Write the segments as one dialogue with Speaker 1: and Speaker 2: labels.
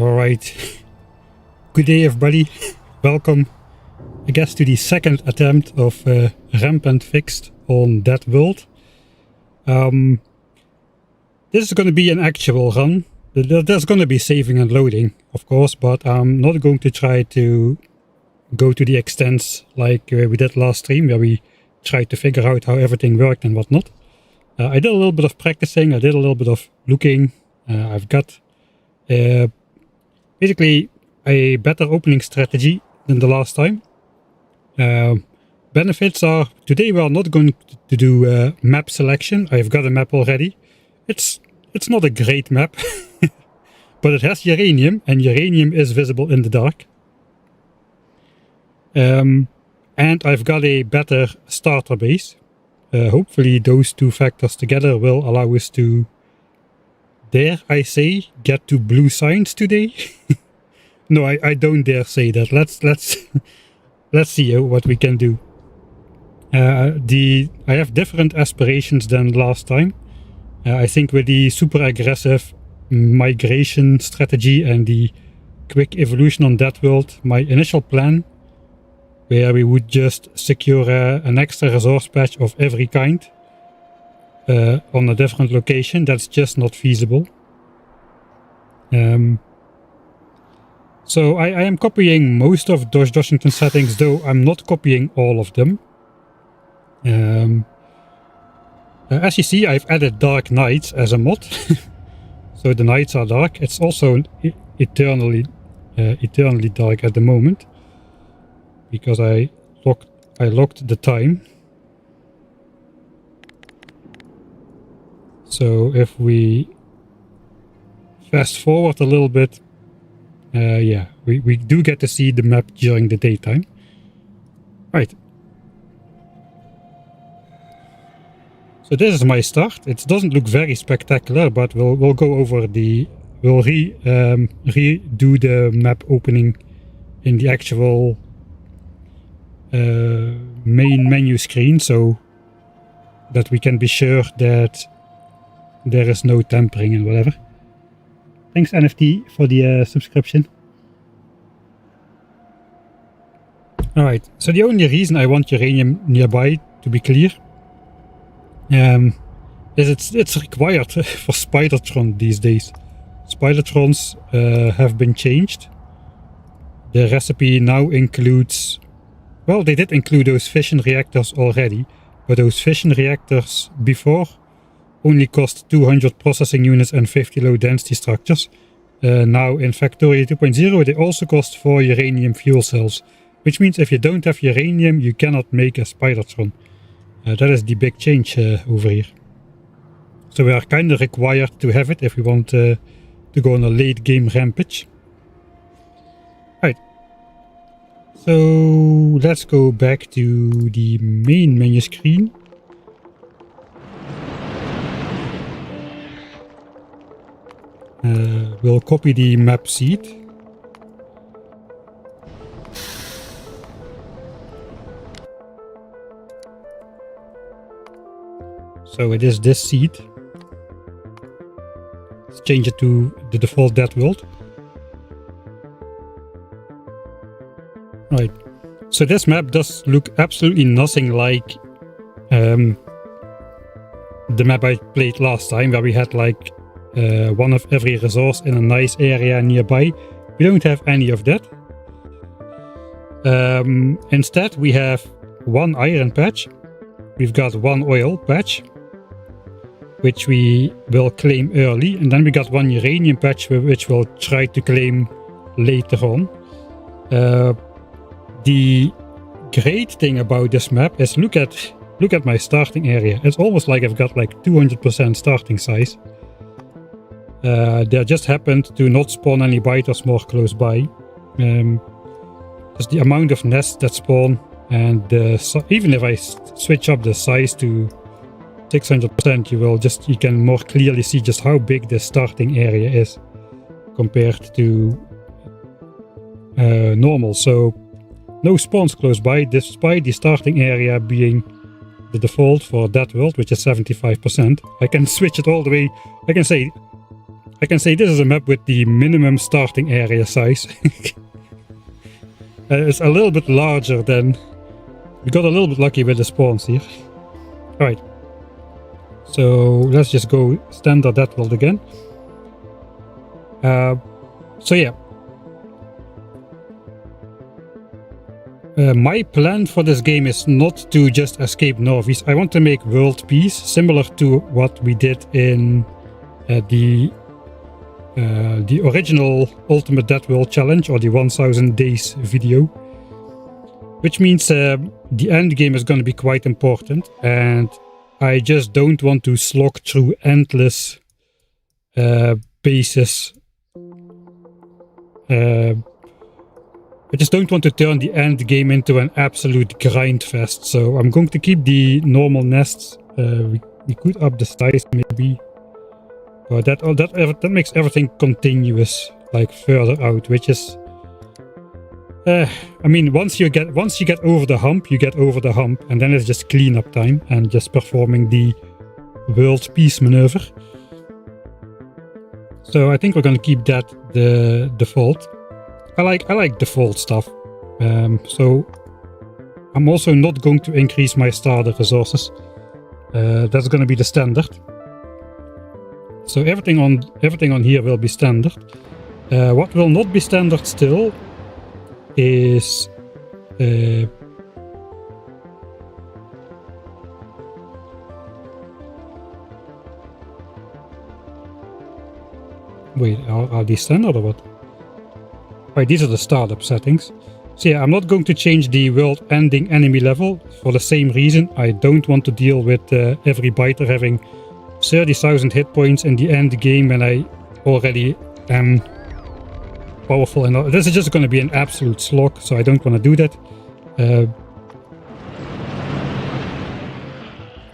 Speaker 1: Alright, good day everybody, welcome I guess to the second attempt of Rampant Fixed on DeathWorld. This is going to be an actual run. There's going to be saving and loading of course, but I'm not going to try to go to the extents like we did last stream where we tried to figure out how everything worked and whatnot. I did a little bit of practicing, I did a little bit of looking, I've got basically a better opening strategy than the last time. Benefits are, today we are not going to do map selection. I've got a map already. It's not a great map, but it has uranium, and uranium is visible in the dark. And I've got a better starter base. Hopefully those two factors together will allow us to, dare I say, get to blue signs today. No, I don't dare say that. Let's see what we can do. I have different aspirations than last time. I think with the super aggressive migration strategy and the quick evolution on DeathWorld, my initial plan, where we would just secure an extra resource patch of every kind on a different location, that's just not feasible. So I am copying most of DoshDoshington settings, though I'm not copying all of them. As you see, I've added dark nights as a mod. So the nights are dark. It's also eternally dark at the moment, because I locked the time. So if we fast forward a little bit, yeah, we do get to see the map during the daytime. Right. So this is my start. It doesn't look very spectacular, but we'll go over we'll redo the map opening in the actual main menu screen, so that we can be sure that there is no tampering and whatever. Thanks NFT for the subscription. Alright, so the only reason I want uranium nearby, to be clear, is it's required for Spidertron these days. Spidertrons have been changed. The recipe now includes, well, they did include those fission reactors already, but those fission reactors before only cost 200 processing units and 50 low density structures. Now in Factorio 2.0 they also cost 4 uranium fuel cells, which means if you don't have uranium you cannot make a Spidertron. That is the big change over here. So we are kind of required to have it if we want to go on a late game rampage. Right. So let's go back to the main menu screen. We'll copy the map seed. So it is this seed. Let's change it to the default DeathWorld. Right. So this map does look absolutely nothing like the map I played last time, where we had like one of every resource in a nice area nearby. We don't have any of that. Instead we have one iron patch, we've got one oil patch, which we will claim early, and then we got one uranium patch which we'll try to claim later on. The great thing about this map is look at my starting area. It's almost like I've got like 200% starting size. There just happened to not spawn any biters more close by. Just the amount of nests that spawn, and even if I switch up the size to 600%, you can more clearly see just how big the starting area is compared to normal. So no spawns close by, despite the starting area being the default for DeathWorld, which is 75%. I can switch it all the way. I can say I can say this is a map with the minimum starting area size. It's a little bit larger than... We got a little bit lucky with the spawns here. Alright. So let's just go standard DeathWorld again. So yeah. My plan for this game is not to just escape Norvis. I want to make world peace, similar to what we did in the original Ultimate DeathWorld challenge, or the 1000 days video. Which means the end game is going to be quite important, and I just don't want to slog through endless bases. I just don't want to turn the end game into an absolute grind fest, so I'm going to keep the normal nests. We could up the size maybe, but that makes everything continuous, like further out, which is... I mean, once you get over the hump, you get over the hump, and then it's just cleanup time and just performing the world peace maneuver. So I think we're going to keep that the default. I like default stuff. So I'm also not going to increase my starter resources. That's going to be the standard. So everything on here will be standard. What will not be standard still is wait, are these standard or what? Right, these are the startup settings. So yeah, I'm not going to change the world ending enemy level for the same reason. I don't want to deal with every biter having 30,000 hit points in the end game when I already am powerful enough. This is just going to be an absolute slog, so I don't want to do that.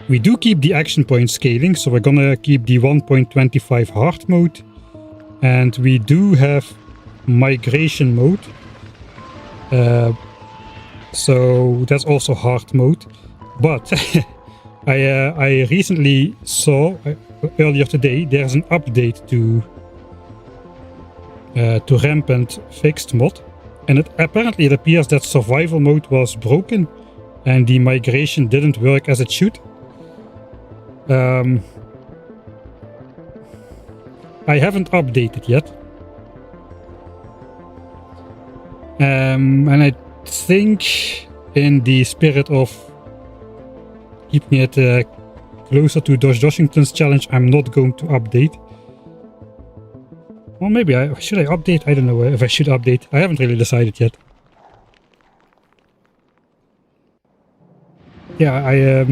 Speaker 1: We do keep the action point scaling, so we're going to keep the 1.25 hard mode, and we do have migration mode, so that's also hard mode. But I recently saw earlier today there's an update to Rampant fixed mod, and apparently it appears that survival mode was broken and the migration didn't work as it should. I haven't updated yet. And I think in the spirit of keeping it closer to DoshDoshington's challenge, I'm not going to update. Or maybe should I update? I don't know if I should update. I haven't really decided yet. Yeah,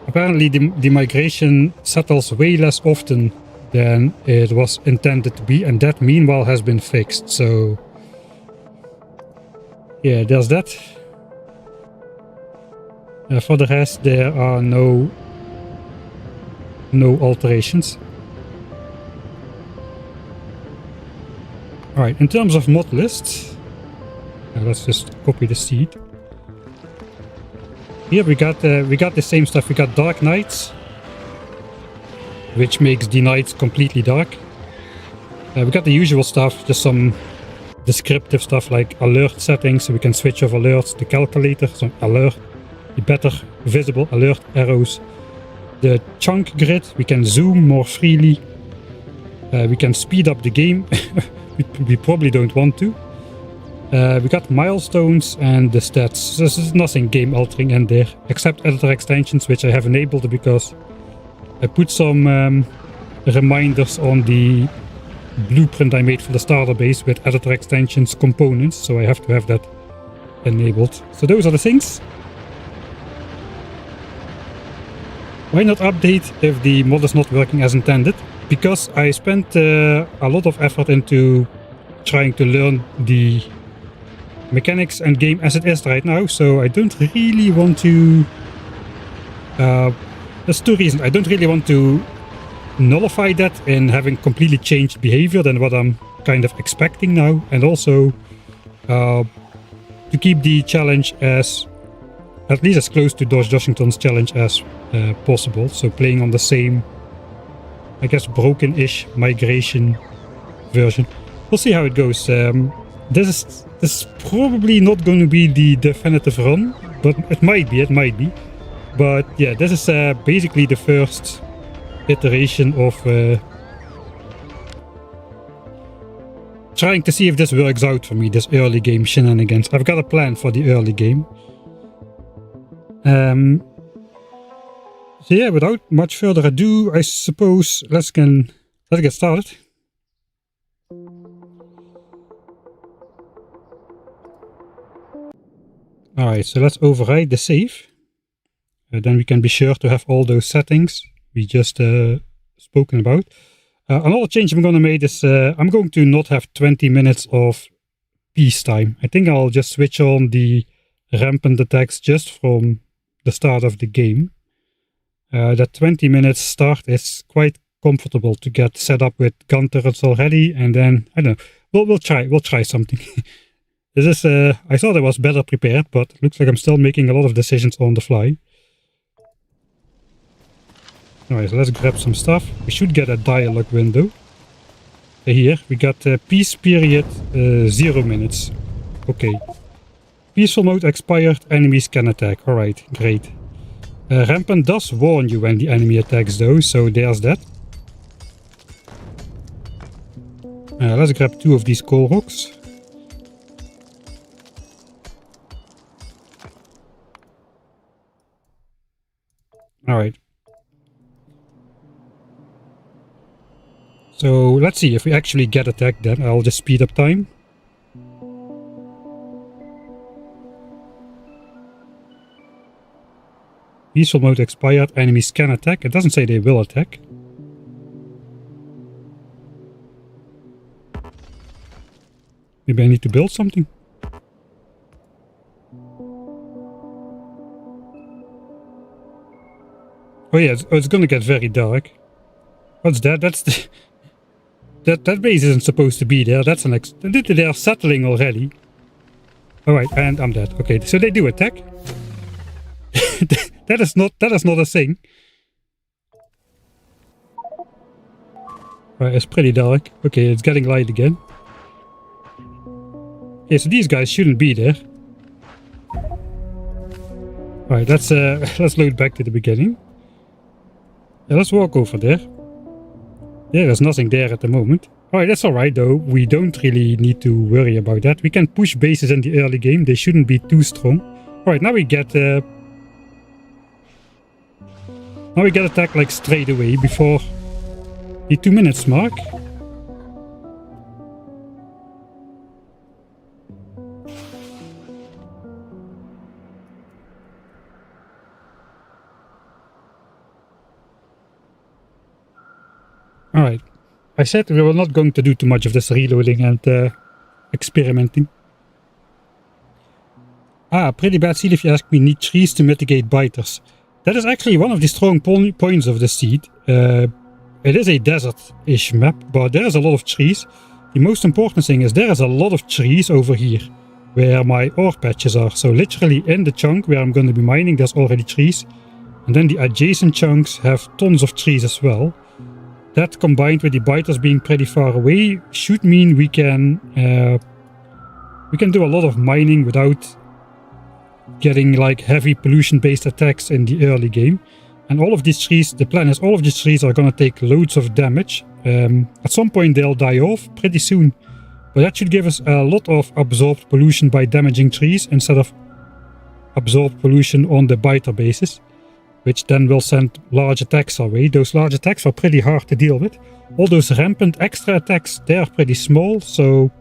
Speaker 1: apparently the migration settles way less often than it was intended to be, and that meanwhile has been fixed, so yeah, there's that. For the rest, there are no alterations. Alright, in terms of mod lists, let's just copy the seed. Here we got the same stuff. We got Dark Nights, which makes the nights completely dark. We got the usual stuff, just some descriptive stuff like alert settings, so we can switch off alerts, the calculator, some alert, the better visible alert arrows, the chunk grid, we can zoom more freely, we can speed up the game, we probably don't want to. We got milestones and the stats. This is nothing game altering in there, except editor extensions, which I have enabled because I put some reminders on the blueprint I made for the starter base with editor extensions components, so I have to have that enabled. So those are the things. Why not update if the mod is not working as intended? Because I spent a lot of effort into trying to learn the mechanics and game as it is right now, so I don't really want to... there's two reasons. I don't really want to nullify that in having completely changed behavior than what I'm kind of expecting now, and also to keep the challenge as at least as close to DoshDoshington's challenge as possible, so playing on the same I guess, broken-ish migration version. We'll see how it goes. This is probably not going to be the definitive run, but it might be. But yeah, this is basically the first iteration of trying to see if this works out for me, this early game shenanigans. I've got a plan for the early game. So yeah, without much further ado, I suppose let's get started. Alright, so let's override the save. Then we can be sure to have all those settings we just spoken about. Another change I'm going to make is I'm going to not have 20 minutes of peacetime. I think I'll just switch on the rampant attacks just from the start of the game. That 20 minutes start is quite comfortable to get set up with gun turrets already, and then I don't know. We'll try something. This is I thought I was better prepared, but it looks like I'm still making a lot of decisions on the fly. Alright, so let's grab some stuff. We should get a dialogue window. Here, we got peace period 0 minutes. Okay. Peaceful mode expired, enemies can attack. Alright, great. Rampant does warn you when the enemy attacks though, so there's that. Let's grab 2 of these coal rocks. Alright. So let's see if we actually get attacked then. I'll just speed up time. Peaceful mode expired, enemies can attack. It doesn't say they will attack. Maybe I need to build something. Oh yeah, it's gonna get very dark. What's that? That's the... That base isn't supposed to be there. That's an they are settling already. Alright, and I'm dead. Okay, so they do attack. that is not a thing. Alright, it's pretty dark. Okay, it's getting light again. Yeah, so these guys shouldn't be there. Alright, let's load back to the beginning. Yeah, let's walk over there. Yeah, there's nothing there at the moment. Alright, that's alright though. We don't really need to worry about that. We can push bases in the early game. They shouldn't be too strong. Alright, now we get attacked like straight away before the 2 minutes mark. Alright, I said we were not going to do too much of this reloading and experimenting. Pretty bad seed if you ask me. Need trees to mitigate biters. That is actually one of the strong points of the seed. It is a desert-ish map, but there is a lot of trees. The most important thing is there is a lot of trees over here, where my ore patches are. So literally in the chunk where I'm going to be mining, there's already trees. And then the adjacent chunks have tons of trees as well. That combined with the biters being pretty far away should mean we can do a lot of mining without getting like heavy pollution based attacks in the early game. And all of these trees, the plan is all of these trees are going to take loads of damage. At some point they'll die off pretty soon, but that should give us a lot of absorbed pollution by damaging trees instead of absorbed pollution on the biter bases, which then will send large attacks our way. Those large attacks are pretty hard to deal with. All those rampant extra attacks, they are pretty small, so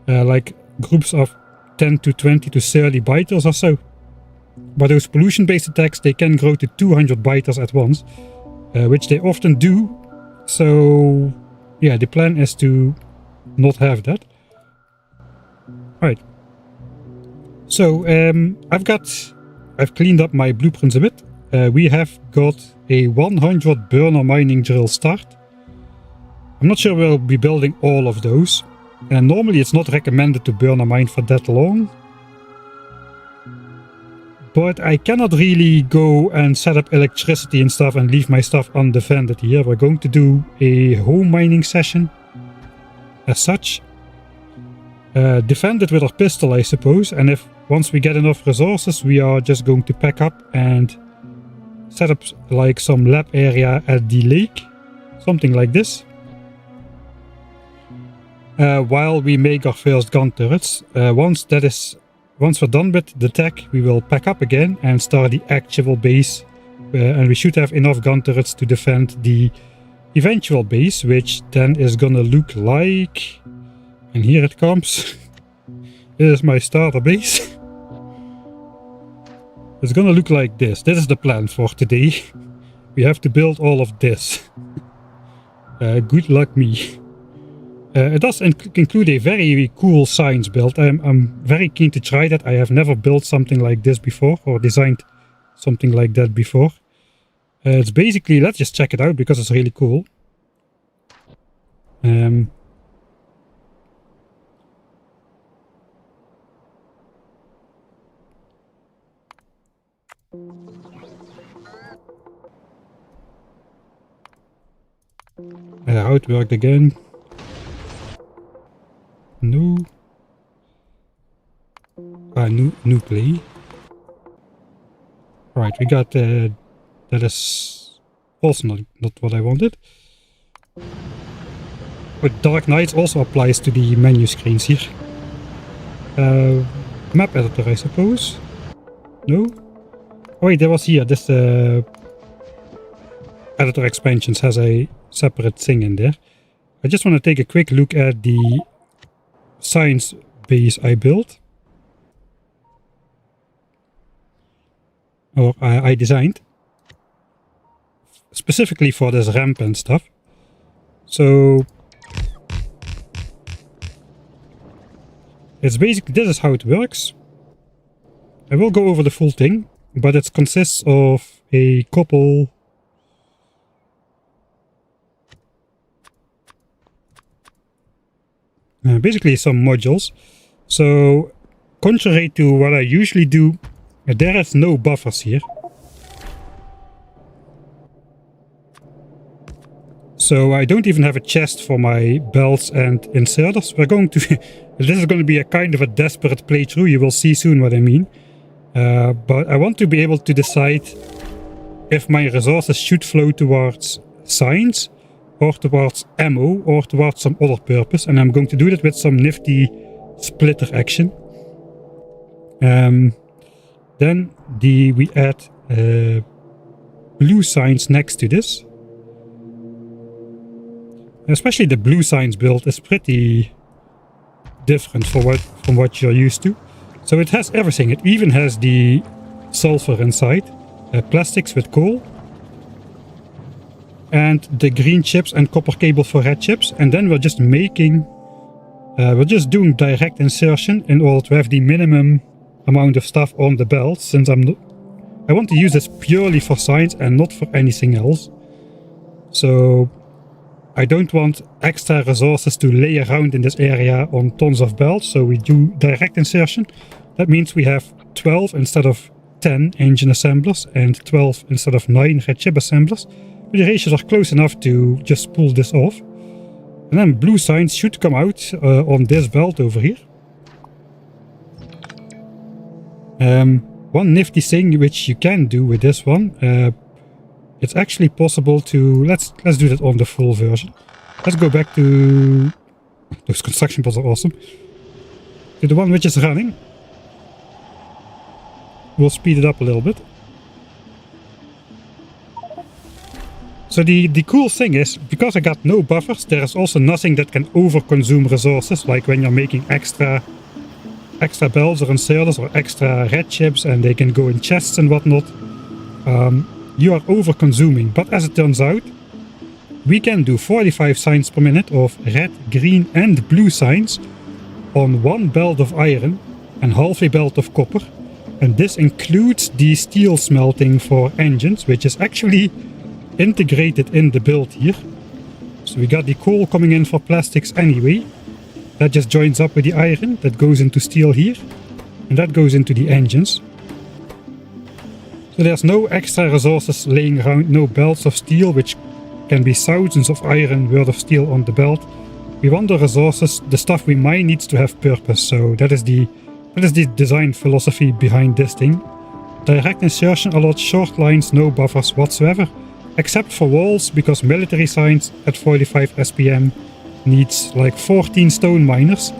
Speaker 1: like groups of 10 to 20 to 30 biters or so. But those pollution based attacks, they can grow to 200 biters at once, which they often do. So yeah, the plan is to not have that. Alright. So I've cleaned up my blueprints a bit. We have got a 100 burner mining drill start. I'm not sure we'll be building all of those. And normally it's not recommended to burner mine for that long. But I cannot really go and set up electricity and stuff and leave my stuff undefended here. We're going to do a home mining session as such. Defend it with our pistol, I suppose. And if once we get enough resources, we are just going to pack up and set up like some lab area at the lake. Something like this. While we make our first gun turrets. Once we're done with the tech, we will pack up again and start the actual base. And we should have enough gun turrets to defend the eventual base, which then is gonna look like... And here it comes. This is my starter base. It's gonna look like this. This is the plan for today. We have to build all of this. Good luck me. It does include a very cool science build. I'm very keen to try that. I have never built something like this before or designed something like that before. It's basically, let's just check it out because it's really cool. How it worked again. No. New play. Right, we got that is also not what I wanted. But Dark Knights also applies to the menu screens here. Map editor, I suppose. No? Oh wait, there was here. This editor expansions has a separate thing in there. I just want to take a quick look at the science base I built. Or I designed. Specifically for this rampant stuff. So it's basically, this is how it works. I will go over the full thing, but it consists of a couple basically some modules. So contrary to what I usually do, there is no buffers here. So I don't even have a chest for my belts and inserters. We're going to this is going to be a kind of a desperate playthrough. You will see soon what I mean. But I want to be able to decide if my resources should flow towards science or towards ammo or towards some other purpose, and I'm going to do that with some nifty splitter action. Then we add blue signs next to this. Especially the blue signs build is pretty different from what you're used to. So it has everything. It even has the sulfur inside, plastics with coal, and the green chips and copper cable for red chips. And then we're just doing direct insertion in order to have the minimum amount of stuff on the belt, since I want to use this purely for science and not for anything else. So I don't want extra resources to lay around in this area on tons of belts, so we do direct insertion. That means we have 12 instead of 10 engine assemblers and 12 instead of 9 red chip assemblers. But the ratios are close enough to just pull this off. And then blue signs should come out on this belt over here. One nifty thing which you can do with this one, it's actually possible to, let's do that on the full version. Let's go back to, those construction pods are awesome, to the one which is running. We'll speed it up a little bit. So the cool thing is, because I got no buffers, there is also nothing that can over-consume resources, like when you're making extra belts or inserters or extra red chips and they can go in chests and whatnot. You are over-consuming, but as it turns out, we can do 45 signs per minute of red, green and blue signs on one belt of iron and half a belt of copper. And this includes the steel smelting for engines, which is actually integrated in the build here. So we got the coal coming in for plastics anyway. That just joins up with the iron that goes into steel here, and that goes into the engines. So there's no extra resources laying around, no belts of steel, which can be thousands of iron worth of steel on the belt. We want the resources, the stuff we mine needs to have purpose, so that is the design philosophy behind this thing. Direct insertion allows short lines, no buffers whatsoever, except for walls, because military science at 45 SPM needs like 14 stone miners.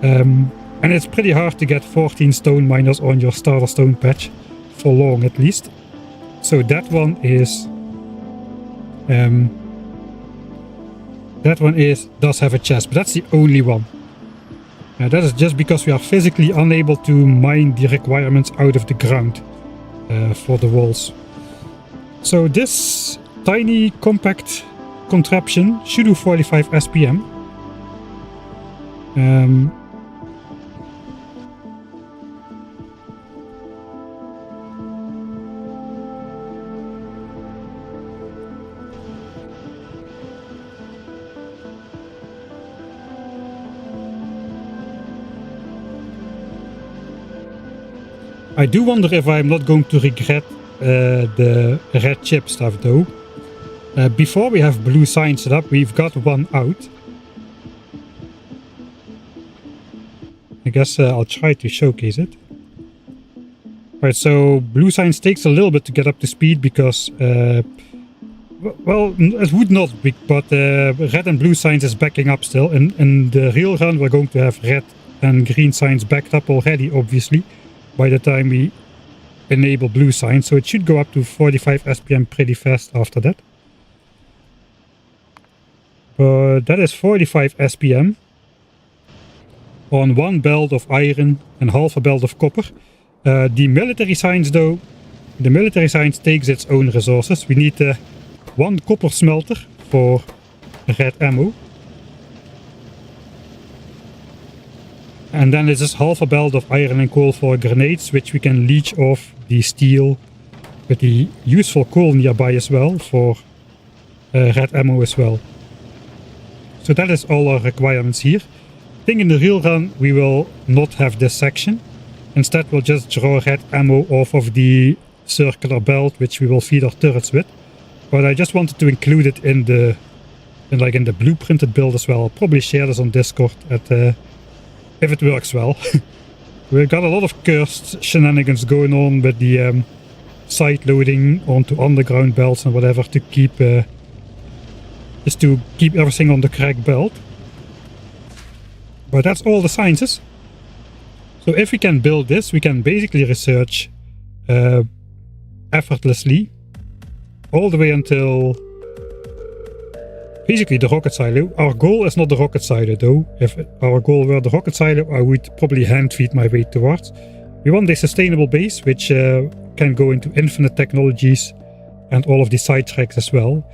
Speaker 1: And it's pretty hard to get 14 stone miners on your starter stone patch, for long at least. So that one does have a chest, but that's the only one. That is just because we are physically unable to mine the requirements out of the ground for the walls. So this tiny compact contraption should do 45 SPM. I do wonder if I'm not going to regret the red chip stuff though. Before we have blue signs set up, we've got one out. I guess I'll try to showcase it. Right, so blue signs takes a little bit to get up to speed because, well, it would not be, but red and blue signs is backing up still. In the real run, we're going to have red and green signs backed up already, obviously, by the time we enable blue signs. So it should go up to 45 SPM pretty fast after that. But that is 45 SPM on one belt of iron and half a belt of copper. The military science though, the military science takes its own resources. We need one copper smelter for red ammo. And then this is half a belt of iron and coal for grenades, which we can leech off the steel with the useful coal nearby as well for red ammo as well. So that is all our requirements here. I think in the real run we will not have this section. Instead we'll just draw red ammo off of the circular belt, which we will feed our turrets with. But I just wanted to include it in the blueprinted build as well. I'll probably share this on Discord if it works well. We've got a lot of cursed shenanigans going on with the side loading onto underground belts and whatever to keep just to keep everything on the correct belt. But that's all the sciences. So if we can build this, we can basically research effortlessly all the way until basically the rocket silo. Our goal is not the rocket silo though. If our goal were the rocket silo, I would probably hand feed my way towards. We want a sustainable base which can go into infinite technologies and all of the side tracks as well.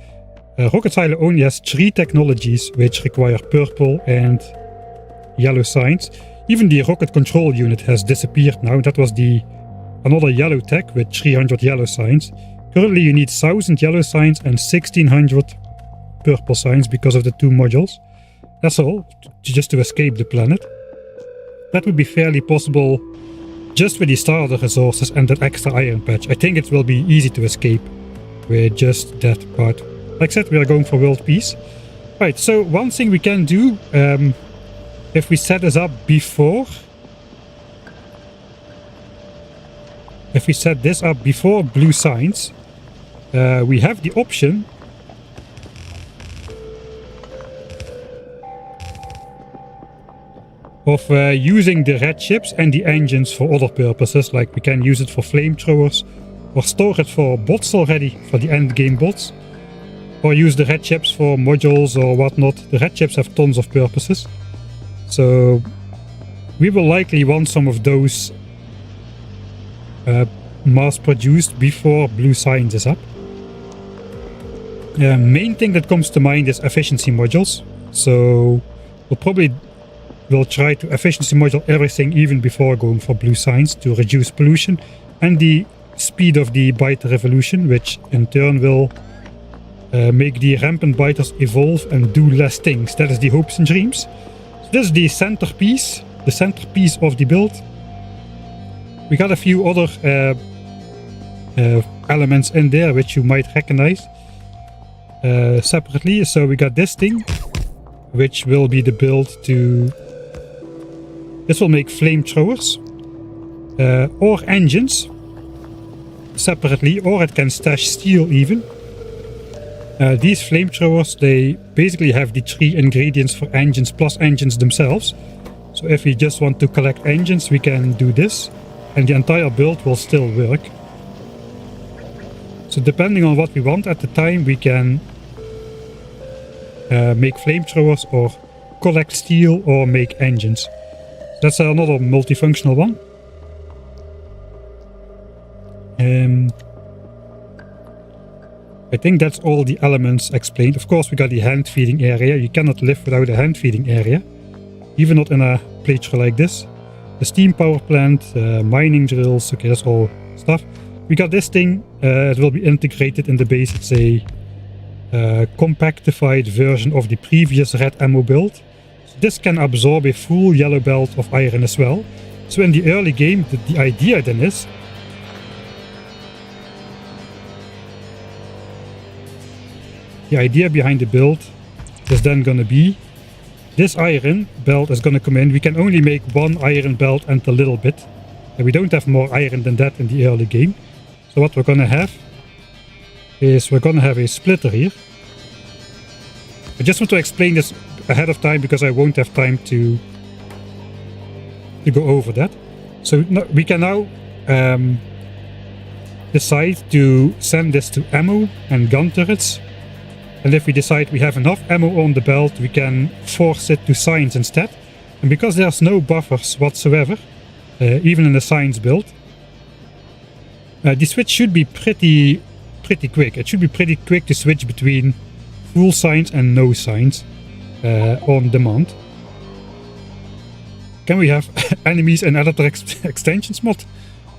Speaker 1: Rocket silo only has 3 technologies which require purple and yellow signs. Even the rocket control unit has disappeared now. That was another yellow tech with 300 yellow signs. Currently you need 1000 yellow signs and 1600 purple signs because of the 2 modules. That's all, just to escape the planet. That would be fairly possible just with the starter resources and that extra iron patch. I think it will be easy to escape with just that part. Like I said, we are going for world peace. Right, so one thing we can do, if we set this up before, if we set this up before blue signs, we have the option of using the red chips and the engines for other purposes, like we can use it for flamethrowers or store it for bots already, for the end game bots, or use the red chips for modules or whatnot. The red chips have tons of purposes, so we will likely want some of those mass produced before blue signs is up. Main thing that comes to mind is efficiency modules, so we'll try to efficiency module everything even before going for blue signs to reduce pollution and the speed of the biter revolution, which in turn will make the rampant biters evolve and do less things. That is the hopes and dreams. So this is the centerpiece of the build. We got a few other elements in there which you might recognize separately. So we got this thing, which will be the build to... This will make flamethrowers or engines separately, or it can stash steel even. These flamethrowers, they basically have the 3 ingredients for engines plus engines themselves. So if we just want to collect engines, we can do this, and the entire build will still work. So depending on what we want at the time, we can make flamethrowers or collect steel or make engines. That's another multifunctional one. I think that's all the elements explained. Of course, we got the hand feeding area. You cannot live without a hand feeding area, even not in a playthrough like this. The steam power plant, mining drills. Okay, that's all stuff. We got this thing. It will be integrated in the base. It's a compactified version of the previous red ammo build. So this can absorb a full yellow belt of iron as well. So in the early game, the idea then is behind the build is then gonna be this iron belt is gonna come in. We can only make 1 iron belt and a little bit, and we don't have more iron than that in the early game. So what we're gonna have is we're gonna have a splitter here. I just want to explain this ahead of time because I won't have time to go over that. So we can now decide to send this to ammo and gun turrets. And if we decide we have enough ammo on the belt, we can force it to science instead. And because there's no buffers whatsoever, even in the science build, the switch should be pretty quick. It should be pretty quick to switch between full science and no science on demand. Can we have enemies and editor extensions mod?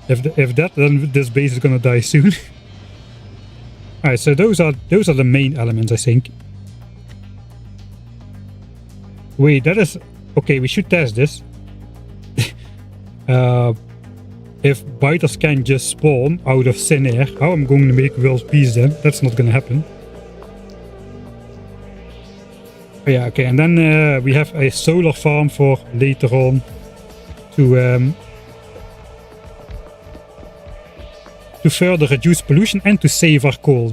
Speaker 1: If that, then this base is gonna die soon. Alright, so those are the main elements, I think. Wait, that is... Okay, we should test this. If biters can just spawn out of thin air, how I'm going to make world peace then? That's not gonna happen. Oh yeah, okay, and then we have a solar farm for later on to further reduce pollution and to save our coal.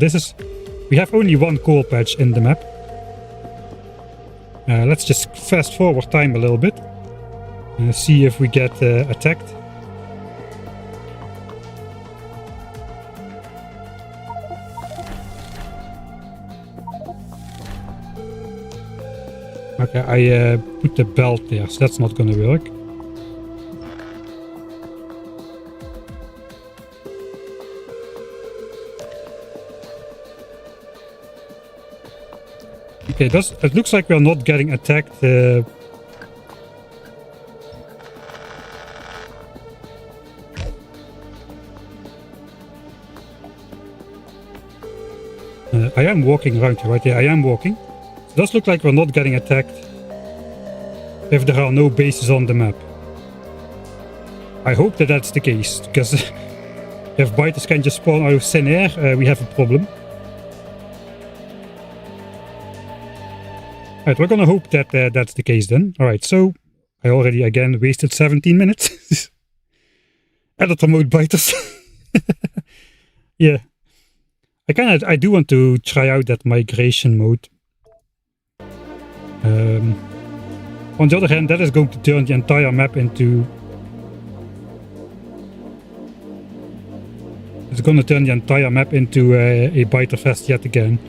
Speaker 1: We have only 1 coal patch in the map. Let's just fast forward time a little bit and see if we get attacked. Okay, I put the belt there, so that's not gonna work. Okay, it looks like we're not getting attacked. I am walking around here, right? Yeah, I am walking. It does look like we're not getting attacked if there are no bases on the map. I hope that that's the case, because if biters can just spawn out of thin air, we have a problem. Alright, we're gonna hope that that's the case then. Alright, so I already again wasted 17 minutes. Editor mode biters. Yeah. I do want to try out that migration mode. On the other hand, that is going to turn the entire map into... It's going to turn the entire map into a biter fest yet again.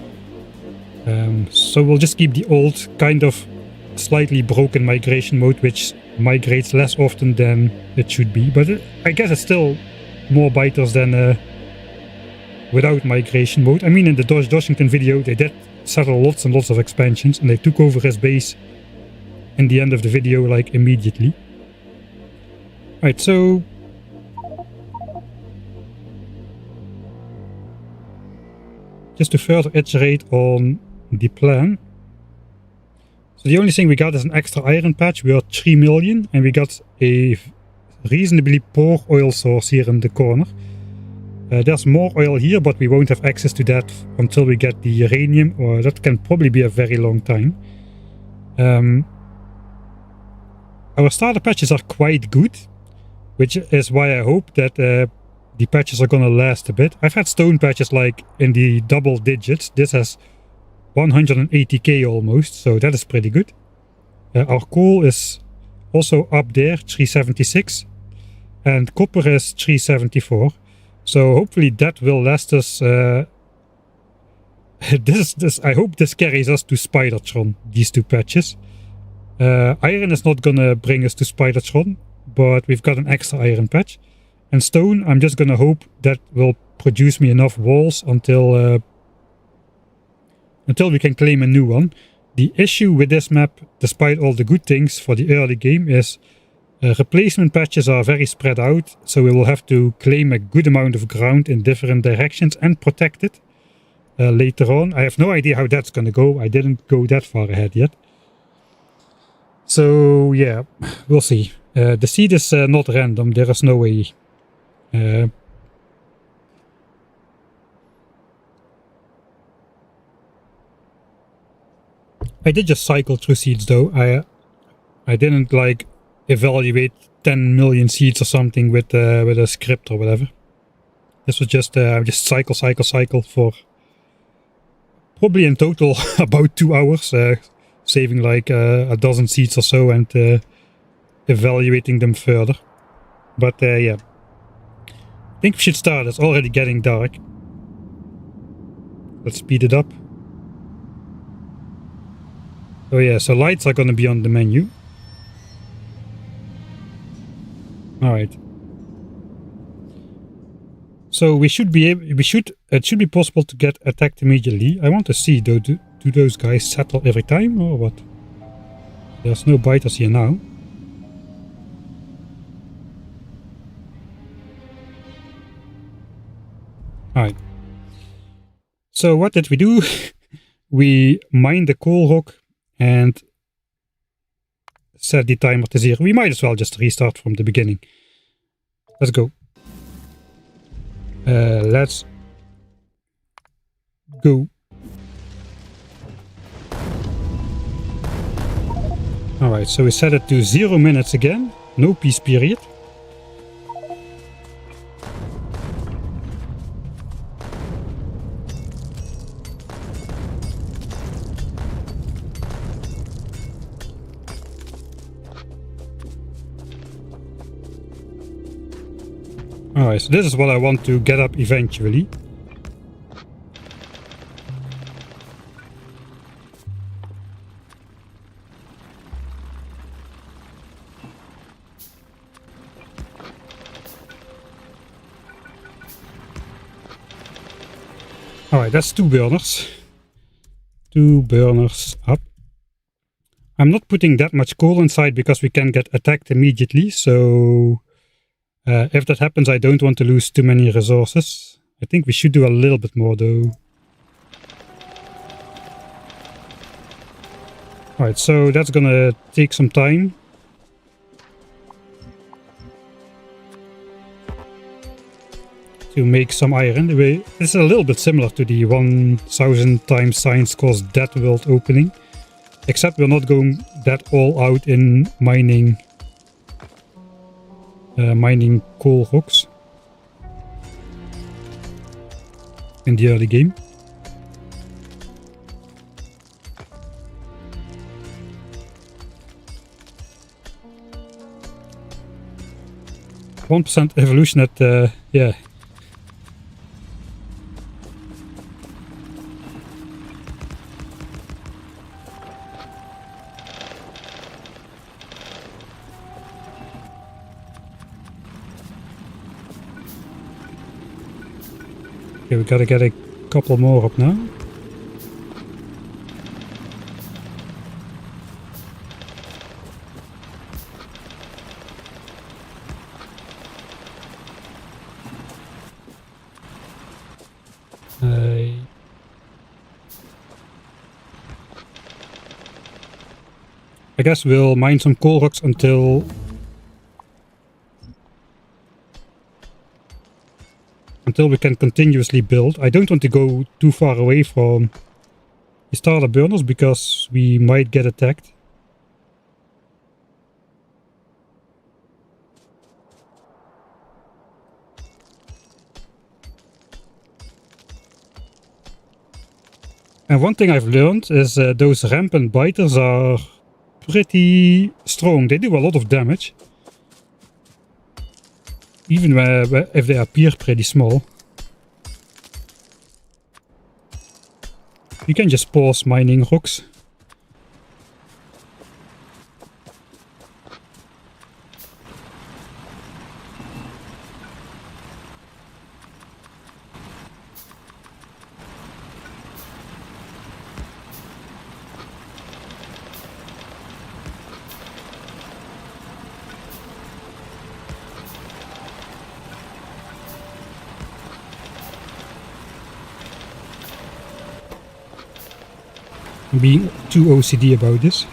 Speaker 1: So we'll just keep the old, kind of slightly broken migration mode, which migrates less often than it should be. But I guess it's still more biters than without migration mode. I mean, in the DoshDoshington video, they did settle lots and lots of expansions, and they took over his base in the end of the video, like immediately. Right, so... just to further iterate on the plan. So the only thing we got is an extra iron patch. We are 3 million, and we got a reasonably poor oil source here in the corner. There's more oil here, but we won't have access to that until we get the uranium, or that can probably be a very long time. Our starter patches are quite good, which is why I hope that the patches are gonna last a bit. I've had stone patches like in the double digits. This has 180k almost, so that is pretty good. Our coal is also up there, 376, and copper is 374. So hopefully that will last us. I hope this carries us to Spidertron, these two patches. Iron is not gonna bring us to Spidertron, but we've got an extra iron patch. And stone, I'm just gonna hope that will produce me enough walls until we can claim a new one. The issue with this map, despite all the good things for the early game, is replacement patches are very spread out, so we will have to claim a good amount of ground in different directions and protect it later on. I have no idea how that's gonna go. I didn't go that far ahead yet. So yeah, we'll see. The seed is not random, there is no way. I did just cycle through seeds though. I didn't like evaluate 10 million seeds or something with a script or whatever. This was just cycle for probably in total about 2 hours, saving like a dozen seeds or so and evaluating them further. But yeah, I think we should start. It's already getting dark. Let's speed it up. Oh yeah, so lights are going to be on the menu. Alright. So it should be possible to get attacked immediately. I want to see though, do those guys settle every time or what? There's no biters here now. Alright. So what did we do? We mined the coal rock and set the timer to 0. We might as well just restart from the beginning. Let's go. Let's go. Alright, so we set it to 0 minutes again. No peace period. Alright, so this is what I want to get up eventually. Alright, that's 2 burners. 2 burners up. I'm not putting that much coal inside because we can get attacked immediately, so if that happens, I don't want to lose too many resources. I think we should do a little bit more though. Alright, so that's gonna take some time. To make some iron. This is a little bit similar to the 1000 times science course DeathWorld opening. Except we're not going that all out in mining coal rocks in the early game. %1% evolution at yeah. Okay, we gotta get a couple more up now. I guess we'll mine some coal rocks until until we can continuously build. I don't want to go too far away from the starter burners because we might get attacked. And one thing I've learned is those rampant biters are pretty strong. They do a lot of damage. Even if they appear pretty small. You can just pause mining rocks. I'm being too OCD about this.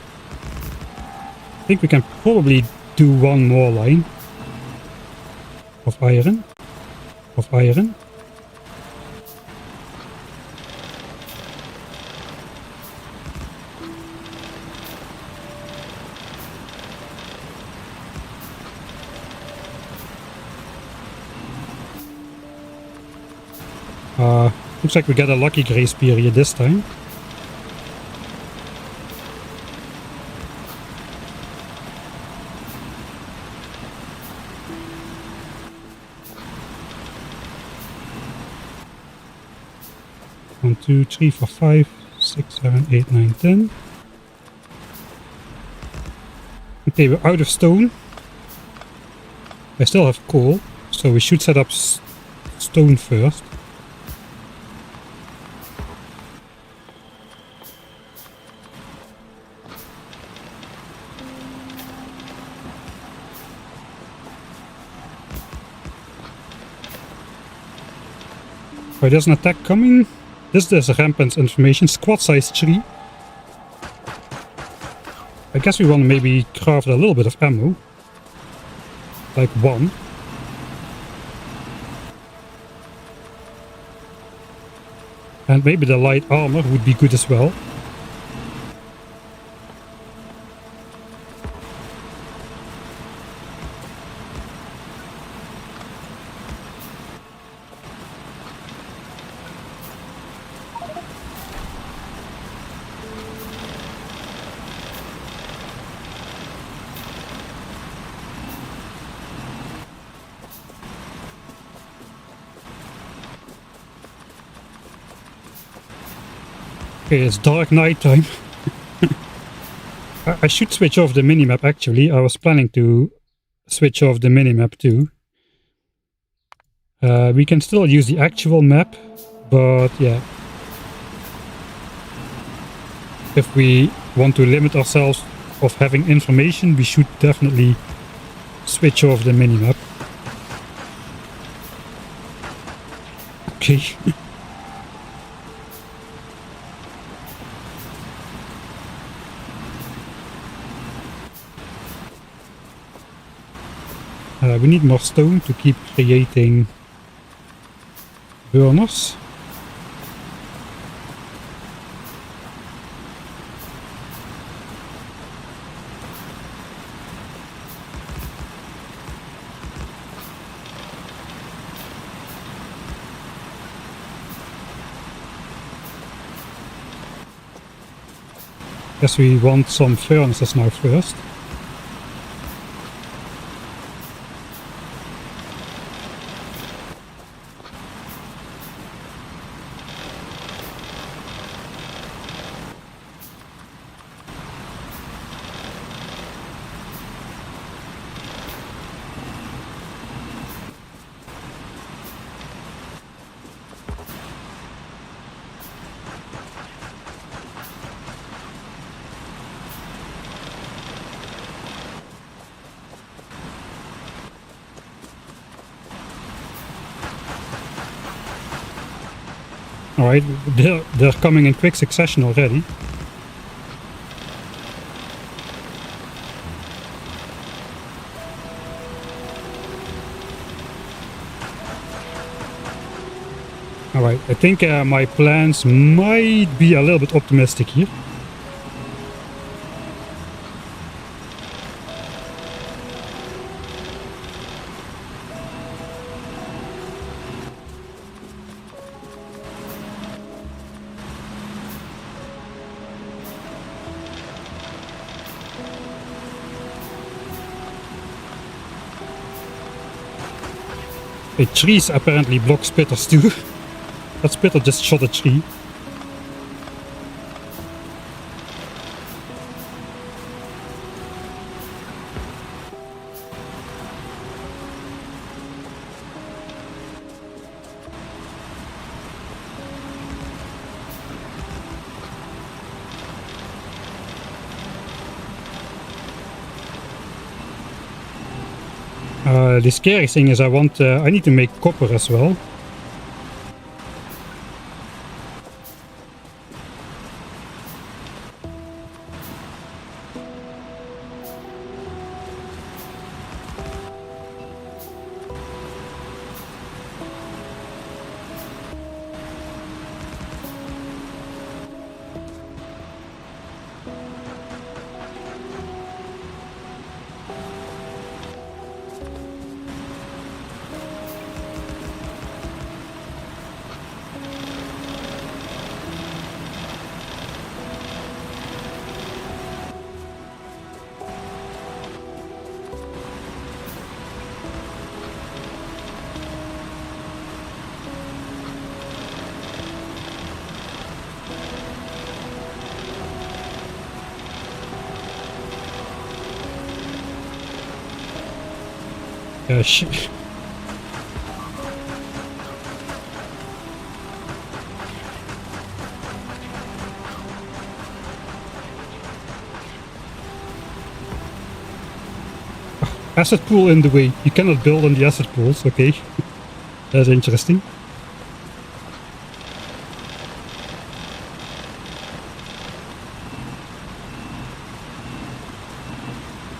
Speaker 1: I think we can probably do one more line of iron. Looks like we got a lucky grace period this time. One, two, three, four, 5, 6, 7, 8, 9, 10. Okay, we're out of stone. I still have coal, so we should set up stone first. Oh, there's an attack coming. This is rampant information, squad size 3. I guess we want to maybe craft a little bit of ammo. Like 1. And maybe the light armor would be good as well. Okay, it's dark night time. I should switch off the minimap actually. I was planning to switch off the minimap too. We can still use the actual map, but yeah. If we want to limit ourselves of having information, we should definitely switch off the minimap. Okay. We need more stone to keep creating burners. Guess we want some furnaces now first. Alright, they're coming in quick succession already. Alright, I think my plans might be a little bit optimistic here. Okay, trees apparently block spitters too. That spitter just shot a tree. The scary thing is I need to make copper as well. Shit. Acid pool in the way. You cannot build on the acid pools, okay. That's interesting.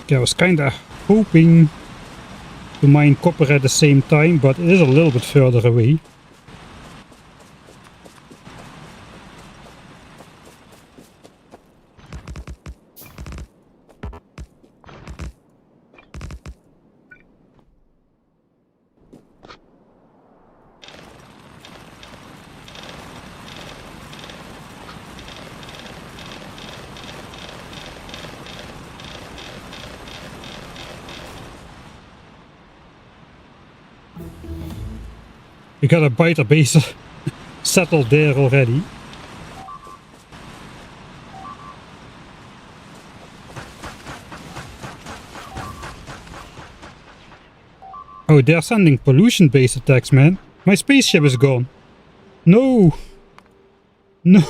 Speaker 1: Okay, I was kinda hoping to mine copper at the same time, but it is a little bit further away. We got a biter base settled there already. Oh, they're sending pollution-based attacks, man. My spaceship is gone. No! No!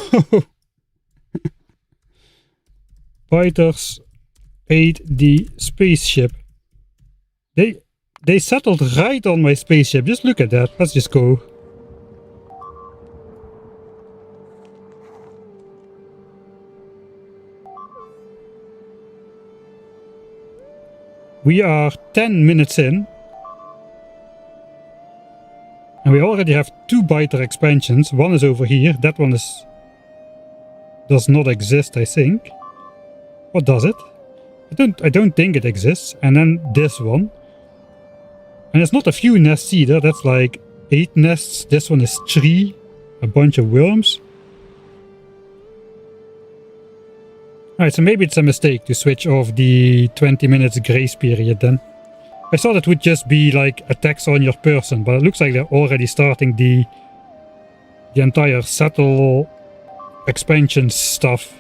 Speaker 1: Biters ate the spaceship. They settled right on my spaceship. Just look at that. Let's just go. We are 10 minutes in. And we already have 2 biter expansions. One is over here. That one does not exist, I think. Or does it? I don't think it exists. And then this one. And it's not a few nests either, that's like 8 nests, this one is 3, a bunch of worms. Alright, so maybe it's a mistake to switch off the 20 minutes grace period then. I thought it would just be like attacks on your person, but it looks like they're already starting the entire settle expansion stuff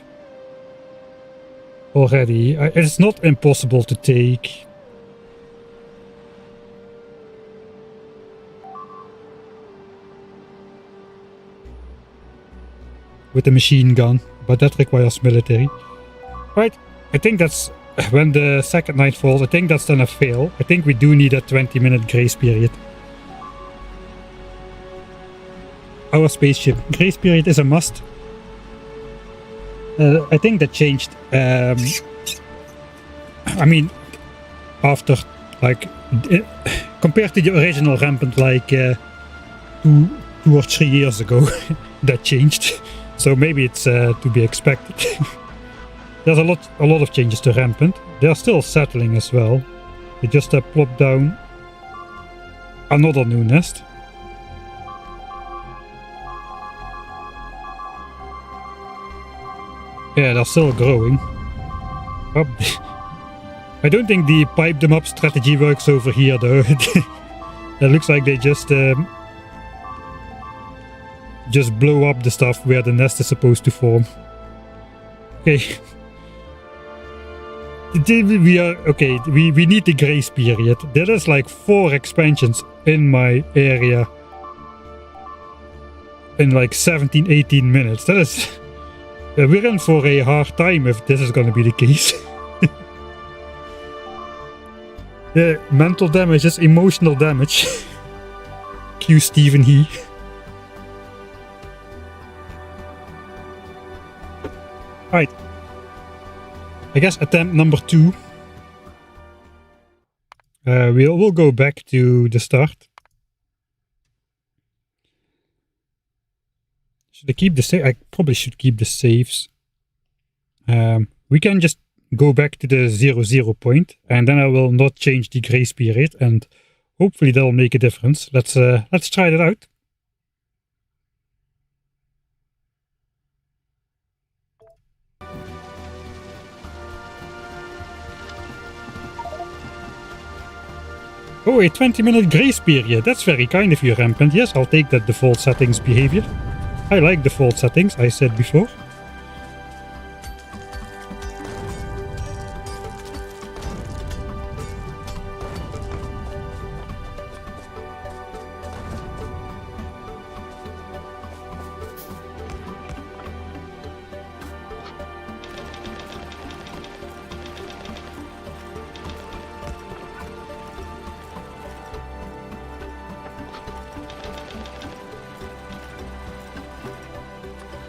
Speaker 1: already. It's not impossible to take. With a machine gun, but that requires military. Right, I think that's when the second night falls. I think that's then a fail. I think we do need a 20-minute grace period. Our spaceship. Grace period is a must. I think that changed. I mean, after like compared to the original Rampant, like 2 2 or 3 years ago that changed. So maybe it's to be expected. There's a lot of changes to Rampant. They're still settling as well. They just plopped down another new nest. Yeah, they're still growing. Oh, I don't think the pipe them up strategy works over here though. It looks like they just blow up the stuff where the nest is supposed to form. Okay. We need the grace period. There is like 4 expansions in my area in like 17-18 minutes. That is... we're in for a hard time if this is going to be the case. Yeah, mental damage is emotional damage. Cue Stephen He. Right. I guess attempt number 2. We'll go back to the start. Should I keep the save? I probably should keep the saves. We can just go back to the 0 point, and then I will not change the grace period, and hopefully that'll make a difference. Let's try that out. Oh, a 20-minute grace period. That's very kind of you, Rampant. Yes, I'll take that default settings behavior. I like default settings, I said before.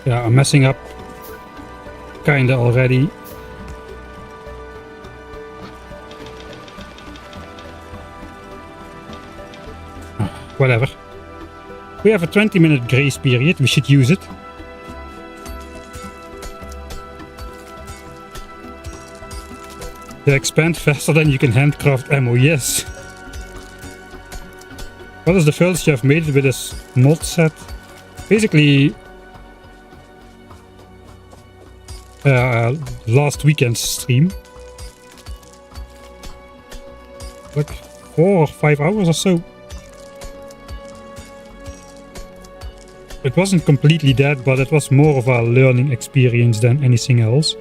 Speaker 1: Yeah, I'm messing up kinda already. Whatever. We have a 20-minute grace period, we should use it. They expand faster than you can handcraft ammo, yes. What is the furthest you have made it with this mod set? Basically, last weekend's stream. Like 4 or 5 hours or so. It wasn't completely dead, but it was more of a learning experience than anything else.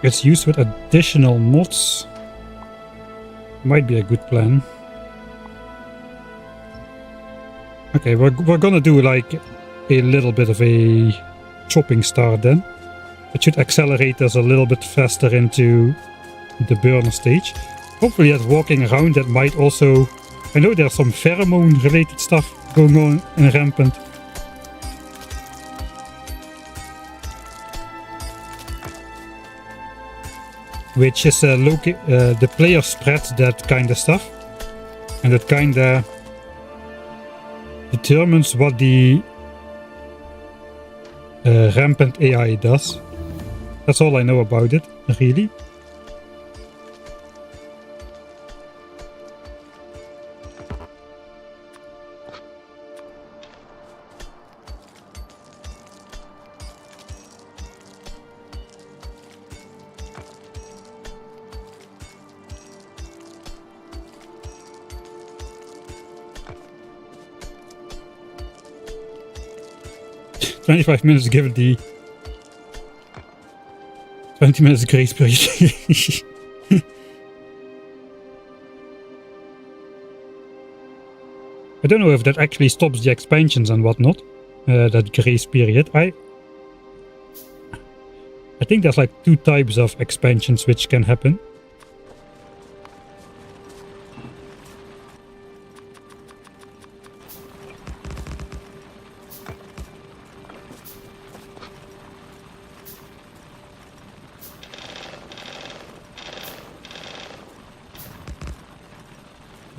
Speaker 1: It's used with additional mods. Might be a good plan. Okay, we're gonna do like a little bit of a chopping start then. It should accelerate us a little bit faster into the burner stage. Hopefully as walking around that might also... I know there's some pheromone related stuff going on in Rampant. Which is the player spreads that kind of stuff, and that kind of determines what the Rampant AI does. That's all I know about it, really. "25 minutes given the 20 minutes grace period." I don't know if that actually stops the expansions and whatnot, that grace period. I think there's like 2 types of expansions which can happen.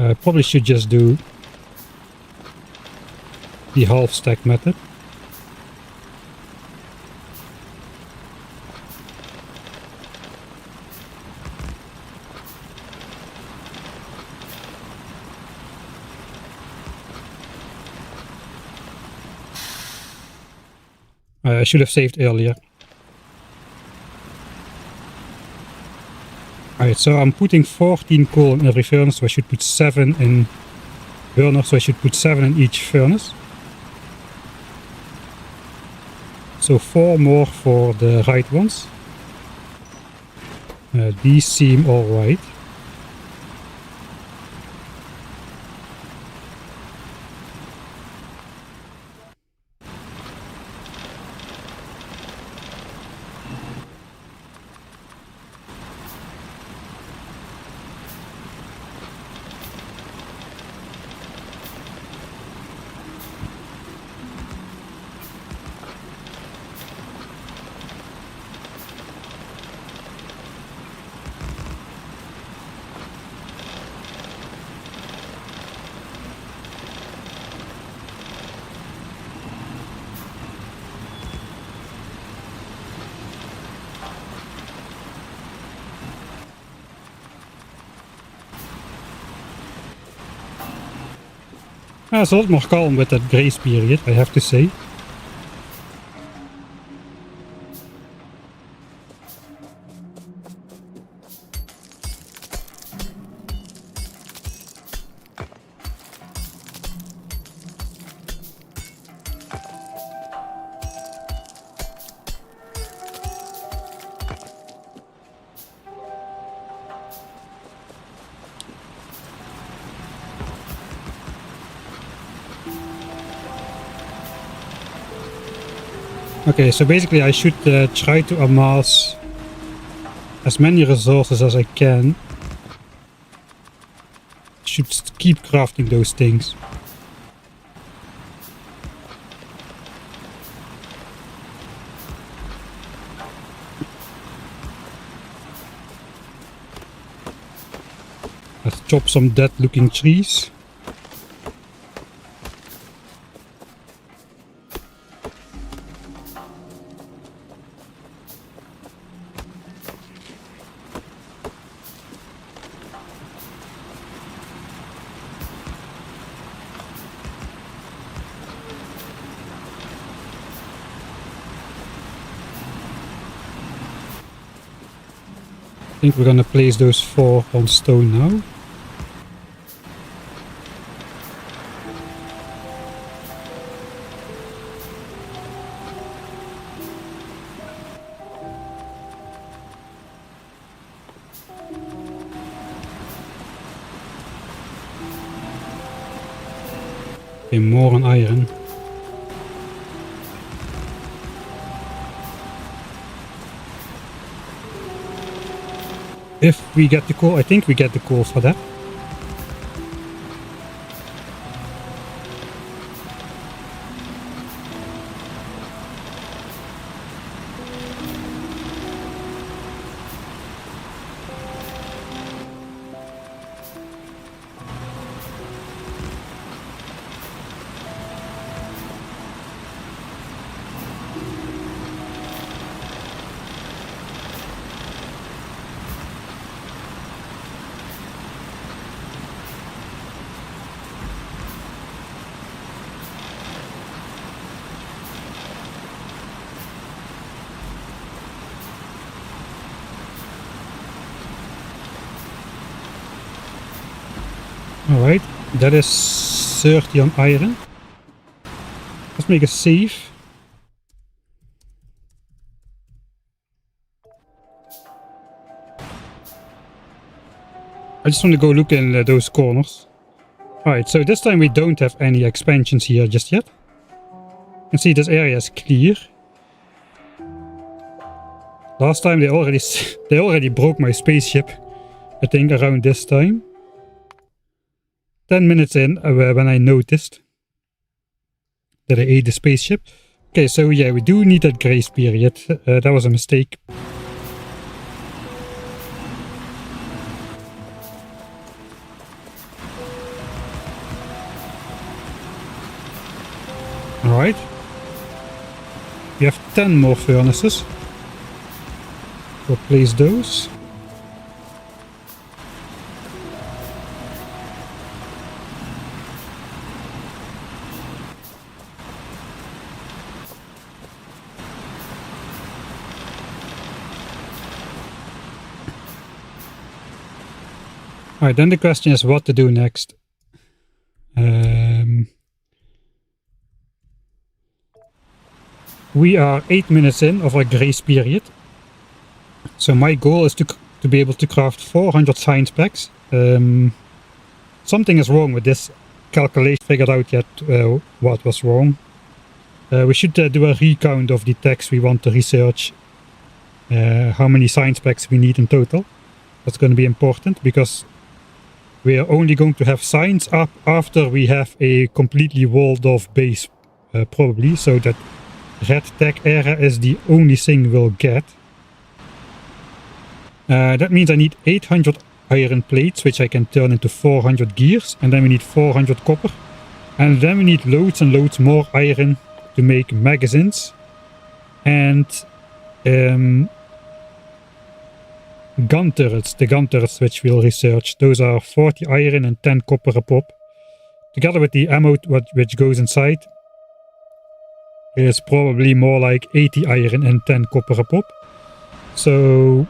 Speaker 1: I probably should just do the half stack method. I should have saved earlier. Alright, so I'm putting 14 coal in every furnace, so I should put 7 in burner, so I should put 7 in each furnace. So 4 more for the right ones. These seem alright. It's a lot more calm with that grace period, I have to say. Okay, so basically I should try to amass as many resources as I can. Should keep crafting those things. Let's chop some dead looking trees. I think we're gonna place those 4 on stone now. Okay, more on iron. If we get the coal, I think we get the coal for that. Alright, that is 30 on iron. Let's make a save. I just want to go look in those corners. Alright, so this time we don't have any expansions here just yet. You can see this area is clear. Last time they already broke my spaceship, I think around this time. 10 minutes in when I noticed that I ate the spaceship. Okay, so yeah, we do need that grace period. That was a mistake. Alright. We have 10 more furnaces. We'll place those. Alright, then the question is what to do next. We are 8 minutes in of our grace period. So my goal is to be able to craft 400 science packs. Something is wrong with this calculation. Figured out yet what was wrong. We should do a recount of the techs we want to research. How many science packs we need in total. That's going to be important because we are only going to have science up after we have a completely walled off base, probably, so that red tech area is the only thing we'll get. That means I need 800 iron plates, which I can turn into 400 gears, and then we need 400 copper, and then we need loads and loads more iron to make magazines, and gun turrets, the gun turrets which we'll research. Those are 40 iron and 10 copper a pop. Together with the ammo which goes inside is probably more like 80 iron and 10 copper a pop. So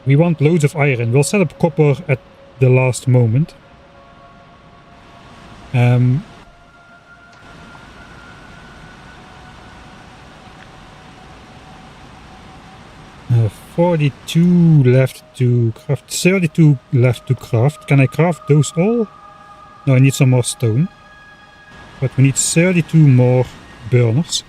Speaker 1: we want loads of iron. We'll set up copper at the last moment. 42 left to craft, 32 left to craft. Can I craft those all? No, I need some more stone. But we need 32 more burners.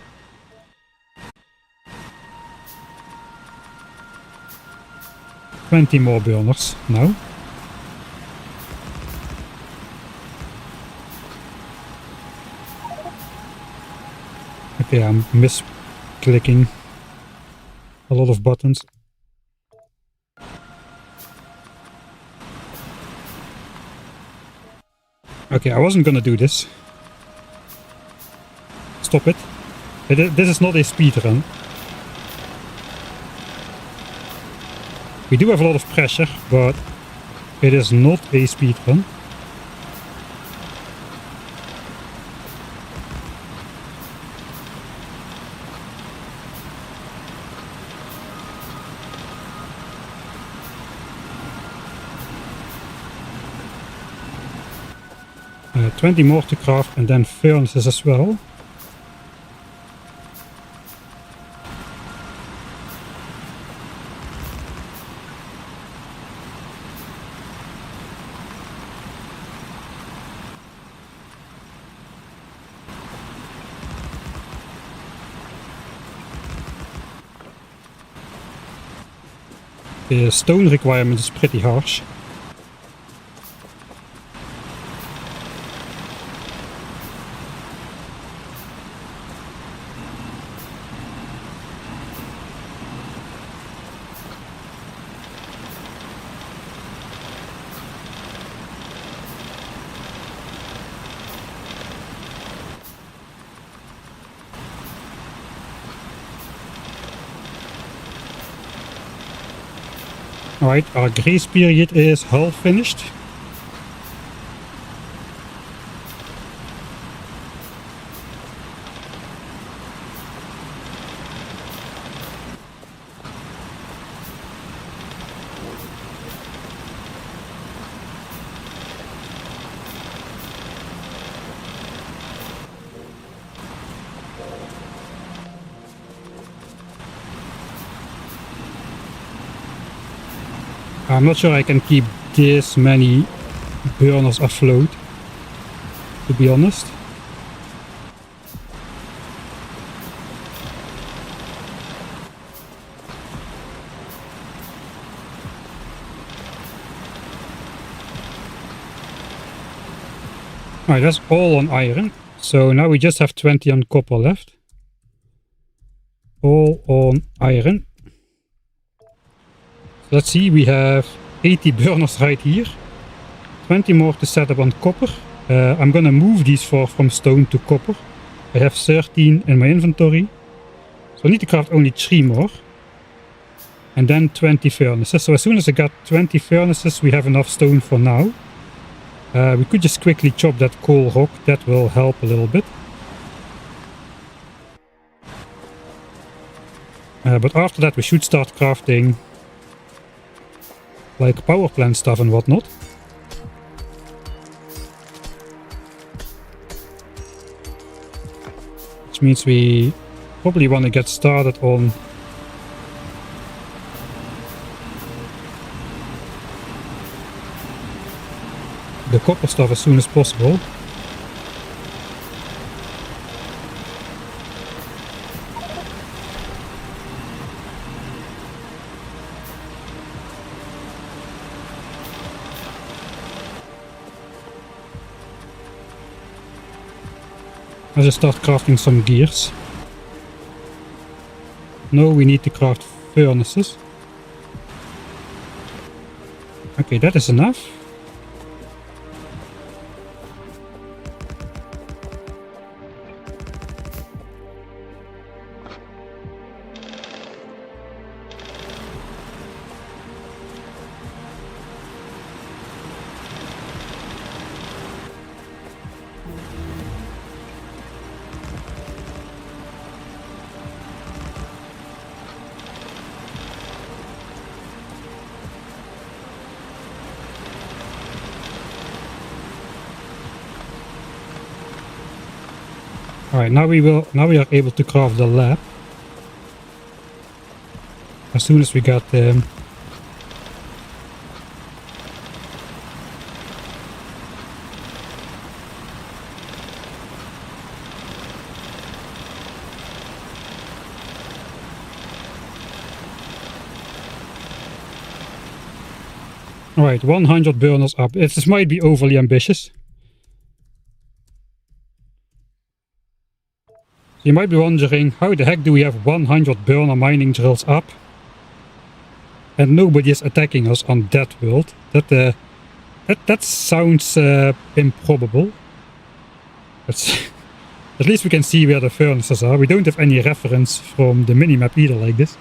Speaker 1: $20 more burners now. Okay, I'm misclicking a lot of buttons. Okay, I wasn't gonna do this. Stop it. This is not a speed run. We do have a lot of pressure, but it is not a speed run. Uh, 20 more to craft and then furnaces as well. The stone requirement is pretty harsh. Alright, our grace period is half finished. I'm not sure I can keep this many burners afloat, to be honest. Alright, that's all on iron. So now we just have 20 on copper left. All on iron. So let's see, we have 80 burners right here. 20 more to set up on copper. I'm gonna move these from stone to copper. I have 13 in my inventory. So I need to craft only 3 more. And then 20 furnaces. So as soon as I got 20 furnaces, we have enough stone for now. We could just quickly chop that coal rock. That will help a little bit. But after that we should start crafting like power plant stuff and whatnot. Which means we probably want to get started on the copper stuff as soon as possible. I'll just start crafting some gears. No, we need to craft furnaces. Okay, that is enough. Alright, now we are able to craft the lab. As soon as we got Alright, 100 burners up. This might be overly ambitious. You might be wondering, how the heck do we have 100 burner mining drills up and nobody is attacking us on DeathWorld? That sounds improbable. At least we can see where the furnaces are. We don't have any reference from the minimap either like this.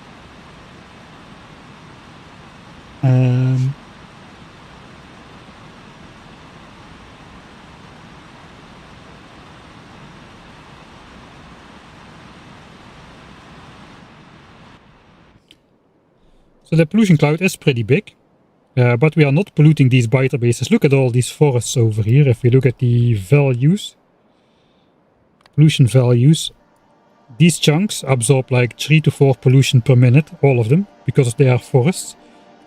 Speaker 1: So the pollution cloud is pretty big, but we are not polluting these biter bases. Look at all these forests over here. If we look at the values, pollution values, these chunks absorb like 3 to 4 pollution per minute, all of them, because they are forests.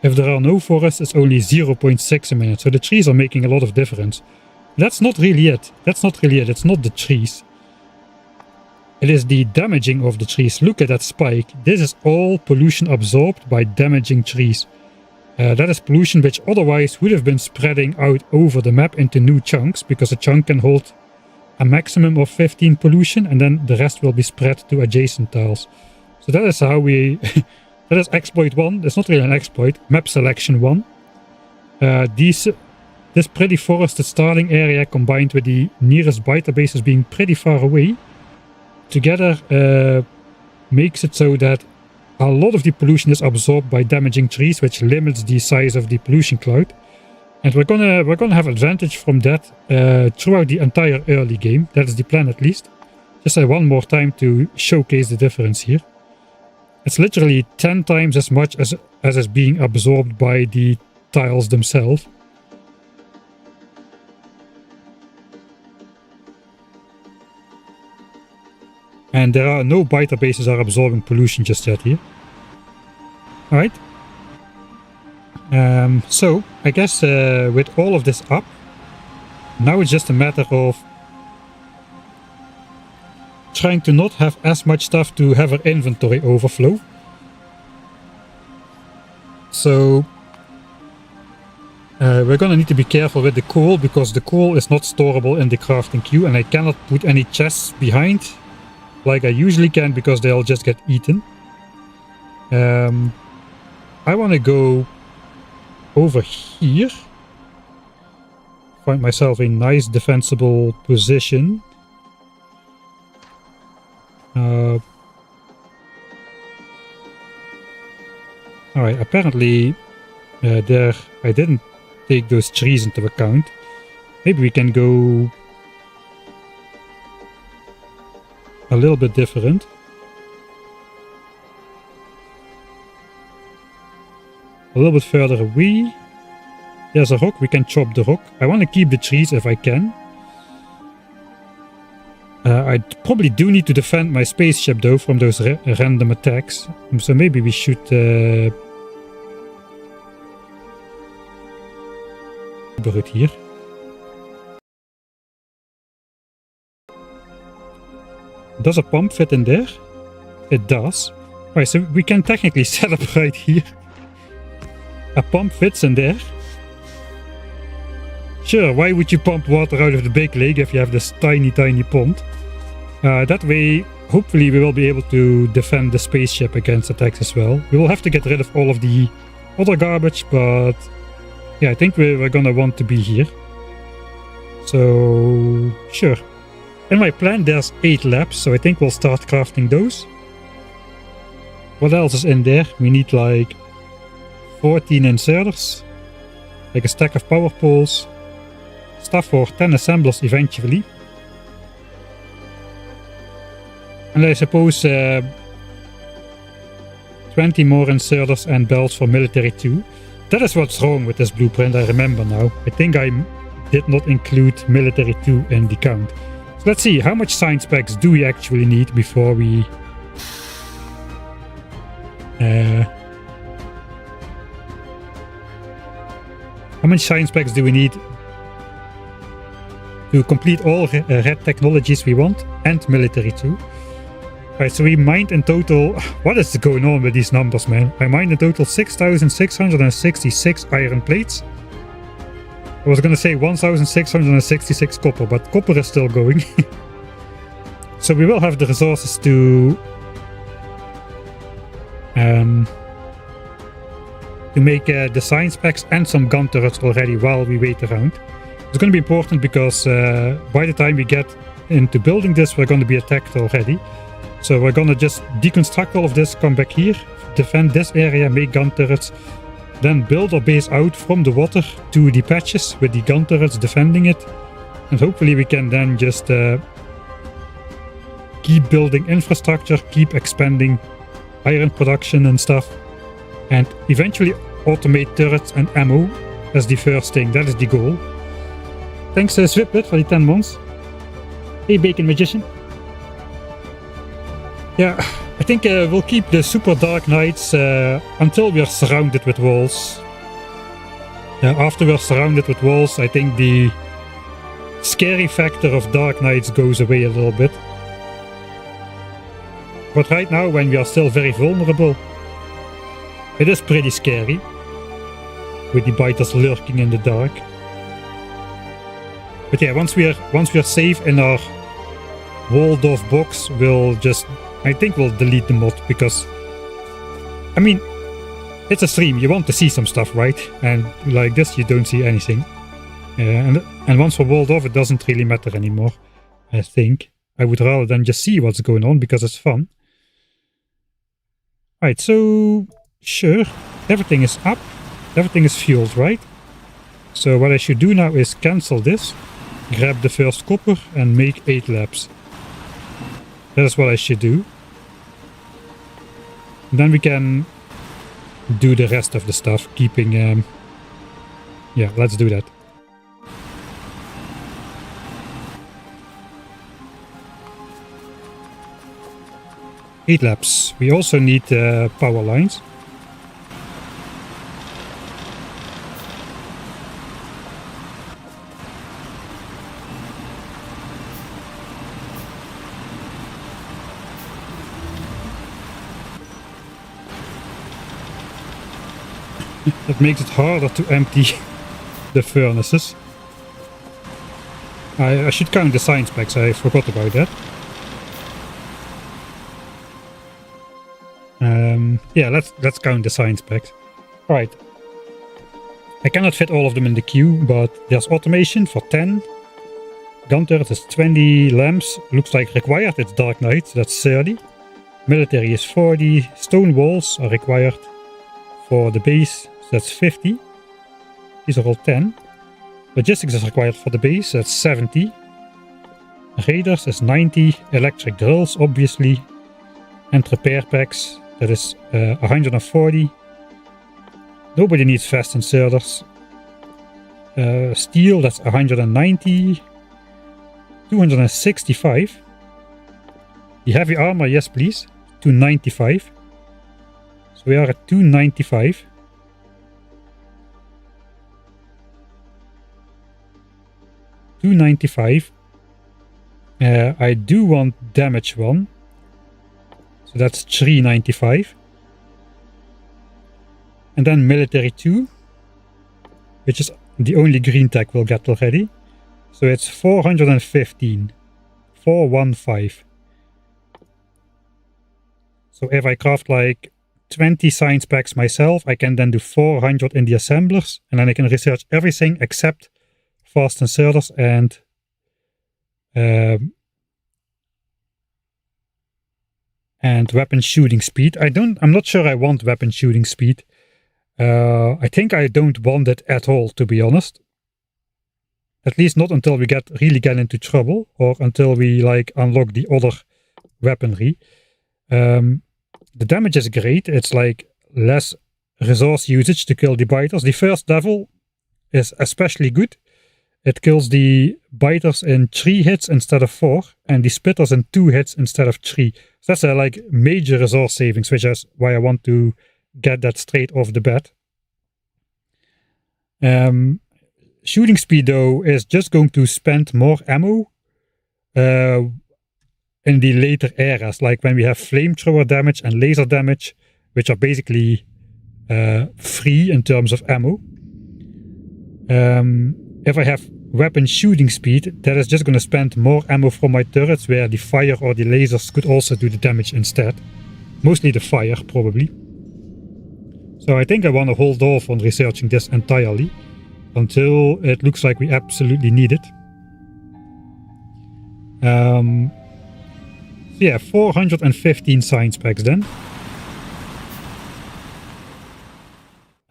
Speaker 1: If there are no forests, it's only 0.6 a minute. So the trees are making a lot of difference. That's not really it. That's not really it. It's not the trees. It is the damaging of the trees. Look at that spike. This is all pollution absorbed by damaging trees. That is pollution which otherwise would have been spreading out over the map into new chunks, because a chunk can hold a maximum of 15 pollution and then the rest will be spread to adjacent tiles. So that is how we... that is exploit 1. It's not really an exploit. Map selection 1. This pretty forested starting area combined with the nearest biter bases being pretty far away together makes it so that a lot of the pollution is absorbed by damaging trees, which limits the size of the pollution cloud. And we're gonna have advantage from that throughout the entire early game. That is the plan, at least. Just one more time to showcase the difference here. It's literally 10 times as much as is being absorbed by the tiles themselves. And there are no biter bases are absorbing pollution just yet here. Alright. So, I guess with all of this up, now it's just a matter of trying to not have as much stuff to have our inventory overflow. So, we're gonna need to be careful with the coal, because the coal is not storable in the crafting queue, and I cannot put any chests behind like I usually can, because they'll just get eaten. I want to go over here, find myself a nice defensible position. Alright, apparently there I didn't take those trees into account. Maybe we can go a little bit different. A little bit further away. There's a rock, we can chop the rock. I want to keep the trees if I can. I probably do need to defend my spaceship though from those random attacks. So maybe we should it here. Does a pump fit in there? It does. Alright, so we can technically set up right here. A pump fits in there. Sure, why would you pump water out of the big lake if you have this tiny pond? That way, hopefully we will be able to defend the spaceship against attacks as well. We will have to get rid of all of the other garbage, but yeah, I think we're gonna want to be here. So, sure. In my plan there's 8 labs, so I think we'll start crafting those. What else is in there? We need like 14 inserters, like a stack of power poles, stuff for 10 assemblers eventually. And I suppose 20 more inserters and belts for military too. That is what's wrong with this blueprint, I remember now. I think I did not include military 2 in the count. So let's see, how much science packs do we actually need before we... how many science packs do we need to complete all red technologies we want and military 2? Right, so we mined in total... What is going on with these numbers, man? I mined in total 6,666 iron plates. I was gonna say 1,666 copper, but copper is still going. So we will have the resources to make the science packs and some gun turrets already while we wait around. It's gonna be important because by the time we get into building this, we're gonna be attacked already. So we're gonna just deconstruct all of this, come back here, defend this area, make gun turrets, then build our base out from the water to the patches with the gun turrets defending it. And hopefully we can then just keep building infrastructure, keep expanding iron production and stuff, and eventually automate turrets and ammo as the first thing. That is the goal. Thanks Swipit for the 10 months. Hey Bacon Magician. Yeah, I think we'll keep the super dark nights until we are surrounded with walls. After we're surrounded with walls, I think the scary factor of dark nights goes away a little bit. But right now, when we are still very vulnerable, it is pretty scary, with the biters lurking in the dark. But yeah, once we are safe in our walled off box, we'll just... I think we'll delete the mod because, I mean, it's a stream, you want to see some stuff, right? And like this you don't see anything. And once we're walled off, it doesn't really matter anymore, I think. I would rather than just see what's going on because it's fun. Right, so sure, everything is up, everything is fueled, right? So what I should do now is cancel this, grab the first copper and make 8 labs. That is what I should do. And then we can do the rest of the stuff, keeping... yeah, let's do that. Eight labs. We also need power lines. That makes it harder to empty the furnaces. I should count the science packs, I forgot about that. Yeah, let's count the science packs. Alright. I cannot fit all of them in the queue, but there's automation for 10. Gun turret is 20. Lamps looks like required, it's Dark Knight, so that's 30. Military is 40. Stone walls are required for the base, so that's 50. These are all 10. Logistics is required for the base, that's 70. Raiders is 90. Electric drills, obviously. And repair packs, that is 140. Nobody needs fast inserters. Steel, that's 190. 265. The heavy armor, yes please. 295. So we are at 295. I do want damage 1. So that's 395. And then military 2, which is the only green tech we'll get already. So it's 415. 415. So if I craft like 20 science packs myself, I can then do 400 in the assemblers, and then I can research everything except fast inserters and weapon shooting speed. I'm not sure I want weapon shooting speed. I think I don't want it at all, to be honest. At least not until we really get into trouble, or until we like unlock the other weaponry. The damage is great. It's like less resource usage to kill the biters. The first level is especially good. It kills the biters in 3 hits instead of 4, and the spitters in 2 hits instead of 3. So that's a like major resource savings, which is why I want to get that straight off the bat. Shooting speed though is just going to spend more ammo in the later eras, like when we have flamethrower damage and laser damage, which are basically free in terms of ammo. If I have weapon shooting speed, that is just going to spend more ammo from my turrets, where the fire or the lasers could also do the damage instead. Mostly the fire, probably. So I think I want to hold off on researching this entirely until it looks like we absolutely need it. So yeah, 415 science packs then.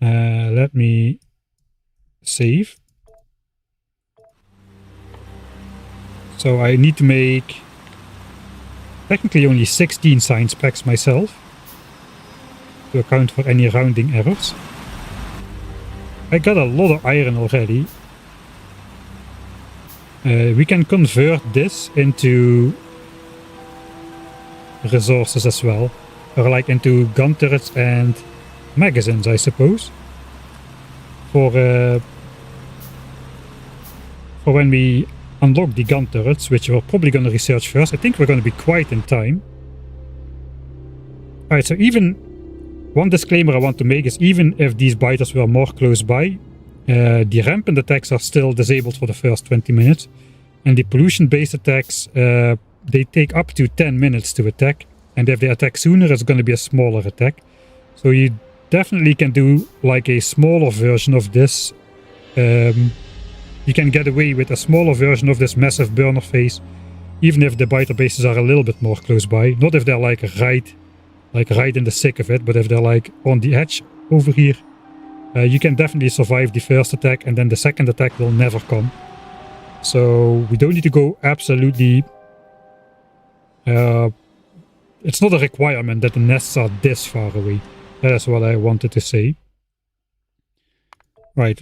Speaker 1: Let me save. So I need to make technically only 16 science packs myself to account for any rounding errors. I got a lot of iron already. We can convert this into resources as well, or like into gun turrets and magazines, I suppose. For when we unlock the gun turrets, which we're probably going to research first. I think we're going to be quite in time. Alright, so even one disclaimer I want to make is, even if these biters were more close by, the rampant attacks are still disabled for the first 20 minutes, and the pollution-based attacks, they take up to 10 minutes to attack, and if they attack sooner, it's going to be a smaller attack. So you definitely can do like a smaller version of this. You can get away with a smaller version of this massive burner phase, even if the biter bases are a little bit more close by. Not if they're like right in the thick of it, but if they're like on the edge over here, you can definitely survive the first attack, and then the second attack will never come. So we don't need to go absolutely... it's not a requirement that the nests are this far away. That is what I wanted to say. Right.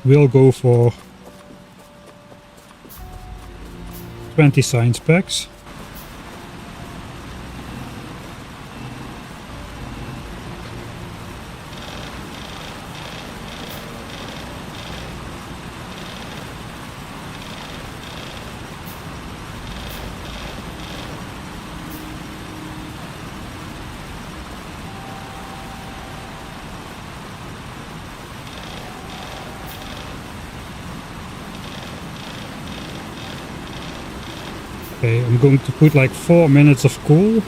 Speaker 1: We'll go for 20 science packs. Okay, I'm going to put like 4 minutes of coal.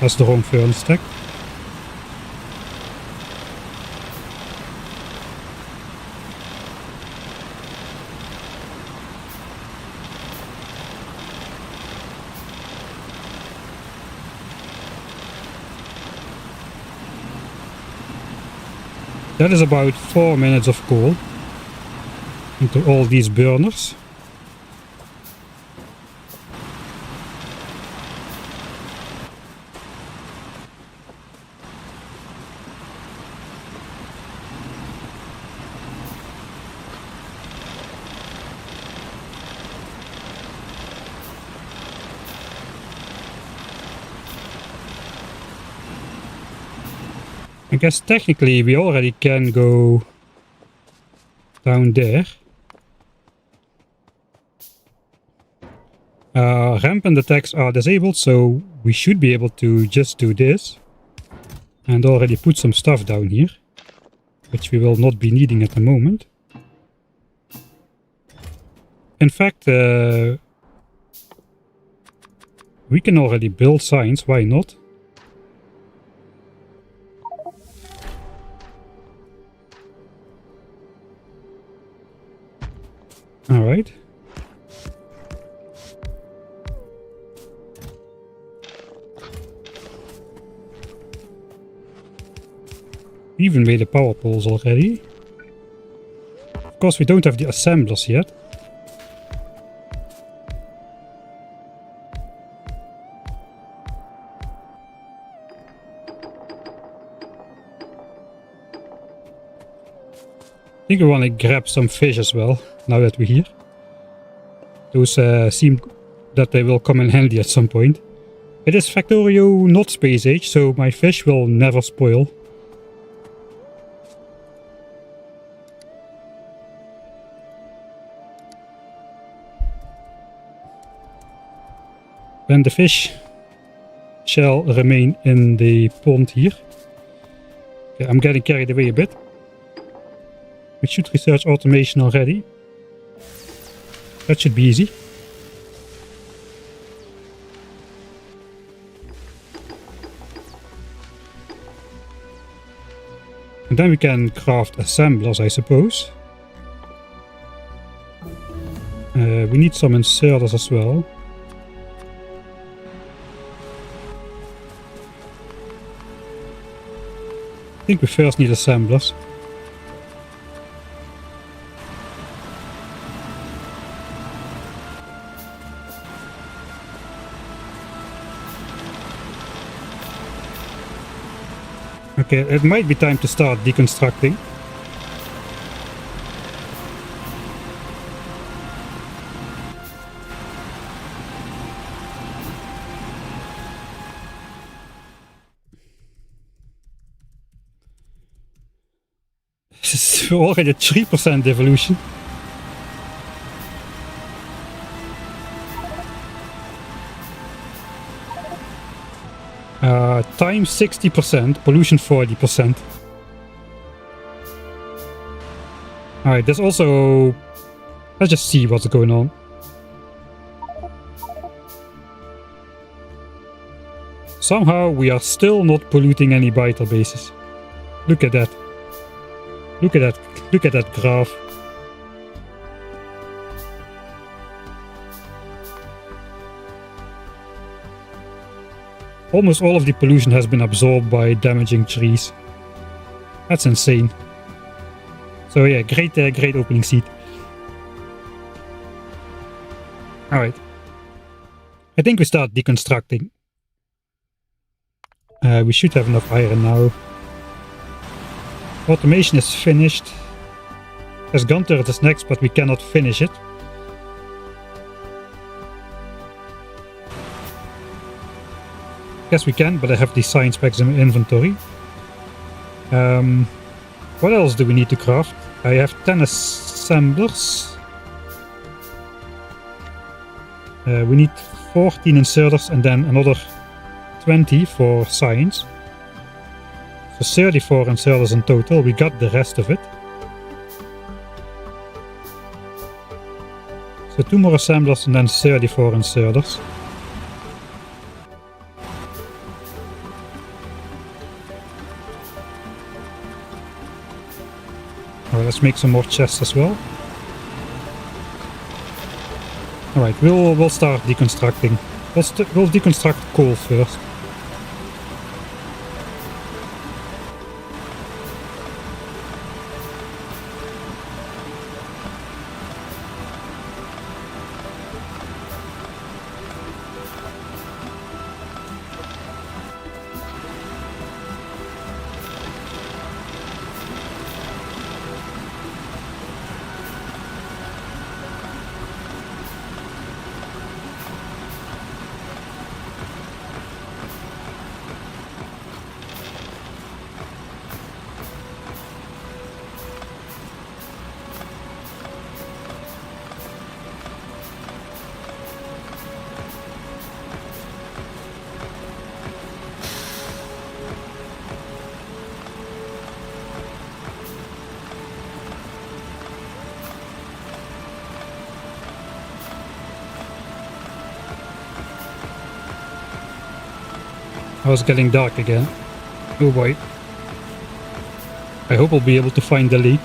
Speaker 1: That's the wrong furnace stack. That is about 4 minutes of coal into all these burners. I guess technically we already can go down there. Rampant attacks are disabled, so we should be able to just do this and already put some stuff down here, which we will not be needing at the moment. In fact, we can already build signs, why not? Alright. Even made the power poles already. Of course, we don't have the assemblers yet. I think we want to grab some fish as well, now that we're here. Those seem that they will come in handy at some point. It is Factorio, not Space Age, so my fish will never spoil. And the fish shall remain in the pond here. Okay, I'm getting carried away a bit. We should research automation already. That should be easy. And then we can craft assemblers, I suppose. We need some inserters as well. I think we first need assemblers. Okay, it might be time to start deconstructing. This is already a 3% devolution. Time 60%, pollution 40%. Alright, there's also... Let's just see what's going on. Somehow we are still not polluting any vital bases. Look at that. Look at that. Look at that graph. Almost all of the pollution has been absorbed by damaging trees. That's insane. So yeah, great opening seed. Alright. I think we start deconstructing. We should have enough iron now. Automation is finished. There's gun turret is next, but we cannot finish it. Yes, we can, but I have these science packs in my inventory. What else do we need to craft? I have 10 assemblers. We need 14 inserters and then another 20 for science. So 34 inserters in total. We got the rest of it. So 2 more assemblers and then 34 inserters. Alright, let's make some more chests as well. Alright, we'll start deconstructing. We'll deconstruct coal first. Oh, it's getting dark again. Oh boy. I hope I'll be able to find the leak.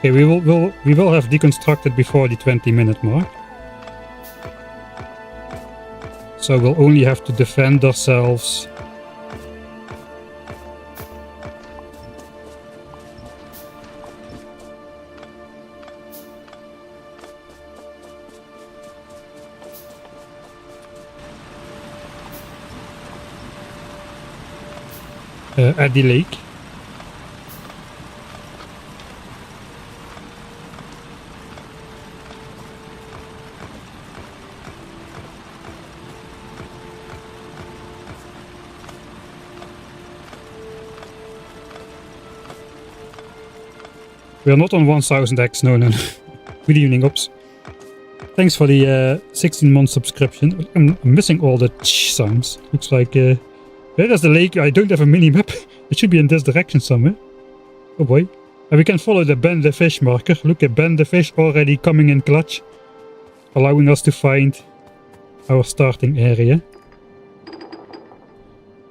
Speaker 1: Okay, we will have deconstructed before the 20-minute mark. So we'll only have to defend ourselves. At the lake. We are not on 1000x, no. Good evening, Ops. Thanks for the 16-month subscription. I'm missing all the sounds. Looks like... there's the lake. I don't have a mini-map. It should be in this direction somewhere. Oh boy. And we can follow the Ben the Fish marker. Look at Ben the Fish already coming in clutch. Allowing us to find our starting area.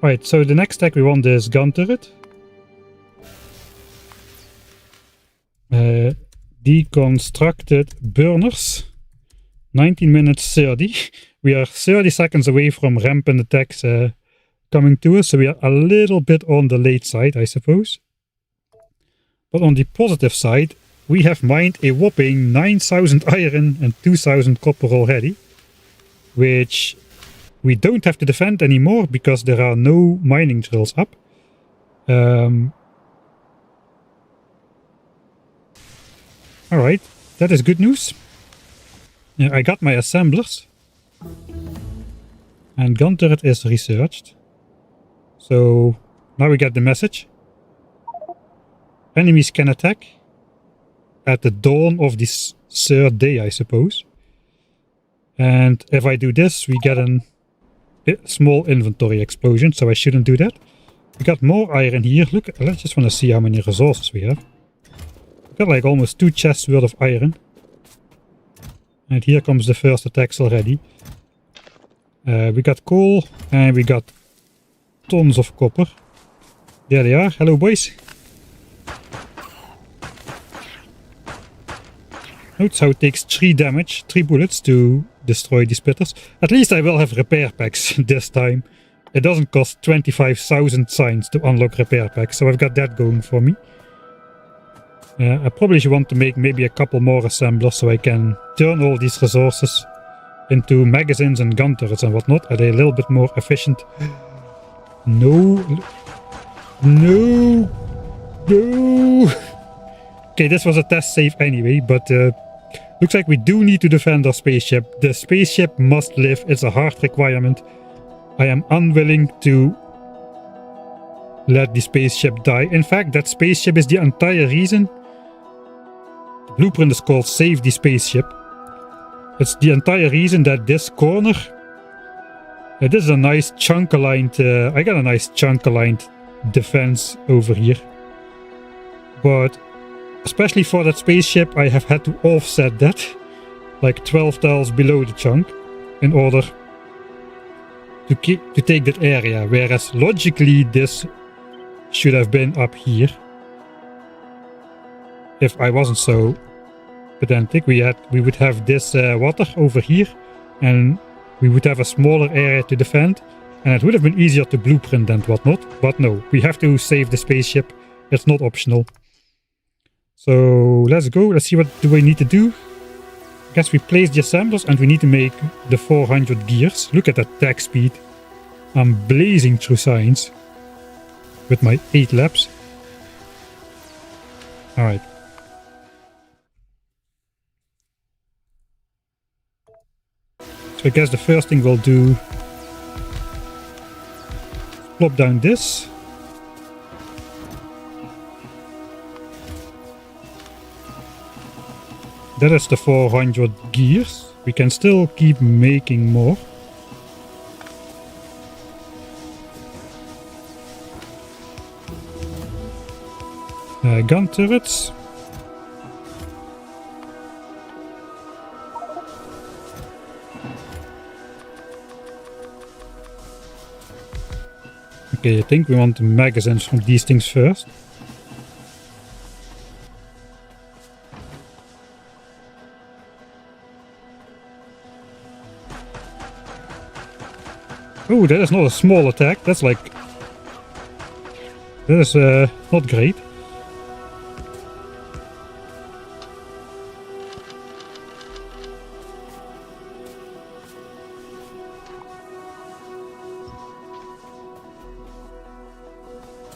Speaker 1: Right, so the next tech we want is gun turret. Deconstructed burners. 19 minutes 30. We are 30 seconds away from rampant attacks coming to us, so we are a little bit on the late side, I suppose. But on the positive side, we have mined a whopping 9,000 iron and 2,000 copper already, which we don't have to defend anymore because there are no mining drills up. Alright, that is good news. Yeah, I got my assemblers. And gun turret is researched. So now we get the message. Enemies can attack at the dawn of this third day, I suppose. And if I do this, we get a small inventory explosion, so I shouldn't do that. We got more iron here. Look, I just want to see how many resources we have. We got like almost 2 chests worth of iron. And here comes the first attacks already. We got coal and we got tons of copper. There they are. Hello, boys. Notice how it takes 3 damage, 3 bullets to destroy these splitters. At least I will have repair packs this time. It doesn't cost 25,000 signs to unlock repair packs, so I've got that going for me. I probably should want to make maybe a couple more assemblers so I can turn all these resources into magazines and gun turrets and whatnot. Are they a little bit more efficient? No. No. No. Okay, this was a test save anyway, but looks like we do need to defend our spaceship. The spaceship must live. It's a hard requirement. I am unwilling to let the spaceship die. In fact, that spaceship is the entire reason. The blueprint is called Save the Spaceship. It's the entire reason that this corner, this is a nice chunk aligned, I got a nice chunk aligned defense over here. But especially for that spaceship, I have had to offset that like 12 tiles below the chunk in order to take that area, whereas logically this should have been up here. If I wasn't so pedantic, we would have this water over here, and we would have a smaller area to defend, and it would have been easier to blueprint and whatnot. But no, we have to save the spaceship. It's not optional. So let's go. Let's see what do we need to do. I guess we place the assemblers and we need to make the 400 gears. Look at that tech speed. I'm blazing through science with my 8 laps. Alright. So I guess the first thing we'll do, plop down this. That is the 400 gears. We can still keep making more. Gun turrets. Okay, I think we want the magazines from these things first. Oh, that is not a small attack. That's like... That is not great.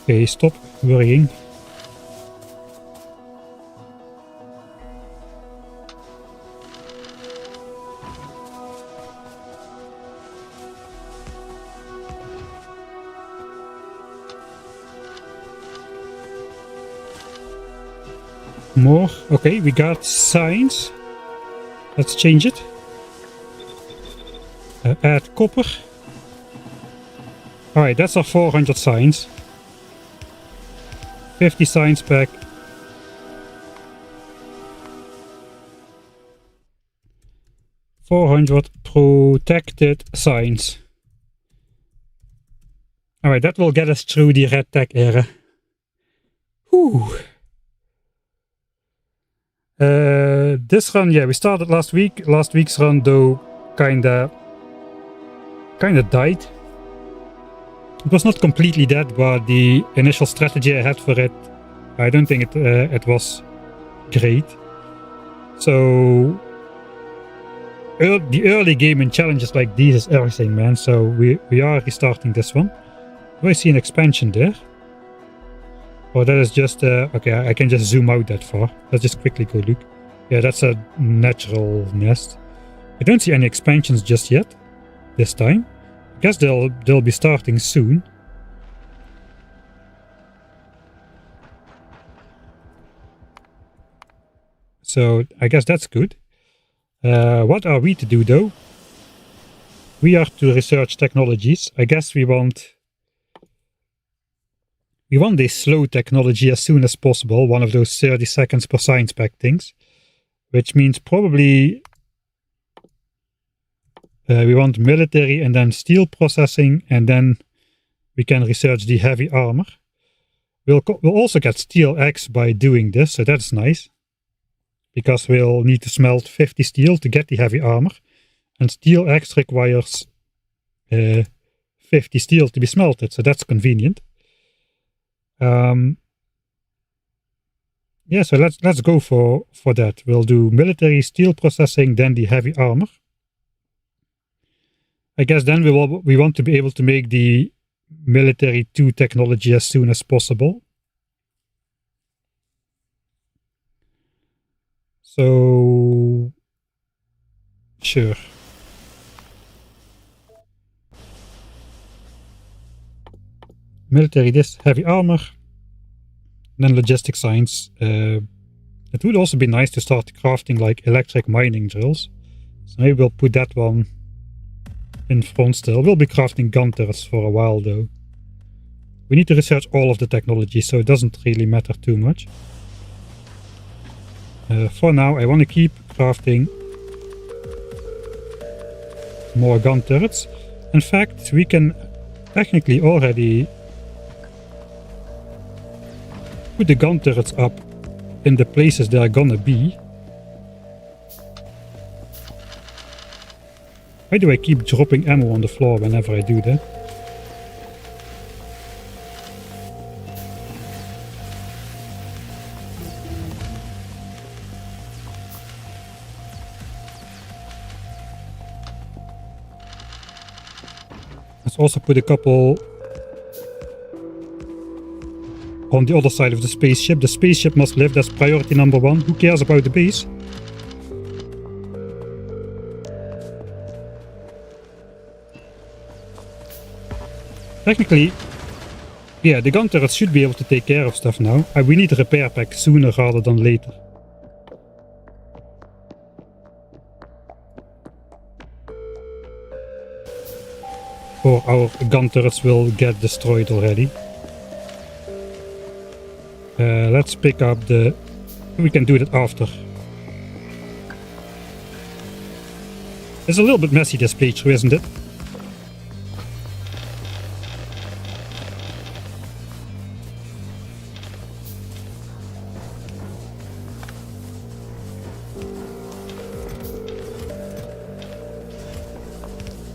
Speaker 1: Okay, stop worrying. More. Okay, we got signs. Let's change it. Add copper. Alright, that's our 400 signs. 50 signs back. $400 protected signs. Alright, that will get us through the red tech era. Whew. This run, yeah, we started last week. Last week's run, though, kinda died. It was not completely dead, but the initial strategy I had for it, I don't think it was great. So the early game in challenges like these is everything, man. So we are restarting this one. Do I see an expansion there? Oh, that is just okay. I can just zoom out that far. Let's just quickly go look. Yeah, that's a natural nest. I don't see any expansions just yet. This time, I guess they'll be starting soon. So I guess that's good. What are we to do though? We are to research technologies. I guess we want a slow technology as soon as possible. One of those 30 seconds per science pack things, which means probably we want military and then steel processing, and then we can research the heavy armor. We'll also get steel X by doing this, so that's nice. Because we'll need to smelt 50 steel to get the heavy armor. And steel X requires 50 steel to be smelted, so that's convenient. Yeah, so let's go for that. We'll do military steel processing, then the heavy armor. I guess then we want to be able to make the military 2 technology as soon as possible. So sure. military this, heavy armor, and then logistic science. It would also be nice to start crafting like electric mining drills. So maybe we'll put that one in front still. We'll be crafting gun turrets for a while though. We need to research all of the technology, so it doesn't really matter too much. For now, I want to keep crafting more gun turrets. In fact, we can technically already put the gun turrets up in the places they're gonna be. Why do I keep dropping ammo on the floor whenever I do that? Let's also put a couple on the other side of the spaceship. The spaceship must live, that's priority number one. Who cares about the base? Technically, yeah, the gun turrets should be able to take care of stuff now. We need a repair pack sooner rather than later. Or our gun turrets will get destroyed already. Let's pick up the... We can do that after. It's a little bit messy this playthrough, isn't it?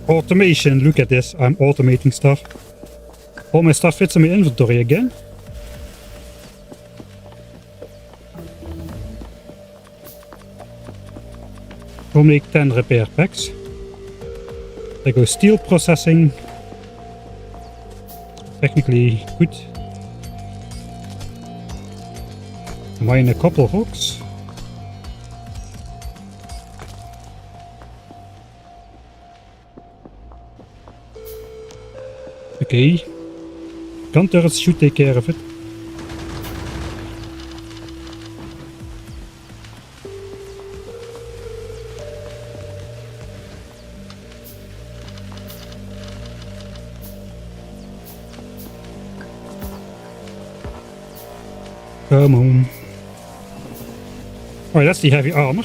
Speaker 1: Automation, look at this, I'm automating stuff. All my stuff fits in my inventory again. We'll make 10 repair packs. There goes steel processing. Technically good. Mine a couple rocks. Okay. Gun turrets should take care of it. Come on. Alright, that's the heavy armor.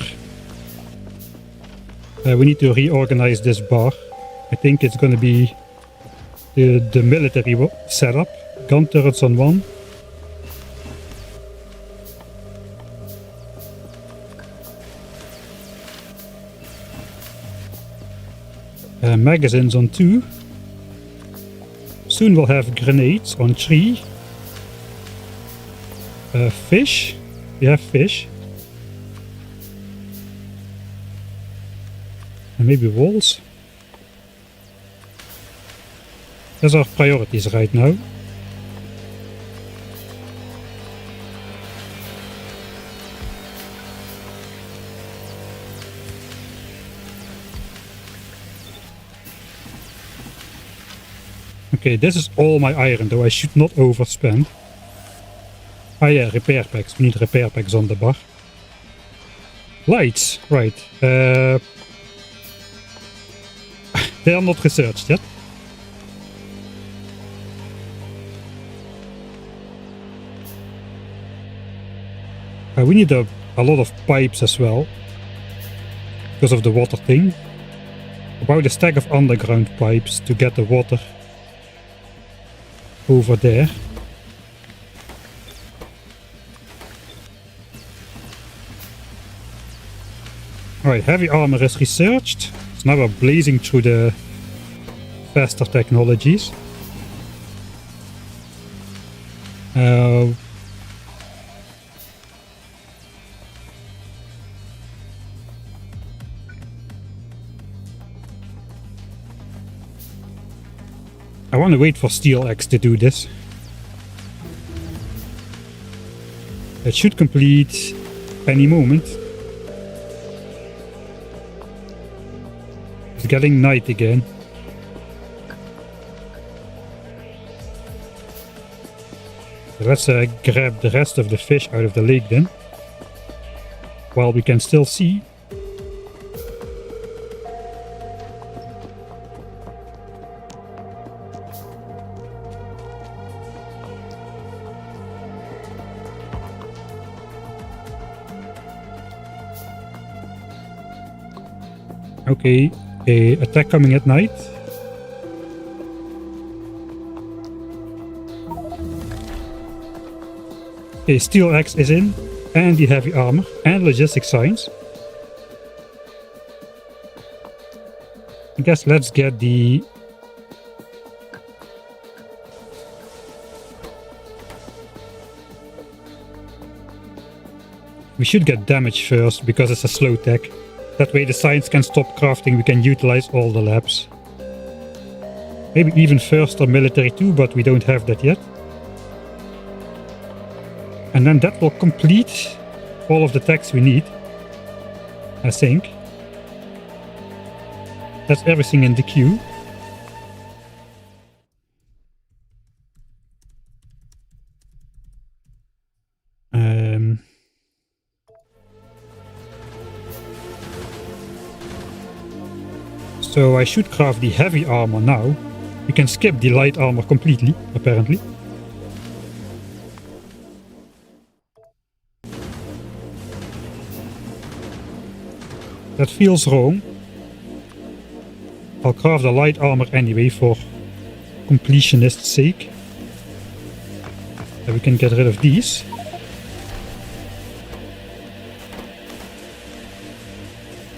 Speaker 1: We need to reorganize this bar. I think it's gonna be the military setup. Gun turrets on one. Magazines on 2. Soon we'll have grenades on 3. Fish. We have fish. And maybe walls. Those are priorities right now. Okay, this is all my iron though, I should not overspend. Ah yeah, repair packs. We need repair packs on the bar. Lights, right. They are not researched yet. We need a lot of pipes as well. Because of the water thing. About a stack of underground pipes to get the water over there. Alright, heavy armor is researched. So now we're blazing through the faster technologies. I want to wait for Steel Axe to do this. It should complete any moment. It's getting night again. Let's grab the rest of the fish out of the lake then, while we can still see. Okay, a attack coming at night. Okay, steel axe is in, and the heavy armor, and logistic signs. I guess let's get the... We should get damage first, because it's a slow tech. That way the science can stop crafting, we can utilize all the labs. Maybe even first or military too, but we don't have that yet. And then that will complete all of the techs we need, I think. That's everything in the queue. So I should craft the heavy armor now. We can skip the light armor completely, apparently. That feels wrong. I'll craft the light armor anyway for completionist's sake. And we can get rid of these.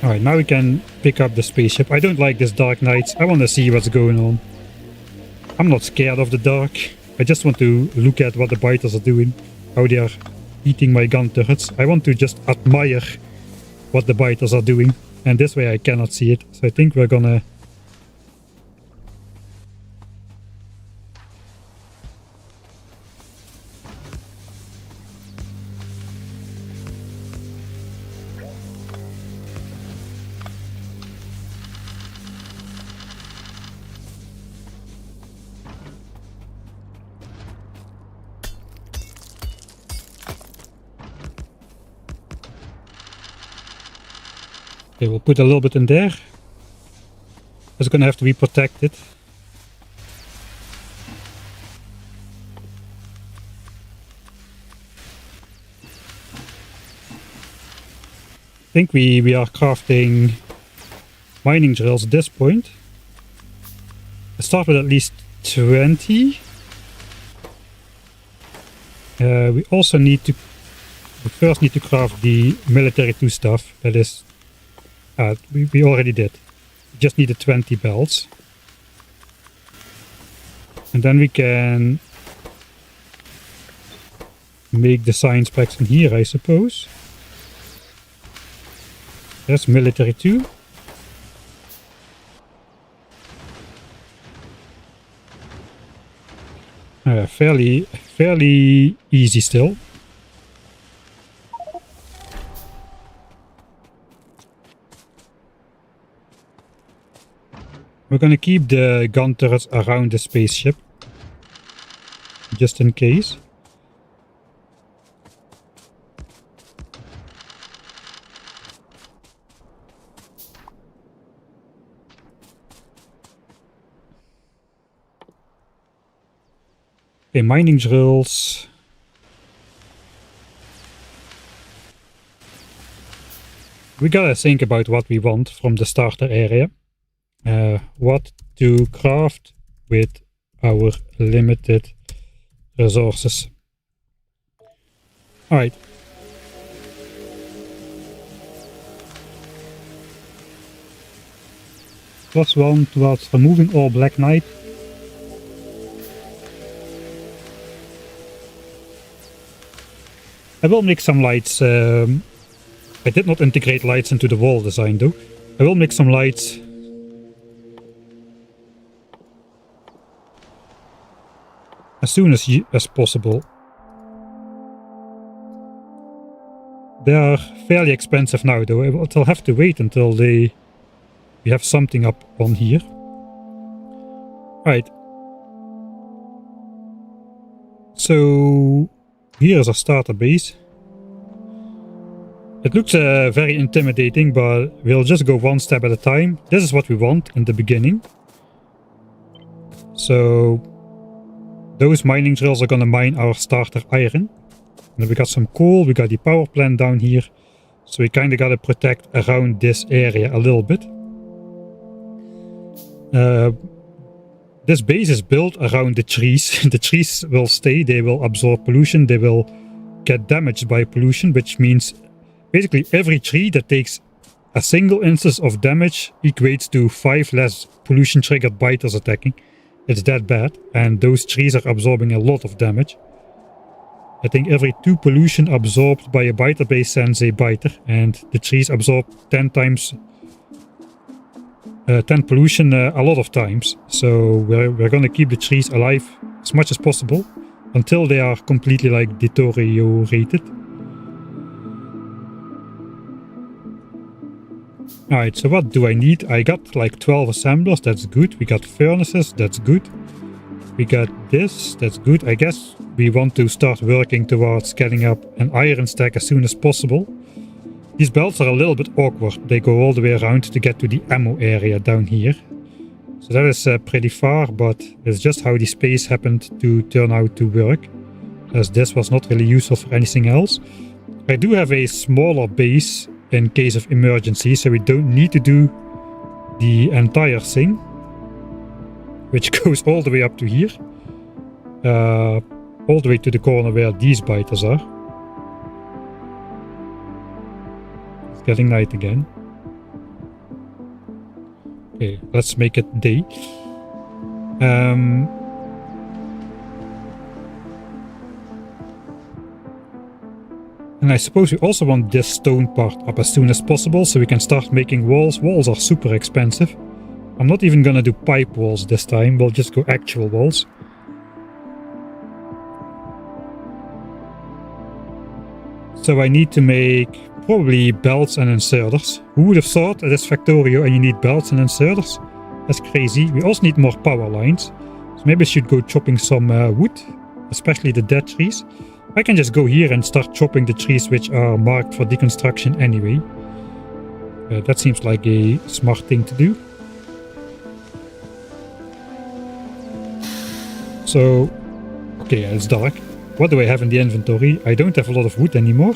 Speaker 1: Alright, now we can pick up the spaceship. I don't like this Dark Knights. I want to see what's going on. I'm not scared of the dark. I just want to look at what the biters are doing. How they are eating my gun turrets. I want to just admire what the biters are doing. And this way I cannot see it. So I think we're gonna... Okay, we'll put a little bit in there. It's gonna have to be protected. I think we are crafting mining drills at this point. Let's start with at least 20. We also need to... We first need to craft the military 2 stuff. That is... we already did. We just needed 20 belts. And then we can make the science packs in here, I suppose. There's military 2. Fairly easy still. We're gonna keep the gun turrets around the spaceship, just in case. Okay, mining drills. We gotta think about what we want from the starter area. What to craft with our limited resources. Alright. +1 towards removing all Black Knight. I will make some lights. I did not integrate lights into the wall design though. I will make some lights as soon as possible. They are fairly expensive now though. I'll have to wait until we have something up on here. Right. so here is our starter base. It looks very intimidating, but we'll just go one step at a time. This is what we want in the beginning. So those mining drills are gonna mine our starter iron. And then we got some coal, we got the power plant down here. So we kinda gotta protect around this area a little bit. This base is built around the trees. The trees will stay, they will absorb pollution, they will get damaged by pollution, which means basically every tree that takes a single instance of damage equates to 5 less pollution triggered biters attacking. It's that bad, and those trees are absorbing a lot of damage. I think every 2 pollution absorbed by a biter base sends a biter, and the trees absorb 10 times 10 pollution a lot of times. So we're gonna keep the trees alive as much as possible until they are completely like deteriorated. Alright, so what do I need? I got like 12 assemblers, that's good. We got furnaces, that's good. We got this, that's good. I guess we want to start working towards getting up an iron stack as soon as possible. These belts are a little bit awkward. They go all the way around to get to the ammo area down here. So that is pretty far, but it's just how the space happened to turn out to work, as this was not really useful for anything else. I do have a smaller base in case of emergency, so we don't need to do the entire thing, which goes all the way up to here, all the way to the corner where these biters are. It's getting night again. Okay, let's make it day. And I suppose we also want this stone part up as soon as possible so we can start making walls. Walls are super expensive. I'm not even gonna do pipe walls this time, we'll just go actual walls. So I need to make probably belts and inserters. Who would have thought at this Factorio and you need belts and inserters? That's crazy. We also need more power lines. So maybe I should go chopping some wood, especially the dead trees. I can just go here and start chopping the trees which are marked for deconstruction anyway. That seems like a smart thing to do. So, okay, it's dark. What do I have in the inventory? I don't have a lot of wood anymore.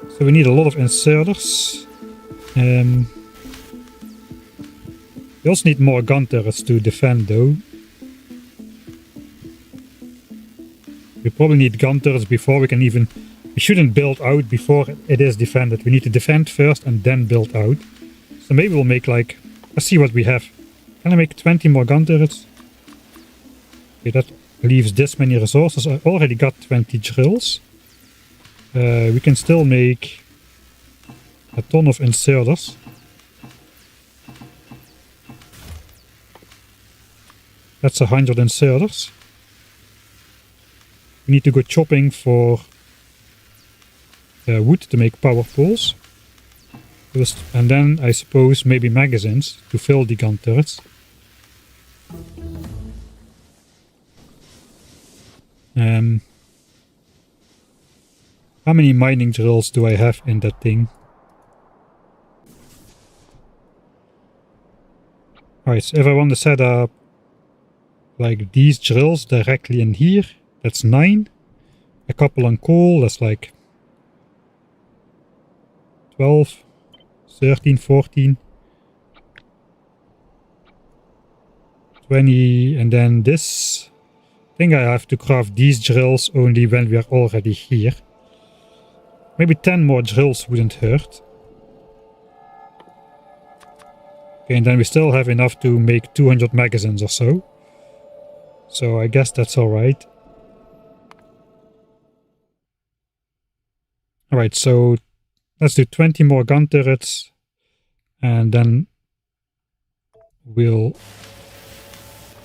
Speaker 1: So we need a lot of inserters. We also need more gun turrets to defend though. We probably need gun turrets before we can even... We shouldn't build out before it is defended. We need to defend first and then build out. So maybe we'll make like... Let's see what we have. Can I make 20 more gun turrets? Okay, that leaves this many resources. I already got 20 drills. We can still make a ton of inserters. That's 100 inserters. We need to go chopping for wood to make power poles. And then I suppose maybe magazines to fill the gun turrets. How many mining drills do I have in that thing? Alright, so if I want to set up like these drills directly in here, that's 9. A couple on coal, that's like 12, 13, 14, 20, and then this. I think I have to craft these drills only when we are already here. Maybe 10 more drills wouldn't hurt. Okay, and then we still have enough to make 200 magazines or so. So I guess that's alright. Alright, so let's do 20 more gun turrets. And then we'll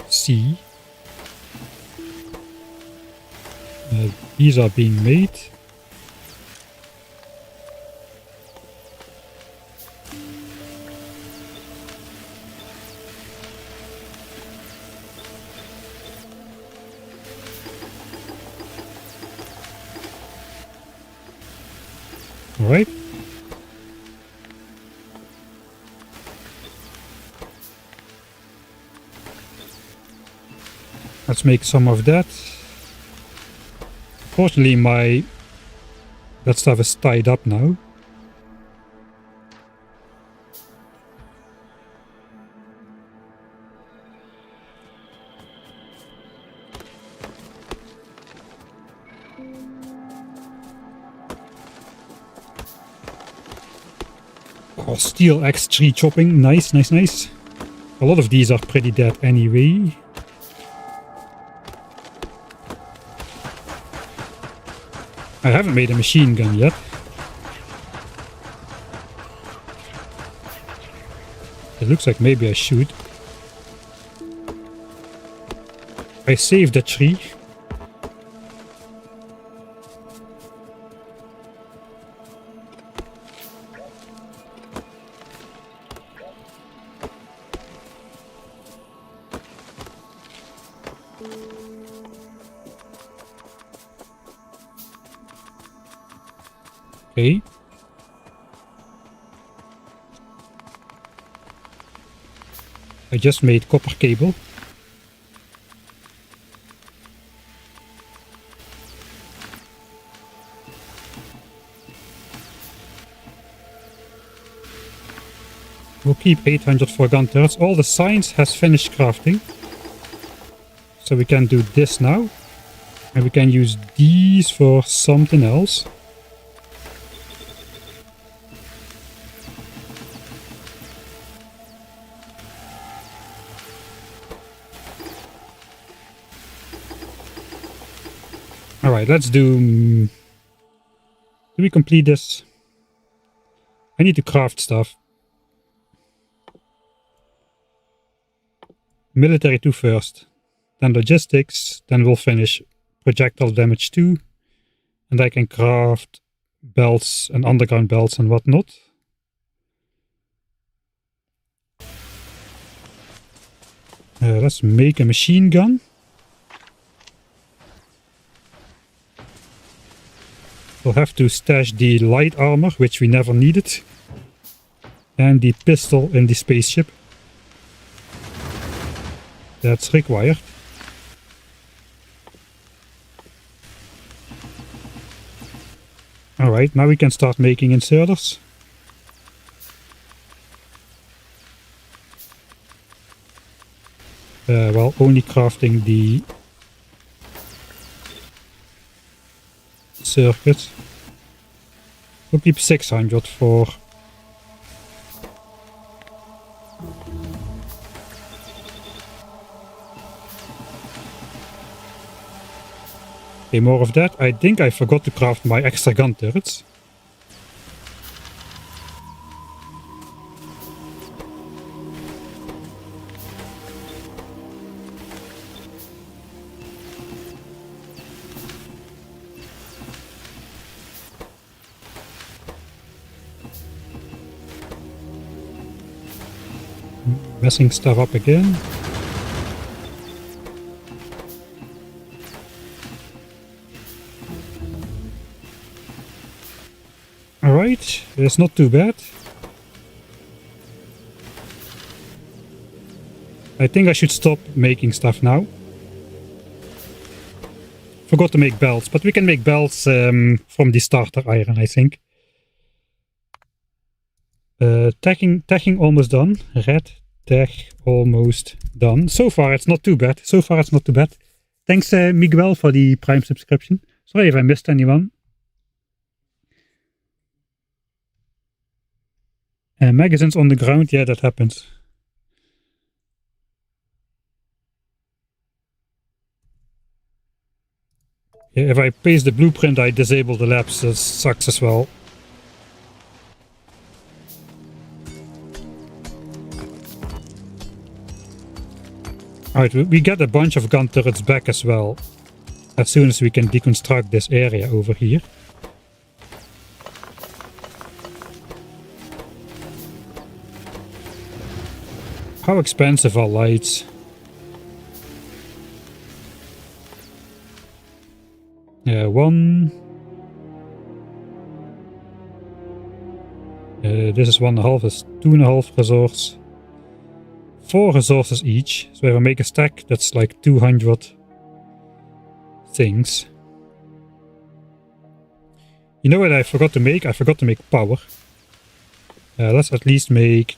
Speaker 1: see. These are being made. Alright. Let's make some of that. Fortunately, that stuff is tied up now. Oh, steel axe tree chopping. Nice, nice, nice. A lot of these are pretty dead anyway. I haven't made a machine gun yet. It looks like maybe I should. I saved a tree. Okay. I just made copper cable. We'll keep 800 for gun turrets. All the signs has finished crafting. So we can do this now. And we can use these for something else. Alright, let's do... Do we complete this? I need to craft stuff. Military 2 first. Then logistics. Then we'll finish projectile damage 2. And I can craft belts and underground belts and whatnot. Let's make a machine gun. We'll have to stash the light armor, which we never needed. And the pistol in the spaceship. That's required. Alright, now we can start making inserters. Well, only crafting the circuit. We'll keep 600 for... Okay, more of that. I think I forgot to craft my extra gun turrets. Messing stuff up again. Alright, it's not too bad. I think I should stop making stuff now. Forgot to make belts, but we can make belts from the starter iron, I think. Tagging almost done. Red tag almost done. So far it's not too bad. Thanks Miguel for the Prime subscription. Sorry if I missed anyone. Magazines on the ground, yeah, that happens. Yeah, if I paste the blueprint, I disable the labs. That sucks as well. Alright, we get a bunch of gun turrets back as well. As soon as we can deconstruct this area over here. How expensive are lights? Yeah, one. This is 1.5, is 2.5 resource. 4 resources each. So if I make a stack, that's like 200 things. You know what I forgot to make? I forgot to make power. Let's at least make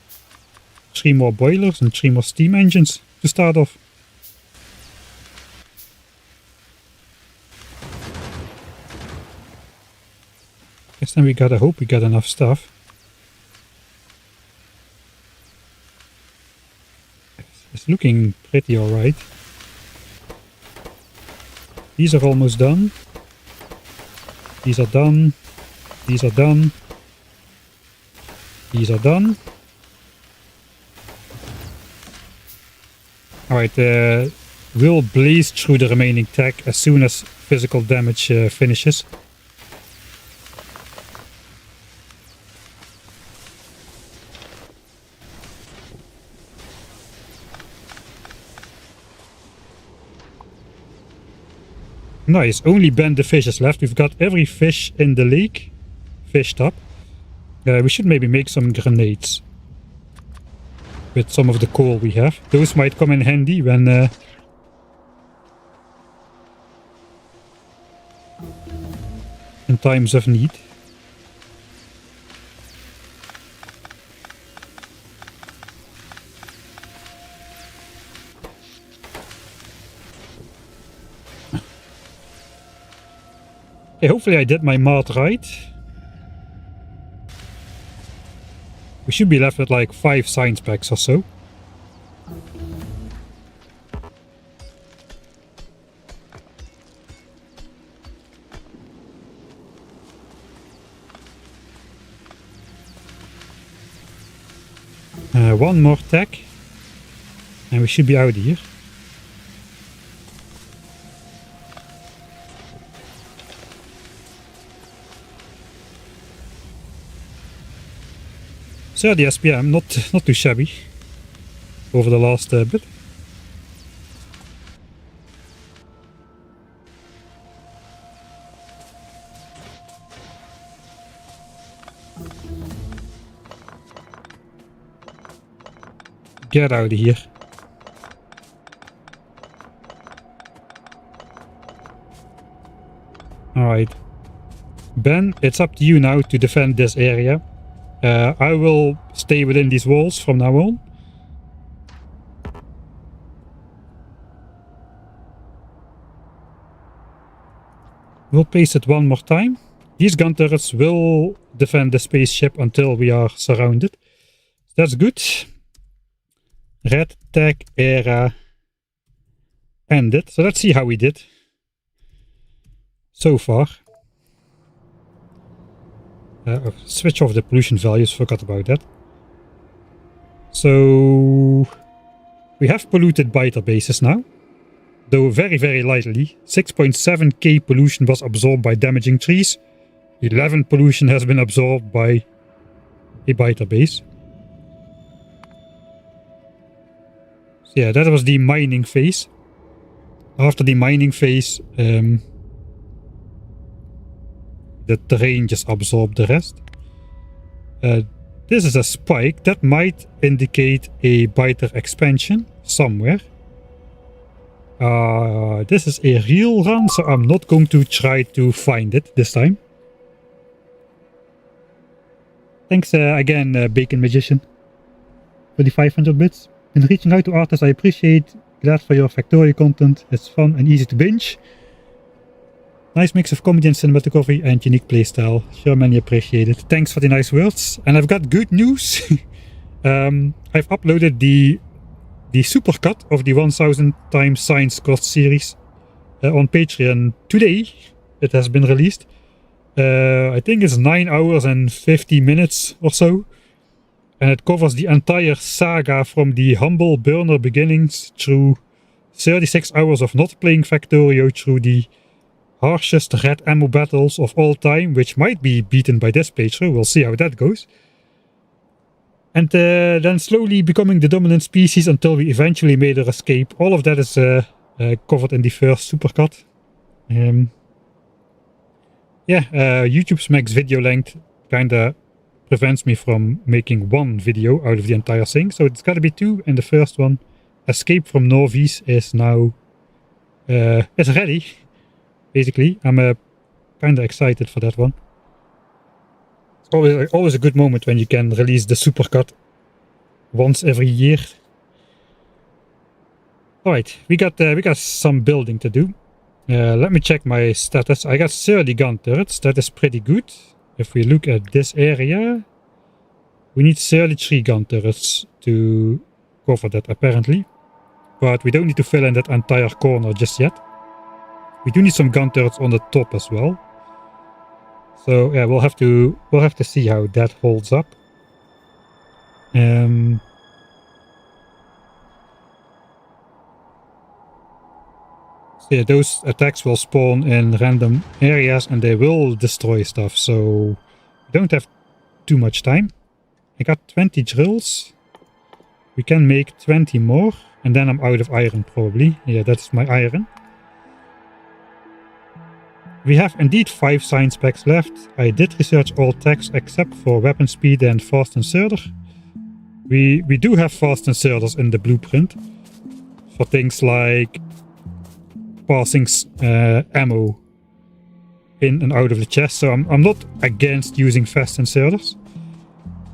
Speaker 1: 3 more boilers and 3 more steam engines to start off. Guess then we gotta hope we get enough stuff. It's looking pretty alright. These are almost done. These are done. These are done. These are done. Alright, we'll blaze through the remaining tech as soon as physical damage finishes. Nice, only Ben the fish is left. We've got every fish in the lake fished up. We should maybe make some grenades with some of the coal we have. Those might come in handy when in times of need. Okay, hopefully I did my math right. We should be left with like 5 science packs or so. One more tech and we should be out of here. So the SPM, not too shabby over the last bit. Get out of here. Alright. Ben, it's up to you now to defend this area. I will stay within these walls from now on. We'll paste it one more time. These gun turrets will defend the spaceship until we are surrounded. That's good. Red tech era ended. So let's see how we did so far. Switch off the pollution values, forgot about that. So we have polluted biter bases now, though very lightly. 6.7k pollution was absorbed by damaging trees. 11 pollution has been absorbed by a biter base. So yeah, that was the mining phase. After the mining phase, the terrain just absorbed the rest. This is a spike that might indicate a biter expansion somewhere. This is a real run, so I'm not going to try to find it this time. Thanks again, Bacon Magician, for the 500 bits. In reaching out to artists, I appreciate. Glad for your Factorio content. It's fun and easy to binge. Nice mix of comedy and cinematography and unique playstyle. Sure, many appreciate it. Thanks for the nice words. And I've got good news. I've uploaded the supercut of the 1000 times science cost series on Patreon today. It has been released. I think it's 9 hours and 50 minutes or so. And it covers the entire saga from the humble burner beginnings through 36 hours of not playing Factorio, through the harshest red ammo battles of all time, which might be beaten by this playthrough. We'll see how that goes. And then slowly becoming the dominant species until we eventually made our escape. All of that is covered in the first supercut. YouTube's max video length kinda prevents me from making one video out of the entire thing. So it's got to be 2, and the first one, Escape from Norvis, is now is ready. Basically, I'm kind of excited for that one. It's always a good moment when you can release the supercut once every year. All right, we got some building to do. Let me check my status. I got 30 gun turrets. That is pretty good. If we look at this area, we need 33 gun turrets to cover that apparently. But we don't need to fill in that entire corner just yet. We do need some gun turrets on the top as well. So yeah, we'll have to see how that holds up. So yeah, those attacks will spawn in random areas and they will destroy stuff. So we don't have too much time. I got 20 drills. We can make 20 more. And then I'm out of iron probably. Yeah, that's my iron. We have indeed 5 science packs left. I did research all techs except for weapon speed and fast inserter. We do have fast inserters in the blueprint for things like passing ammo in and out of the chest. So I'm not against using fast inserters.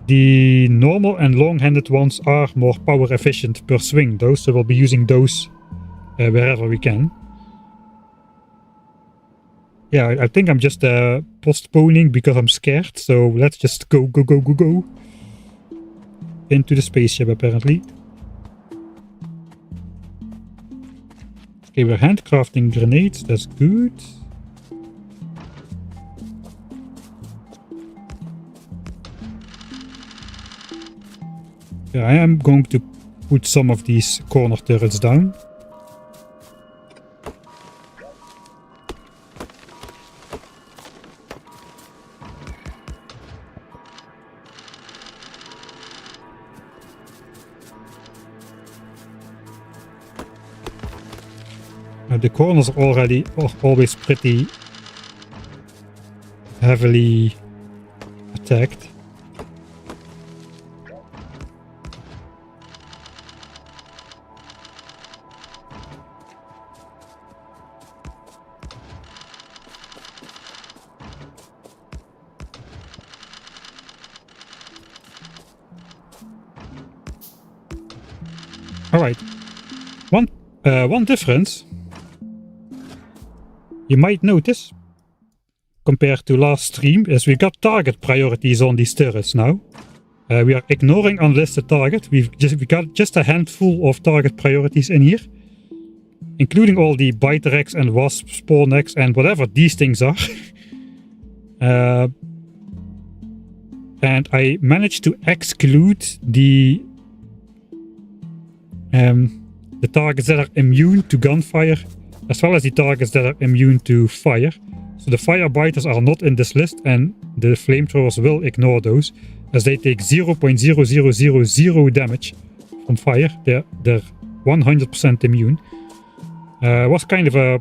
Speaker 1: The normal and long-handed ones are more power efficient per swing though, so we'll be using those wherever we can. Yeah, I think I'm just postponing because I'm scared, so let's just go into the spaceship apparently. Okay, we're handcrafting grenades, that's good. Yeah, I am going to put some of these corner turrets down. The corners are always pretty heavily attacked. All right, one difference you might notice compared to last stream is we got target priorities on these turrets now. We are ignoring unlisted target. We got just a handful of target priorities in here, including all the biter eggs and wasp spawn eggs and whatever these things are. And I managed to exclude the targets that are immune to gunfire, as well as the targets that are immune to fire. So the fire biters are not in this list, and the flamethrowers will ignore those, as they take 0.0000 damage from fire. They're 100% immune. Was kind of a...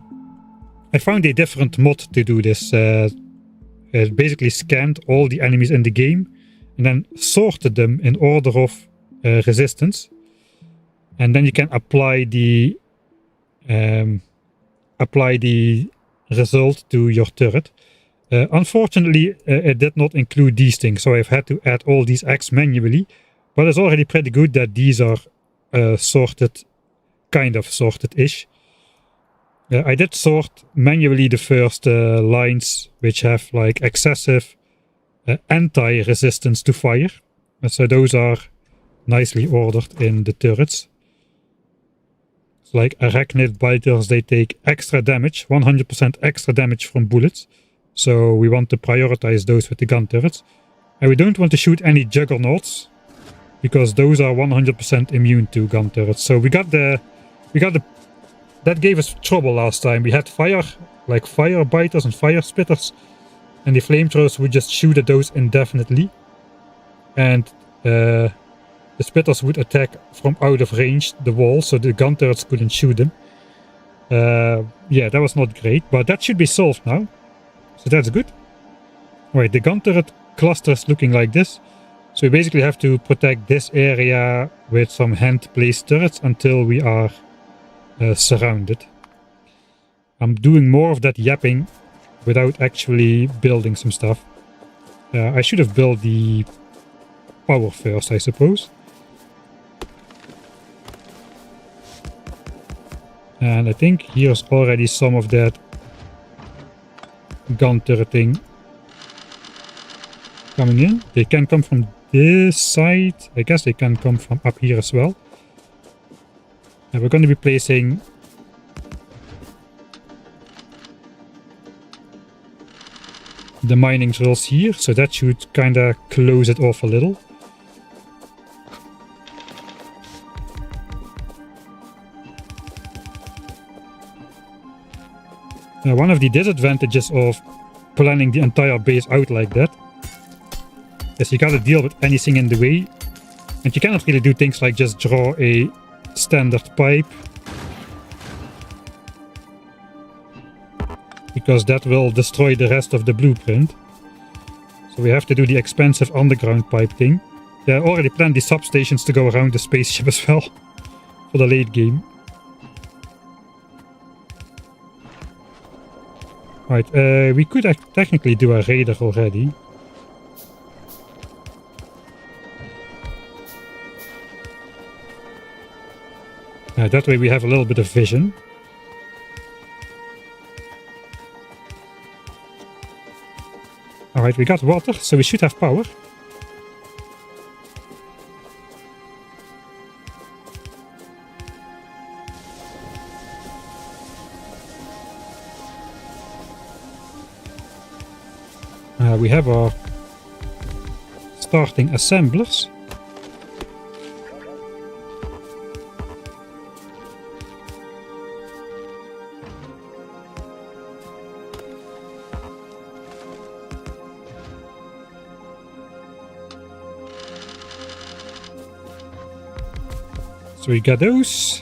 Speaker 1: I found a different mod to do this. It basically scanned all the enemies in the game and then sorted them in order of resistance. And then you can apply the result to your turret. Unfortunately, it did not include these things, so I've had to add all these eggs manually. But it's already pretty good that these are sorted, kind of sorted-ish. I did sort manually the first lines, which have like excessive anti-resistance to fire. So those are nicely ordered in the turrets. Like arachnid biters, they take extra damage, 100% extra damage from bullets. So we want to prioritize those with the gun turrets. And we don't want to shoot any juggernauts, because those are 100% immune to gun turrets. So we got the that gave us trouble last time. We had fire biters and fire spitters, and the flamethrowers would just shoot at those indefinitely. And the spitters would attack from out of range the wall, so the gun turrets couldn't shoot them. Yeah, that was not great, but that should be solved now. So that's good. Alright, the gun turret clusters looking like this. So we basically have to protect this area with some hand-placed turrets until we are surrounded. I'm doing more of that yapping without actually building some stuff. I should have built the power first, I suppose. And I think here's already some of that gun turreting coming in. They can come from this side. I guess they can come from up here as well. And we're going to be placing the mining drills here, so that should kind of close it off a little. Now, one of the disadvantages of planning the entire base out like that is you gotta deal with anything in the way, and you cannot really do things like just draw a standard pipe, because that will destroy the rest of the blueprint. So we have to do the expensive underground pipe thing. There are already plenty substations to go around the spaceship as well for the late game. Right, we could technically do a radar already. That way we have a little bit of vision. Alright, we got water, so we should have power. We have our starting assemblers. So we got those.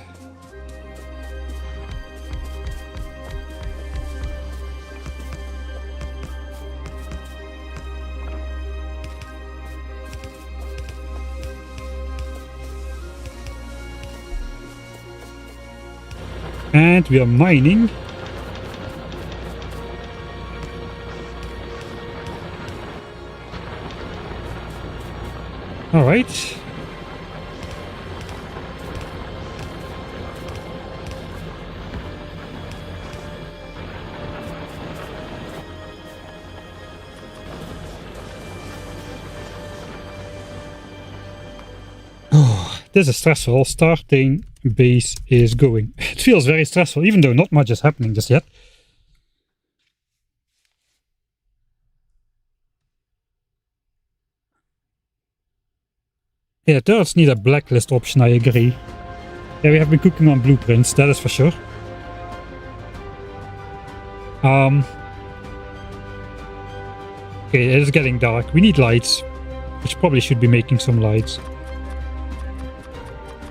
Speaker 1: And we are mining. All right. This is stressful. Starting base is going. It feels very stressful, even though not much is happening just yet. Yeah, turrets need a blacklist option, I agree. Yeah, we have been cooking on blueprints, that is for sure. Okay, it is getting dark. We need lights, which probably should be making some lights.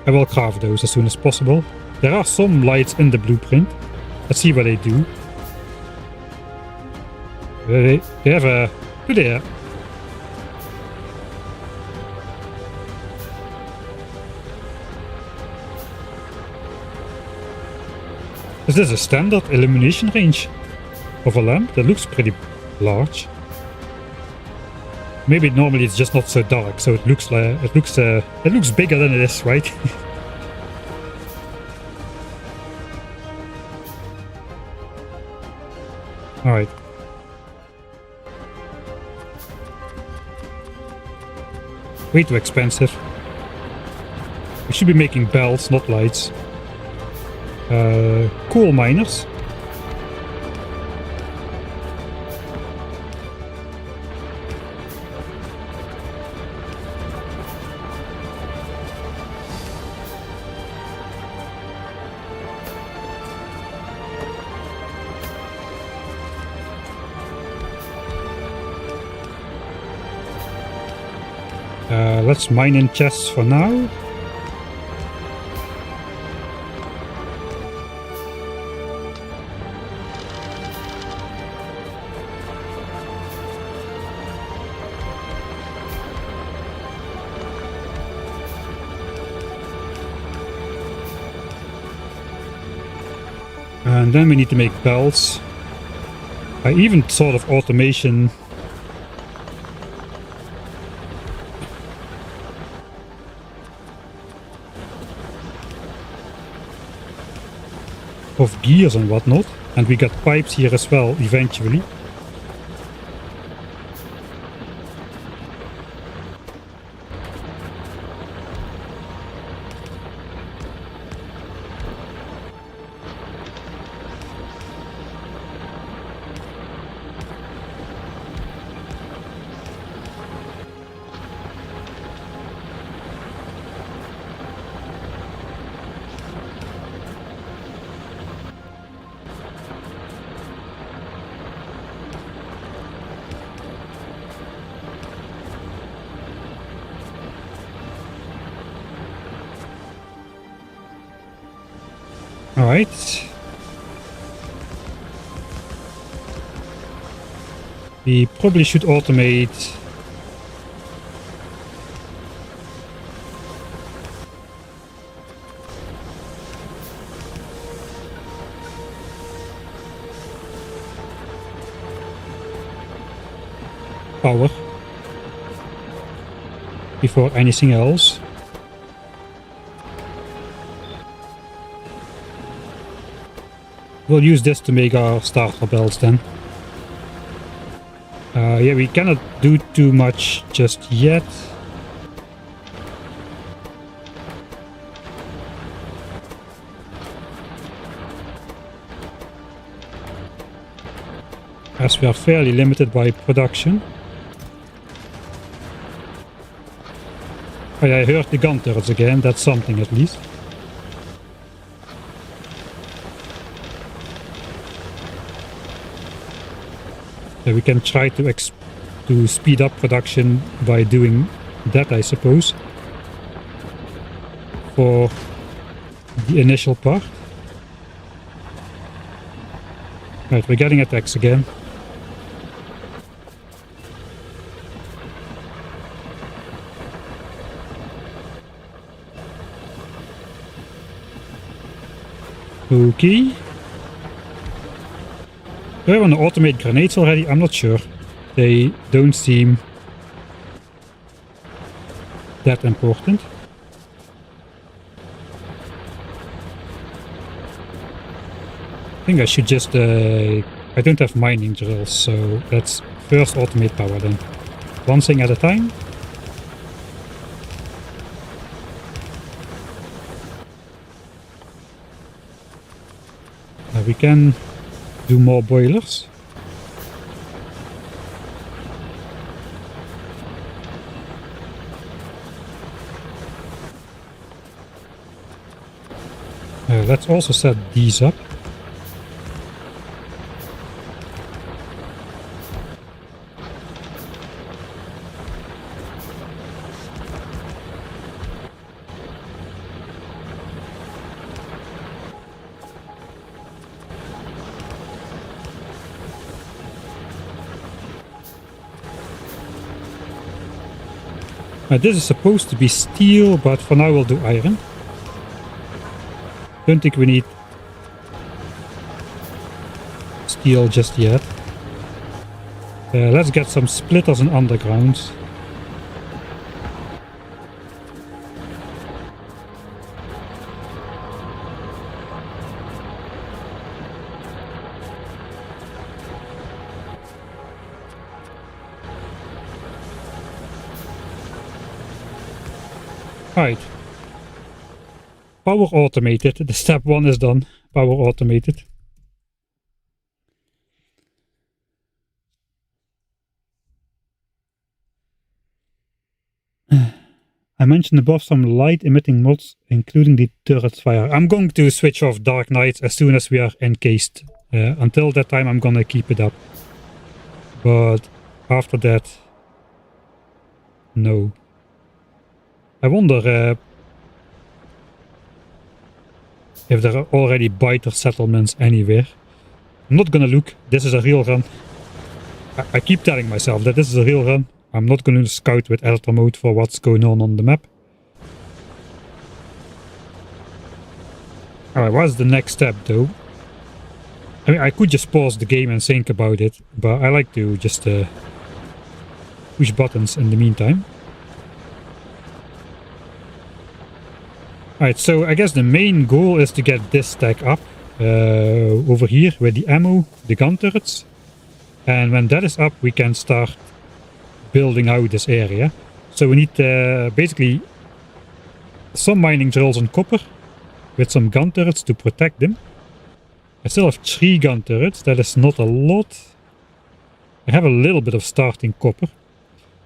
Speaker 1: I will carve those as soon as possible. There are some lights in the blueprint. Let's see what they do. They have a... Oh, there. Is this a standard illumination range of a lamp? That looks pretty large. Maybe normally it's just not so dark, so it looks like it looks bigger than it is, right? All right. Way too expensive. We should be making bells, not lights. Coal miners. Let's mine in chests for now. And then we need to make bells. I even thought of automation of gears and whatnot. And we got pipes here as well eventually. Alright. We probably should automate power before anything else. We'll use this to make our starter bells then. Yeah, we cannot do too much just yet. As we are fairly limited by production. Oh yeah, I heard the gun turrets again, that's something at least. So we can try to speed up production by doing that, I suppose, for the initial part. Right, we're getting attacks again. Okay. Do I want to automate grenades already? I'm not sure. They don't seem that important. I think I should just... I don't have mining drills, so let's first automate power then. One thing at a time. We can do more boilers. Let's also set these up. This is supposed to be steel, but for now we'll do iron. Don't think we need steel just yet. Let's get some splitters and undergrounds. Right. Power automated. The step 1 is done. Power automated. I mentioned above some light emitting mods, including the turret fire. I'm going to switch off dark nights as soon as we are encased. Until that time I'm gonna keep it up. But after that, no. I wonder if there are already biter settlements anywhere. I'm not gonna look. This is a real run. I keep telling myself that this is a real run. I'm not gonna scout with editor mode for what's going on the map. Alright, what's the next step though? I mean, I could just pause the game and think about it, but I like to just push buttons in the meantime. Alright, so I guess the main goal is to get this stack up over here with the ammo, the gun turrets. And when that is up, we can start building out this area. So we need basically some mining drills on copper with some gun turrets to protect them. I still have 3 gun turrets, that is not a lot. I have a little bit of starting copper.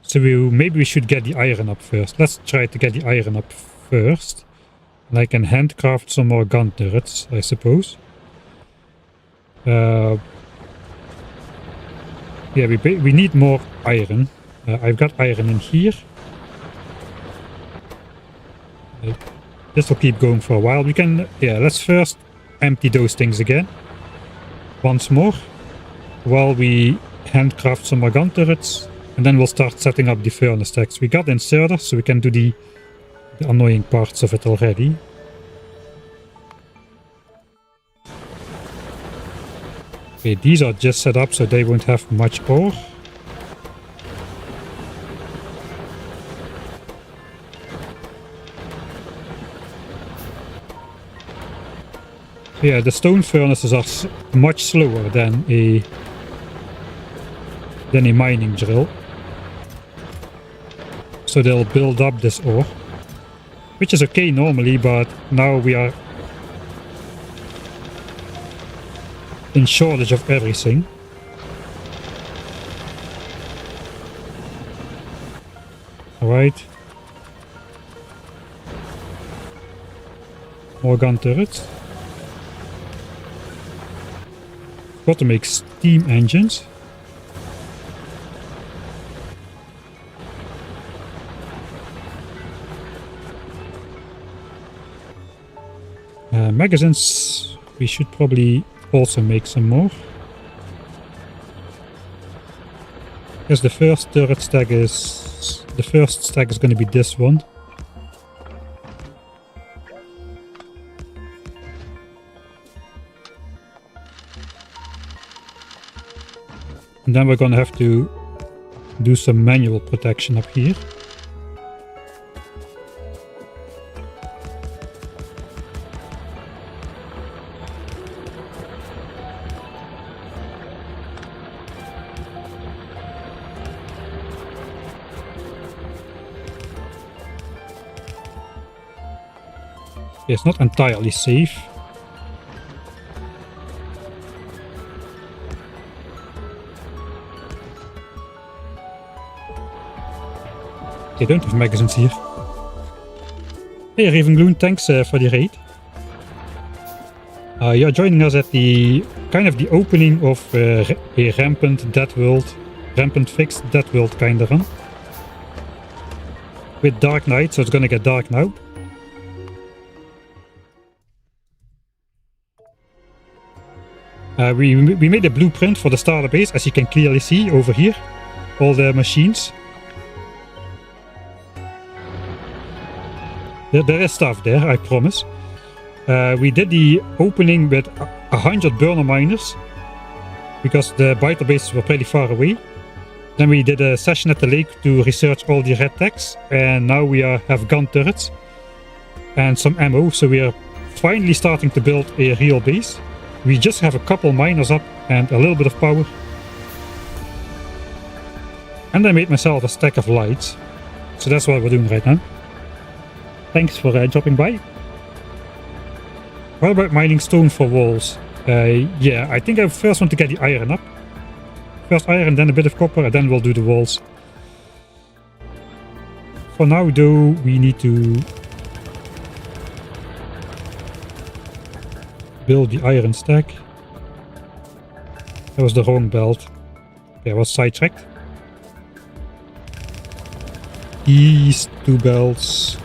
Speaker 1: So maybe we should get the iron up first. Let's try to get the iron up first. And I can handcraft some more gun turrets, I suppose. Yeah, we need more iron. I've got iron in here. This will keep going for a while. We can, yeah, let's first empty those things again. Once more. While we handcraft some more gun turrets. And then we'll start setting up the furnace stacks. We got inserters, so we can do the annoying parts of it already. Okay, these are just set up so they won't have much ore. Yeah, the stone furnaces are much slower than a mining drill. So they'll build up this ore. Which is okay normally, but now we are in shortage of everything. Alright. More gun turrets. Got to make steam engines. Magazines, we should probably also make some more. Because the first stack is going to be this one. And then we're going to have to do some manual protection up here. It's not entirely safe. They don't have magazines here. Hey Ravenloon, thanks for the raid. You're joining us at the kind of the opening of a Rampant DeathWorld, Rampant fixed DeathWorld kind of run. With Dark Knight, so it's gonna get dark now. We made a blueprint for the starter base, as you can clearly see over here. All the machines. There is stuff there, I promise. We did the opening with 100 burner miners, because the biter bases were pretty far away. Then we did a session at the lake to research all the red techs, and now we have gun turrets and some ammo, so we are finally starting to build a real base. We just have a couple miners up and a little bit of power. And I made myself a stack of lights. So that's what we're doing right now. Thanks for dropping by. What about mining stone for walls? Yeah, I think I first want to get the iron up. First iron, then a bit of copper, and then we'll do the walls. For now though, we need to build the iron stack. That was the wrong belt. Okay, I was sidetracked. These 2 belts.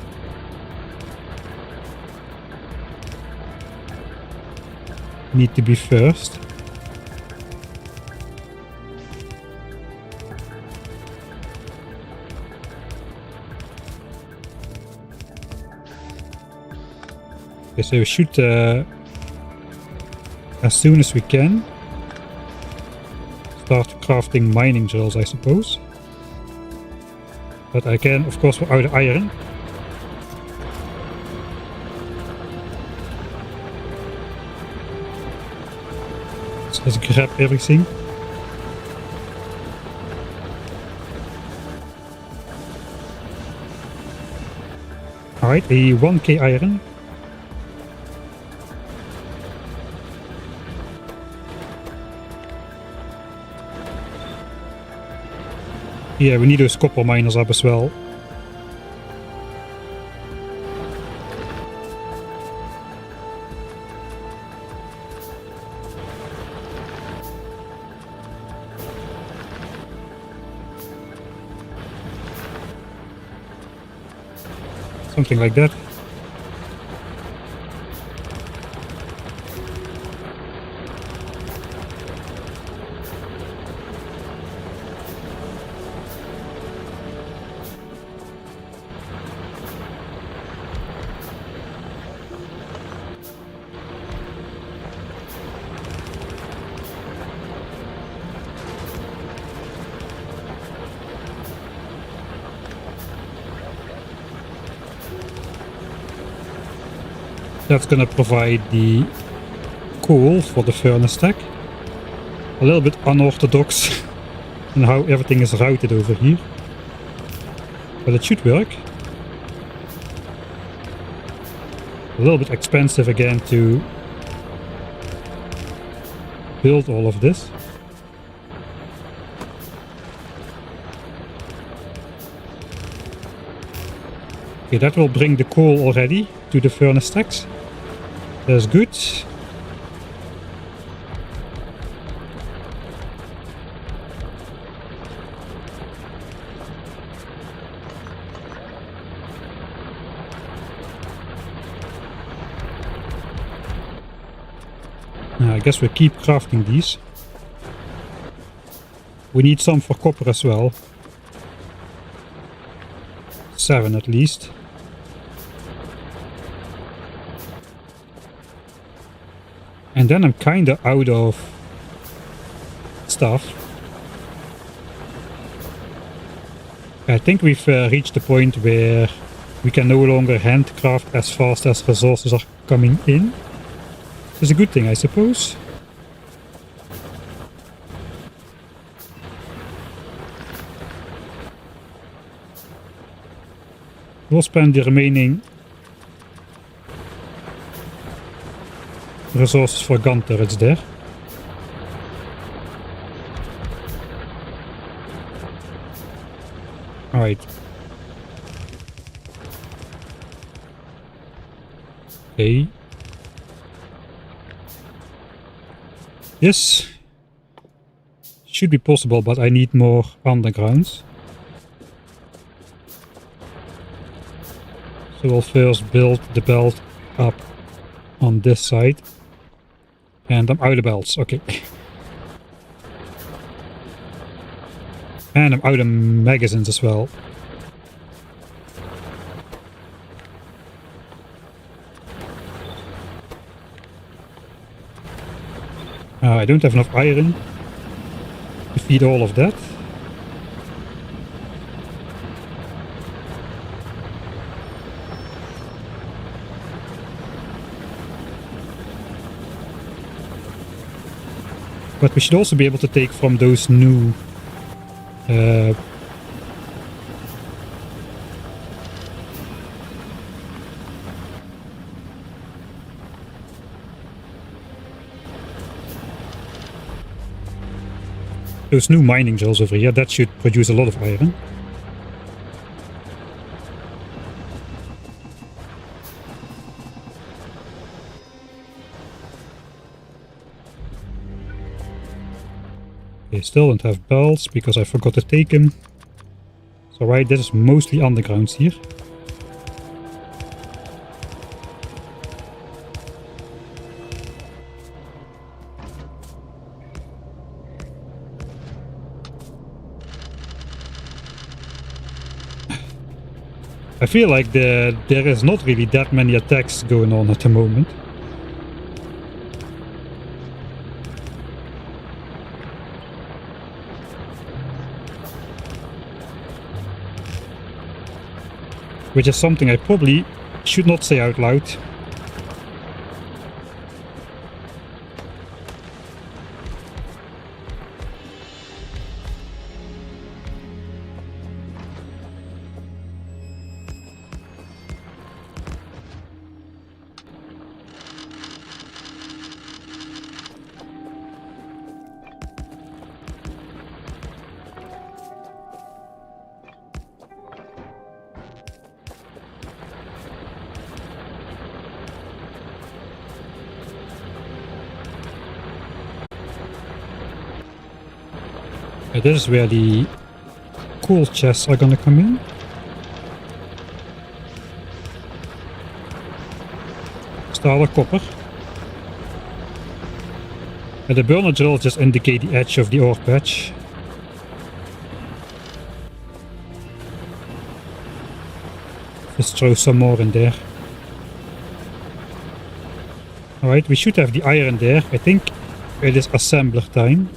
Speaker 1: Need to be first. Okay, so we should as soon as we can. Start crafting mining drills, I suppose. But I can, of course, without iron. So let's grab everything. Alright, a 1k iron. Yeah, we need those copper miners up as well. Something like that. That's gonna provide the coal for the furnace stack. A little bit unorthodox in how everything is routed over here. But it should work. A little bit expensive again to build all of this. Okay, that will bring the coal already to the furnace stacks. That's good. Now, I guess we keep crafting these. We need some for copper as well. 7 at least. And then I'm kinda out of stuff. I think we've reached the point where we can no longer handcraft as fast as resources are coming in. Which is a good thing, I suppose. We'll spend the remaining resources for gun turrets there. Alright. Okay. This should be possible, but I need more undergrounds. So we'll first build the belt up on this side. And I'm out of belts, okay. And I'm out of magazines as well. I don't have enough iron to feed all of that. But we should also be able to take from those new mining drills over here. That should produce a lot of iron. Okay, still don't have belts because I forgot to take them. So right, this is mostly undergrounds here. I feel like there is not really that many attacks going on at the moment. which is something I probably should not say out loud. This is where the coal chests are gonna come in. Starter copper. And the burner drills just indicate the edge of the ore patch. Just throw some more in there. Alright, we should have the iron there. I think it is assembler time.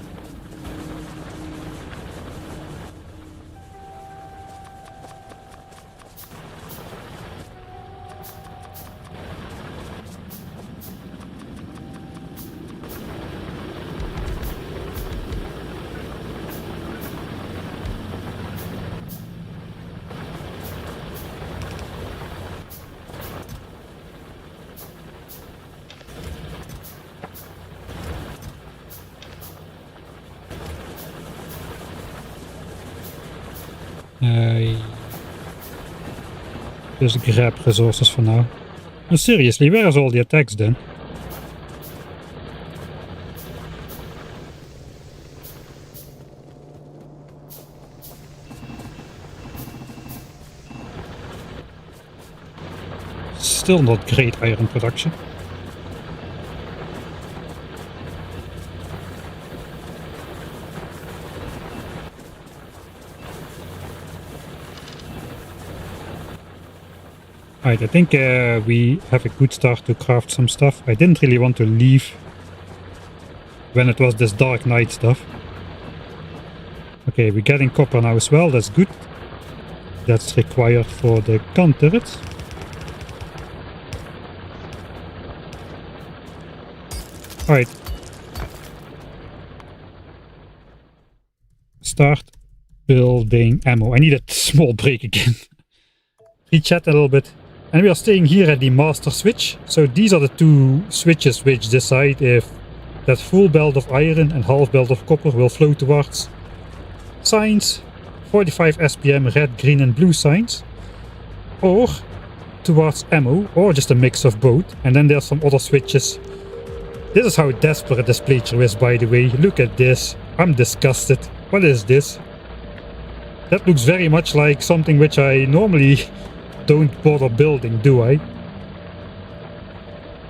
Speaker 1: Just grab resources for now. And seriously, where is all the attacks then? Still not great iron production. Right, I think we have a good start to craft some stuff. I didn't really want to leave when it was this dark night stuff. Okay, we're getting copper now as well, that's good. That's required for the gun turrets. Alright. Start building ammo. I need a small break again. Rechat a little bit. And we are staying here at the master switch. So these are the two switches which decide if that full belt of iron and half belt of copper will flow towards signs, 45 SPM red, green and blue signs, or towards ammo, or just a mix of both. And then there's some other switches. This is how desperate this playthrough is, by the way. Look at this. I'm disgusted. What is this? That looks very much like something which I normally don't bother building, do I?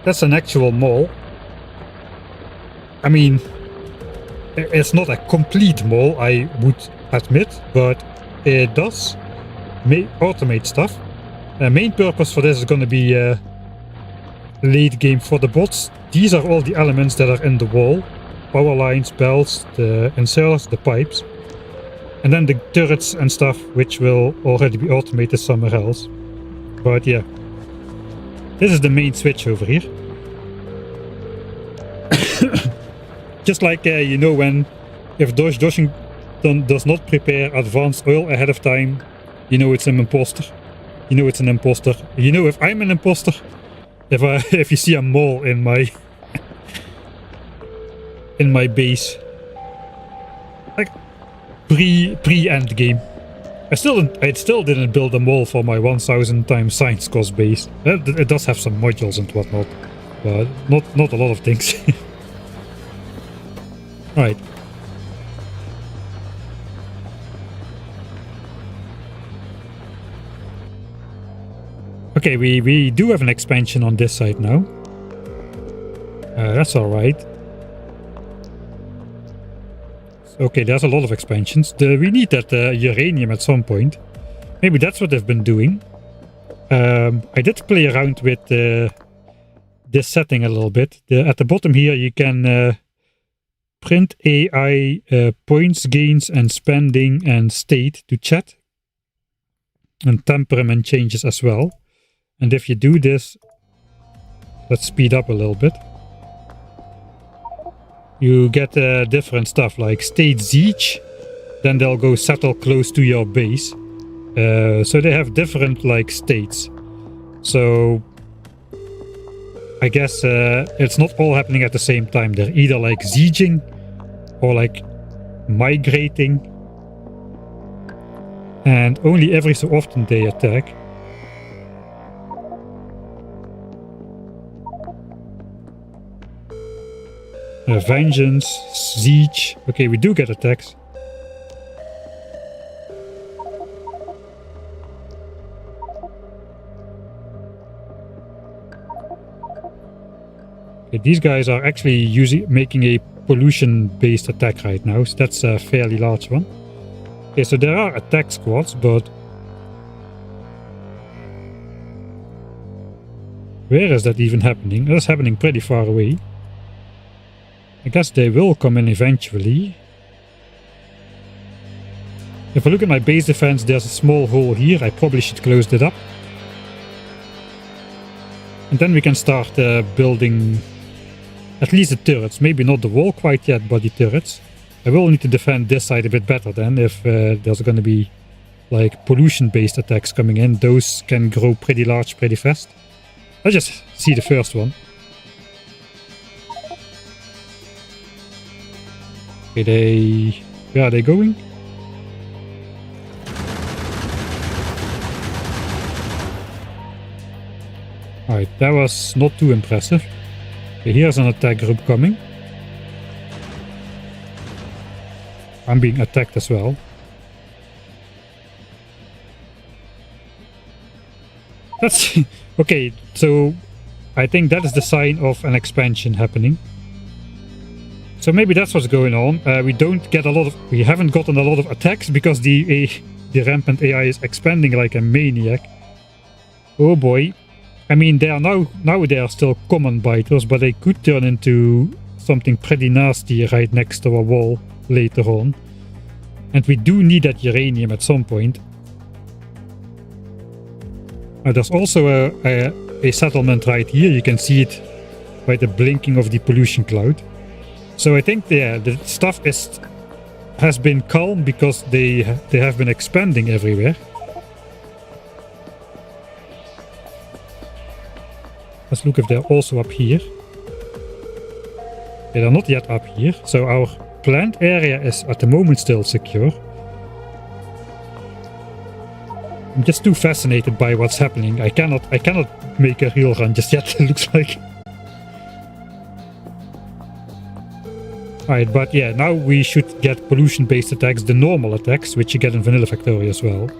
Speaker 1: That's an actual mall. I mean, it's not a complete mall, I would admit, but it does automate stuff. Main purpose for this is going to be late game for the bots. These are all the elements that are in the wall. Power lines, belts, the inserts, the pipes. And then the turrets and stuff which will already be automated somewhere else. But yeah, this is the main switch over here. Just like you know, when if DoshDoshington does not prepare advanced oil ahead of time, you know it's an imposter. You know it's an imposter. You know if I'm an imposter, if you see a mole in my base, like pre-end game. I still didn't build a mall for my 1000 times science cost base. It does have some modules and whatnot, but not a lot of things. Right. Okay, we do have an expansion on this side now. That's alright. Okay, there's a lot of expansions. We need that uranium at some point. Maybe that's what they've been doing. I did play around with this setting a little bit. At the bottom here you can print AI points, gains and spending and state to chat. and temperament changes as well. And if you do this, let's speed up a little bit. You get different stuff like state siege, then they'll go settle close to your base. So they have different like states. So I guess it's not all happening at the same time. They're either like sieging or like migrating, and only every so often they attack. Vengeance, siege. Okay, we do get attacks. Okay, these guys are actually making a pollution-based attack right now, so that's a fairly large one. Okay, so there are attack squads, but where is that even happening? That's happening pretty far away. I guess they will come in eventually. If I look at my base defense, there's a small hole here. I probably should close that up. And then we can start building at least the turrets. Maybe not the wall quite yet, but the turrets. I will need to defend this side a bit better then if there's going to be like pollution-based attacks coming in. Those can grow pretty large pretty fast. Let's just see the first one. Okay, where are they going? Alright, that was not too impressive. Okay, here's an attack group coming. I'm being attacked as well. That's okay, so I think that is the sign of an expansion happening. So maybe that's what's going on. We haven't gotten a lot of attacks because the rampant AI is expanding like a maniac. Oh boy. I mean, they are still common biters, but they could turn into something pretty nasty right next to a wall later on. And we do need that uranium at some point. There's also a settlement right here. You can see it by the blinking of the pollution cloud. So I think the stuff has been calm because they have been expanding everywhere. Let's look if they're also up here. They're not yet up here. So our planned area is at the moment still secure. I'm just too fascinated by what's happening. I cannot make a real run just yet, it looks like. Alright, but yeah, now we should get pollution-based attacks, the normal attacks, which you get in Vanilla Factory as well.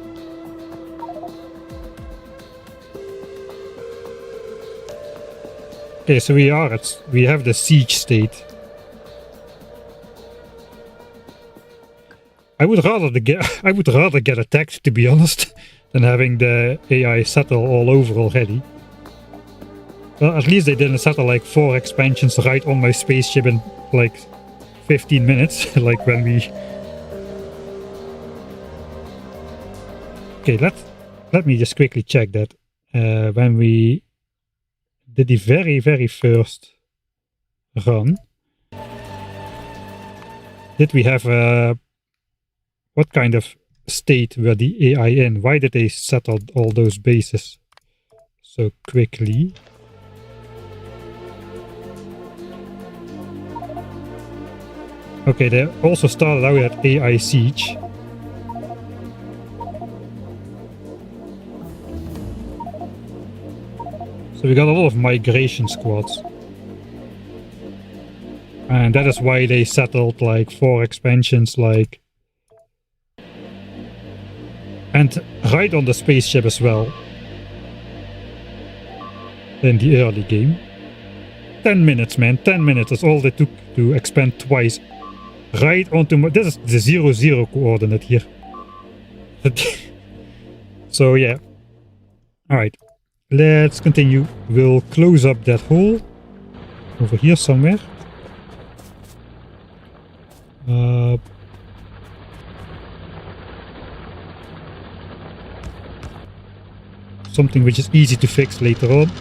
Speaker 1: Okay, so we have the siege state. I would rather get attacked, to be honest, than having the AI settle all over already. Well, at least they didn't settle like 4 expansions right on my spaceship in like 15 minutes, like when we... Okay, let me just quickly check that. When we did the very, very first run, did we have what kind of state were the AI in? Why did they settle all those bases so quickly? Okay, they also started out at AI siege. So we got a lot of migration squads. And that is why they settled like 4 expansions, like... And right on the spaceship as well. In the early game. 10 minutes, man. 10 minutes. That's all they took to expand twice. Right onto my... This is the 0-0 coordinate here. So yeah. Alright. Let's continue. We'll close up that hole. Over here somewhere. something which is easy to fix later on.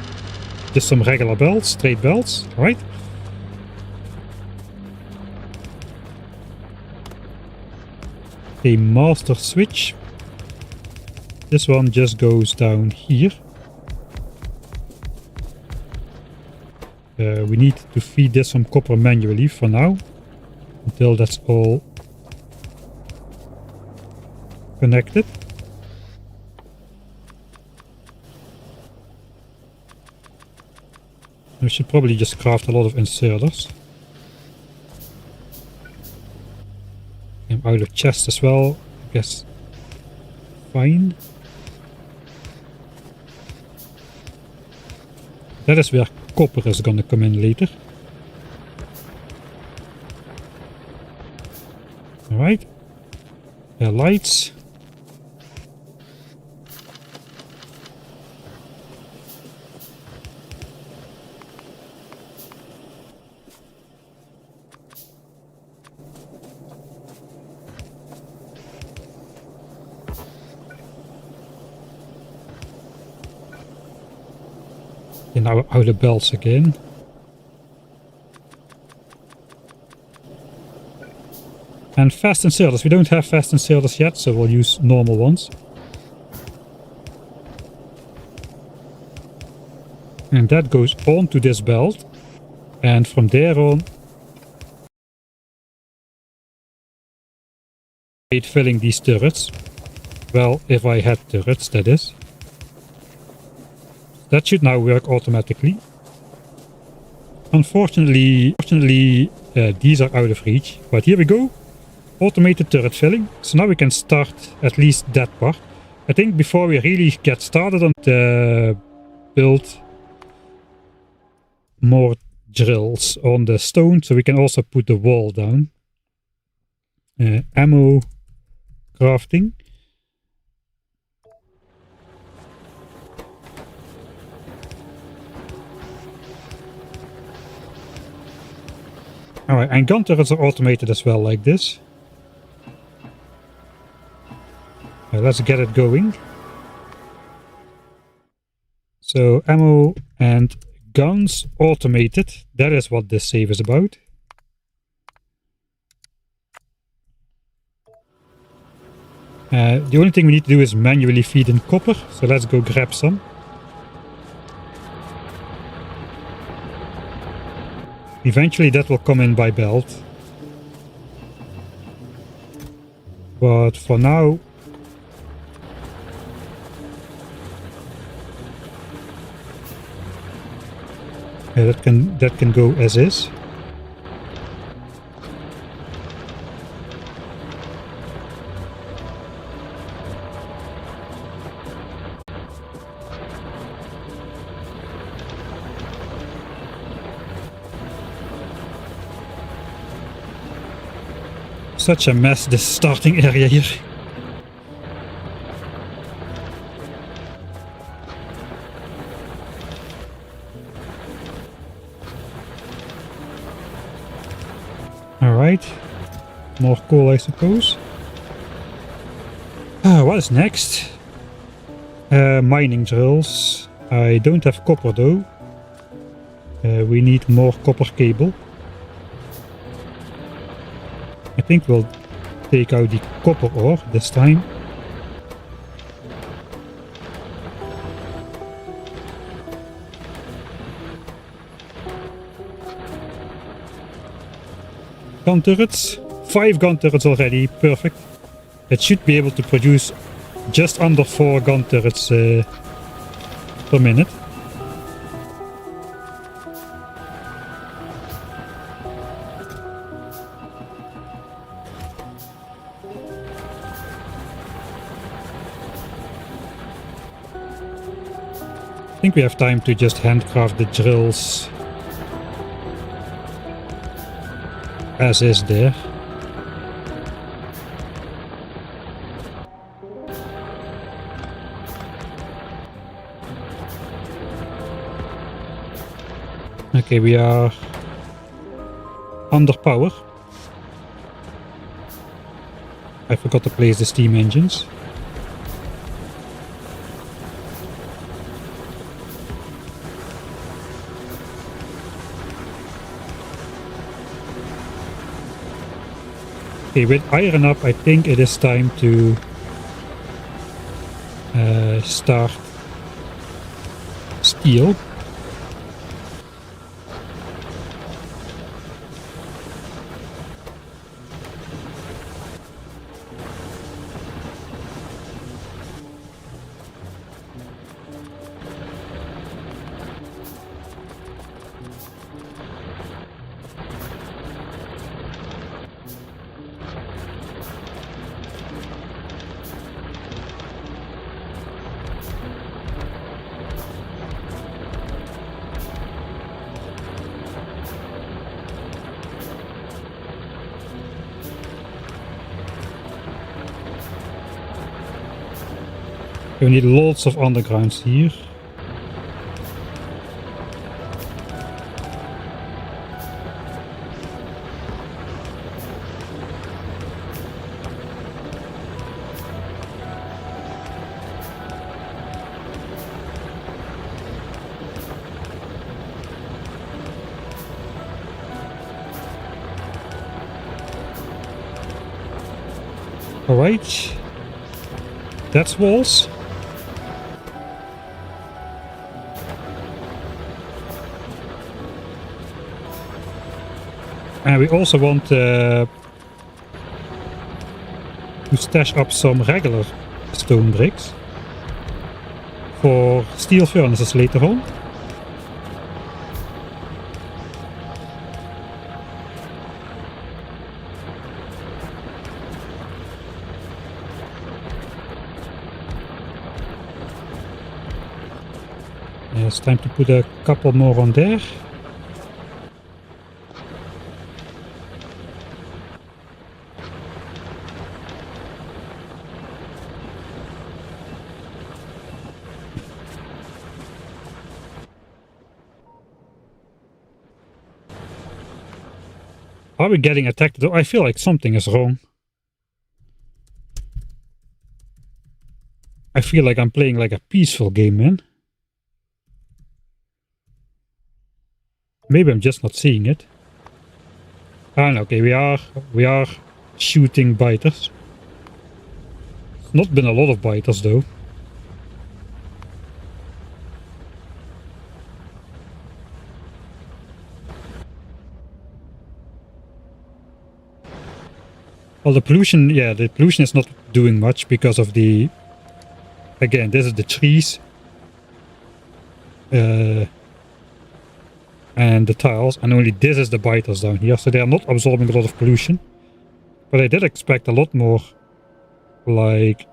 Speaker 1: Just some regular belts, straight belts, right? A master switch. This one just goes down here. We need to feed this some copper manually for now, until that's all connected. We should probably just craft a lot of inserters. I'm out of chests as well, I guess. Fine. That is where copper is gonna come in later. Alright. Lights. And now out of belts again. And fast inserters. We don't have fast inserters yet, so we'll use normal ones. And that goes onto this belt. And from there on, filling these turrets. Well, if I had turrets, that is. That should now work automatically. Unfortunately, these are out of reach. But here we go. Automated turret filling. So now we can start at least that part. I think before we really get started on the build more drills on the stone, so we can also put the wall down. Ammo crafting. Alright, and gun turrets are automated as well, like this. Let's get it going. So, ammo and guns automated. That is what this save is about. The only thing we need to do is manually feed in copper. So let's go grab some. Eventually that will come in by belt. But for now, that can go as is. Such a mess, this starting area here. Alright, more coal I suppose. What is next? Mining drills. I don't have copper though. We need more copper cable. I think we'll take out the copper ore this time. Gun turrets. 5 gun turrets already. Perfect. It should be able to produce just under 4 gun turrets per minute. I think we have time to just handcraft the drills as is there. Okay, we are under power. I forgot to place the steam engines. Okay, with iron up, I think it is time to start steel. We need lots of undergrounds here. Alright. That's walls. And we also want to stash up some regular stone bricks for steel furnaces later on. Yeah, it's time to put a couple more on there. Are we getting attacked though? I feel like something is wrong. I feel like I'm playing like a peaceful game, man. Maybe I'm just not seeing it. Ah, okay, we are shooting biters. It's not been a lot of biters though. Well, the pollution, yeah, the pollution is not doing much because of the... Again, this is the trees. And the tiles, and only this is the biters down here, so they are not absorbing a lot of pollution. But I did expect a lot more, like...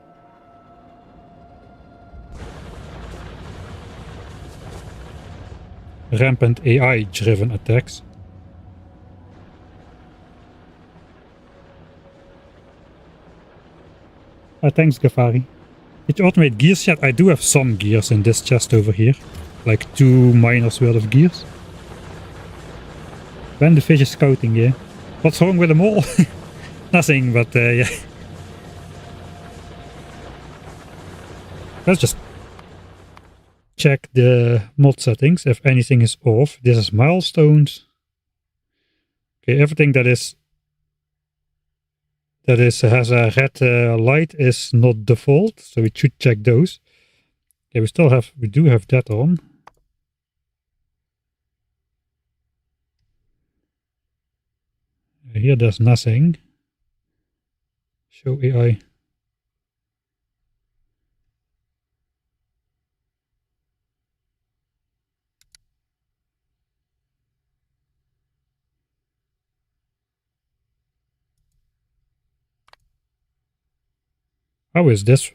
Speaker 1: rampant AI-driven attacks. Thanks, Gafari. Did you automate gears yet? I do have some gears in this chest over here. Like 2 miners worth of gears. When the fish is scouting, yeah. What's wrong with them all? Nothing, but yeah. Let's just check the mod settings if anything is off. This is milestones. Okay, everything that has a red light is not default, so we should check those. Okay, we do have that on. Here there's nothing. Show AI. How is this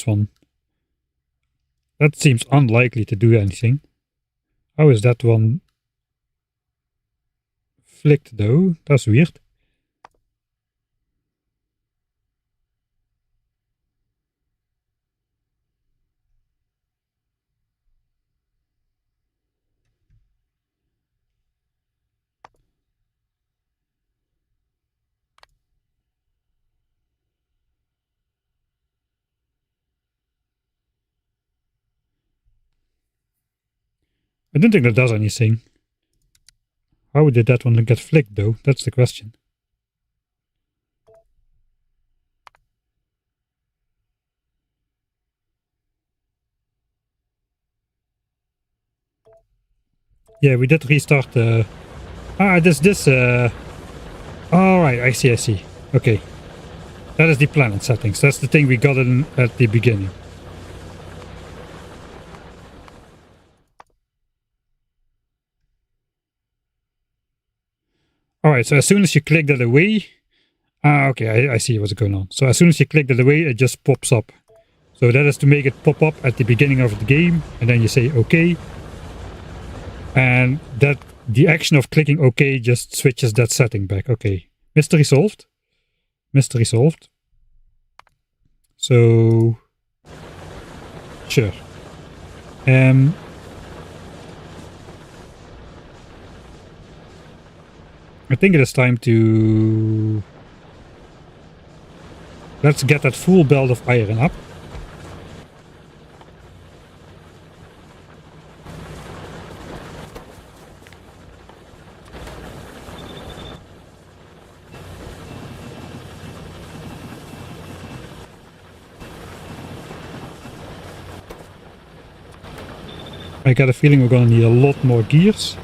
Speaker 1: one? That seems unlikely to do anything. How is that one flicked though? That's weird. I don't think that does anything. How did that one get flicked though? That's the question. Yeah, we did restart the... Alright, I see. Okay. That is the planet settings. That's the thing we got in at the beginning. Alright, so as soon as you click that away... okay, I see what's going on. So as soon as you click that away, it just pops up. So that is to make it pop up at the beginning of the game, and then you say OK. And that the action of clicking OK just switches that setting back. Okay, mystery solved. Mystery solved. So, sure. I think it is time to... Let's get that full belt of iron up. I got a feeling we're gonna need a lot more gears.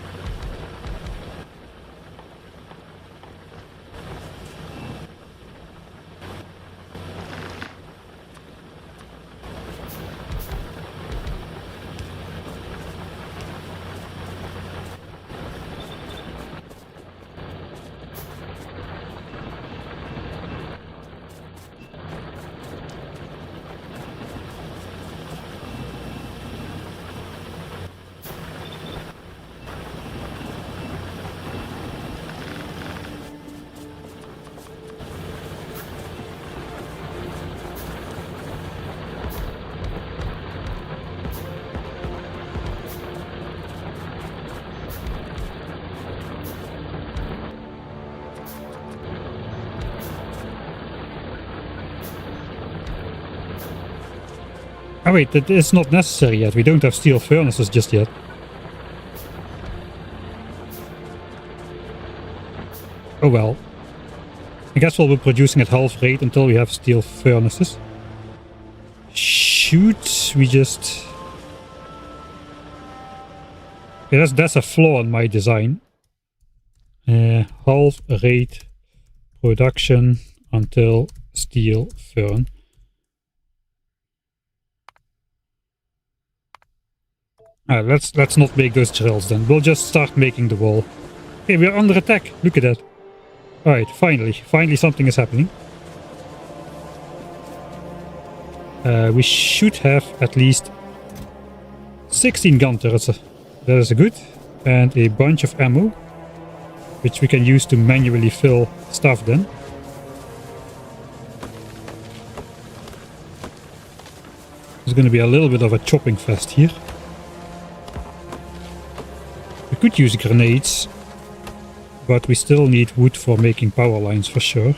Speaker 1: Oh wait, that is not necessary yet. We don't have steel furnaces just yet. Oh well. I guess we'll be producing at half rate until we have steel furnaces. Shoot, we just... Okay, that's a flaw in my design. Half rate production until steel furn. Let's not make those drills then. We'll just start making the wall. Okay, we're under attack. Look at that. Alright, finally something is happening. We should have at least 16 gun turrets. That is good. And a bunch of ammo, which we can use to manually fill stuff then. There's going to be a little bit of a chopping fest here. We could use grenades, but we still need wood for making power lines for sure.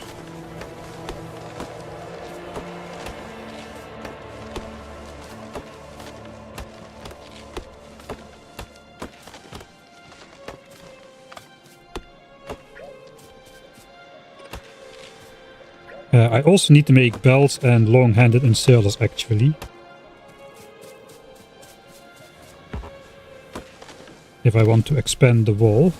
Speaker 1: I also need to make belts and long-handed inserters actually. If I want to expand the wall.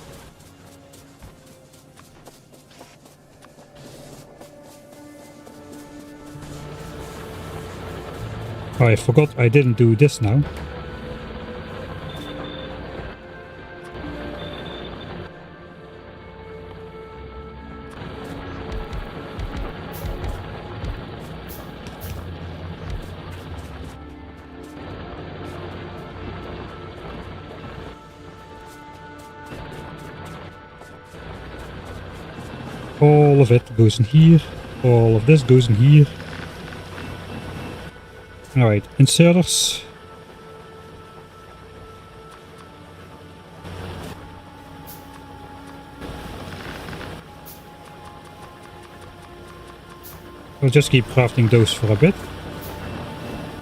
Speaker 1: Oh, I forgot I didn't do this now. All of it goes in here. All of this goes in here. Alright, inserters. We'll just keep crafting those for a bit.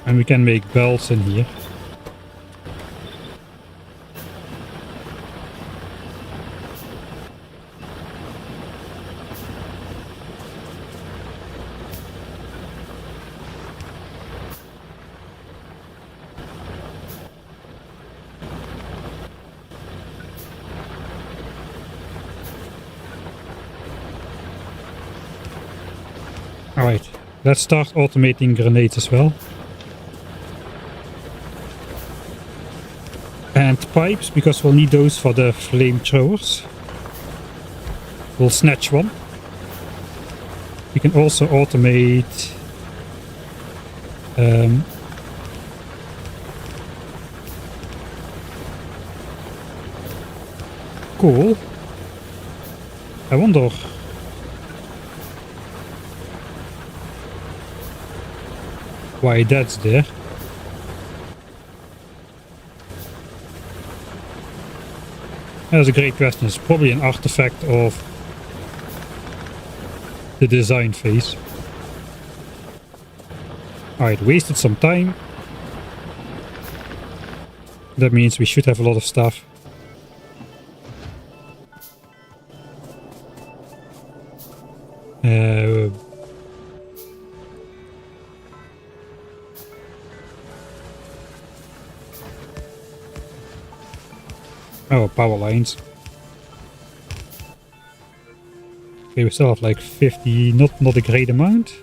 Speaker 1: And we can make belts in here. Alright, let's start automating grenades as well. And pipes, because we'll need those for the flamethrowers. We'll snatch one. We can also automate cool. I wonder why that's there. That's a great question. It's probably an artifact of the design phase. Alright, wasted some time. That means we should have a lot of stuff. Oh, power lines. Okay, we still have like 50, not a great amount.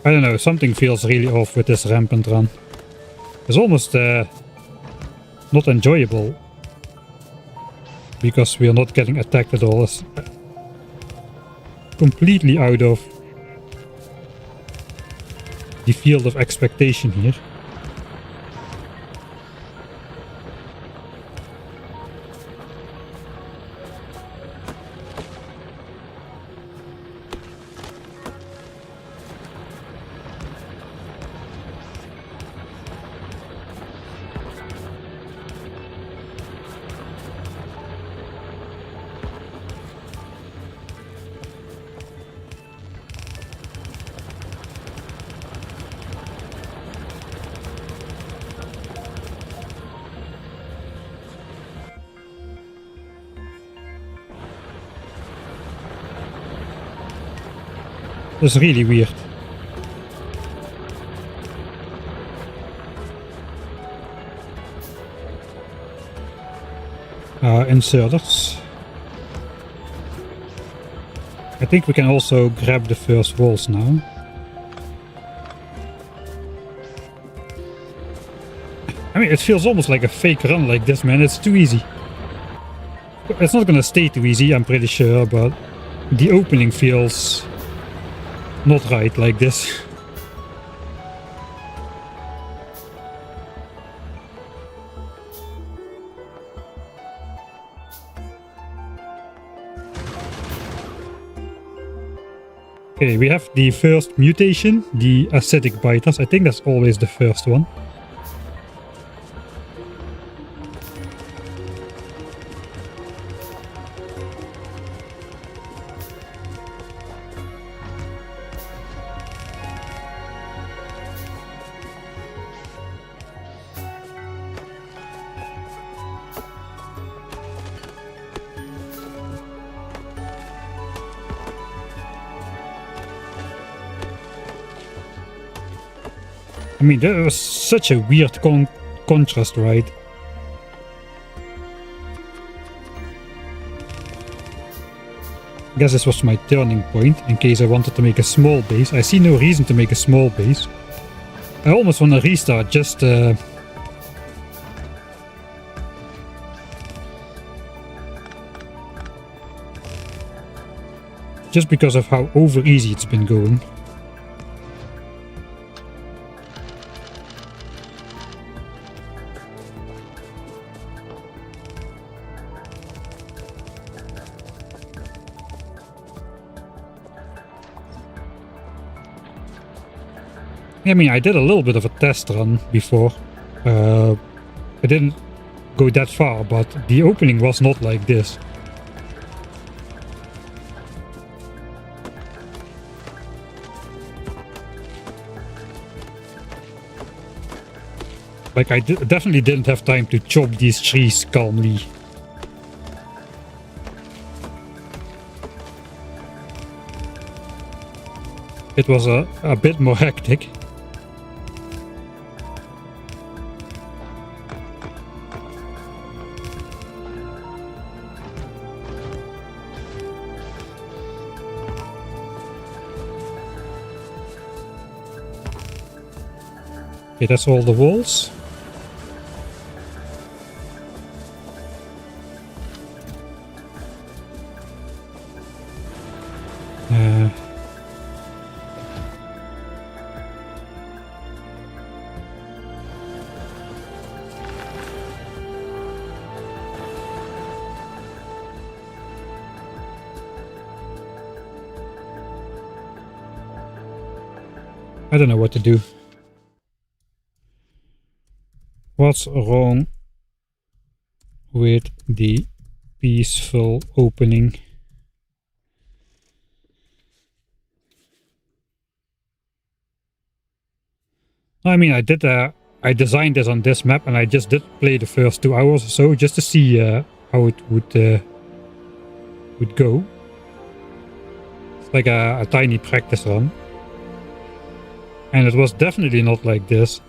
Speaker 1: I don't know, something feels really off with this rampant run. It's almost not enjoyable. Because we are not getting attacked at all. It's completely out of the field of expectation here. That's really weird. Inserters. I think we can also grab the first walls now. I mean, it feels almost like a fake run like this, man. It's too easy. It's not gonna stay too easy, I'm pretty sure, but the opening feels not right like this. Okay, we have the first mutation, the acidic biters. I think that's always the first one. I mean, that was such a weird contrast, right? I guess this was my turning point, in case I wanted to make a small base. I see no reason to make a small base. I almost want to restart just because of how over easy it's been going. I mean, I did a little bit of a test run before. I didn't go that far, but the opening was not like this. Like, I definitely didn't have time to chop these trees calmly. It was a bit more hectic. Okay, that's all the walls. I don't know what to do. What's wrong with the peaceful opening? I mean, I designed this on this map, and I just did play the first 2 hours or so just to see how it would go. It's like a tiny practice run, and it was definitely not like this.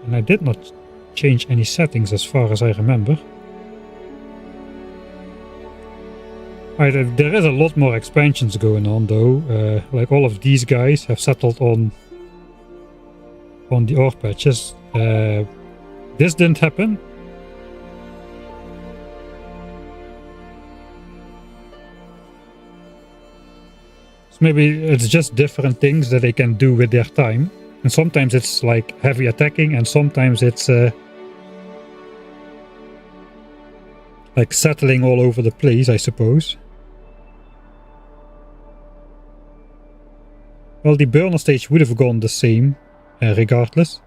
Speaker 1: And I did not change any settings as far as I remember. Alright, there is a lot more expansions going on though. Like all of these guys have settled on the ore patches. This didn't happen. So maybe it's just different things that they can do with their time. And sometimes it's like heavy attacking, and sometimes it's like settling all over the place, I suppose. Well, the burner stage would have gone the same, regardless.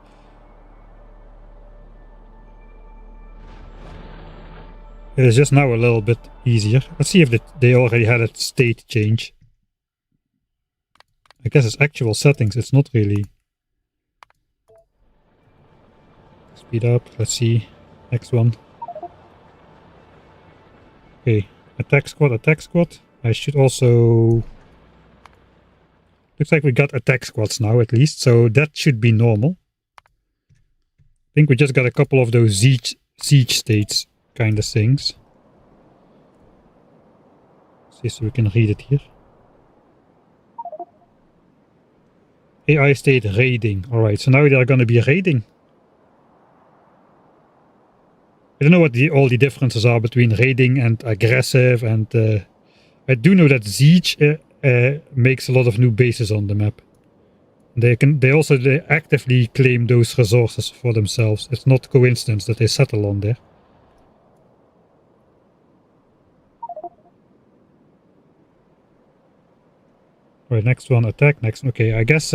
Speaker 1: It is just now a little bit easier. Let's see if they already had a state change. I guess it's actual settings, it's not really. Speed up, let's see. Next one. Okay, attack squad. I should also... Looks like we got attack squads now at least, so that should be normal. I think we just got a couple of those siege states kind of things. See so we can read it here. AI state raiding. Alright, so now they are going to be raiding. I don't know what all the differences are between raiding and aggressive, and I do know that siege makes a lot of new bases on the map. They also actively claim those resources for themselves. It's not coincidence that they settle on there. Right, next one, attack. Next, okay. I guess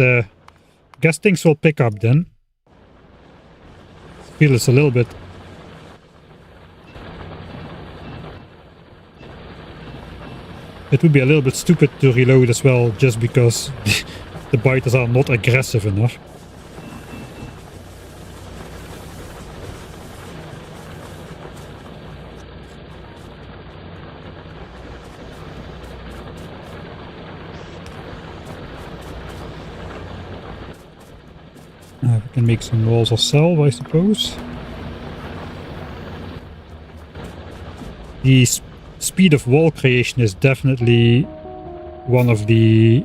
Speaker 1: things will pick up then. I feel it's a little bit. It would be a little bit stupid to reload as well, just because the biters are not aggressive enough. We can make some walls ourselves, I suppose. The speed of wall creation is definitely one of the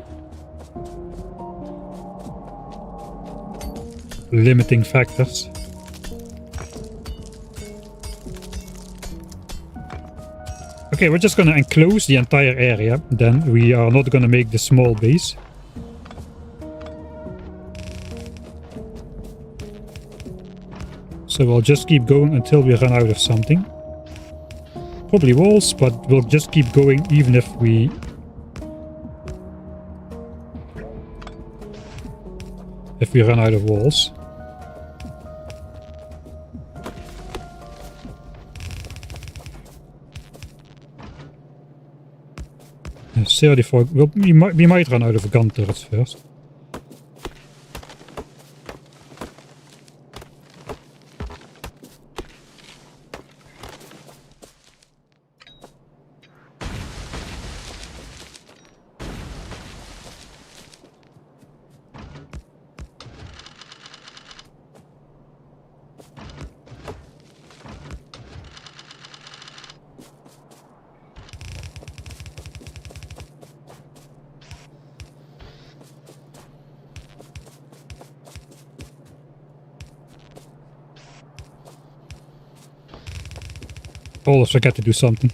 Speaker 1: limiting factors. Okay, we're just going to enclose the entire area, then we are not going to make the small base. So we'll just keep going until we run out of something. Probably walls, but we'll just keep going even if we... run out of walls. And 34... Well, we might run out of gun turrets first. Always forget to do something.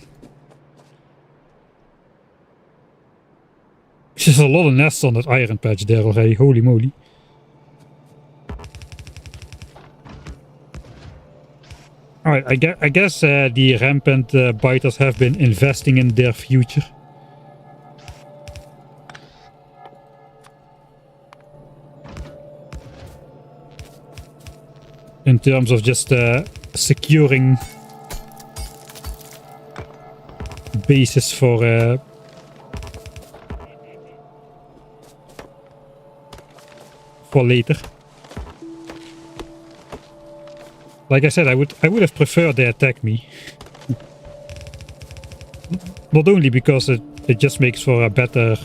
Speaker 1: There's a lot of nests on that iron patch there already, holy moly. Alright, I guess the rampant biters have been investing in their future. In terms of just securing bases for later. Like I said, I would have preferred they attack me. Not only because it just makes for a better...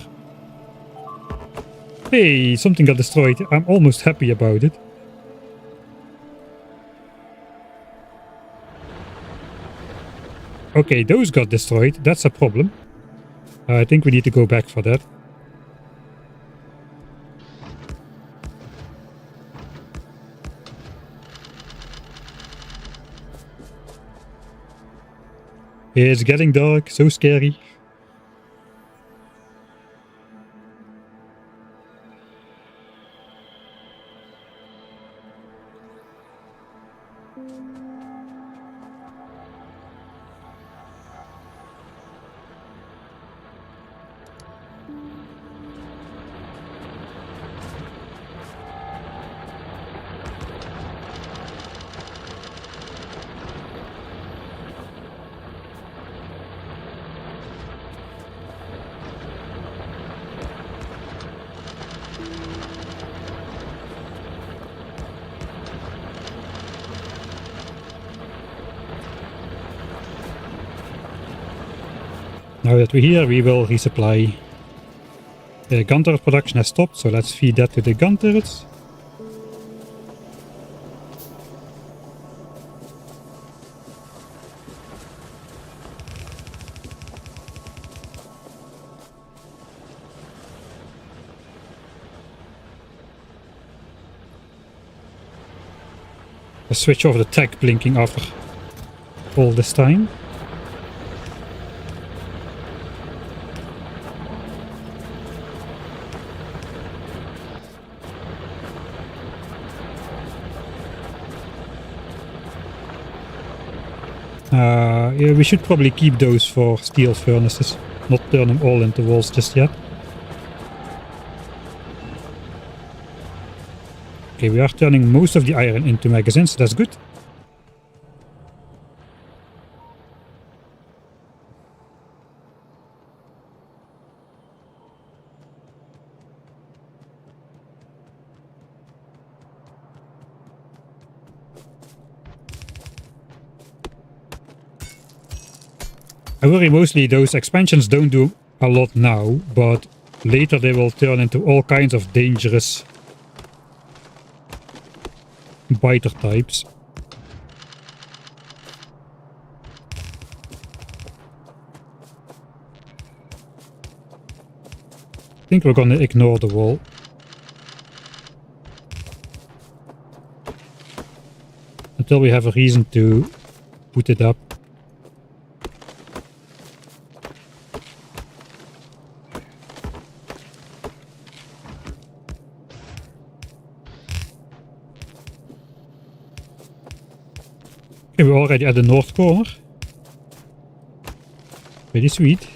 Speaker 1: Hey, something got destroyed. I'm almost happy about it. Okay, those got destroyed. That's a problem. I think we need to go back for that. It's getting dark, so scary. Now that we're here, we will resupply. The gun turret production has stopped, so let's feed that to the gun turrets. Let's switch off the tag blinking after all this time. Yeah, we should probably keep those for steel furnaces, not turn them all into walls just yet. Okay, we are turning most of the iron into magazines, that's good. I worry mostly those expansions don't do a lot now, but later they will turn into all kinds of dangerous biter types. I think we're gonna ignore the wall. Until we have a reason to put it up. We're already at the north corner. Pretty sweet.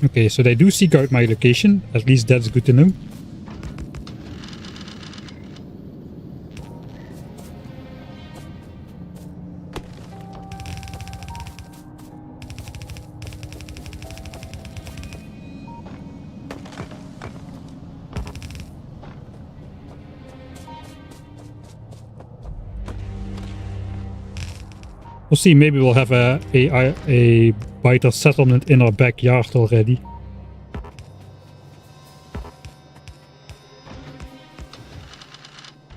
Speaker 1: Okay, so they do seek out my location. At least that's good to know. We'll see, maybe we'll have a biter settlement in our backyard already.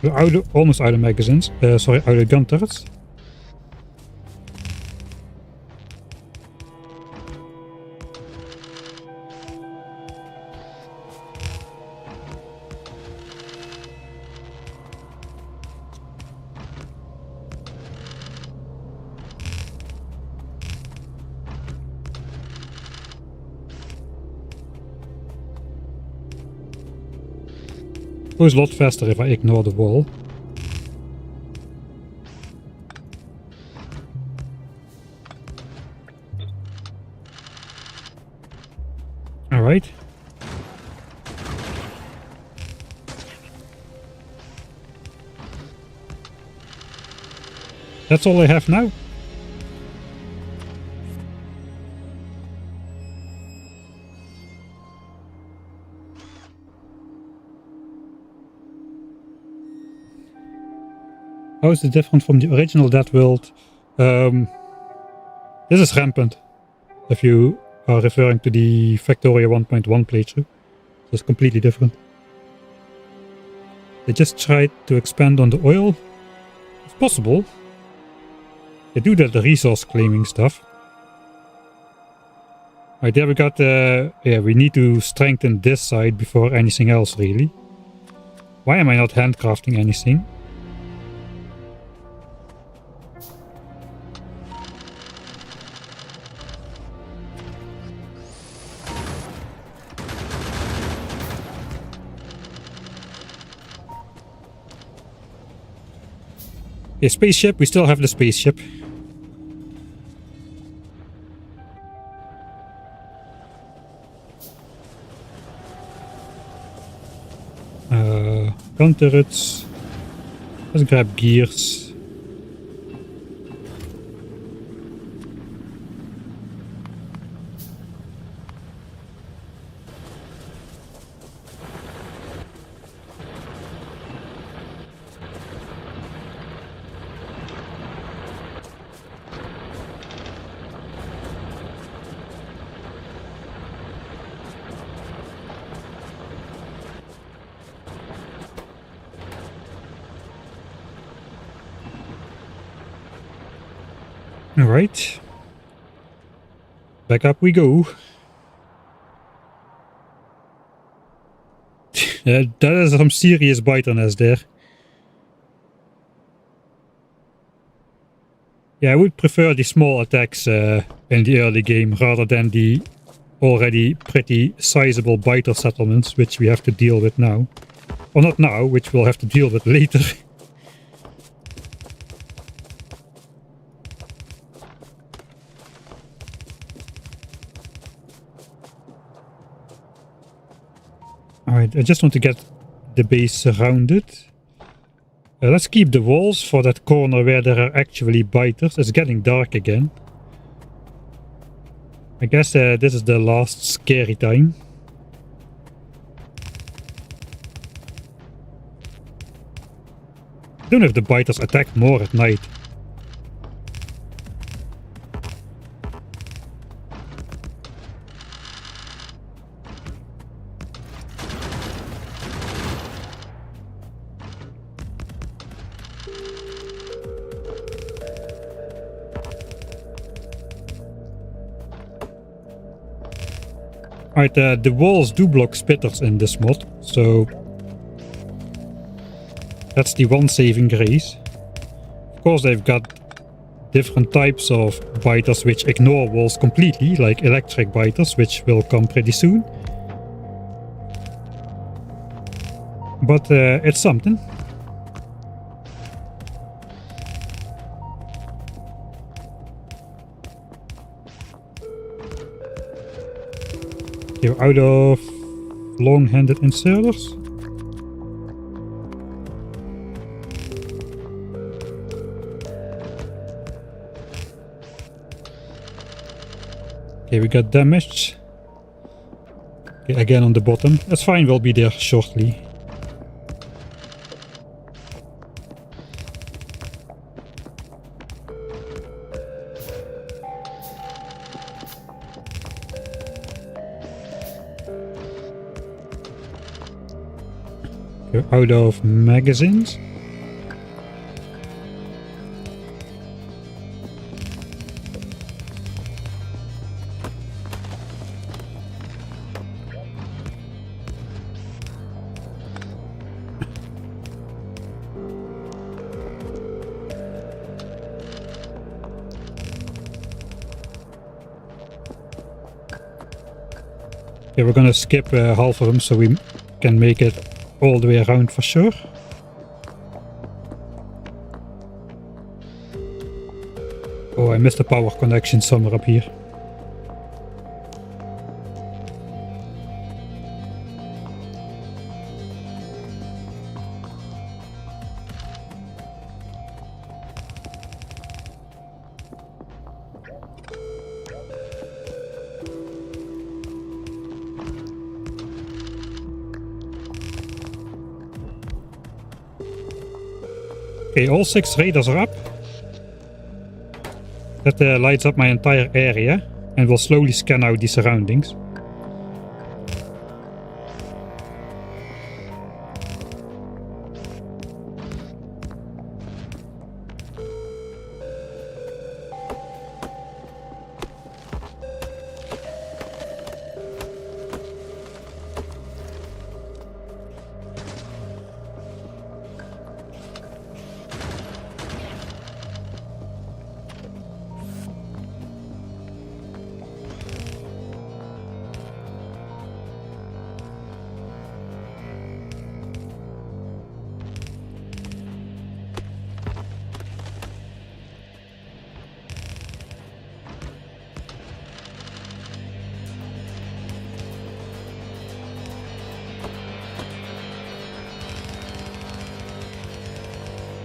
Speaker 1: We're almost out of magazines. Sorry, out of gun turrets. Goes a lot faster if I ignore the wall. Alright. That's all I have now. How is it different from the original DeathWorld? This is Rampant, if you are referring to the Factoria 1.1 playthrough. So it's completely different. They just tried to expand on the oil. It's possible. They do that, the resource claiming stuff. Alright, there we got yeah, we need to strengthen this side before anything else, really. Why am I not handcrafting anything? Okay, spaceship, we still have the spaceship. Gun turrets. Let's grab gears. Alright. Back up we go. That is some serious biterness there. Yeah, I would prefer the small attacks in the early game rather than the already pretty sizable biter settlements which we have to deal with now. Or not now, which we'll have to deal with later. Alright, I just want to get the base surrounded. Let's keep the walls for that corner where there are actually biters. It's getting dark again. I guess this is the last scary time. I don't know if the biters attack more at night. Alright, the walls do block spitters in this mod, so that's the one saving grace. Of course, they've got different types of biters which ignore walls completely, like electric biters, which will come pretty soon. But it's something. You're out of long-handed inserters. Okay, we got damaged. Okay, again on the bottom. That's fine, we'll be there shortly. We're out of magazines. Okay, we're gonna skip half of them so we can make it all the way around for sure. Oh, I missed a power connection somewhere up here. Okay, all 6 radars are up. That lights up my entire area and will slowly scan out the surroundings.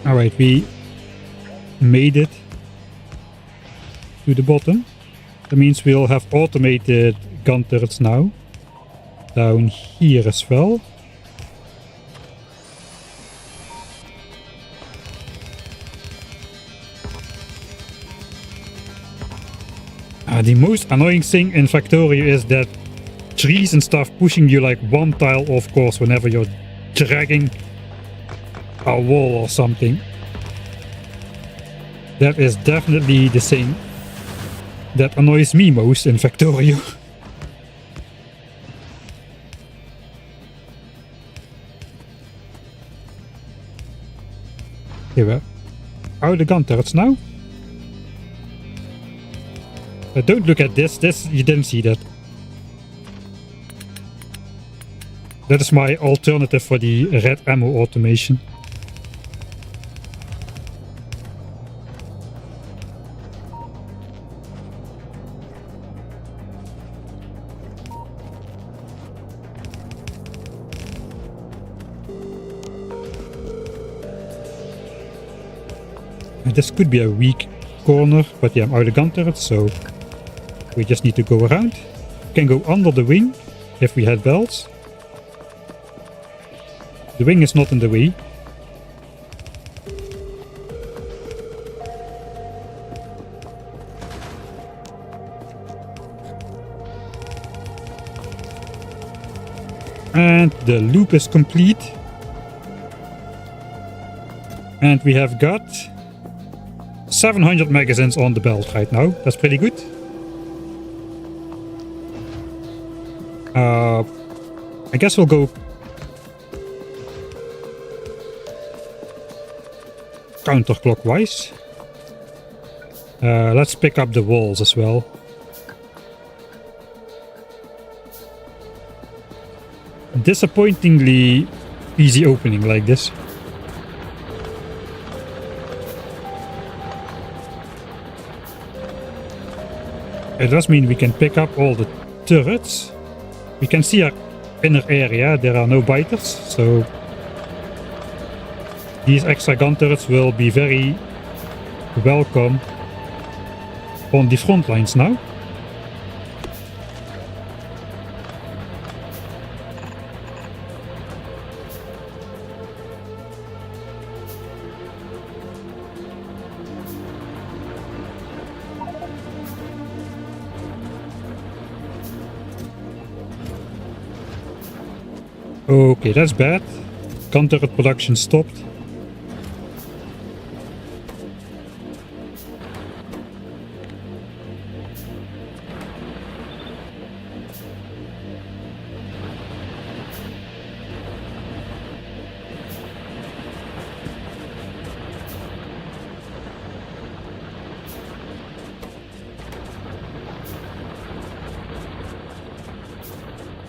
Speaker 1: Alright, we made it to the bottom. That means we'll have automated gun turrets now. Down here as well. The most annoying thing in Factorio is that trees and stuff pushing you like one tile off course whenever you're dragging a wall or something. That is definitely the thing that annoys me most in Factorio. Okay, well, how are the gun turrets now? Don't look at this. You didn't see that. That is my alternative for the red ammo automation. And this could be a weak corner, but yeah, I'm out of gun turrets, so we just need to go around. We can go under the wing if we had belts. The wing is not in the way. And the loop is complete. And we have got 700 magazines on the belt right now. That's pretty good. I guess we'll go counterclockwise. Let's pick up the walls as well. Disappointingly easy opening like this. It does mean we can pick up all the turrets. We can see our inner area, there are no biters, so these extra gun turrets will be very welcome on the front lines now. Okay, that's bad. Gun turret production stopped.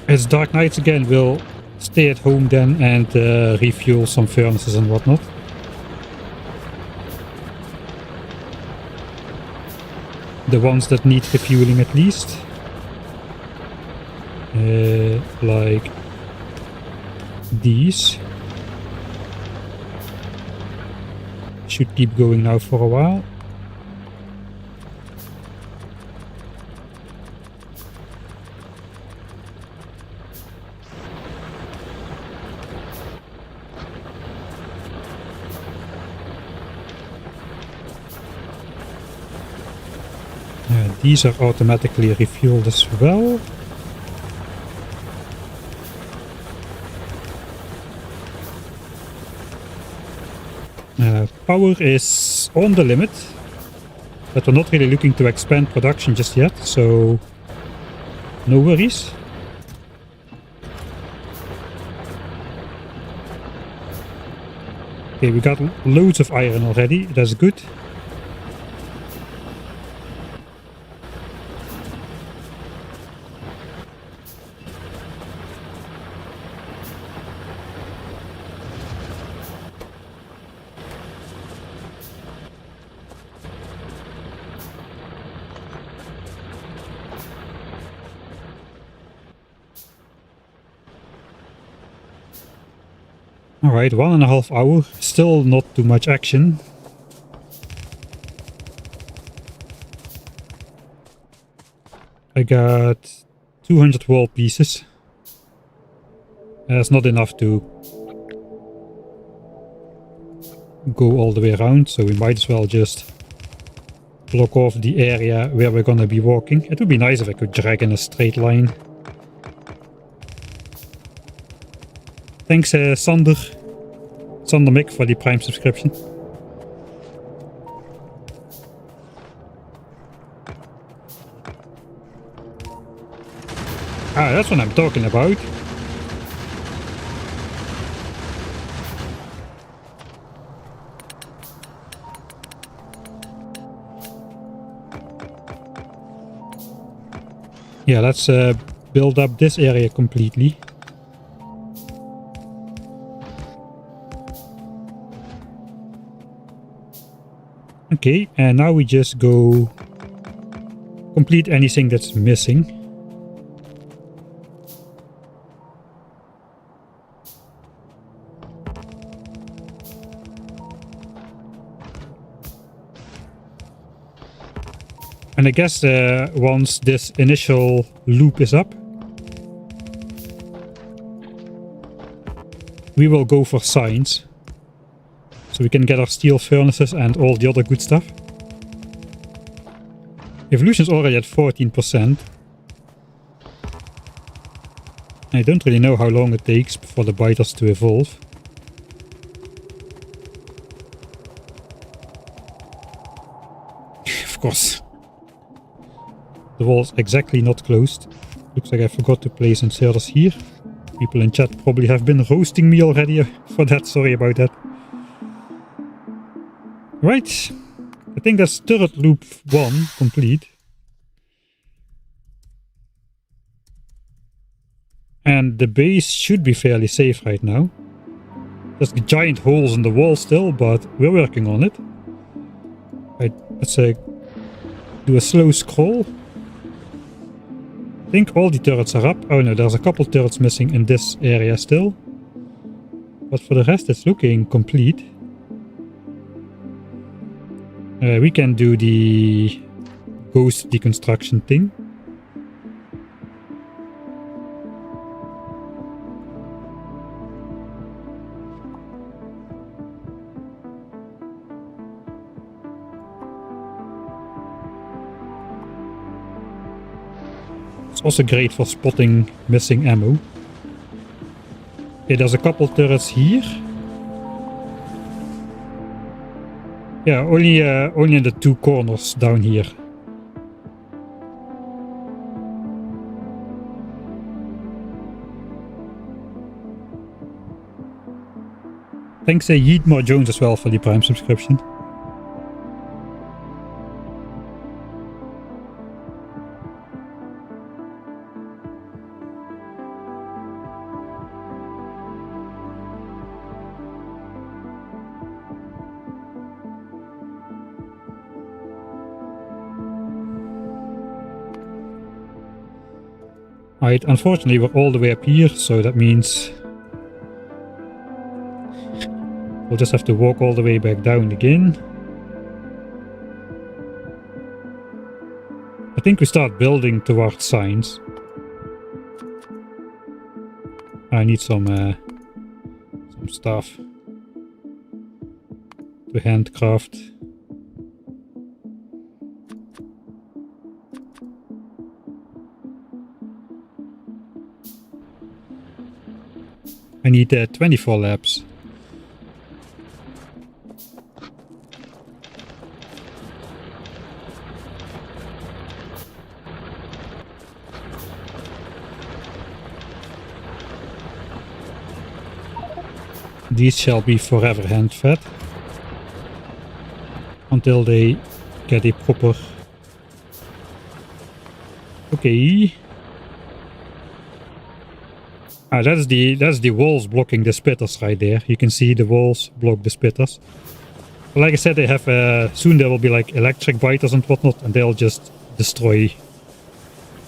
Speaker 1: It's Dark Knights again, will stay at home then and refuel some furnaces and whatnot. The ones that need refueling at least. Like these. Should keep going now for a while. These are automatically refueled as well. Power is on the limit, but we're not really looking to expand production just yet, so no worries. Okay, we got loads of iron already, that's good. Alright, 1.5 hours, still not too much action. I got 200 wall pieces. That's not enough to go all the way around, so we might as well just block off the area where we're gonna be walking. It would be nice if I could drag in a straight line. Thanks Sander Mick for the Prime subscription. Ah, that's what I'm talking about. Yeah, let's build up this area completely. Okay, and now we just go complete anything that's missing. And I guess once this initial loop is up, we will go for signs. So we can get our steel furnaces and all the other good stuff. Evolution is already at 14%. I don't really know how long it takes for the biters to evolve. Of course. The wall's exactly not closed. Looks like I forgot to place inserters here. People in chat probably have been roasting me already for that, sorry about that. Right, I think that's turret loop 1 complete. And the base should be fairly safe right now. There's giant holes in the wall still, but we're working on it. Right, let's do a slow scroll. I think all the turrets are up. Oh no, there's a couple turrets missing in this area still. But for the rest it's looking complete. We can do the ghost deconstruction thing. It's also great for spotting missing ammo. Okay, there's a couple turrets here. Yeah, only in the 2 corners down here. Thanks Yeetmore Jones as well for the Prime subscription. Alright, unfortunately we're all the way up here, so that means we'll just have to walk all the way back down again. I think we start building towards signs. I need some stuff to handcraft. I need 24 labs. These shall be forever hand-fed until they get a proper... Okay. Ah, that's the walls blocking the spitters right there. You can see the walls block the spitters. But like I said, they have soon there will be like electric biters and whatnot, and they'll just destroy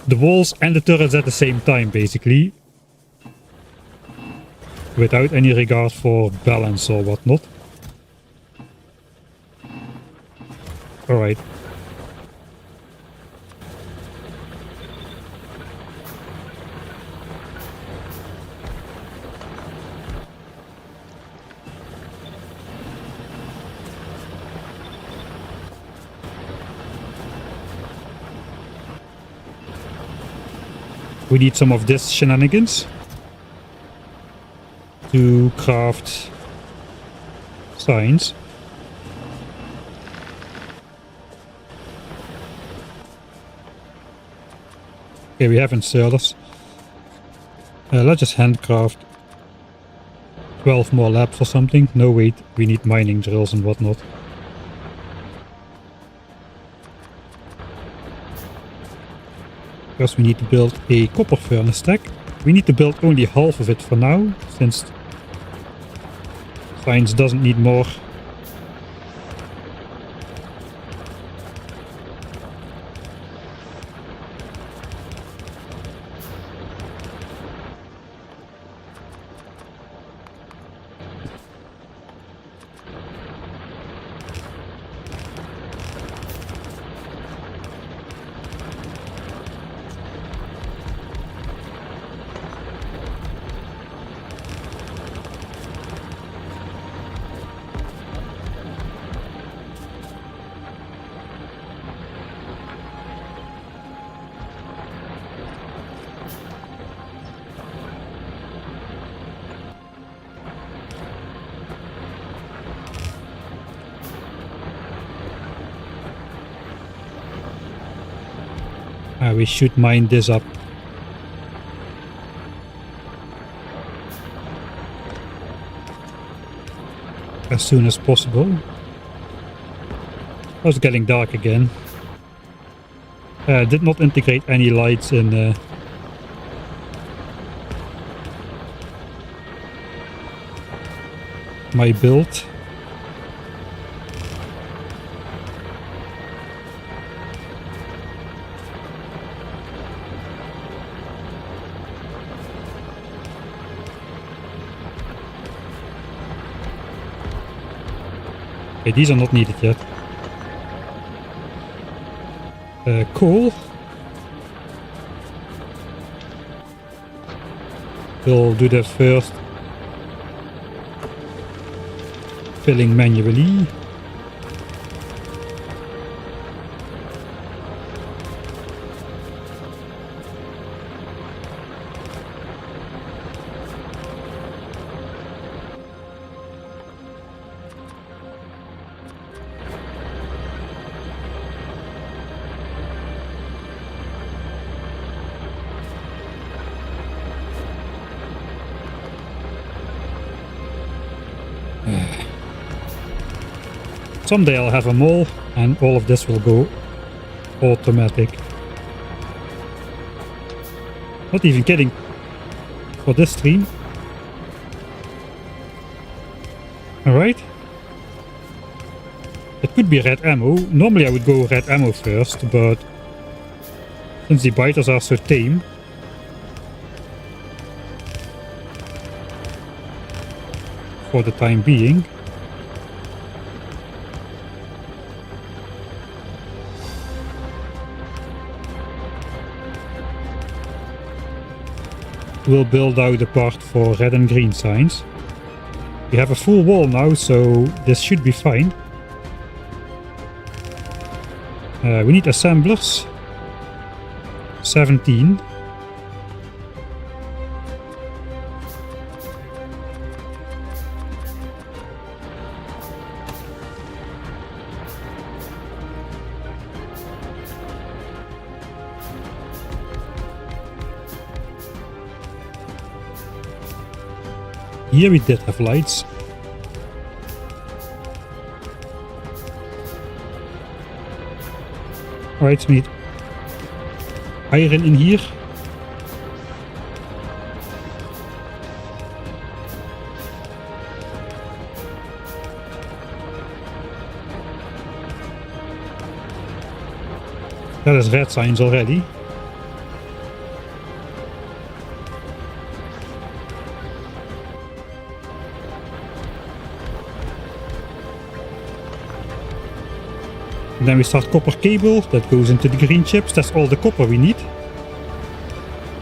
Speaker 1: the walls and the turrets at the same time, basically, without any regard for balance or whatnot. All right. We need some of this shenanigans to craft signs. Okay, we have inserters. Let's just handcraft 12 more labs or something. No, wait, we need mining drills and whatnot. Because we need to build a copper furnace stack. We need to build only half of it for now, since science doesn't need more. We should mine this up. As soon as possible. Oh, it's getting dark again. Did not integrate any lights in my build. Okay, these are not needed yet. Coal. We'll do that first. Filling manually. Someday I'll have them all, and all of this will go automatic. Not even kidding. For this stream. Alright. It could be red ammo. Normally I would go red ammo first, but since the biters are so tame, for the time being. We'll build out the part for red and green signs. We have a full wall now, so this should be fine. We need assemblers. 17. Here we did have lights. Alright, we need iron in here. That is red signs already. And then we start copper cable that goes into the green chips. That's all the copper we need.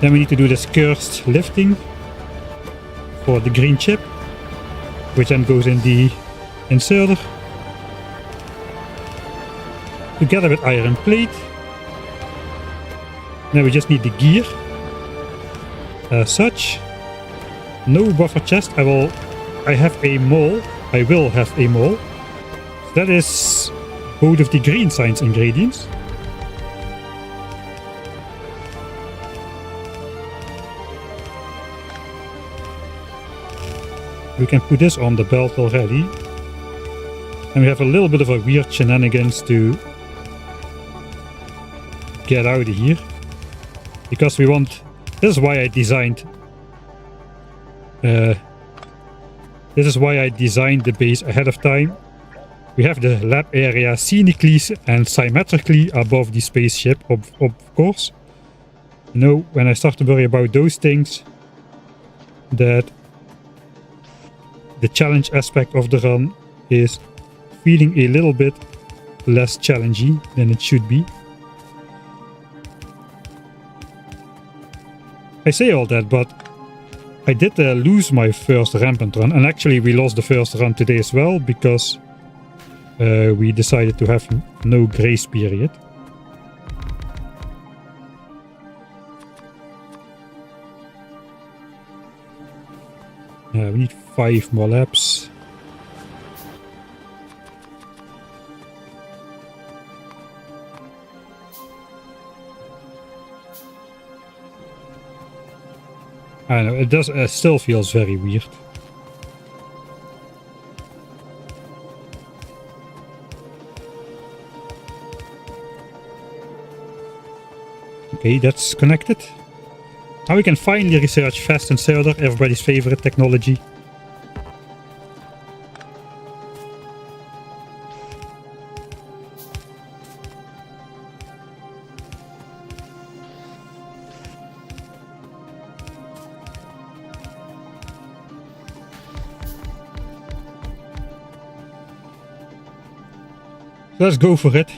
Speaker 1: Then we need to do this cursed lifting for the green chip, which then goes in the inserter together with iron plate. Now we just need the gear. As such, no buffer chest. I have a mole. I will have a mole. So that is both of the green signs ingredients. We can put this on the belt already. And we have a little bit of a weird shenanigans to get out of here. Because we want... This is why I designed... this is why I designed the base ahead of time. We have the lab area scenically and symmetrically above the spaceship, of course. You know, when I start to worry about those things, that the challenge aspect of the run is feeling a little bit less challenging than it should be. I say all that, but I did lose my first rampant run, and actually we lost the first run today as well, because we decided to have no grace period. We need 5 more laps. I know, it does still feels very weird. Okay, that's connected. Now we can finally research fast inserter, everybody's favorite technology. Let's go for it.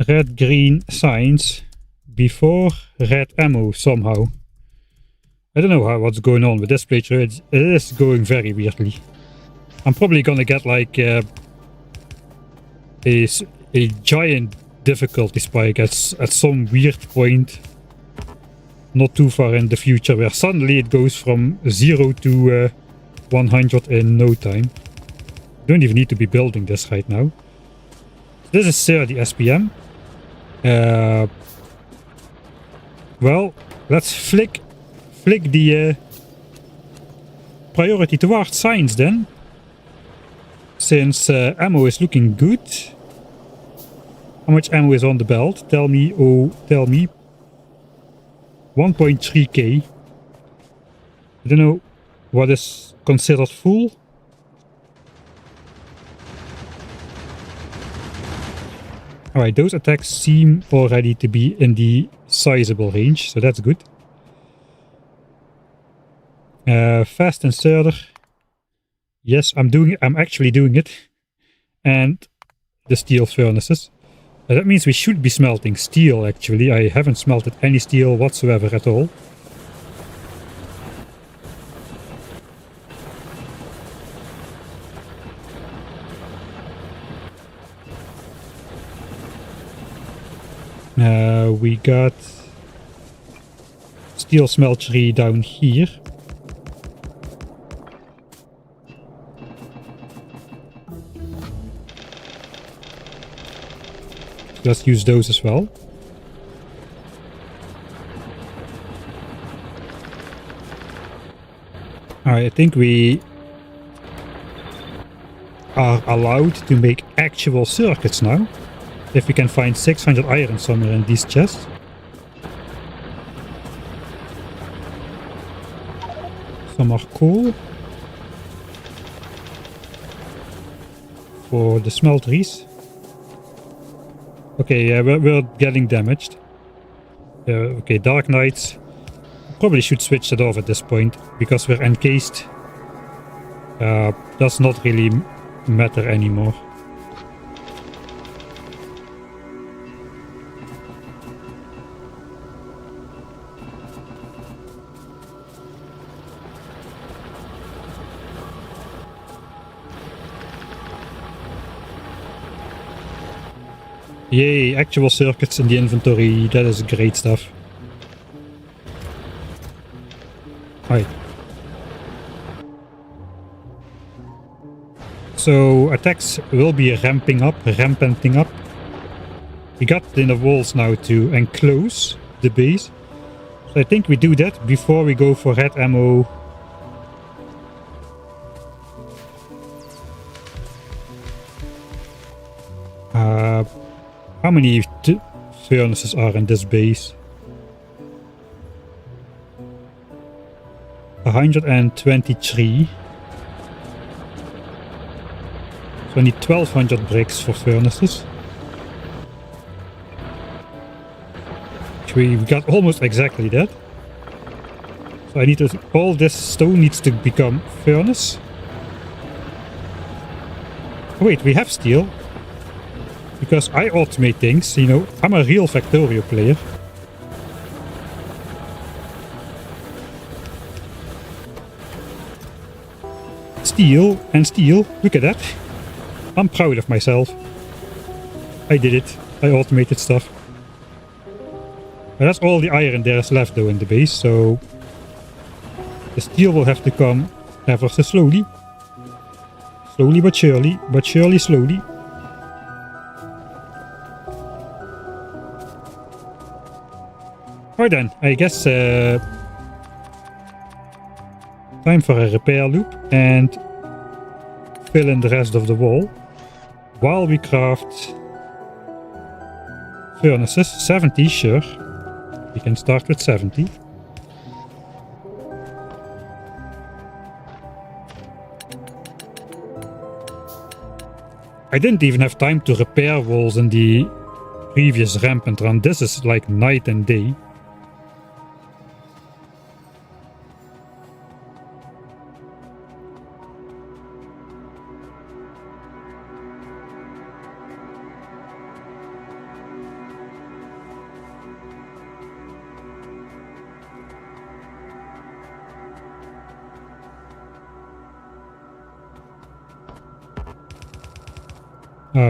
Speaker 1: Red green signs before red ammo somehow. I don't know what's going on with this playthrough. It is going very weirdly. I'm probably gonna get like a giant difficulty spike at some weird point not too far in the future, where suddenly it goes from 0 to 100 in no time. Don't even need to be building this right now. This is 30 SPM. Well, let's flick the priority towards science then. Since ammo is looking good. How much ammo is on the belt? Tell me, oh, tell me. 1.3k. I don't know what is considered full. Alright, those attacks seem already to be in the sizable range, so that's good. Fast inserter. Yes, I'm actually doing it. And the steel furnaces. That means we should be smelting steel, actually. I haven't smelted any steel whatsoever at all. We got steel smeltery down here. Let's use those as well. Alright, I think we are allowed to make actual circuits now. If we can find 600 iron somewhere in these chests. Some more coal. For the smelteries. Okay, yeah, we're getting damaged. Okay, Dark Knights. Probably should switch it off at this point, because we're encased. Does not really matter anymore. Yay, actual circuits in the inventory, that is great stuff. Right. So attacks will be rampanting up. We got in the walls now to enclose the base. So I think we do that before we go for red ammo. How many furnaces are in this base? 123. So I need 1200 bricks for furnaces. We got almost exactly that. So I need to, all this stone needs to become furnace. Oh wait, we have steel. Because I automate things, you know, I'm a real Factorio player. Steel and steel, look at that. I'm proud of myself. I did it, I automated stuff. But that's all the iron there's left though in the base, so the steel will have to come ever so slowly. Slowly but surely slowly. Right then, I guess time for a repair loop and fill in the rest of the wall while we craft furnaces. 70, sure. We can start with 70. I didn't even have time to repair walls in the previous rampant run. This is like night and day.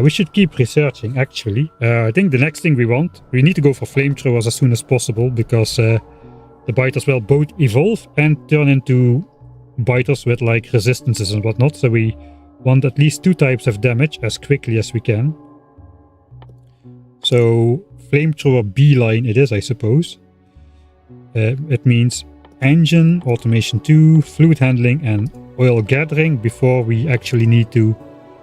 Speaker 1: We should keep researching, actually. I think the next thing we need to go for flamethrowers as soon as possible, because the biters will both evolve and turn into biters with like resistances and whatnot, so we want at least 2 types of damage as quickly as we can. So flamethrower beeline it is, I suppose. It means engine, automation 2, fluid handling and oil gathering before we actually need to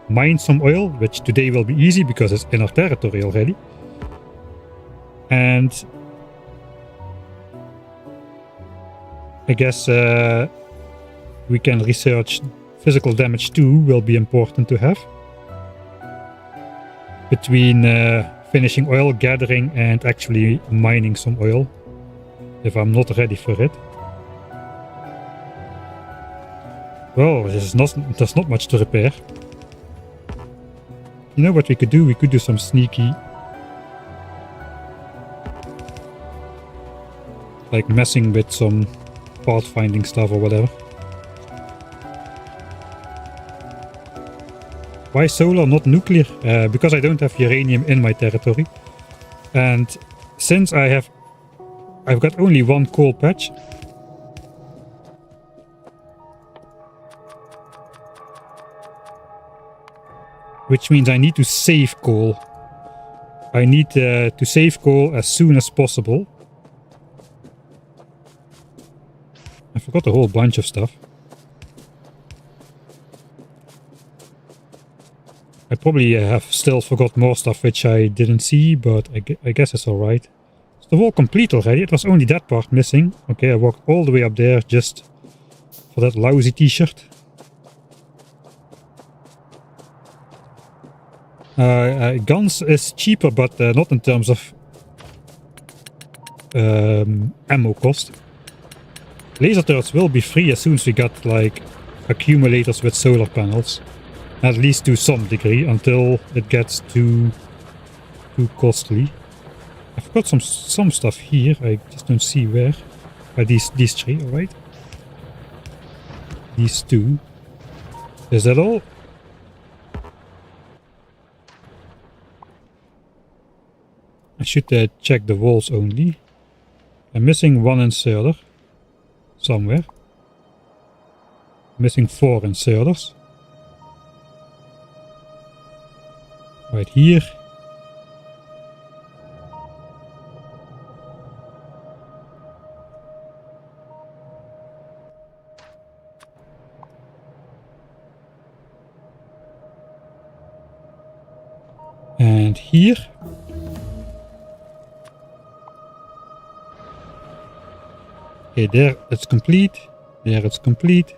Speaker 1: mine some oil, which today will be easy because it's in our territory already. And I guess we can research physical damage too, will be important to have. Between finishing oil gathering and actually mining some oil, if I'm not ready for it. Well, there's not much to repair. You know what we could do? We could do some sneaky... like messing with some part finding stuff or whatever. Why solar, not nuclear? Because I don't have uranium in my territory. And since I've got only one coal patch. Which means I need to save coal. I need to save coal as soon as possible. I forgot a whole bunch of stuff. I probably have still forgot more stuff which I didn't see, but I guess it's alright. Is the wall complete already? It was only that part missing. Okay, I walked all the way up there just for that lousy t-shirt. Guns is cheaper, but not in terms of ammo cost. Laser turrets will be free as soon as we got like accumulators with solar panels. At least to some degree, until it gets too costly. I've got some stuff here, I just don't see where. These three, alright. These two. Is that all? I should check the walls only. I'm missing one inserter. Somewhere. Missing 4 inserters. Right here. And here. Okay, there it's complete. There it's complete.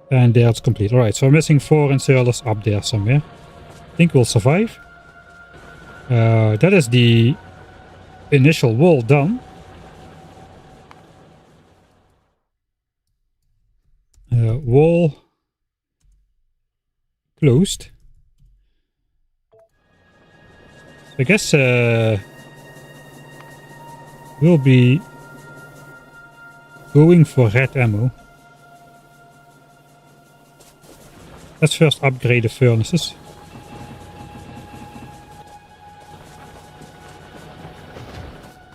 Speaker 1: And there it's complete. Alright, so I'm missing 4 inserters up there somewhere. I think we'll survive. That is the initial wall done. Wall closed. I guess we'll be going for red ammo. Let's first upgrade the furnaces.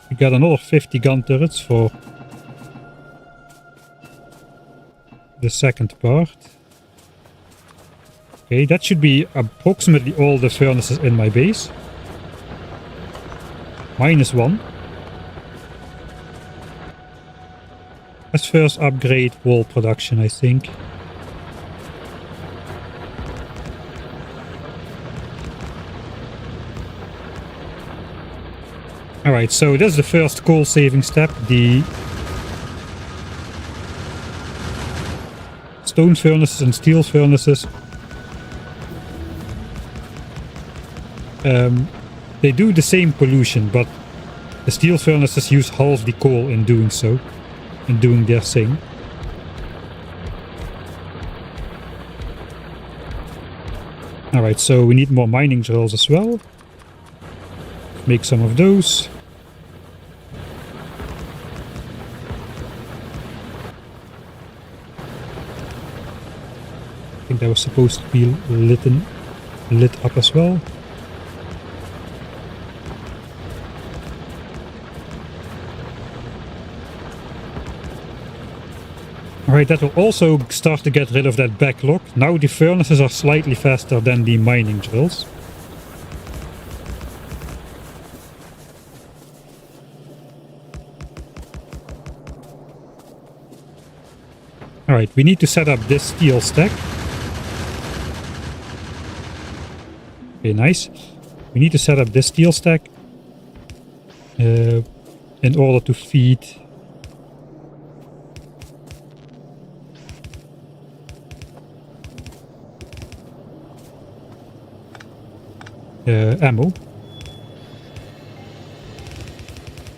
Speaker 1: We got another 50 gun turrets for the second part. Okay, that should be approximately all the furnaces in my base. -1. Let's first upgrade wall production, I think. Alright, so this is the first coal saving step. The stone furnaces and steel furnaces. They do the same pollution, but the steel furnaces use half the coal in doing so, in doing their thing. Alright, so we need more mining drills as well. Make some of those. I think that was supposed to be lit up as well. Alright, that will also start to get rid of that backlog. Now the furnaces are slightly faster than the mining drills. Alright, we need to set up this steel stack. Okay, nice. We need to set up this steel stack in order to feed ammo.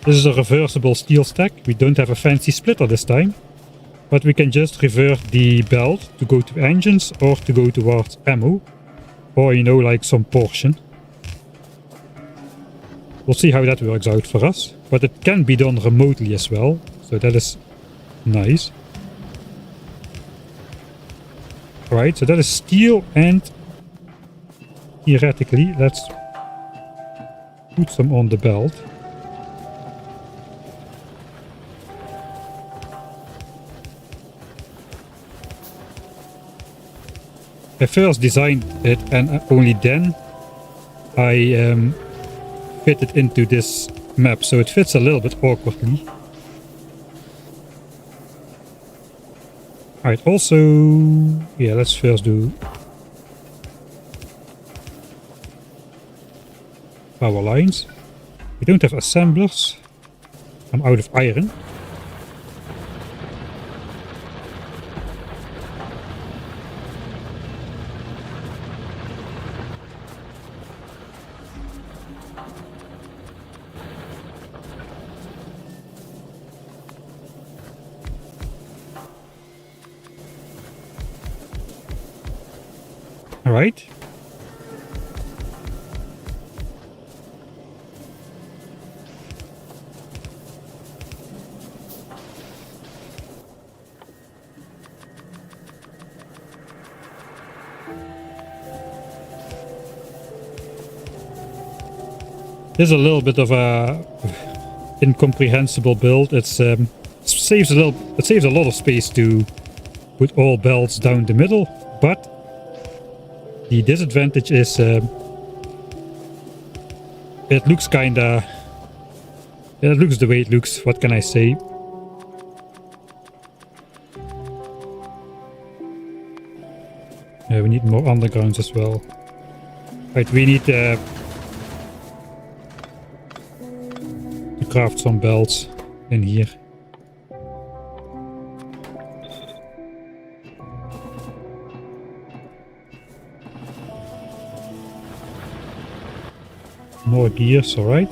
Speaker 1: This is a reversible steel stack. We don't have a fancy splitter this time. But we can just revert the belt to go to engines or to go towards ammo. Or, you know, like some portion. We'll see how that works out for us. But it can be done remotely as well. So that is nice. Alright, so that is steel, and theoretically, let's put some on the belt. I first designed it and only then I fit it into this map, so it fits a little bit awkwardly. Alright, also, yeah, let's first do power lines. We don't have assemblers. I'm out of iron. All right. This is a little bit of a incomprehensible build. It saves a lot of space to put all belts down the middle, but the disadvantage is it looks kinda... It looks the way it looks, what can I say? We need more undergrounds as well. Right, we need to craft some belts in here. More gears, alright.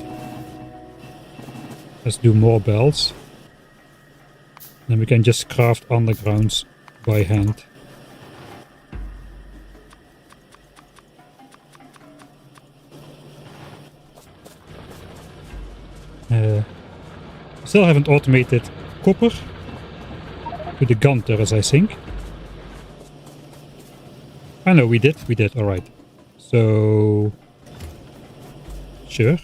Speaker 1: Let's do more belts. Then we can just craft undergrounds by hand. Still haven't automated copper to the gun turrets, I think. I know we did, alright. So sure.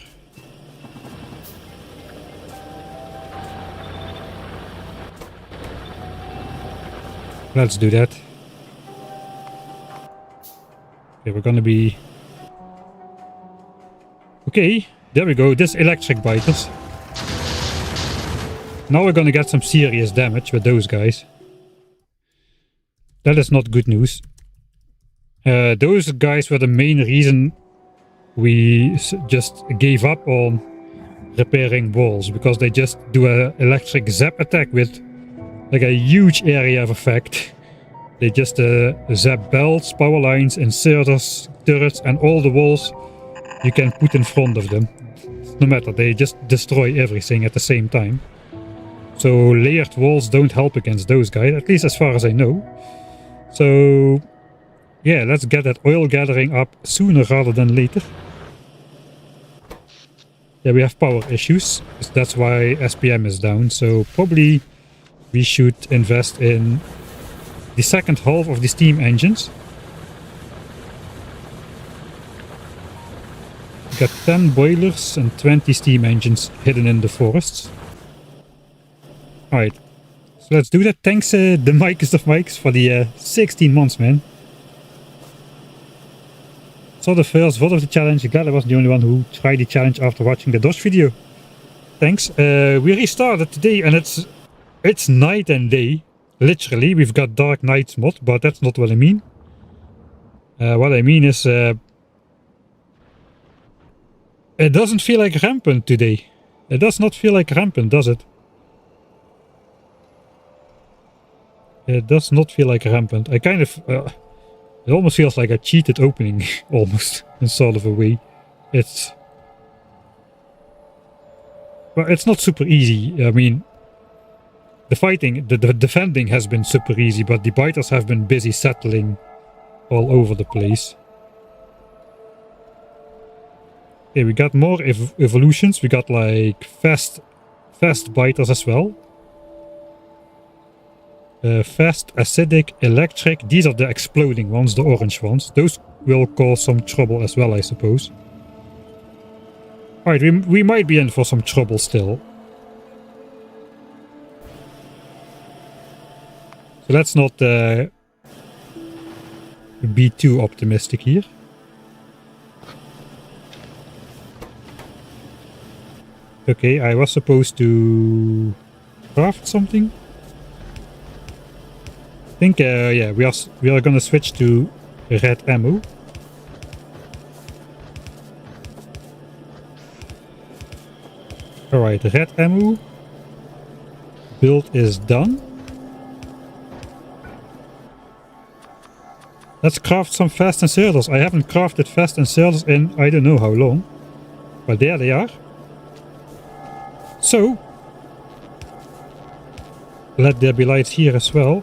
Speaker 1: Let's do that. Okay, we're gonna be... Okay, there we go, this electric biters. Now we're gonna get some serious damage with those guys. That is not good news. Those guys were the main reason we just gave up on repairing walls, because they just do an electric zap attack with like a huge area of effect. They just zap belts, power lines, inserters, turrets, and all the walls you can put in front of them. No matter, they just destroy everything at the same time. So layered walls don't help against those guys, at least as far as I know. So yeah, let's get that oil gathering up sooner rather than later. Yeah, we have power issues. That's why SPM is down. So probably we should invest in the second half of the steam engines. We got 10 boilers and 20 steam engines hidden in the forests. Alright, so let's do that. Thanks the Mikest of Mikes for the 16 months, man. So the first VOD of the challenge. Glad I wasn't the only one who tried the challenge after watching the Dosh video. Thanks. We restarted today and it's night and day. Literally, we've got Dark Nights mod, but that's not what I mean. What I mean is it doesn't feel like Rampant today. It does not feel like Rampant, does it? It does not feel like Rampant. I kind of... it almost feels like a cheated opening, almost, in sort of a way. It's... Well, it's not super easy. I mean... the defending has been super easy, but the biters have been busy settling all over the place. Okay, we got more evolutions. We got like fast biters as well. Fast, acidic, electric. These are the exploding ones, the orange ones. Those will cause some trouble as well, I suppose. Alright, we might be in for some trouble still. So let's not be too optimistic here. Okay, I was supposed to craft something. I think, yeah, we are gonna switch to red ammo. Alright, red ammo. Build is done. Let's craft some fast inserters. I haven't crafted fast inserters in I don't know how long. But there they are. So, let there be lights here as well.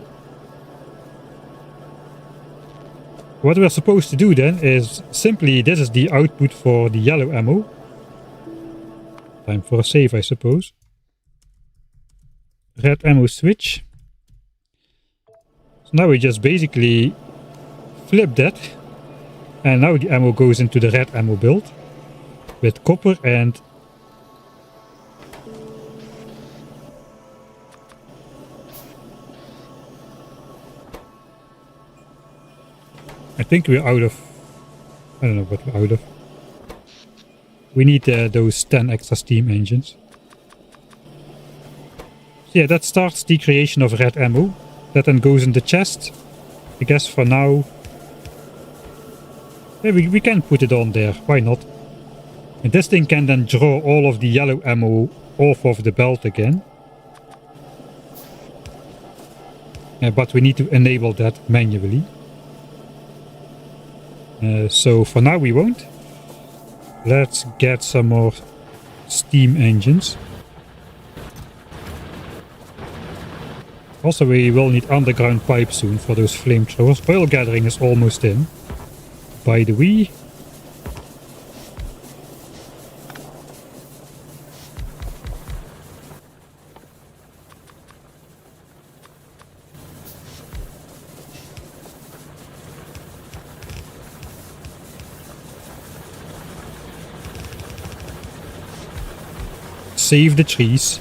Speaker 1: What we're supposed to do then is simply, this is the output for the yellow ammo. Time for a save, I suppose. Red ammo switch. So now we just basically flip that. And now the ammo goes into the red ammo build. With copper and... I think we're out of... I don't know what we're out of. We need those 10 extra steam engines. So yeah, that starts the creation of red ammo. That then goes in the chest. I guess for now... Yeah, we can put it on there. Why not? And this thing can then draw all of the yellow ammo off of the belt again. But we need to enable that manually. So for now we won't. Let's get some more steam engines. Also we will need underground pipe soon for those flamethrowers. Oil gathering is almost in. By the way. Save the trees.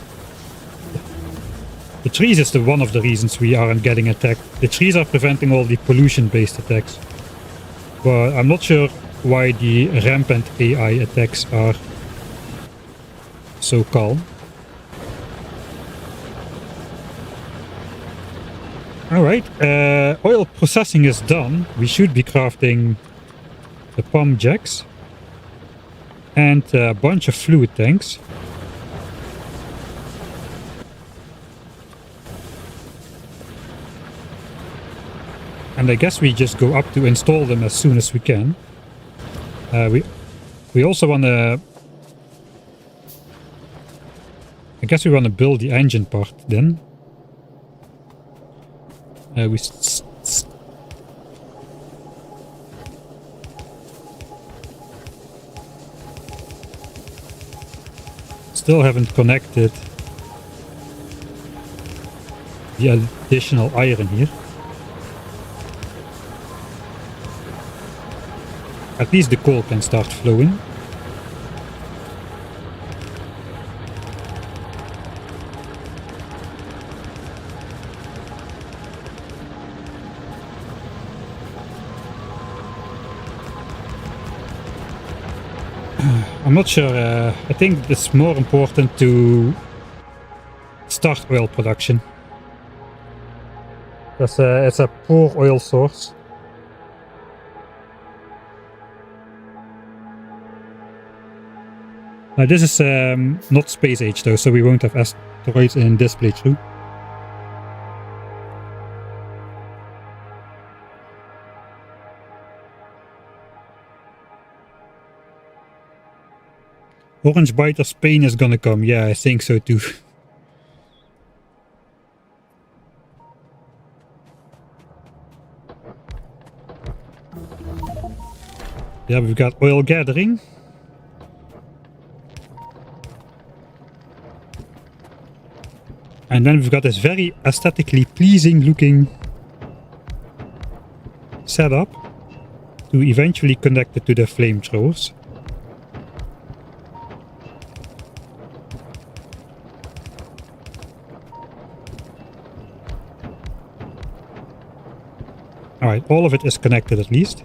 Speaker 1: The trees is one of the reasons we aren't getting attacked. The trees are preventing all the pollution-based attacks. But I'm not sure why the rampant AI attacks are so calm. Alright, oil processing is done. We should be crafting the pump jacks. And a bunch of fluid tanks. And I guess we just go up to install them as soon as we can. We also want to... I guess we want to build the engine part then. We still haven't connected the additional iron here. At least the coal can start flowing. I'm not sure, I think it's more important to start oil production. It's a poor oil source. This is not space age though, so we won't have asteroids in this playthrough. Orange Biter's pain is gonna come, yeah, I think so too. There we've got oil gathering. And then we've got this very aesthetically pleasing looking setup to eventually connect it to the flamethrowers. Alright, all of it is connected at least.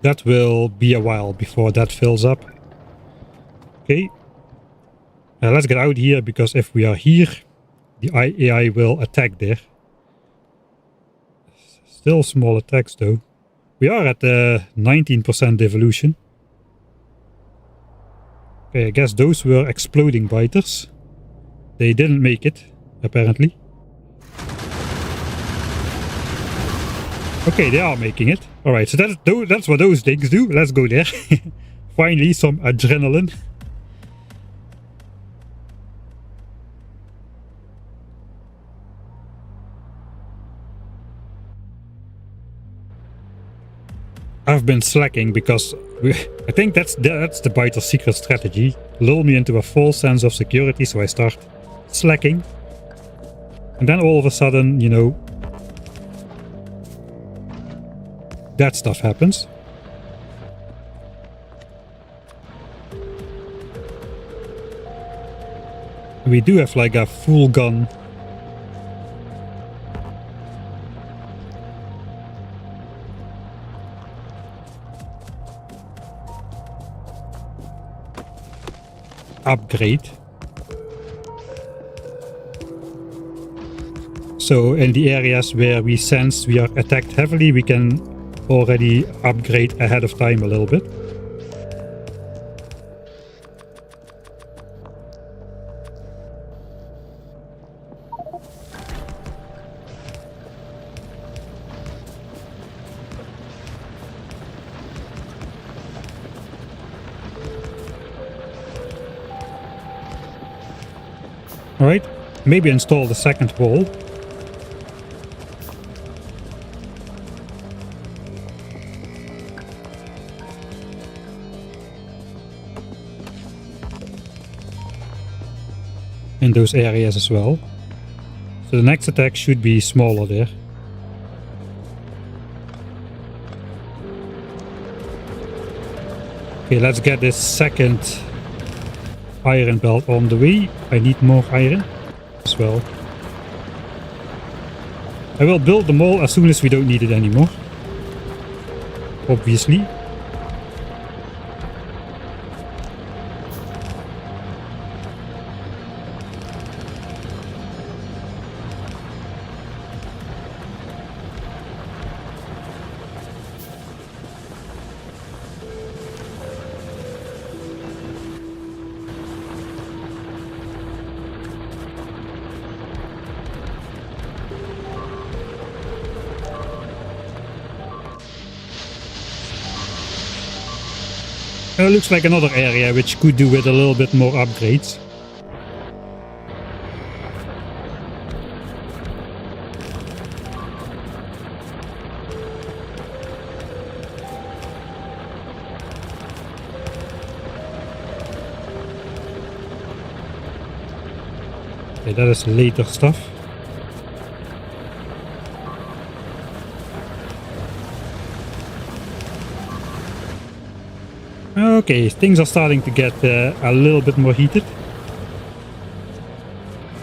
Speaker 1: That will be a while before that fills up. Okay. Let's get out here, because if we are here, the AI will attack there. Still small attacks though. We are at 19% devolution. Okay, I guess those were exploding biters. They didn't make it, apparently. Okay, they are making it. Alright, so that's what those things do. Let's go there. Finally, some adrenaline. I've been slacking because I think that's the biter's secret strategy. Lull me into a false sense of security, so I start slacking. And then all of a sudden, you know, that stuff happens. We do have like a full gun upgrade. So in the areas where we sense we are attacked heavily, we can already upgrade ahead of time a little bit. Alright, maybe install the second wall. In those areas as well. So the next attack should be smaller there. Okay, let's get this second iron belt on the way. I need more iron as well. I will build them all as soon as we don't need it anymore. Obviously. Looks like another area which could do with a little bit more upgrades. Okay, that is later stuff. Okay, things are starting to get a little bit more heated. I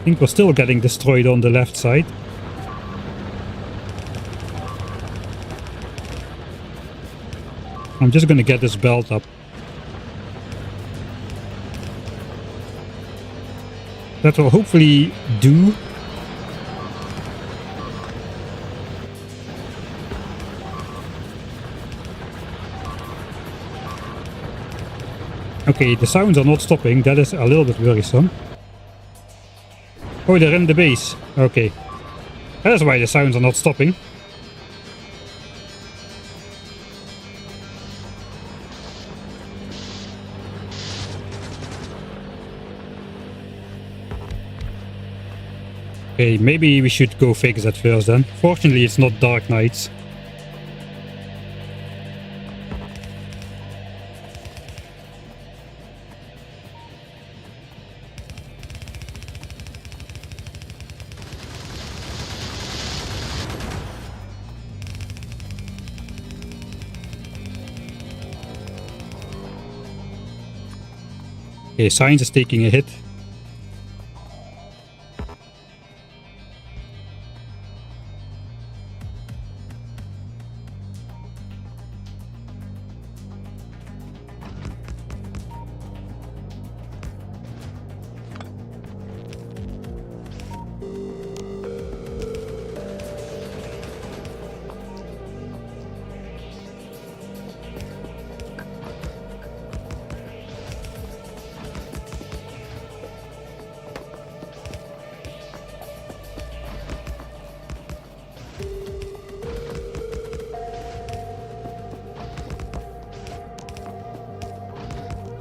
Speaker 1: think we're still getting destroyed on the left side. I'm just gonna get this belt up. That will hopefully do. Okay, the sounds are not stopping. That is a little bit worrisome. Oh, they're in the base. Okay. That's why the sounds are not stopping. Okay, maybe we should go fix that first then. Fortunately, it's not dark nights. Okay, science is taking a hit.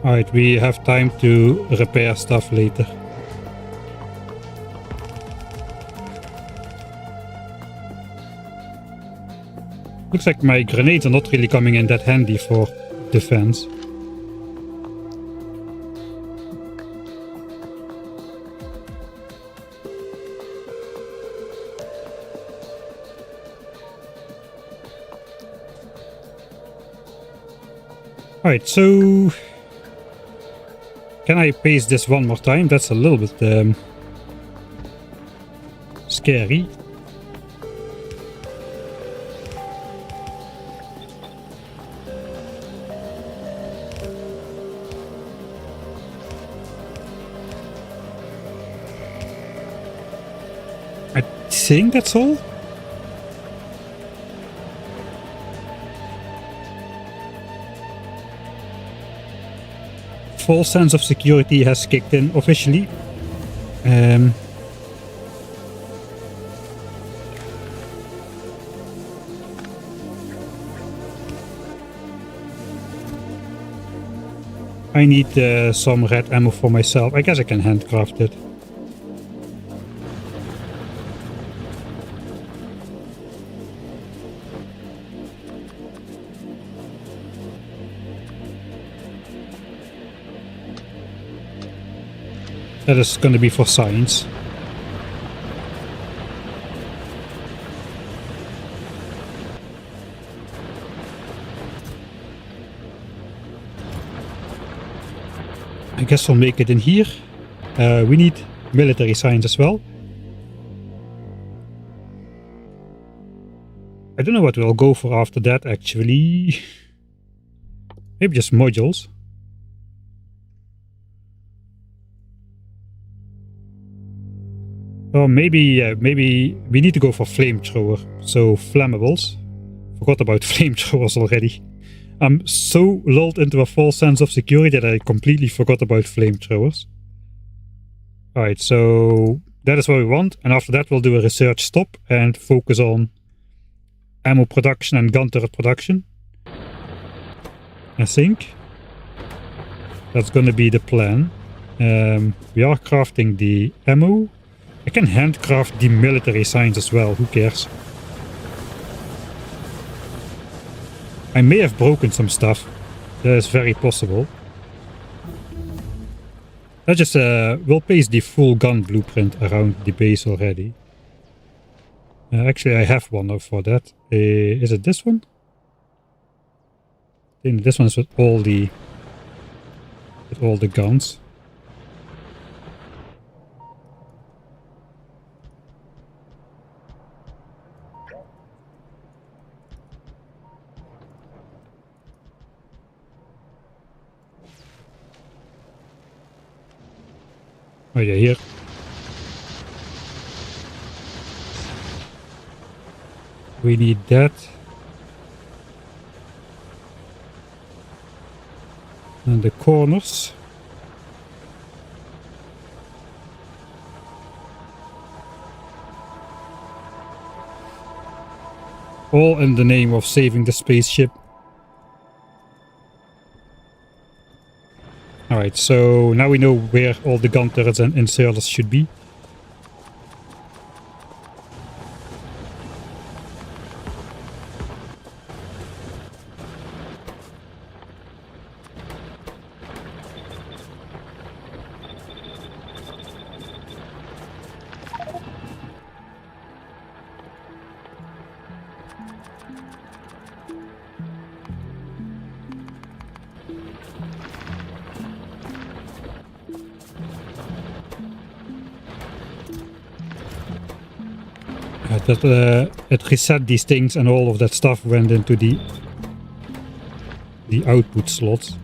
Speaker 1: Alright, we have time to repair stuff later. Looks like my grenades are not really coming in that handy for defense. Alright, so can I paste this one more time? That's a little bit scary. I think that's all. False sense of security has kicked in officially. I need some red ammo for myself. I guess I can handcraft it. That is going to be for science. I guess we'll make it in here. We need military science as well. I don't know what we'll go for after that actually. Maybe just modules. Or maybe we need to go for flamethrower. So flammables. Forgot about flamethrowers already. I'm so lulled into a false sense of security that I completely forgot about flamethrowers. Alright, so that is what we want. And after that we'll do a research stop and focus on ammo production and gun turret production. I think that's gonna be the plan. We are crafting the ammo. I can handcraft the military science as well, who cares? I may have broken some stuff. That is very possible. I just will paste the full gun blueprint around the base already. Actually, I have one for that. Is it this one? I think this one is with all the guns. Oh yeah, here. We need that. And the corners. All in the name of saving the spaceship. Alright, so now we know where all the gun turrets and inserters should be. that it reset these things and all of that stuff went into the output slots.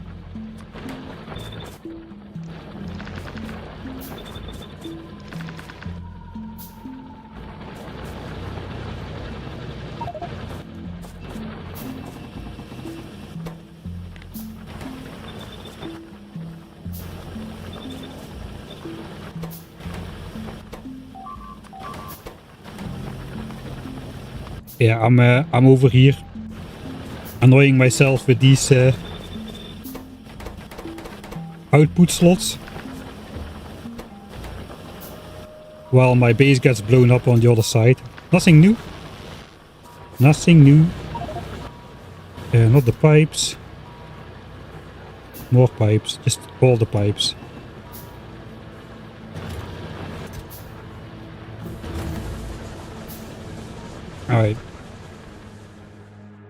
Speaker 1: Yeah, I'm over here annoying myself with these output slots while my base gets blown up on the other side. Nothing new. Nothing new. Not the pipes. More pipes. Just all the pipes. Alright.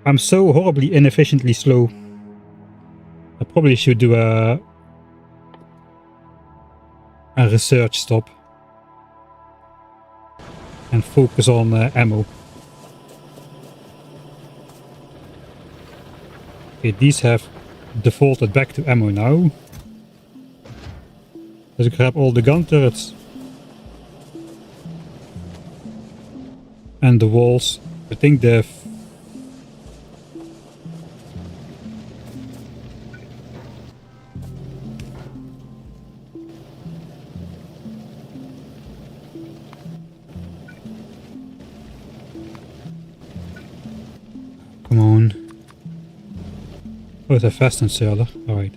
Speaker 1: I'm so horribly inefficiently slow. I probably should do a research stop and focus on ammo. Okay, these have defaulted back to ammo now. Let's grab all the gun turrets and the walls. I think the come on. Oh, it's a fast inserter. Alright.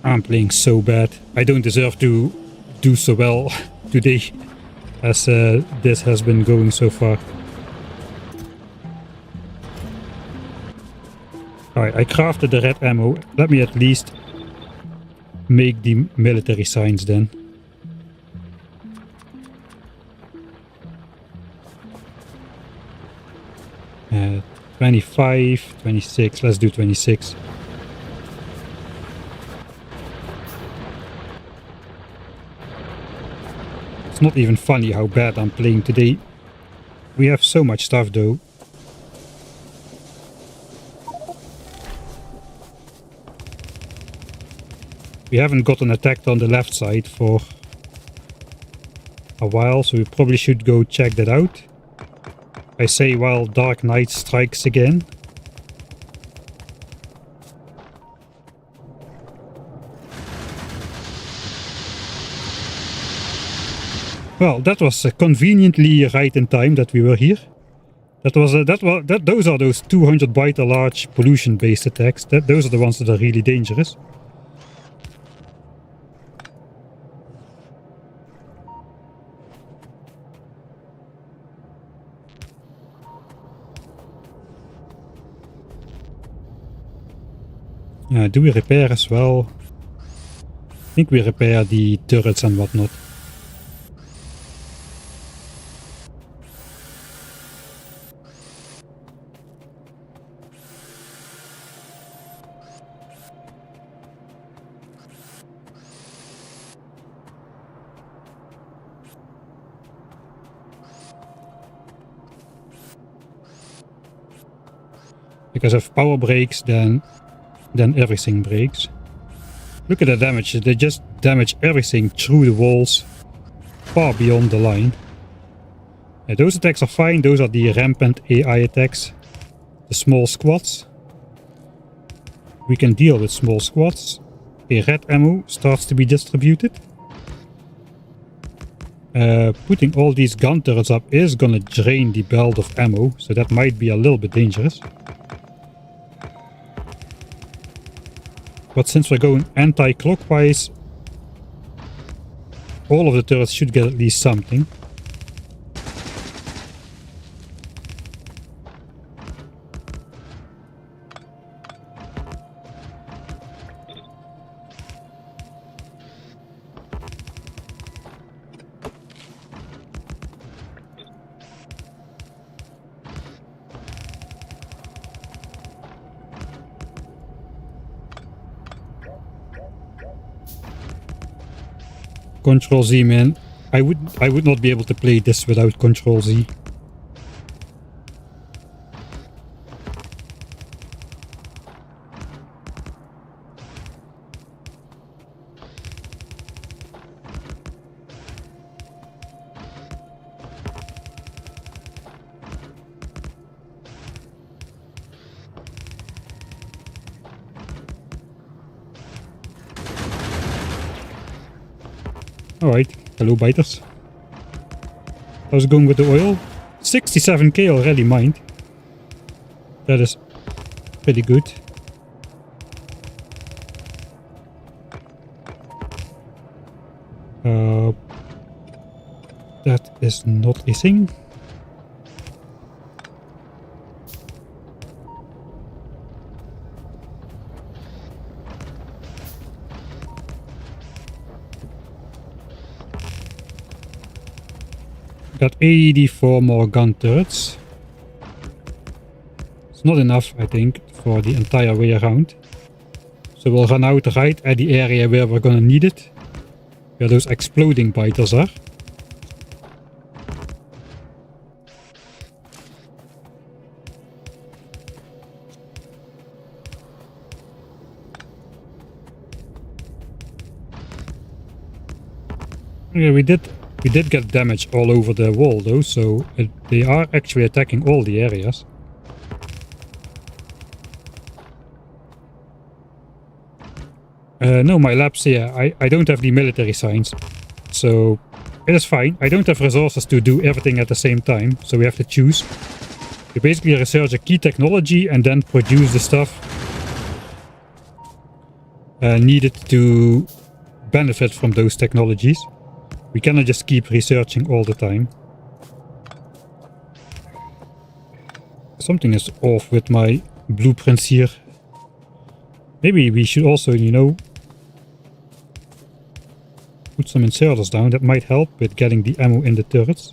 Speaker 1: I'm playing so bad. I don't deserve to do so well today as this has been going so far. Alright, I crafted the red ammo. Let me at least make the military signs then. Uh, 25, 26, let's do 26. It's not even funny how bad I'm playing today. We have so much stuff though. We haven't gotten attacked on the left side for a while, so we probably should go check that out. I say while Dark Knight strikes again. Well, that was conveniently right in time that we were here. Those are those 200 byte large pollution based attacks. Those are the ones that are really dangerous. Do we repair as well? I think we repair the turrets and whatnot. Because if power breaks, then everything breaks. Look at the damage. They just damage everything through the walls, far beyond the line. Those attacks are fine. Those are the rampant AI attacks. The small squads. We can deal with small squads. Okay, red ammo starts to be distributed. Putting all these gun turrets up is gonna drain the belt of ammo, so that might be a little bit dangerous. But since we're going anti-clockwise, all of the turrets should get at least something. Control Z, man. I would not be able to play this without Control Z. Alright, hello biters. How's it going with the oil? 67k already mined. That is pretty good. That is not a thing. Got 84 more gun turrets. It's not enough, I think, for the entire way around. So we'll run out right at the area where we're gonna need it. Where those exploding biters are. Yeah, we did get damage all over the wall though, so they are actually attacking all the areas. No, my labs here, I don't have the military signs, so it is fine. I don't have resources to do everything at the same time, so we have to choose. You basically research a key technology and then produce the stuff needed to benefit from those technologies. We cannot just keep researching all the time. Something is off with my blueprints here. Maybe we should also, you know, put some inserters down. That might help with getting the ammo in the turrets.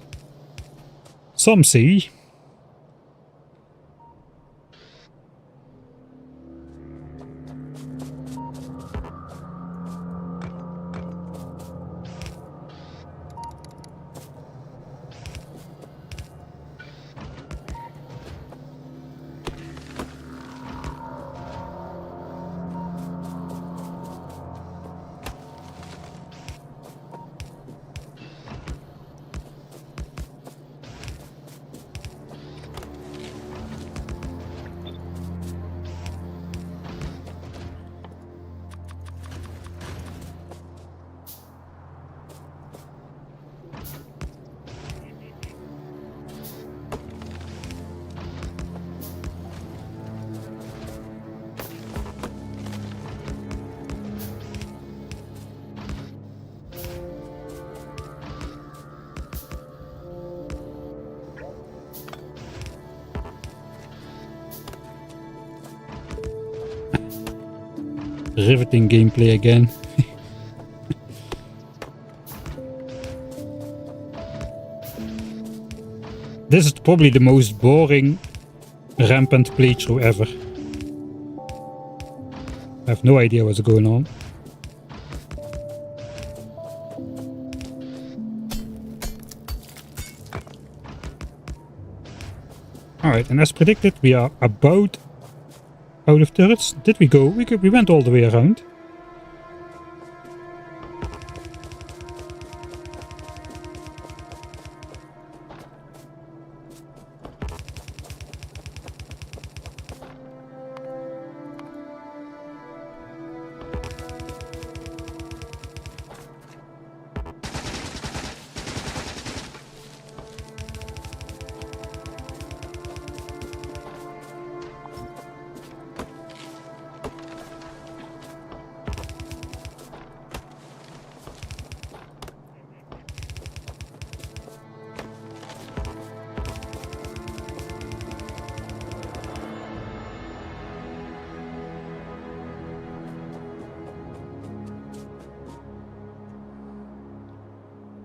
Speaker 1: Some say. Riveting gameplay again. This is probably the most boring Rampant playthrough ever. I have no idea what's going on. Alright, and as predicted, we are about out of turrets. Did we go? We went all the way around.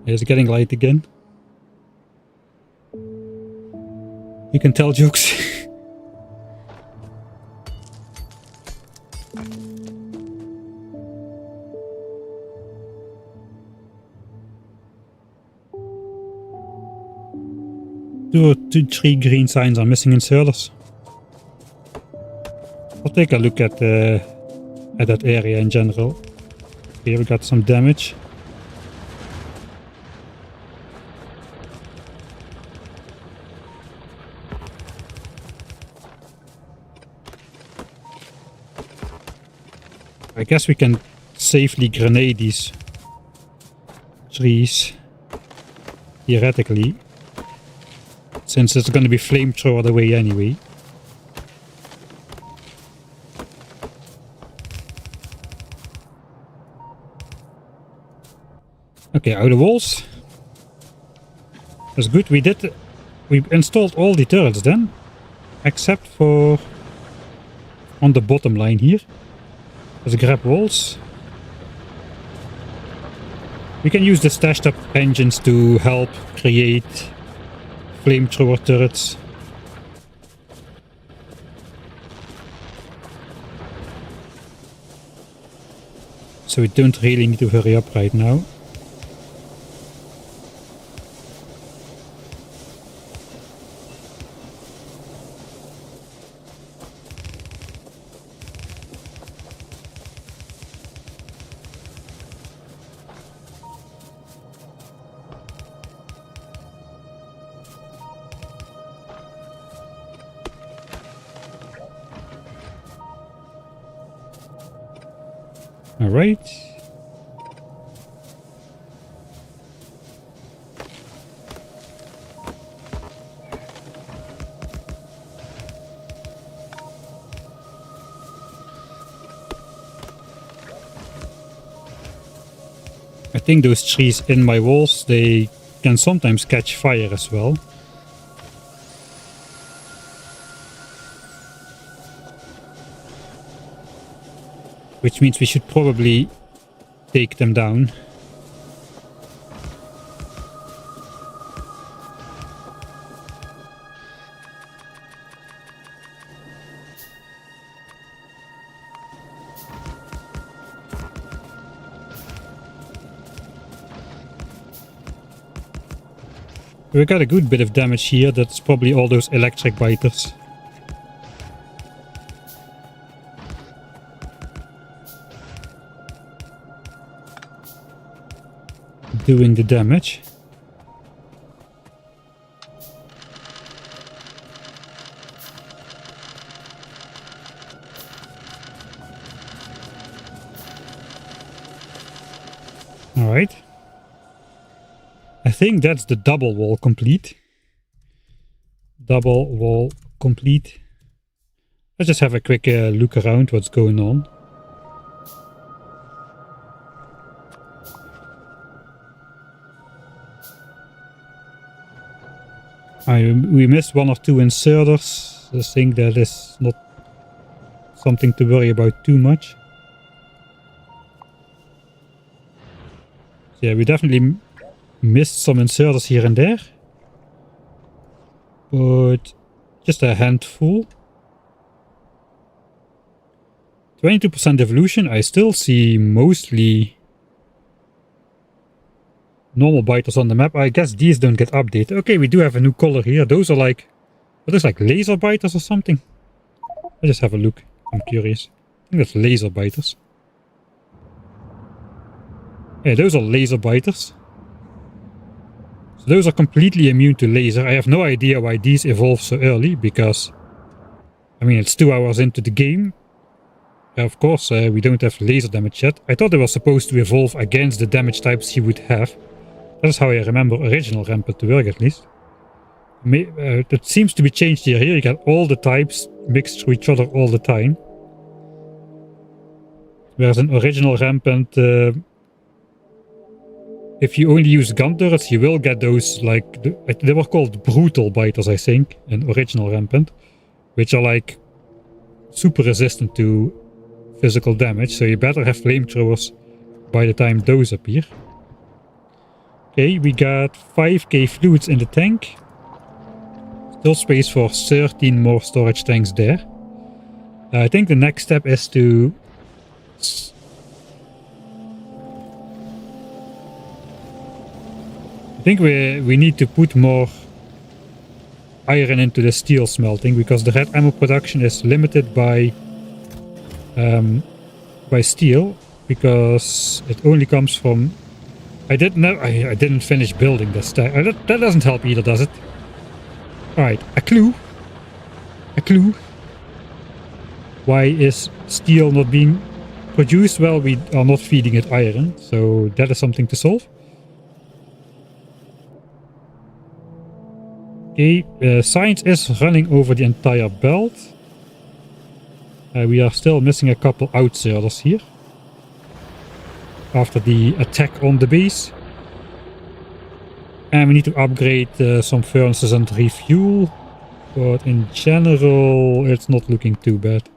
Speaker 1: It's getting light again. You can tell jokes. Three green signs are missing inserters. I'll take a look at that area in general. Here we got some damage. I guess we can safely grenade these trees, theoretically, since it's going to be flamethrower the way anyway. Okay, outer walls. That's good. We installed all the turrets then, except for on the bottom line here. Let's grab walls. We can use the stashed up engines to help create flamethrower turrets. So we don't really need to hurry up right now. All right. I think those trees in my walls, they can sometimes catch fire as well. Which means we should probably take them down. We got a good bit of damage here. That's probably all those electric biters. Doing the damage. All right. I think that's the double wall complete. Double wall complete. Let's just have a quick look around what's going on. We missed one or two inserters. I think that is not something to worry about too much. So yeah, we definitely missed some inserters here and there. But just a handful. 22% evolution. I still see mostly normal biters on the map. I guess these don't get updated. Okay, we do have a new color here. Those are like, are those like laser biters or something? Let's just have a look. I'm curious. I think that's laser biters. Yeah, those are laser biters. So those are completely immune to laser. I have no idea why these evolve so early, because I mean, it's 2 hours into the game. Of course, we don't have laser damage yet. I thought they were supposed to evolve against the damage types you would have. That is how I remember original Rampant to work, at least. That seems to be changed here. Here you get all the types mixed through each other all the time. Whereas in original Rampant, if you only use gun turrets, you will get those, like, they were called brutal biters, I think, in original Rampant, which are like super resistant to physical damage, so you better have flamethrowers by the time those appear. Okay, we got 5k fluids in the tank. Still space for 13 more storage tanks there. I think the next step is to I think we need to put more iron into the steel smelting, because the red ammo production is limited by steel, because it only comes from... I didn't finish building this stack. That doesn't help either, does it? Alright, a clue. A clue. Why is steel not being produced? Well, we are not feeding it iron, so that is something to solve. Okay, science is running over the entire belt. We are still missing a couple outsiders here after the attack on the base. And we need to upgrade some furnaces and refuel. But in general, it's not looking too bad.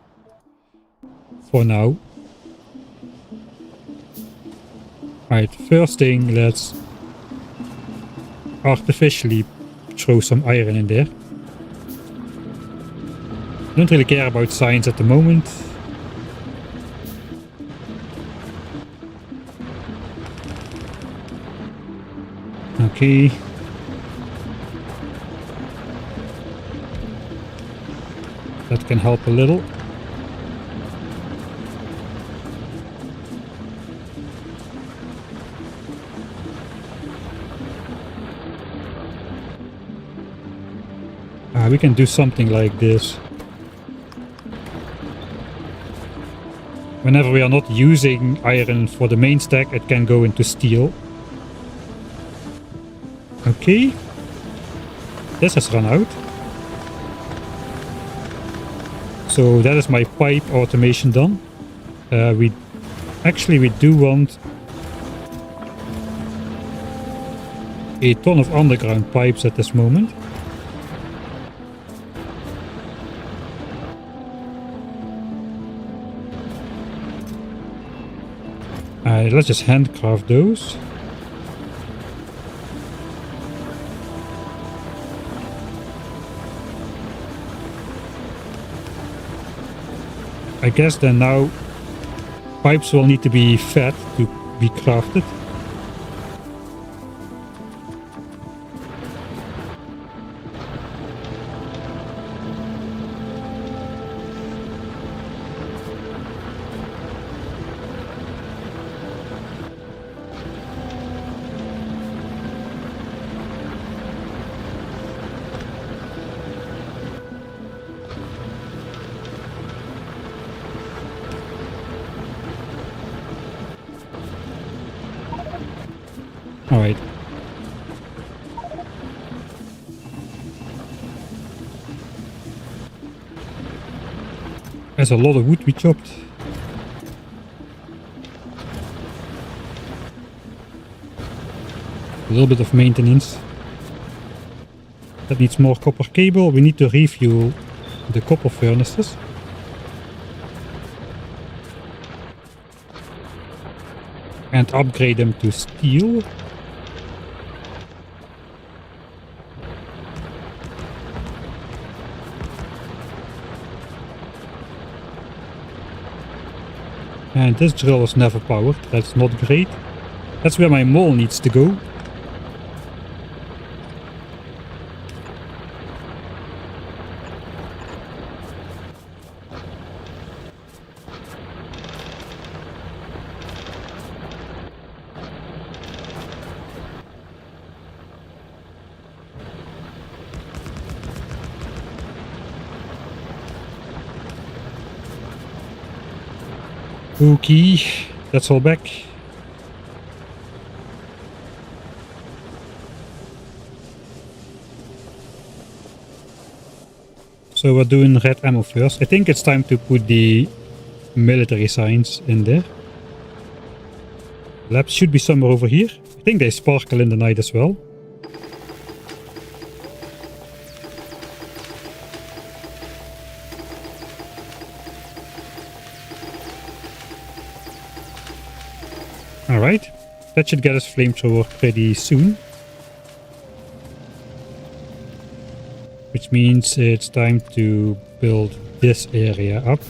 Speaker 1: For now. Alright, first thing, let's artificially throw some iron in there. Don't really care about science at the moment. Okay. That can help a little. We can do something like this. Whenever we are not using iron for the main stack, it can go into steel. Okay. This has run out. So that is my pipe automation done. We do want a ton of underground pipes at this moment. Let's just handcraft those. I guess then now pipes will need to be fed to be crafted. Alright. There's a lot of wood we chopped. A little bit of maintenance. That needs more copper cable. We need to refuel the copper furnaces. And upgrade them to steel. And this drill is never powered. That's not great. That's where my mole needs to go. Okay, that's all back. So we're doing red ammo first. I think it's time to put the military signs in there. Labs should be somewhere over here. I think they sparkle in the night as well. Alright, that should get us flamethrower pretty soon. Which means it's time to build this area up.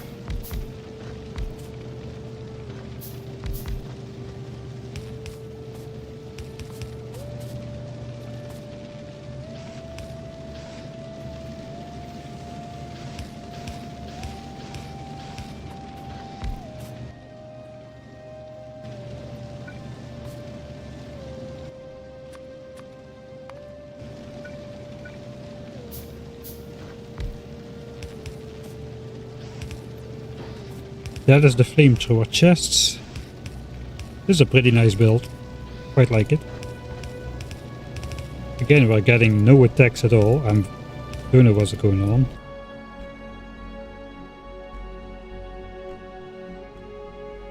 Speaker 1: That is the flamethrower chests. This is a pretty nice build. Quite like it. Again, we're getting no attacks at all. I don't know what's going on.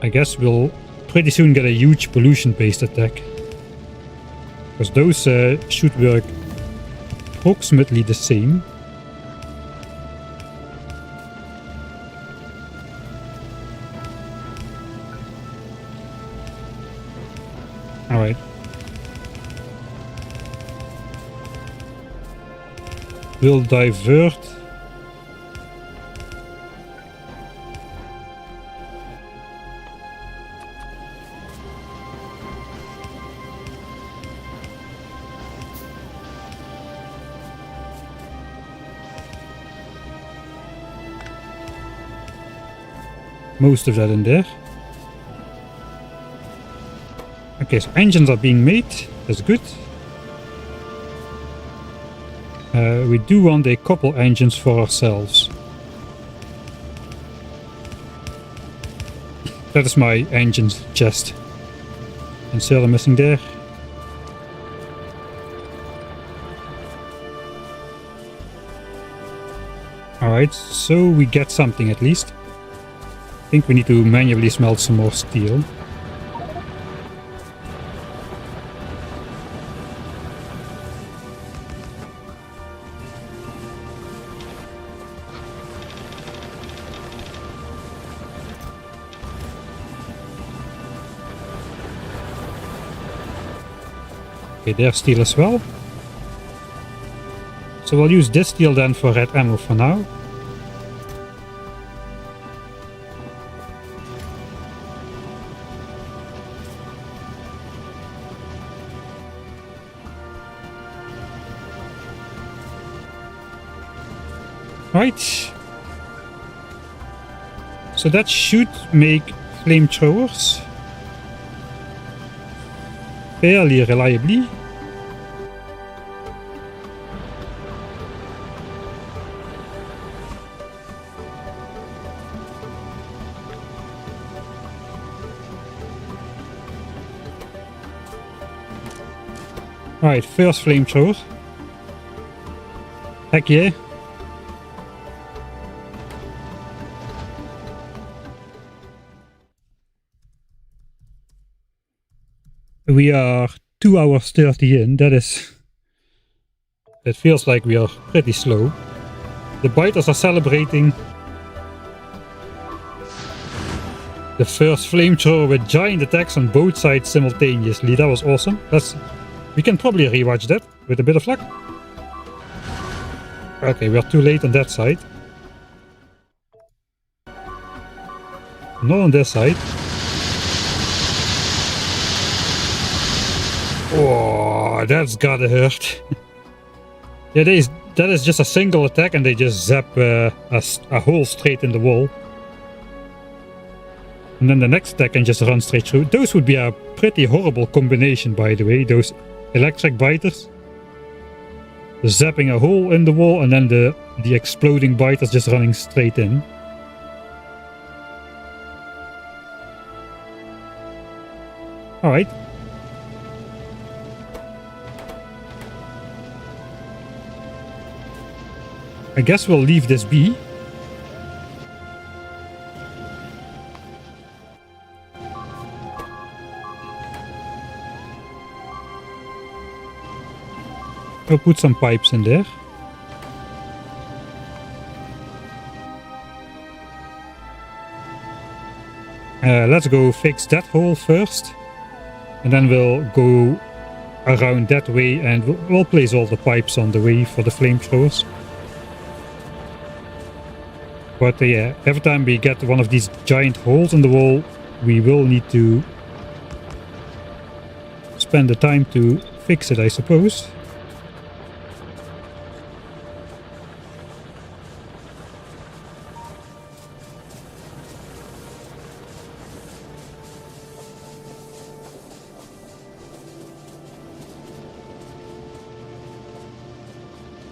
Speaker 1: I guess we'll pretty soon get a huge pollution-based attack. Because those should work approximately the same. Alright. We'll divert. Most of that in there. Okay, so engines are being made. That's good. We do want a couple engines for ourselves. That is my engines chest. And sailor missing there. Alright, so we get something at least. I think we need to manually smelt some more steel. Okay, there's steel as well. So we'll use this steel then for red ammo for now. Right. So that should make flamethrowers fairly reliably. Right, first flamethrower. Heck yeah. We are 2 hours 30 in. That feels like we are pretty slow. The biters are celebrating the first flamethrower with giant attacks on both sides simultaneously. That was awesome. We can probably rewatch that with a bit of luck. Okay, we are too late on that side. Not on this side. Oh, that's gotta hurt. Yeah, that is just a single attack and they just zap a hole straight in the wall. And then the next attack can just run straight through. Those would be a pretty horrible combination, by the way. Those electric biters. Zapping a hole in the wall and then the exploding biters just running straight in. Alright. I guess we'll leave this be. We'll put some pipes in there. Let's go fix that hole first. And then we'll go around that way and we'll place all the pipes on the way for the flamethrowers. But yeah, every time we get one of these giant holes in the wall, we will need to spend the time to fix it, I suppose.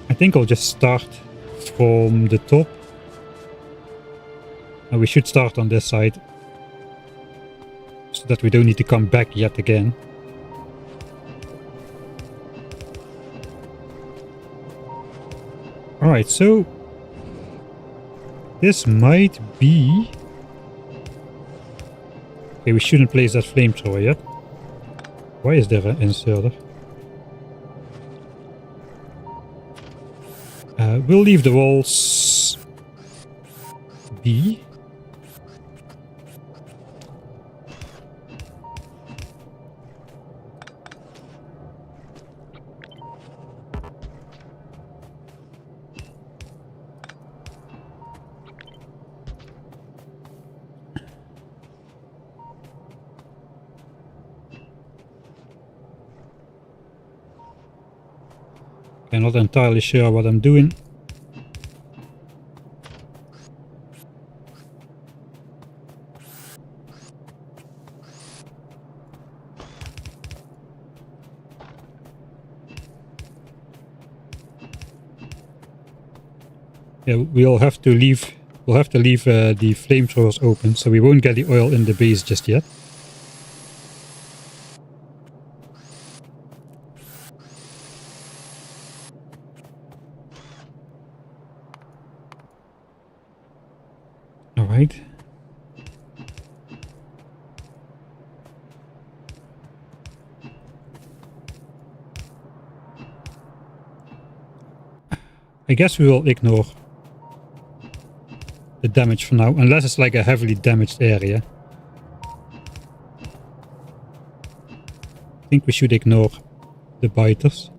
Speaker 1: I think I'll just start from the top. And we should start on this side, so that we don't need to come back yet again. Alright, so this might be... Okay, we shouldn't place that flamethrower yet. Why is there an inserter? We'll leave the walls be. I'm not entirely sure what I'm doing. Yeah, we'll have to leave the flamethrowers open, so we won't get the oil in the base just yet. Alright. I guess we will ignore the damage for now, unless it's like a heavily damaged area. I think we should ignore the biters.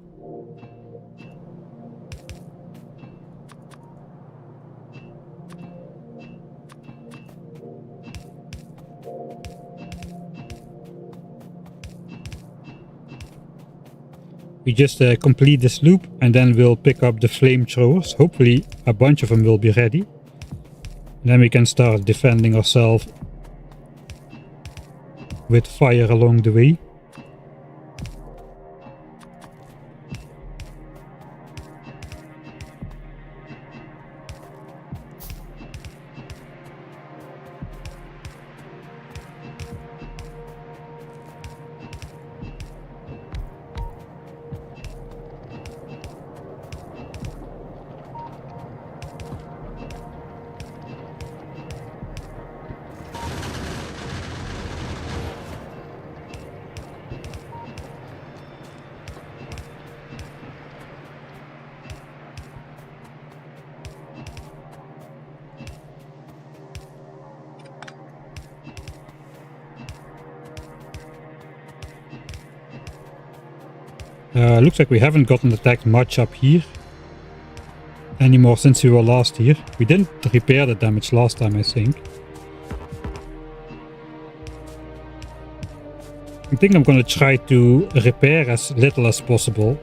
Speaker 1: We just complete this loop and then we'll pick up the flamethrowers. Hopefully a bunch of them will be ready. And then we can start defending ourselves with fire along the way. Looks like we haven't gotten attacked much up here anymore since we were last here. We didn't repair the damage last time, I think. I think I'm gonna try to repair as little as possible.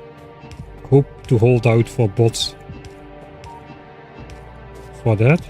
Speaker 1: Hope to hold out for bots for that.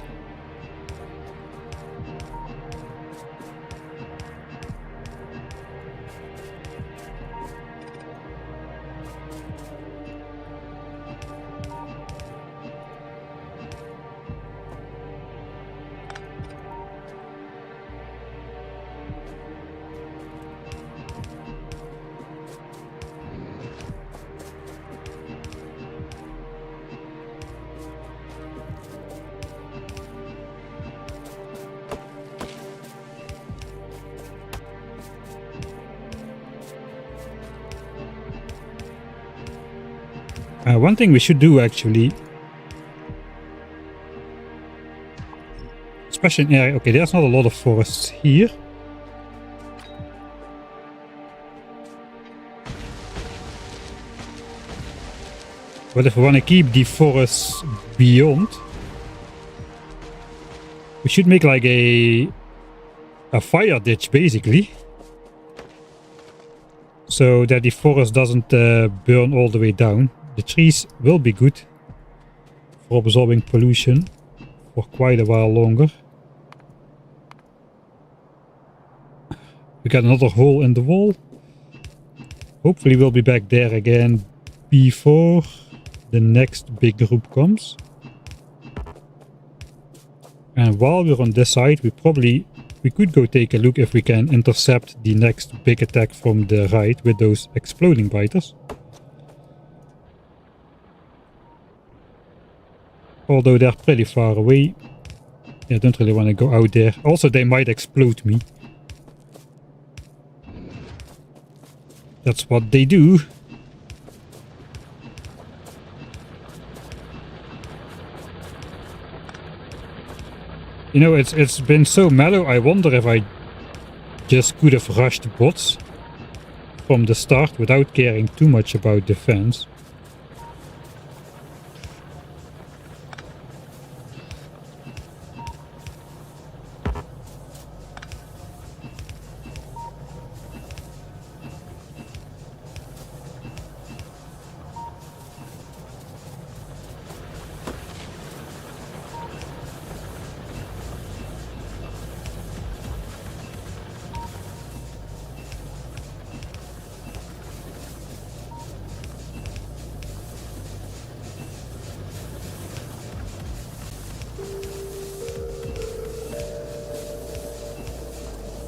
Speaker 1: One thing we should do actually, especially in area, okay, there's not a lot of forests here. But if we want to keep the forests beyond, we should make like a fire ditch basically. So that the forest doesn't burn all the way down. The trees will be good for absorbing pollution for quite a while longer. We got another hole in the wall. Hopefully we'll be back there again before the next big group comes. And while we're on this side, we could go take a look if we can intercept the next big attack from the right with those exploding biters. Although they're pretty far away. Yeah, I don't really want to go out there. Also, they might explode me. That's what they do. You know, it's been so mellow, I wonder if I just could have rushed bots from the start without caring too much about defense.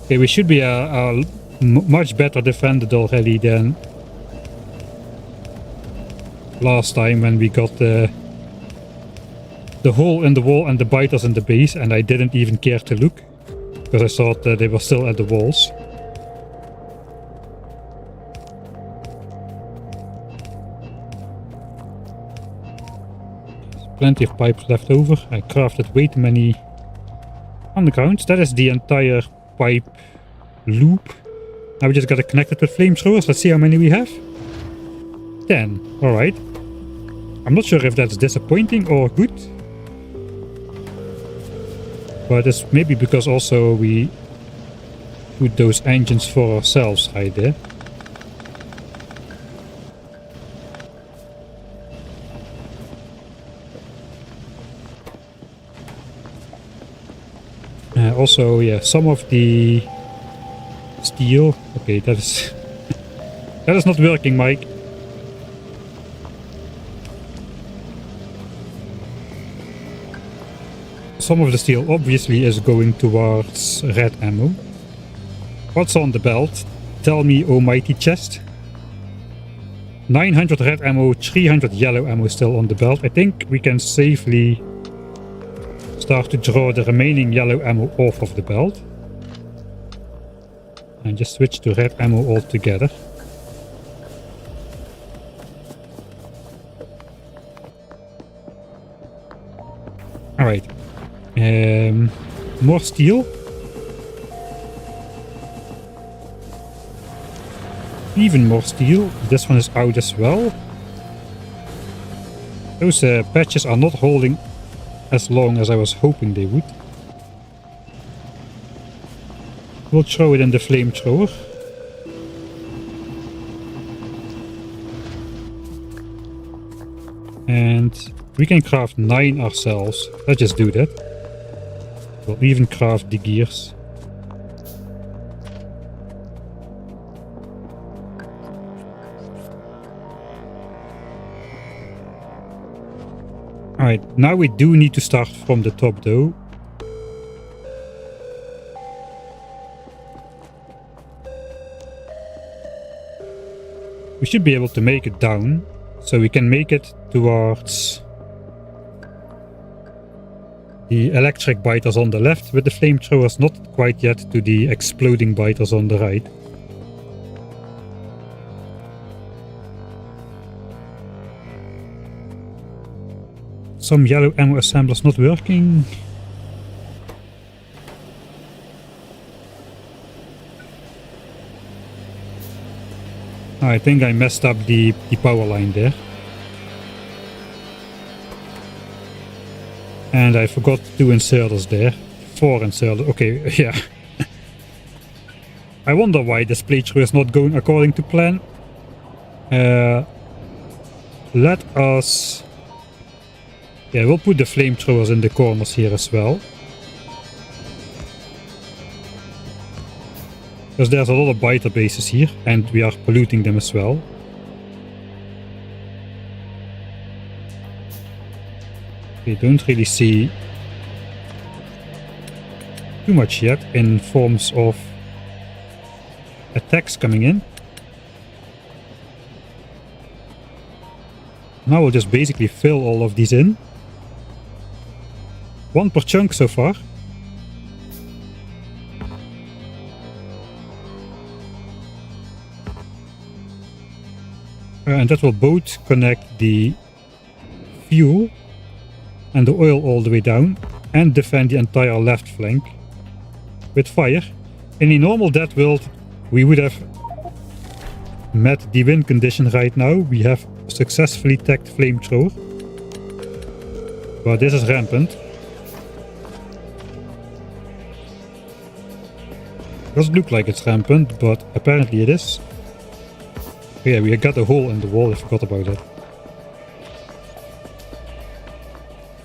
Speaker 1: Okay, we should be much better defended already than last time when we got the hole in the wall and the biters in the base, and I didn't even care to look because I thought they were still at the walls. There's plenty of pipes left over. I crafted way too many undergrounds. That is the entire pipe loop. Now we just gotta connect it with flamethrowers. Let's see how many we have. 10. Alright. I'm not sure if that's disappointing or good. But it's maybe because also we put those engines for ourselves right there. Also, yeah, some of the steel. Okay, that is that is not working, Mike. Some of the steel obviously is going towards red ammo. What's on the belt? Tell me, almighty chest. 900 red ammo, 300 yellow ammo still on the belt. I think we can safely start to draw the remaining yellow ammo off of the belt. And just switch to red ammo altogether. Alright. More steel. Even more steel. This one is out as well. Those patches are not holding as long as I was hoping they would. We'll throw it in the flamethrower. And we can craft 9 ourselves. Let's just do that. We'll even craft the gears. Alright, now we do need to start from the top though. We should be able to make it down, so we can make it towards the electric biters on the left with the flamethrowers, not quite yet to the exploding biters on the right. Some yellow ammo assemblers not working. I think I messed up the power line there. And I forgot 2 inserters there. 4 inserters. Okay, yeah. I wonder why this playthrough is not going according to plan. Let us... Yeah, we'll put the flamethrowers in the corners here as well. Because there's a lot of biter bases here, and we are polluting them as well. Okay, don't really see too much yet in forms of attacks coming in. Now we'll just basically fill all of these in. One per chunk so far. And that will both connect the fuel and the oil all the way down and defend the entire left flank with fire. In a normal DeathWorld we would have met the win condition right now. We have successfully tagged flamethrower. But this is rampant. Doesn't look like it's rampant, but apparently it is. Yeah, we got a hole in the wall, I forgot about that.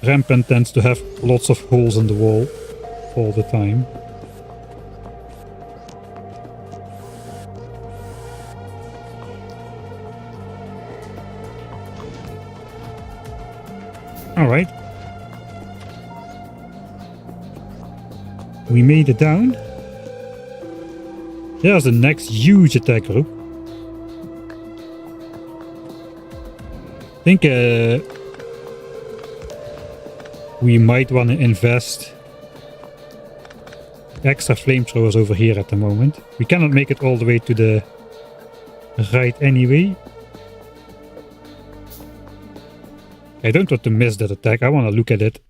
Speaker 1: Rampant tends to have lots of holes in the wall all the time. Alright. We made it down. There's the next huge attack group. I think we might want to invest extra flamethrowers over here at the moment. We cannot make it all the way to the right anyway. I don't want to miss that attack. I want to look at it.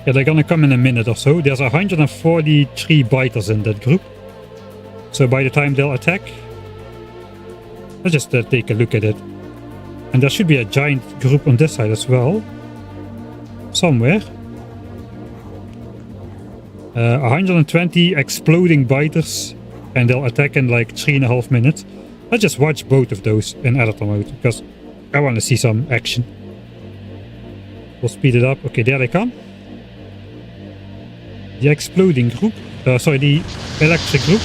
Speaker 1: Yeah, they're gonna come in a minute or so. There's 143 biters in that group. So by the time they'll attack, let's just take a look at it. And there should be a giant group on this side as well. Somewhere. 120 exploding biters. And they'll attack in like 3.5 minutes. Let's just watch both of those in editor mode, because I want to see some action. We'll speed it up. Okay, there they come. The exploding group. Sorry, the electric group.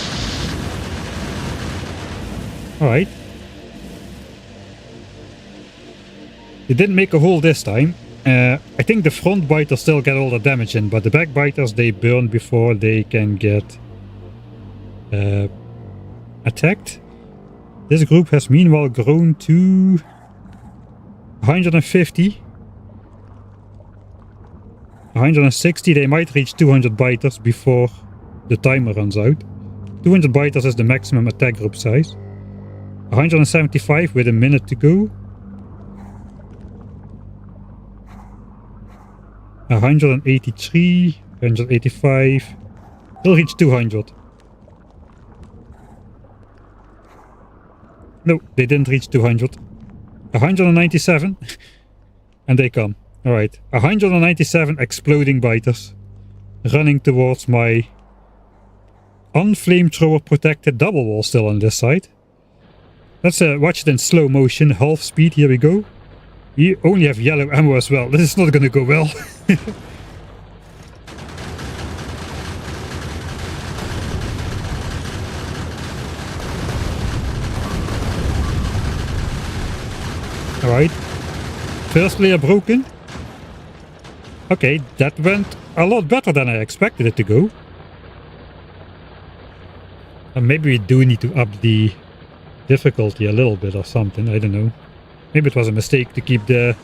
Speaker 1: Alright. They didn't make a hole this time. I think the front biters still get all the damage in, but the back biters, they burn before they can get attacked. This group has meanwhile grown to 150. 160, they might reach 200 biters before the timer runs out. 200 biters is the maximum attack group size. 175 with a minute to go. 183, 185. They'll reach 200. No, they didn't reach 200. 197. And they come. Alright, 197 exploding biters running towards my unflamethrower protected double wall still on this side. Let's watch it in slow motion, half speed, here we go. We only have yellow ammo as well, this is not gonna go well. Alright, first layer broken. Okay, that went a lot better than I expected it to go. And maybe we do need to up the difficulty a little bit or something, I don't know. Maybe it was a mistake to keep the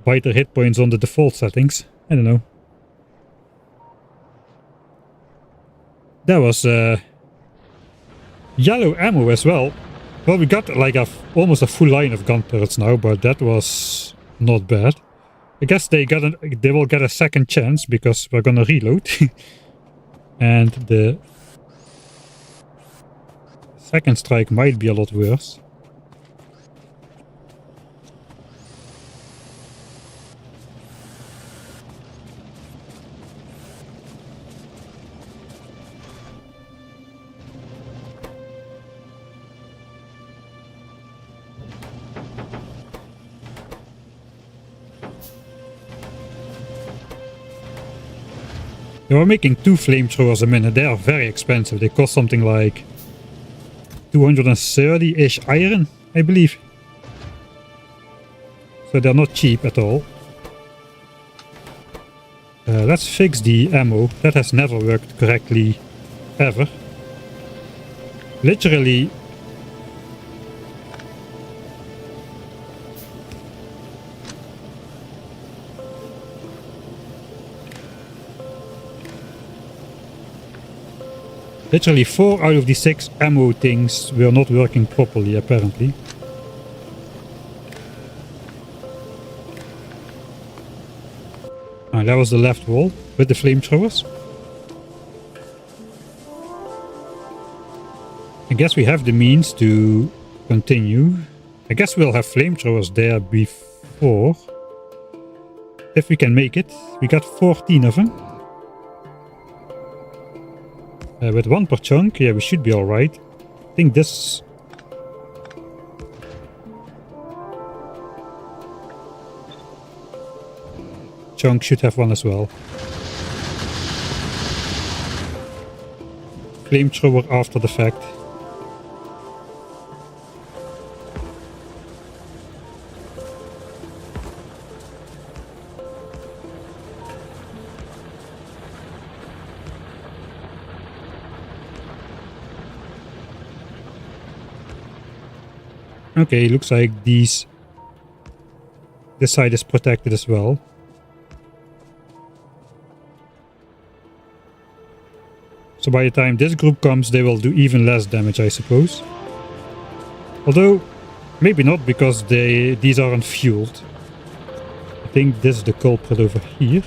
Speaker 1: biter hit points on the default settings, I don't know. That was yellow ammo as well. Well, we got like almost a full line of gun turrets now, but that was not bad. I guess they will get a second chance because we're gonna reload. And the second strike might be a lot worse. They were making 2 flamethrowers a minute. They are very expensive. They cost something like 230-ish iron, I believe. So they're not cheap at all. Let's fix the ammo. That has never worked correctly ever. Literally, literally 4 out of the 6 ammo things were not working properly, apparently. That was the left wall with the flamethrowers. I guess we have the means to continue. I guess we'll have flamethrowers there before. If we can make it. We got 14 of them. With 1 per chunk, yeah, we should be alright. I think this... chunk should have 1 as well. Flamethrower after the fact. Okay, looks like this side is protected as well. So by the time this group comes, they will do even less damage, I suppose. Although, maybe not, because these aren't fueled. I think this is the culprit over here.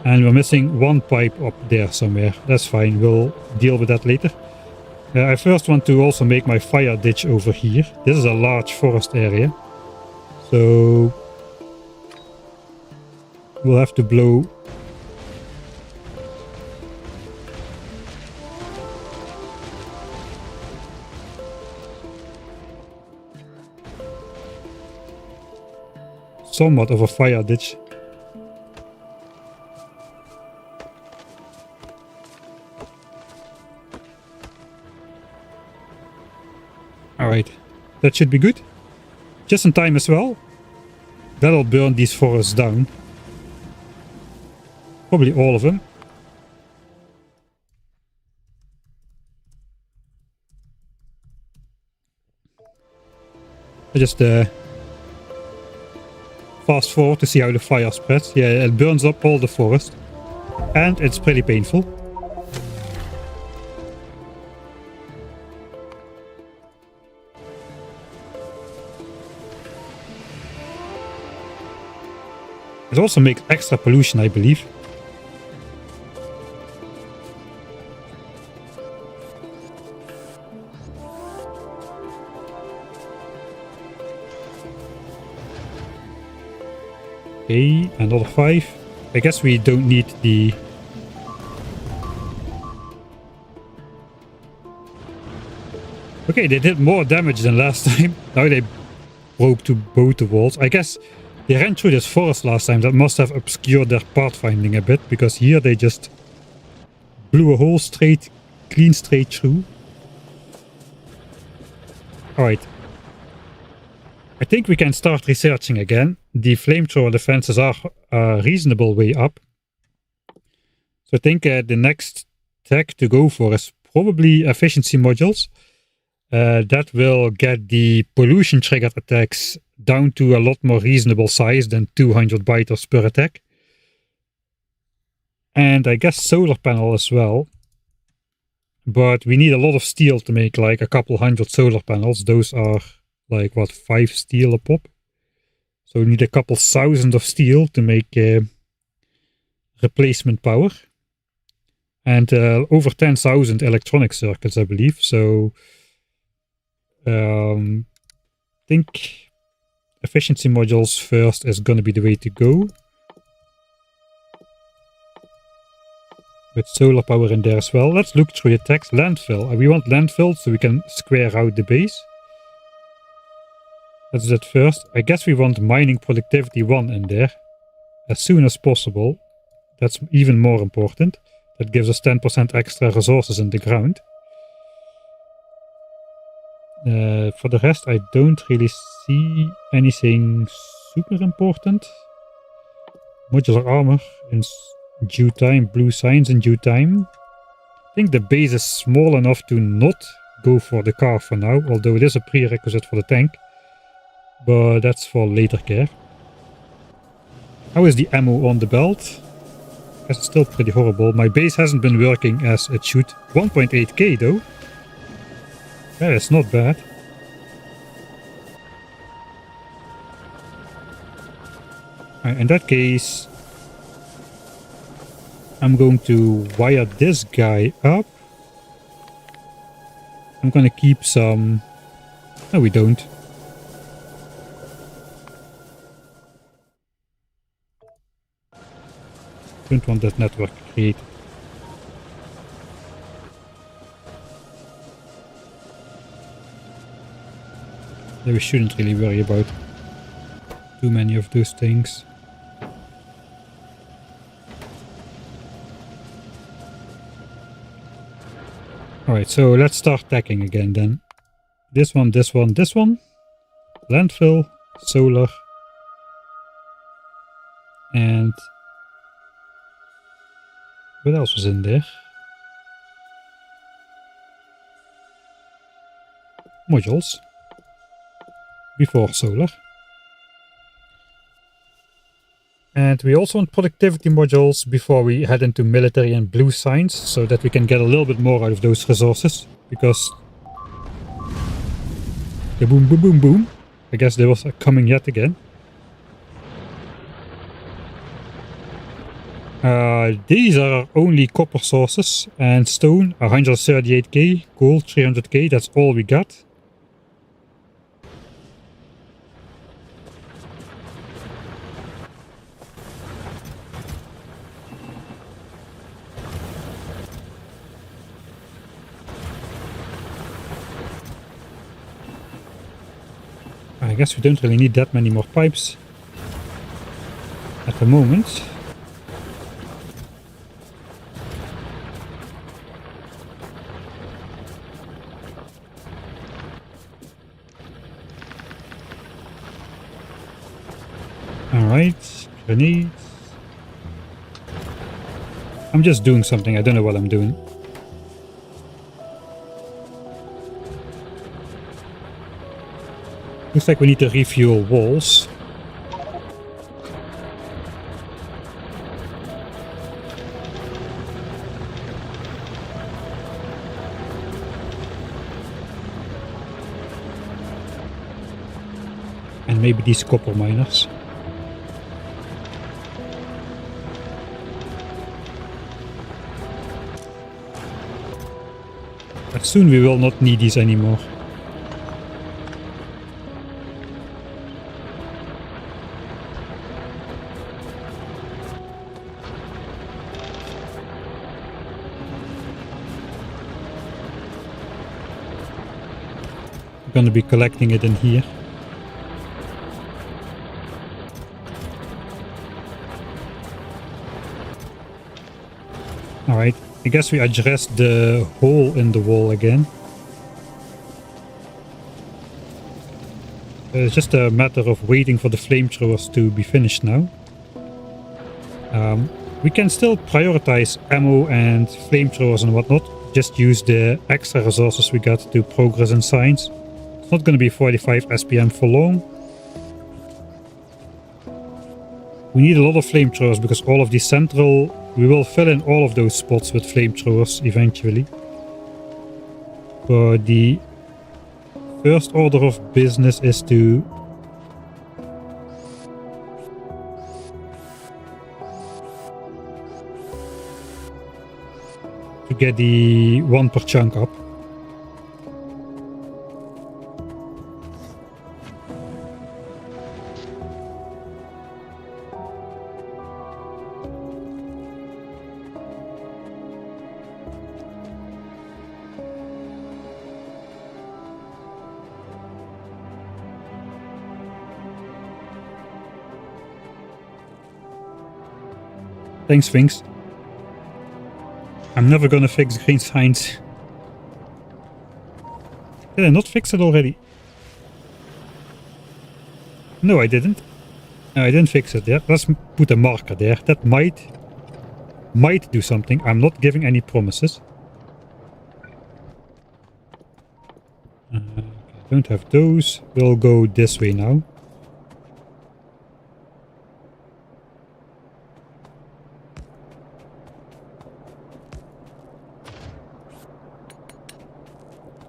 Speaker 1: And we're missing 1 pipe up there somewhere. That's fine, we'll deal with that later. I first want to also make my fire ditch over here. This is a large forest area. So we'll have to blow somewhat of a fire ditch. Alright, that should be good. Just in time as well. That'll burn these forests down. Probably all of them. I just fast forward to see how the fire spreads. Yeah, it burns up all the forest. And it's pretty painful. It also makes extra pollution, I believe. Okay, another 5. I guess we don't need the... Okay, they did more damage than last time. Now they broke to both the walls. I guess they ran through this forest last time. That must have obscured their pathfinding a bit, because here they just blew a hole clean straight through. Alright. I think we can start researching again. The flamethrower defenses are a reasonable way up. So I think the next tech to go for is probably efficiency modules. That will get the pollution triggered attacks down to a lot more reasonable size than 200 biters per attack. And I guess solar panel as well. But we need a lot of steel to make like a couple hundred solar panels. Those are like what, 5 steel a pop. So we need a couple thousand of steel to make replacement power. And over 10,000 electronic circuits, I believe. So I think efficiency modules first is going to be the way to go. With solar power in there as well. Let's look through the text. Landfill. We want landfill so we can square out the base. Let's do that first. I guess we want mining productivity 1 in there as soon as possible. That's even more important. That gives us 10% extra resources in the ground. For the rest, I don't really see anything super important. Modular armor in due time, blue signs in due time. I think the base is small enough to not go for the car for now, although it is a prerequisite for the tank. But that's for later care. How is the ammo on the belt? It's still pretty horrible. My base hasn't been working as it should. 1.8k though. Yeah, it's not bad. In that case, I'm going to wire this guy up. I'm gonna keep some... No, we don't. Don't want that network created. Yeah, we shouldn't really worry about too many of those things. Alright, so let's start tacking again then. This one, this one, this one. Landfill, solar. And what else was in there? Modules. Before solar. And we also want productivity modules before we head into military and blue signs, so that we can get a little bit more out of those resources. Because... the boom, boom, boom, boom. I guess they was coming yet again. These are only copper sources, and stone 138k, gold 300k, that's all we got. I guess we don't really need that many more pipes at the moment. Alright, grenades. I'm just doing something, I don't know what I'm doing. Looks like we need to refuel walls. And maybe these copper miners. But soon we will not need these anymore. Going to be collecting it in here. Alright, I guess we addressed the hole in the wall again. It's just a matter of waiting for the flamethrowers to be finished now. We can still prioritize ammo and flamethrowers and whatnot. Just use the extra resources we got to progress in science. It's not going to be 45 SPM for long. We need a lot of flamethrowers because all of the central... we will fill in all of those spots with flamethrowers eventually. But the first order of business is to... get the 1 per chunk up. Thanks, Sphinx. I'm never gonna fix green signs. Did I not fix it already? No, I didn't. No, I didn't fix it there. Let's put a marker there. That might do something. I'm not giving any promises. Okay, don't have those. We'll go this way now.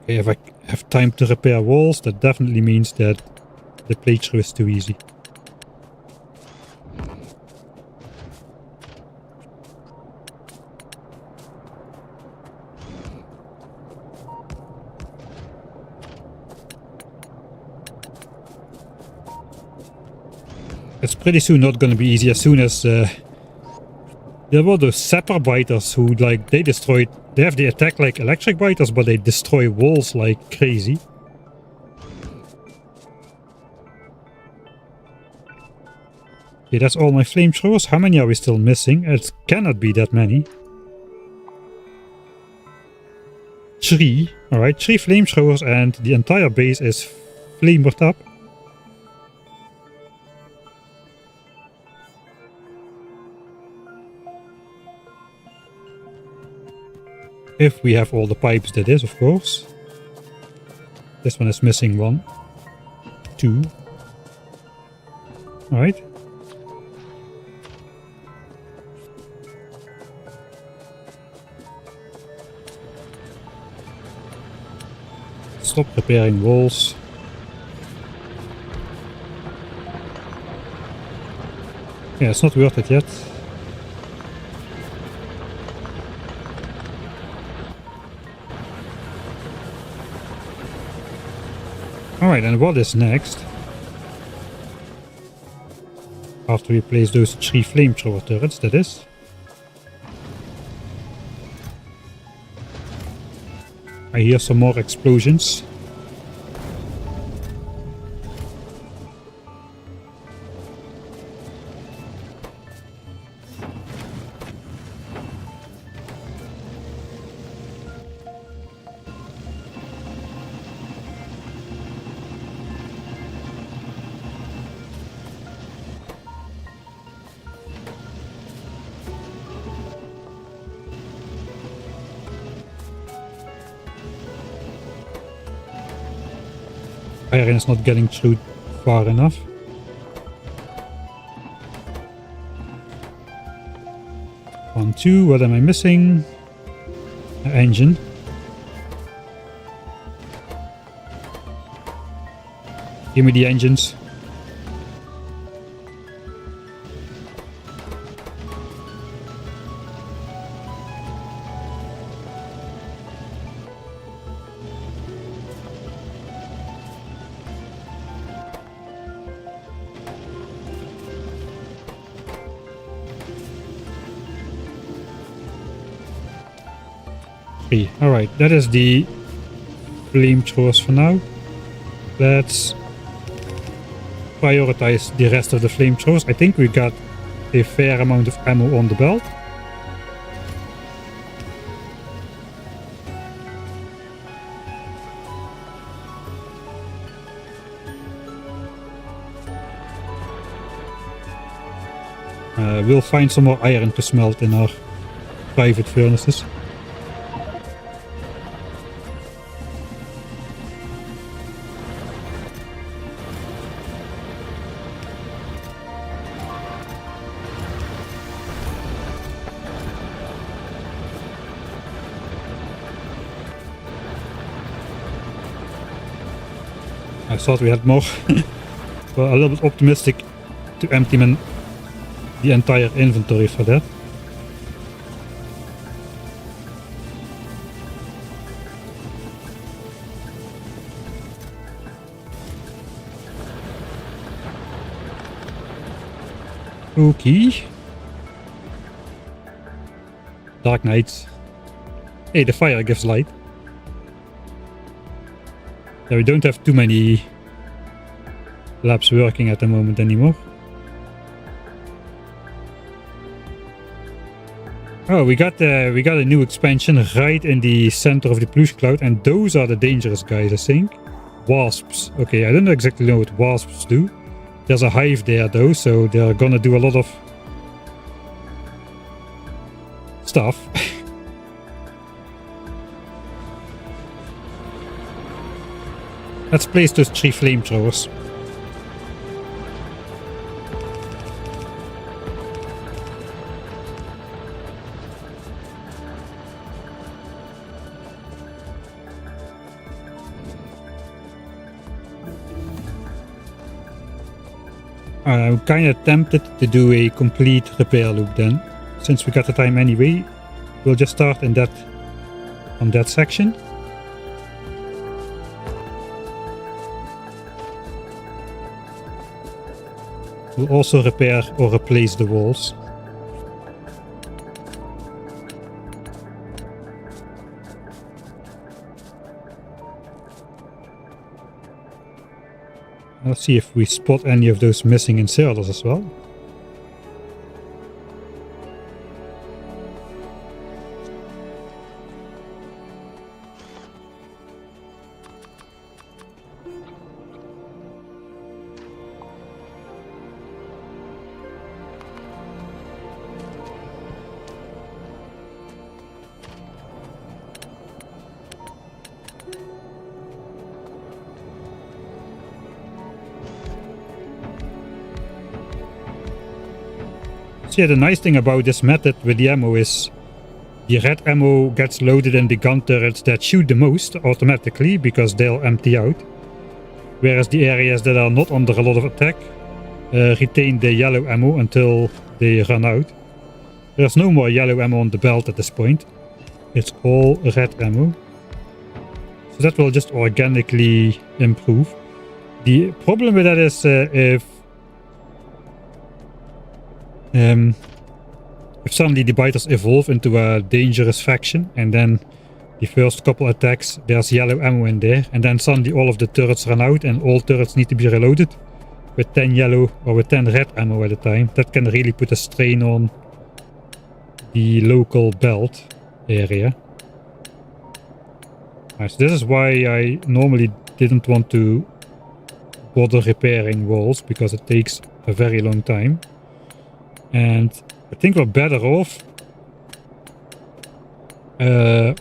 Speaker 1: Okay, if I have time to repair walls, that definitely means that the playthrough is too easy. It's pretty soon not gonna be easy. As soon as there were those sapper biters who, like, they have the attack like electric biters, but they destroy walls like crazy. Okay, that's all my flamethrowers. How many are we still missing? It cannot be that many. 3. Alright, 3 flamethrowers and the entire base is flamed up. If we have all the pipes, that is, of course. This one is missing 1. 2. Alright. Stop repairing walls. Yeah, it's not worth it yet. Alright, and what is next? After we place those 3 flamethrower turrets, that is. I hear some more explosions. Iron is not getting through far enough. One, 2, what am I missing? An engine. Give me the engines. Alright, that is the flamethrowers for now. Let's prioritize the rest of the flamethrowers. I think we got a fair amount of ammo on the belt. We'll find some more iron to smelt in our private furnaces. I thought we had more, but a little bit optimistic to empty the entire inventory for that. Okay. Dark Knights. Hey, the fire gives light. Yeah, we don't have too many labs working at the moment anymore. Oh, we got a new expansion right in the center of the pollution cloud, and those are the dangerous guys, I think. Wasps. Okay, I don't exactly know what wasps do. There's a hive there though, so they're gonna do a lot of stuff. Let's place those 3 flamethrowers. I'm kind of tempted to do a complete repair loop then. Since we got the time anyway, we'll just start on that section. We'll also repair or replace the walls. Let's see if we spot any of those missing inserters as well. Yeah, the nice thing about this method with the ammo is the red ammo gets loaded in the gun turrets that shoot the most automatically because they'll empty out, whereas the areas that are not under a lot of attack retain the yellow ammo until they run out. There's no more yellow ammo on the belt at this point. It's all red ammo. So that will just organically improve. The problem with that is if suddenly the biters evolve into a dangerous faction and then the first couple attacks there's yellow ammo in there, and then suddenly all of the turrets run out and all turrets need to be reloaded with 10 yellow or with 10 red ammo at a time, that can really put a strain on the local belt area. So this is why I normally didn't want to bother repairing walls, because it takes a very long time. And I think we're better off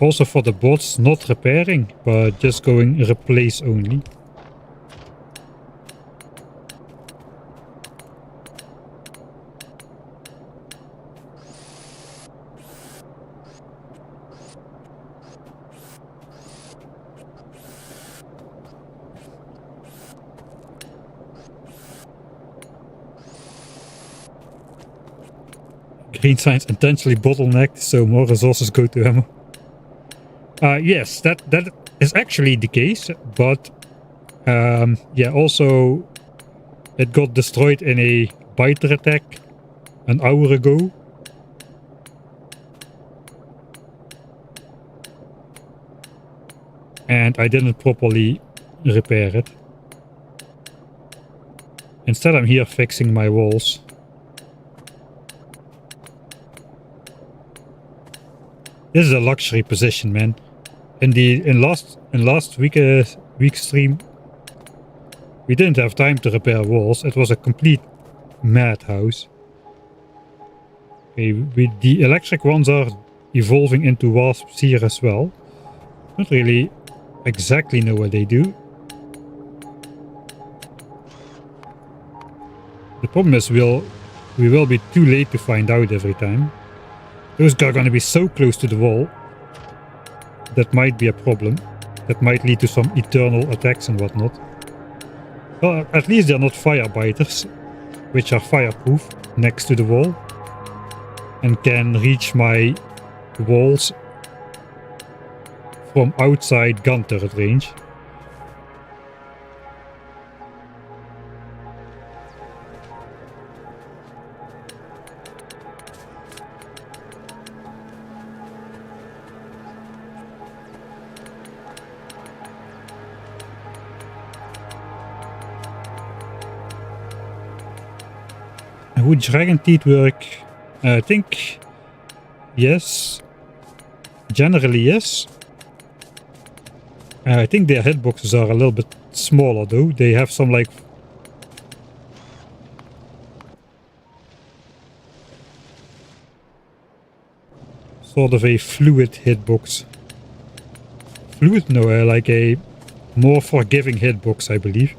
Speaker 1: also for the bots not repairing, but just going replace only. Green signs intentionally bottlenecked, so more resources go to ammo. Yes, that is actually the case, but yeah, also it got destroyed in a biter attack an hour ago. And I didn't properly repair it. Instead I'm here fixing my walls. This is a luxury position, man. In last week's stream, we didn't have time to repair walls. It was a complete madhouse. Okay, the electric ones are evolving into wasps here as well. Not really exactly know what they do. The problem is we will be too late to find out every time. Those are going to be so close to the wall. That might be a problem. That might lead to some eternal attacks and whatnot. Well, at least they're not fire biters, which are fireproof next to the wall and can reach my walls from outside gun turret range. Would dragon teeth work? I think yes. Generally, yes. I think their hitboxes are a little bit smaller though. They have some like... sort of a fluid hitbox. Fluid? No, like a more forgiving hitbox, I believe.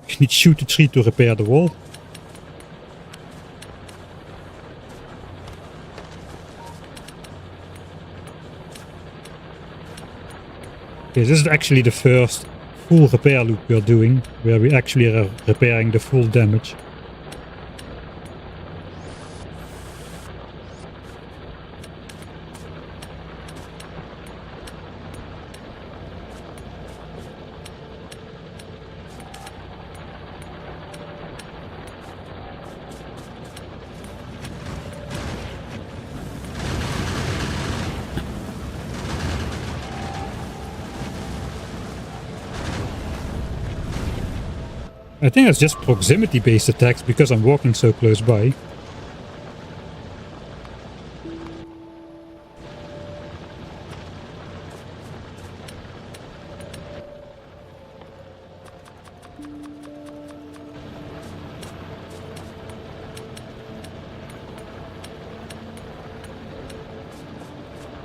Speaker 1: You need to shoot the tree to repair the wall. Okay, this is actually the first full repair loop we are doing, where we actually are repairing the full damage. I think it's just proximity-based attacks because I'm walking so close by.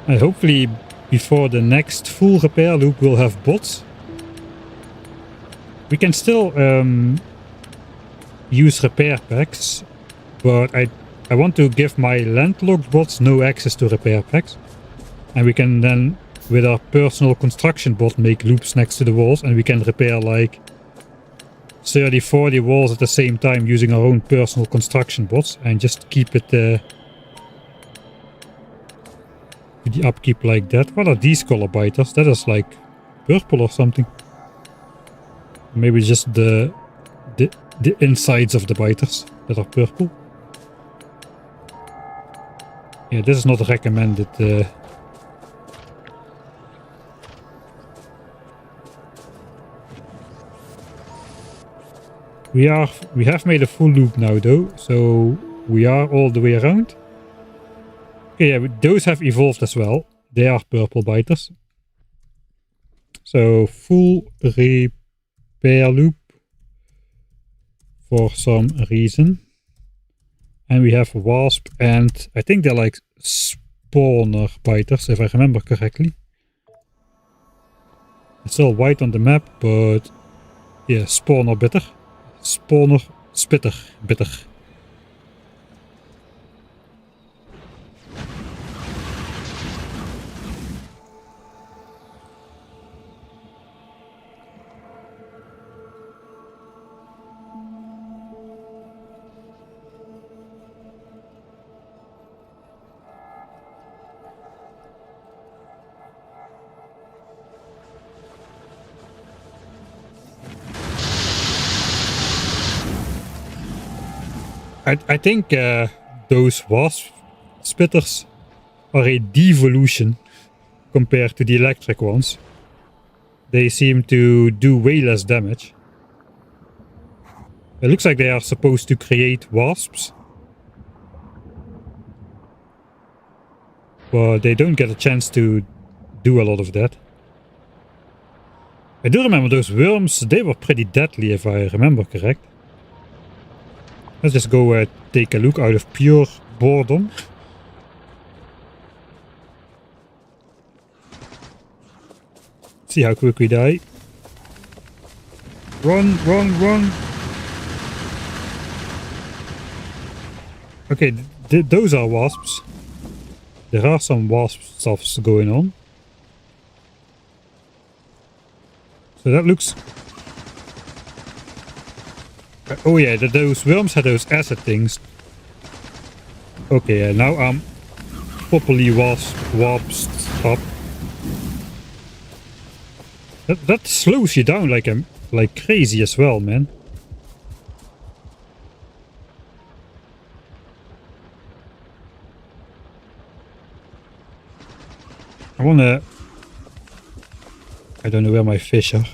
Speaker 1: Hopefully before the next full repair loop we'll have bots. We can still use repair packs, but I want to give my landlocked bots no access to repair packs. And we can then, with our personal construction bot, make loops next to the walls, and we can repair like 30, 40 walls at the same time using our own personal construction bots, and just keep it the upkeep like that. What are these color biters? That is like purple or something. Maybe just the insides of the biters that are purple. Yeah, this is not recommended. We have made a full loop now though, so we are all the way around. Okay, yeah, those have evolved as well. They are purple biters. So full repair loop for some reason. And we have wasp, and I think they're like spawner biters, if I remember correctly. It's still white on the map, but yeah, spawner bitter. Spawner spitter bitter. I think those wasp spitters are a devolution compared to the electric ones. They seem to do way less damage. It looks like they are supposed to create wasps, but they don't get a chance to do a lot of that. I do remember those worms, they were pretty deadly if I remember correct. Let's just go take a look out of pure boredom. See how quick we die. Run, run, run. Okay, those are wasps. There are some wasp stuffs going on. So that looks... Oh yeah, those worms had those acid things. Okay, now I'm properly warped up. That slows you down like a like crazy as well, man. I don't know where my fish are.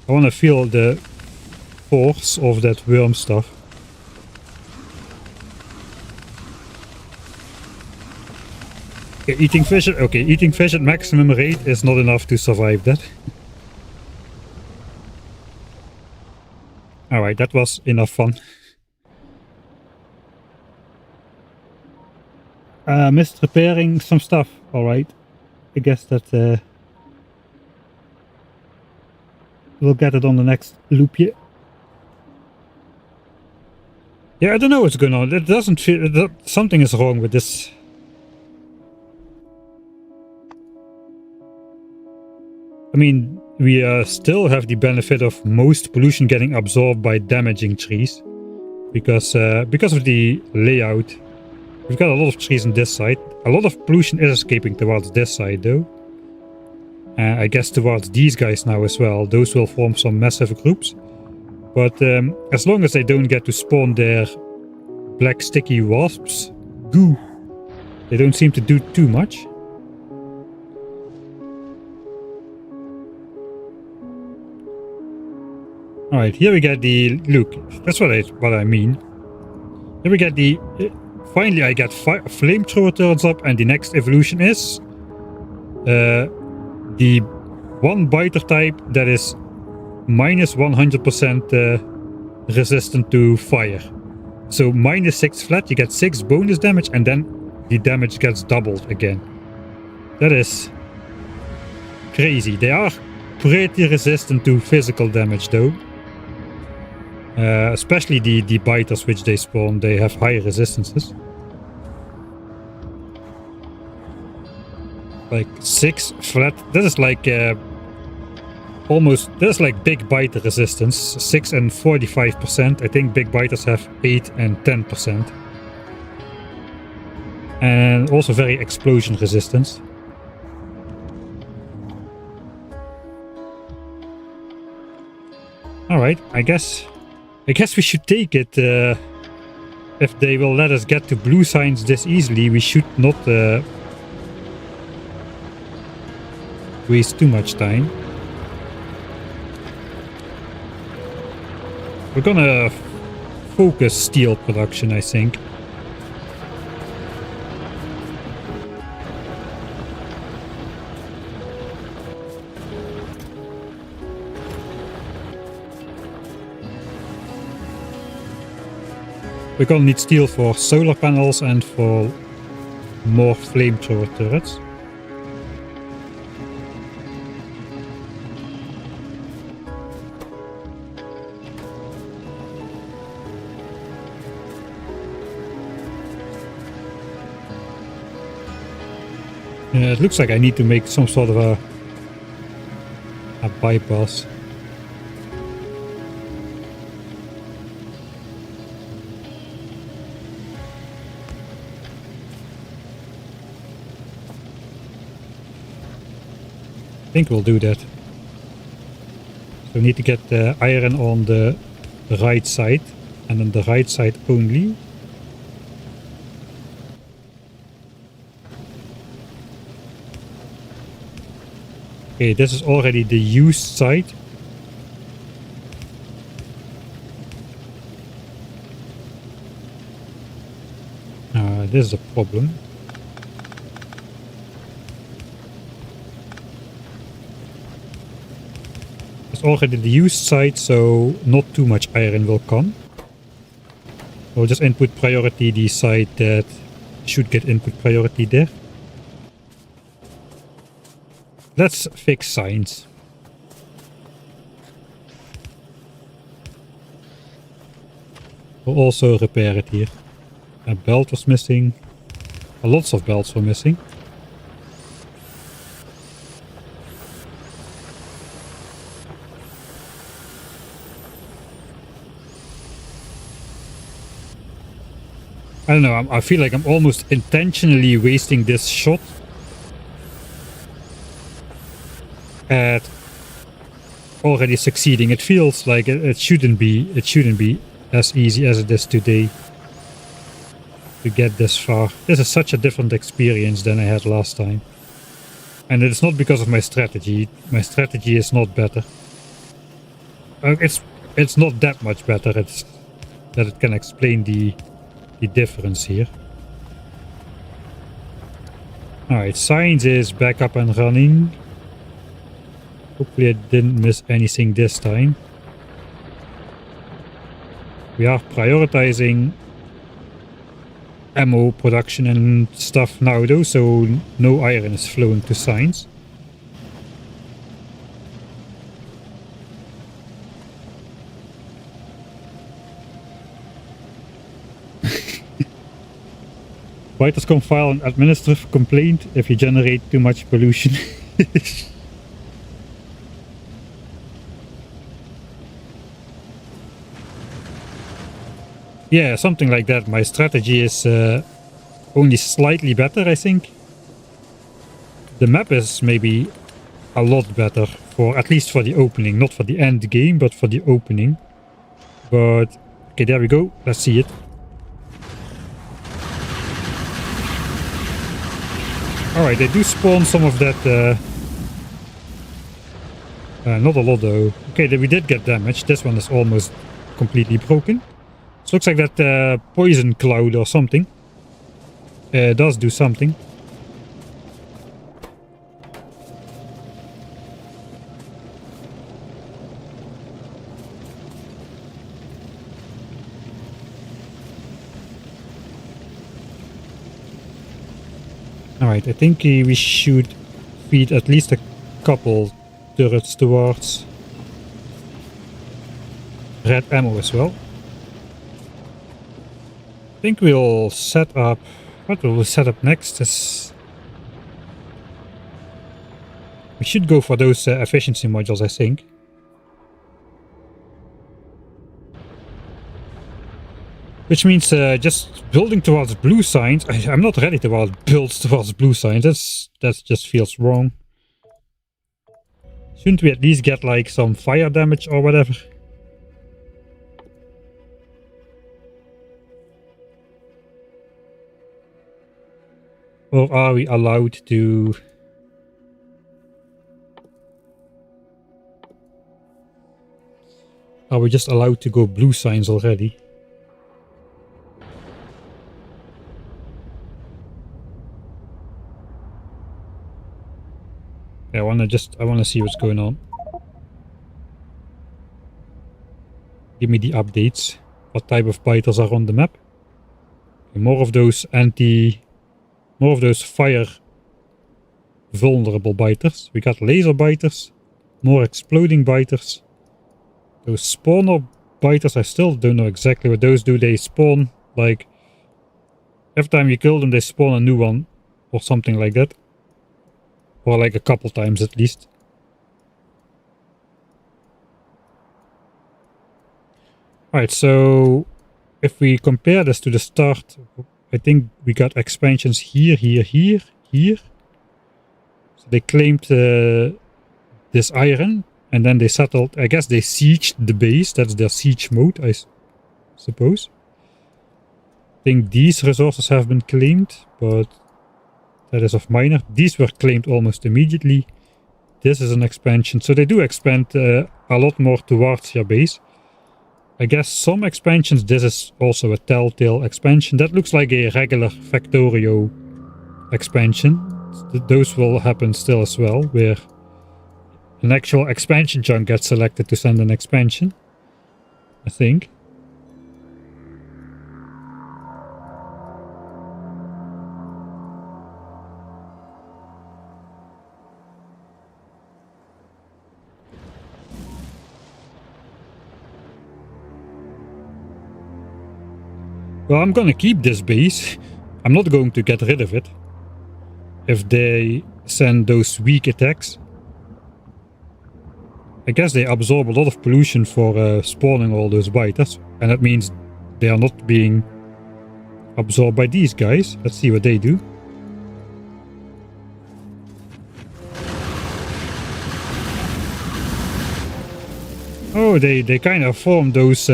Speaker 1: I wanna feel the force of that worm stuff. Okay, eating fish at maximum rate is not enough to survive that. Alright, that was enough fun. Missed repairing some stuff. Alright. I guess that we'll get it on the next loop here. Yeah, I don't know what's going on. It doesn't feel that something is wrong with this. I mean, we still have the benefit of most pollution getting absorbed by damaging trees, because of the layout. We've got a lot of trees on this side. A lot of pollution is escaping towards this side, though. I guess towards these guys now as well. Those will form some massive groups. But as long as they don't get to spawn their black sticky wasps, goo, they don't seem to do too much. Alright, here we get the... Look, that's what I mean. Here we get the... Finally I get flamethrower turns up, and the next evolution is... the one biter type that is minus 100% resistant to fire. So minus 6 flat, you get 6 bonus damage, and then the damage gets doubled again. That is crazy. They are pretty resistant to physical damage though. Especially the biters which they spawn, they have high resistances. Like 6 flat, that is like almost, that is like big biter resistance. 6 and 45%. I think big biters have 8 and 10%. And also very explosion resistance. Alright, I guess we should take it. If they will let us get to blue signs this easily, we should not waste too much time. We're gonna focus steel production, I think. We're gonna need steel for solar panels and for more flamethrower turrets. It looks like I need to make some sort of a bypass. I think we'll do that. So we need to get the iron on the right side, and on the right side only. Okay, this is already the used side. This is a problem. It's already the used side, so not too much iron will come. We'll just input priority the side that should get input priority there. Let's fix signs. We'll also repair it here. A belt was missing. Lots of belts were missing. I don't know, I feel like I'm almost intentionally wasting this shot at already succeeding. It feels like it shouldn't be. It shouldn't be as easy as it is today to get this far. This is such a different experience than I had last time, and it's not because of my strategy. My strategy is not better. It's not that much better. It's that it can explain the difference here. Alright, science is back up and running. Hopefully I didn't miss anything this time. We are prioritizing ammo production and stuff now though, so no iron is flowing to science. Fighters can file an administrative complaint if you generate too much pollution. Yeah, something like that. My strategy is only slightly better, I think. The map is maybe a lot better, for at least for the opening. Not for the end game, but for the opening. But, okay, there we go. Let's see it. Alright, they do spawn some of that. Not a lot though. Okay, we did get damage. This one is almost completely broken. So looks like that poison cloud or something does do something. Alright, I think we should feed at least a couple turrets towards red ammo as well. I think we'll set up... What will we set up next is... We should go for those efficiency modules, I think. Which means just building towards blue signs. I'm not ready to build towards blue signs. That just feels wrong. Shouldn't we at least get like some fire damage or whatever? Or are we allowed to... Are we just allowed to go blue signs already? I wanna see what's going on. Give me the updates. What type of biters are on the map? Okay, more of those fire vulnerable biters. We got laser biters, more exploding biters. Those spawner biters, I still don't know exactly what those do. They spawn, like, every time you kill them they spawn a new one or something like that. Or like a couple times at least. Alright, so if we compare this to the start, I think we got expansions here. So they claimed this iron, and then they settled. I guess they sieged the base. That's their siege mode, I suppose. I think these resources have been claimed, but that is of minor. These were claimed almost immediately. This is an expansion, so they do expand a lot more towards your base. I guess some expansions, this is also a telltale expansion. That looks like a regular Factorio expansion. Those will happen still as well, where an actual expansion chunk gets selected to send an expansion, I think. Well, I'm gonna keep this base. I'm not going to get rid of it. If they send those weak attacks. I guess they absorb a lot of pollution for spawning all those biters. And that means they are not being absorbed by these guys. Let's see what they do. Oh, they kind of form those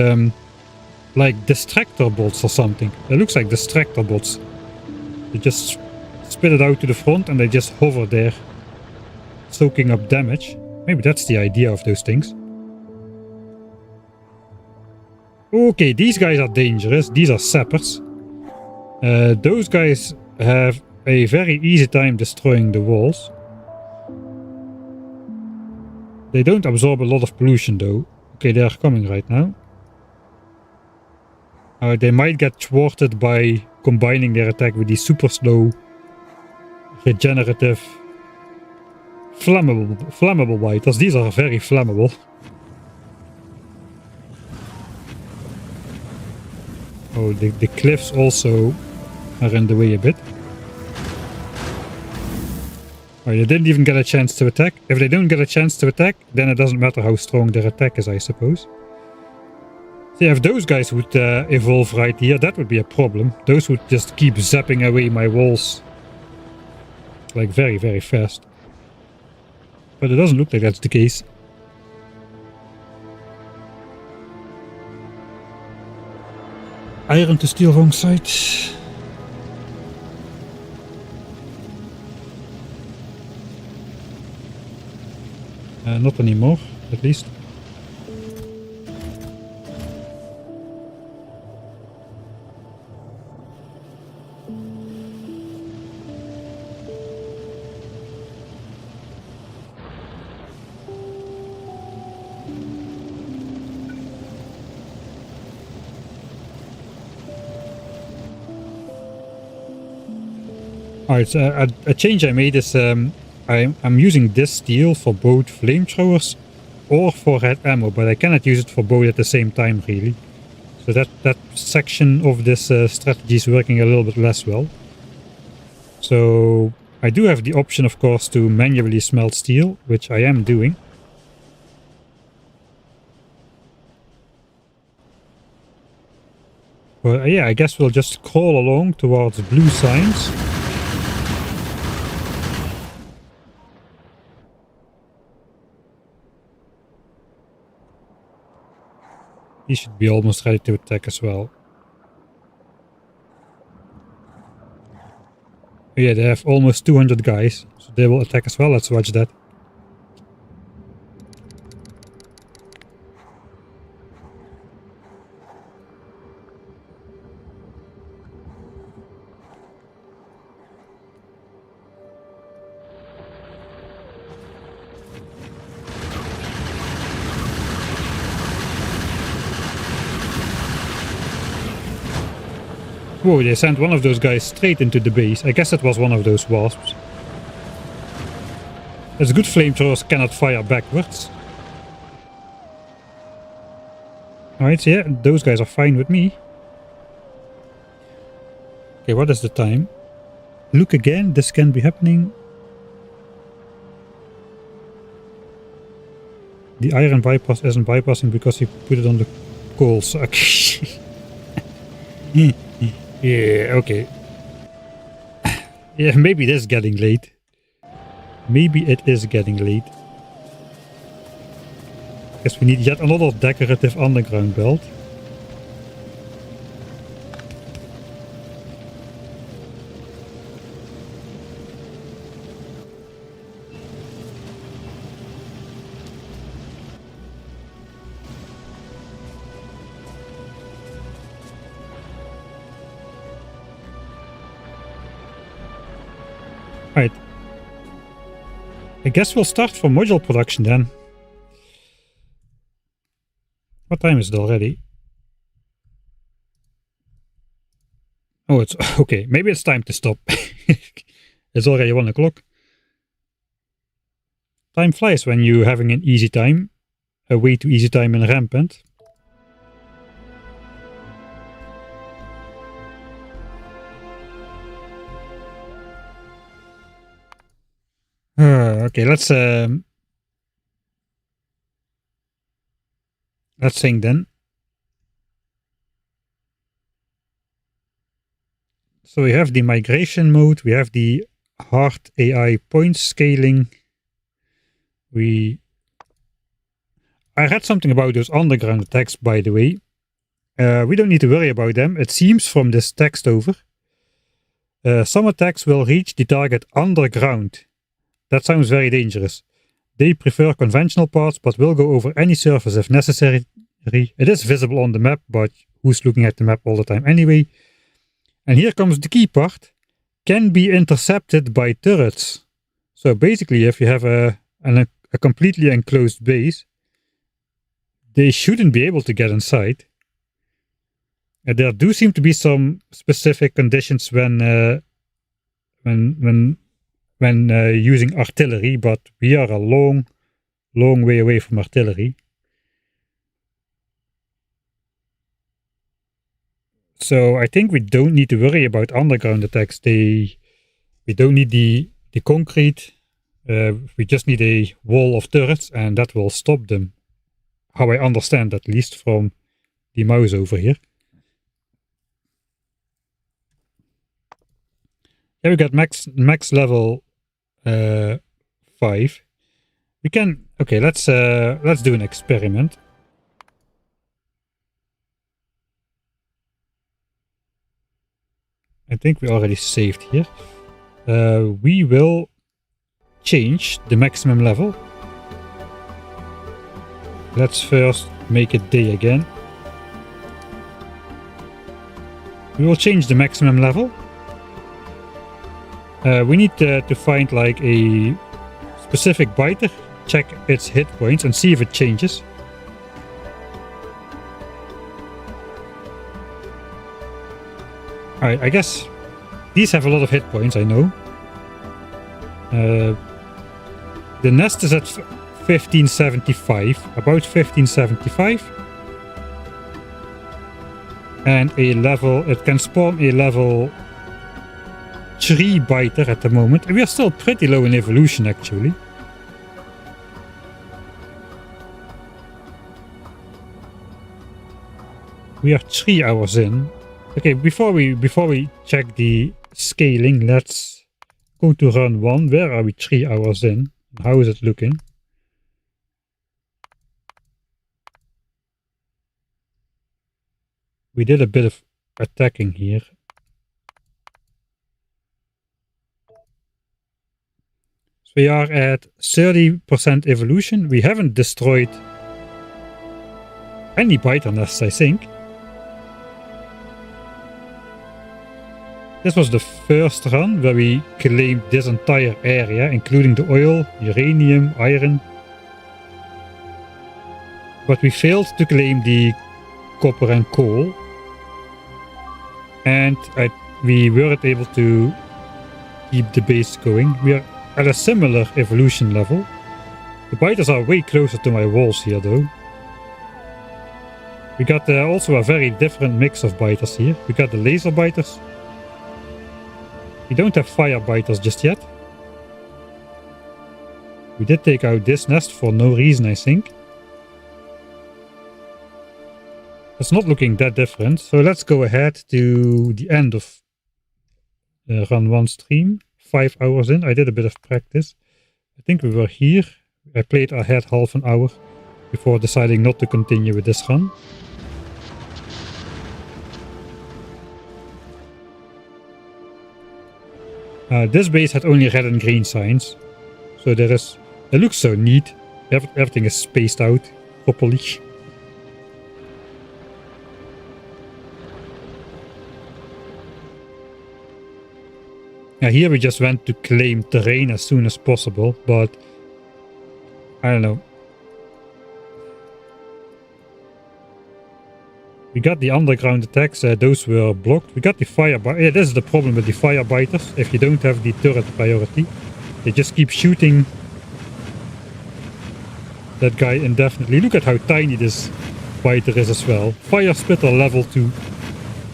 Speaker 1: like distractor bots or something. It looks like distractor bots. They just spit it out to the front and they just hover there, soaking up damage. Maybe that's the idea of those things. Okay, these guys are dangerous. These are sappers. Those guys have a very easy time destroying the walls. They don't absorb a lot of pollution though. Okay, they are coming right now. They might get thwarted by combining their attack with these super slow, regenerative, flammable biters. These are very flammable. Oh, the cliffs also are in the way a bit. Oh, they didn't even get a chance to attack. If they don't get a chance to attack, then it doesn't matter how strong their attack is, I suppose. So if those guys would evolve right here, that would be a problem. Those would just keep zapping away my walls. Like very, very fast. But it doesn't look like that's the case. Iron to steel, wrong side. Not anymore, at least. Alright, so a change I made is I'm using this steel for both flamethrowers or for red ammo, but I cannot use it for both at the same time, really. So that section of this strategy is working a little bit less well. So I do have the option, of course, to manually smelt steel, which I am doing. But yeah, I guess we'll just crawl along towards blue signs. He should be almost ready to attack as well. Yeah, they have almost 200 guys, so they will attack as well. Let's watch that. Whoa, they sent one of those guys straight into the base. I guess it was one of those wasps. It's good flamethrowers cannot fire backwards. Alright, so yeah, those guys are fine with me. Okay, what is the time? Look again, this can be happening. The iron bypass isn't bypassing because he put it on the coal suck. Yeah, okay. Yeah, maybe it is getting late. Maybe it is getting late. Guess we need yet another decorative underground belt. Right. I guess we'll start for module production then. What time is it already? Oh, it's okay. Maybe it's time to stop. It's already 1 o'clock. Time flies when you're having an easy time. A way to easy time in Rampant. Okay, let's sing then. So we have the migration mode, we have the hard AI point scaling. I read something about those underground attacks, by the way. We don't need to worry about them. It seems from this text over. Some attacks will reach the target underground. That sounds very dangerous. They prefer conventional paths, but will go over any surface if necessary. It is visible on the map, but who's looking at the map all the time anyway? And here comes the key part. Can be intercepted by turrets. So basically, if you have a completely enclosed base, they shouldn't be able to get inside. There do seem to be some specific conditions when using artillery, but we are a long way away from artillery. So I think we don't need to worry about underground attacks. We don't need the concrete. We just need a wall of turrets, and that will stop them. How I understand, at least from the mouse over here. Yeah, we got max level 5. We can. Okay, let's do an experiment. I think we already saved here. We will change the maximum level. Let's first make it day again. We will change the maximum level. We need to find like a specific biter, check its hit points and see if it changes. Alright, I guess these have a lot of hit points, I know. The nest is at 1575, about 1575. And it can spawn a level 3 biter at the moment. We are still pretty low in evolution actually. We are 3 hours in. Okay, before we check the scaling, let's go to run 1. Where are we 3 hours in? How is it looking? We did a bit of attacking here. So we are at 30% evolution. We haven't destroyed any biter nests, I think. This was the first run where we claimed this entire area, including the oil, uranium, iron. But we failed to claim the copper and coal. And we weren't able to keep the base going. We are at a similar evolution level. The biters are way closer to my walls here though. We got also a very different mix of biters here. We got the laser biters. We don't have fire biters just yet. We did take out this nest for no reason, I think. It's not looking that different, so let's go ahead to the end of run 1 stream. 5 hours in, I did a bit of practice. I think we were here. I played ahead half an hour before deciding not to continue with this run. This base had only red and green signs, so it looks so neat. Everything is spaced out properly. Now here we just went to claim terrain as soon as possible, but I don't know. We got the underground attacks, those were blocked. We got the fire biters. Yeah, this is the problem with the fire biters. If you don't have the turret priority, they just keep shooting that guy indefinitely. Look at how tiny this biter is as well. Fire spitter level 2.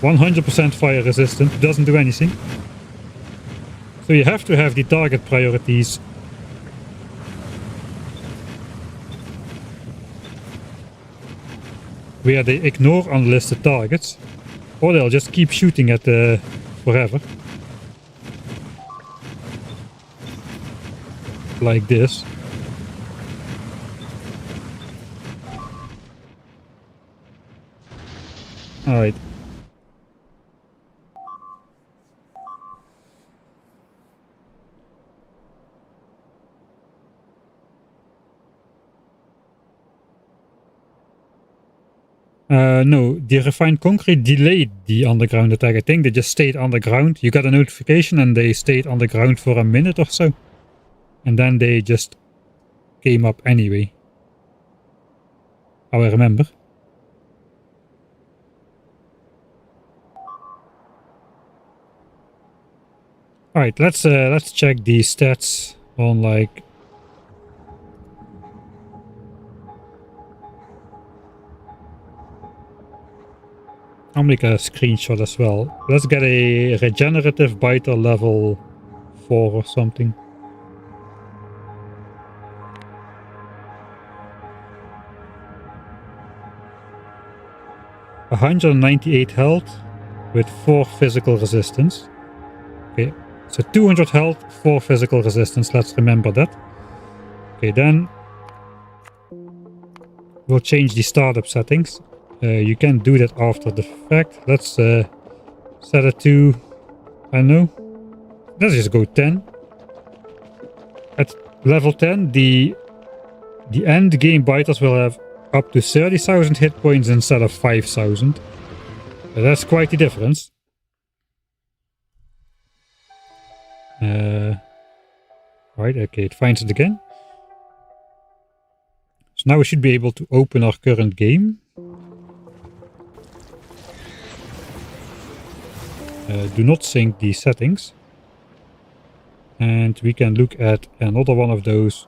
Speaker 1: 100% fire resistant, doesn't do anything. So you have to have the target priorities where they ignore unlisted targets, or they'll just keep shooting at forever. Like this. Alright. No, the refined concrete delayed the underground attack. I think they just stayed underground. You got a notification and they stayed underground for a minute or so. And then they just came up anyway. How I remember. Alright, let's check the stats on like... I'll make a screenshot as well. Let's get a regenerative biter level 4 or something. $198 health with 4 physical resistance. Okay, so 200 health, 4 physical resistance. Let's remember that. Okay, then we'll change the startup settings. You can do that after the fact. Let's set it to, I don't know, let's just go 10. At level 10, the end game biters will have up to 30,000 hit points instead of 5,000. That's quite the difference. Right, okay, it finds it again. So now we should be able to open our current game. Do not sync the settings. And we can look at another one of those.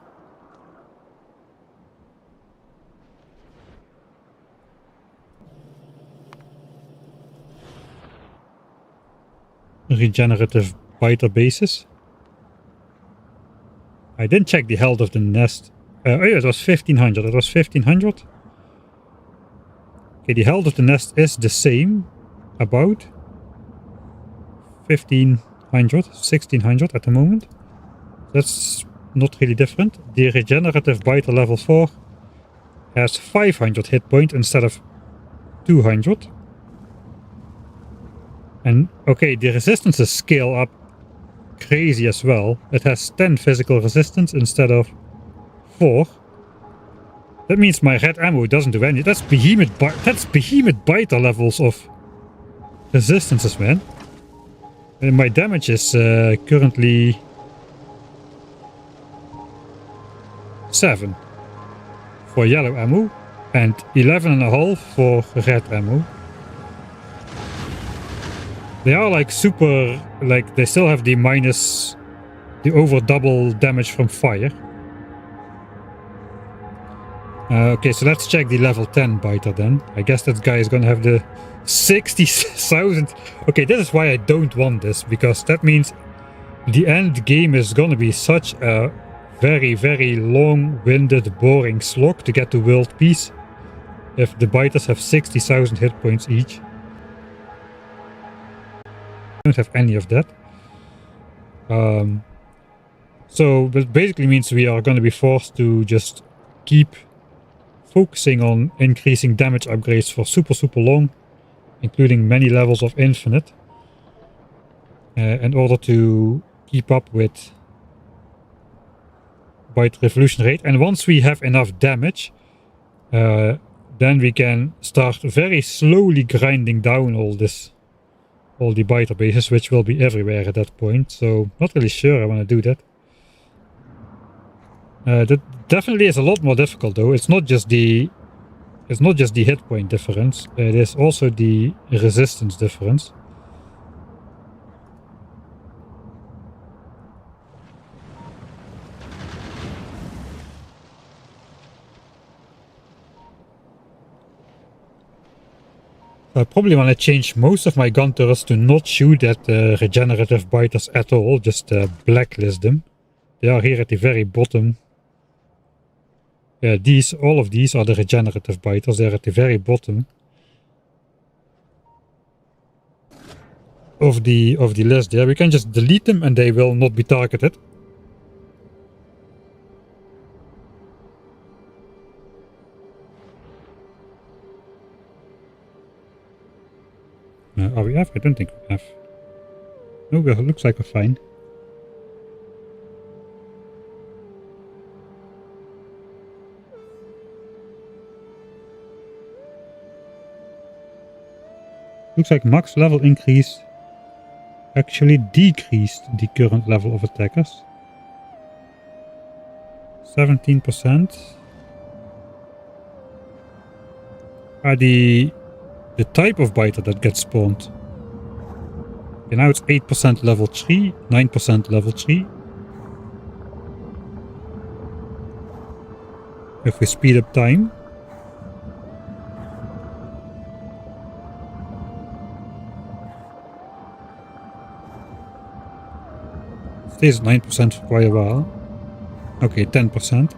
Speaker 1: Regenerative biter bases. I didn't check the health of the nest. Oh yeah, it was 1500. It was 1500. Okay, the health of the nest is the same. About 1500, 1600 at the moment. That's not really different. The regenerative biter level 4 has 500 hit points instead of 200. And okay, the resistances scale up crazy as well. It has 10 physical resistance instead of 4. That means my red ammo doesn't do any. That's behemoth biter levels of resistances, man. And my damage is currently 7 for yellow ammo and 11.5 for red ammo. They are like super, like they still have the minus, the over double damage from fire. Okay, so let's check the level 10 biter then. I guess that guy is gonna have the 60,000. Okay, this is why I don't want this, because that means the end game is gonna be such a very, very long-winded, boring slog to get to world peace if the biters have 60,000 hit points each. I don't have any of that. So that basically means we are going to be forced to just keep focusing on increasing damage upgrades for super long, including many levels of infinite, in order to keep up with bite revolution rate. And once we have enough damage, then we can start very slowly grinding down all the biter bases, which will be everywhere at that point. So not really sure I want to do that. That definitely is a lot more difficult though. It's not just the hit point difference. It is also the resistance difference. I probably want to change most of my gun turrets to not shoot at regenerative biters at all, just blacklist them. They are here at the very bottom. Yeah, all of these are the regenerative biters. They're at the very bottom of the list there. We can just delete them and they will not be targeted. Are we F? I don't think we have. No, it looks like we're fine. Looks like max level increase actually decreased the current level of attackers. 17%. Are the type of biter that gets spawned. Okay, now it's 8% level 3, 9% level 3. If we speed up time. Stays at 9% for quite a while. Okay, 10%.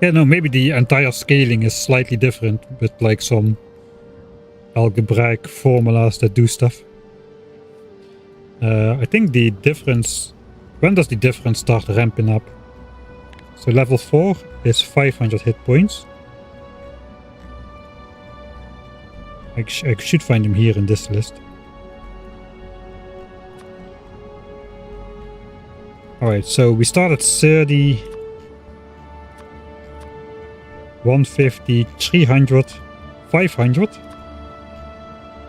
Speaker 1: Yeah, no, maybe the entire scaling is slightly different with like some algebraic formulas that do stuff. I think the difference... When does the difference start ramping up? So level 4 is 500 hit points. I should find him here in this list. Alright, so we start at 30, 150, 300, 500,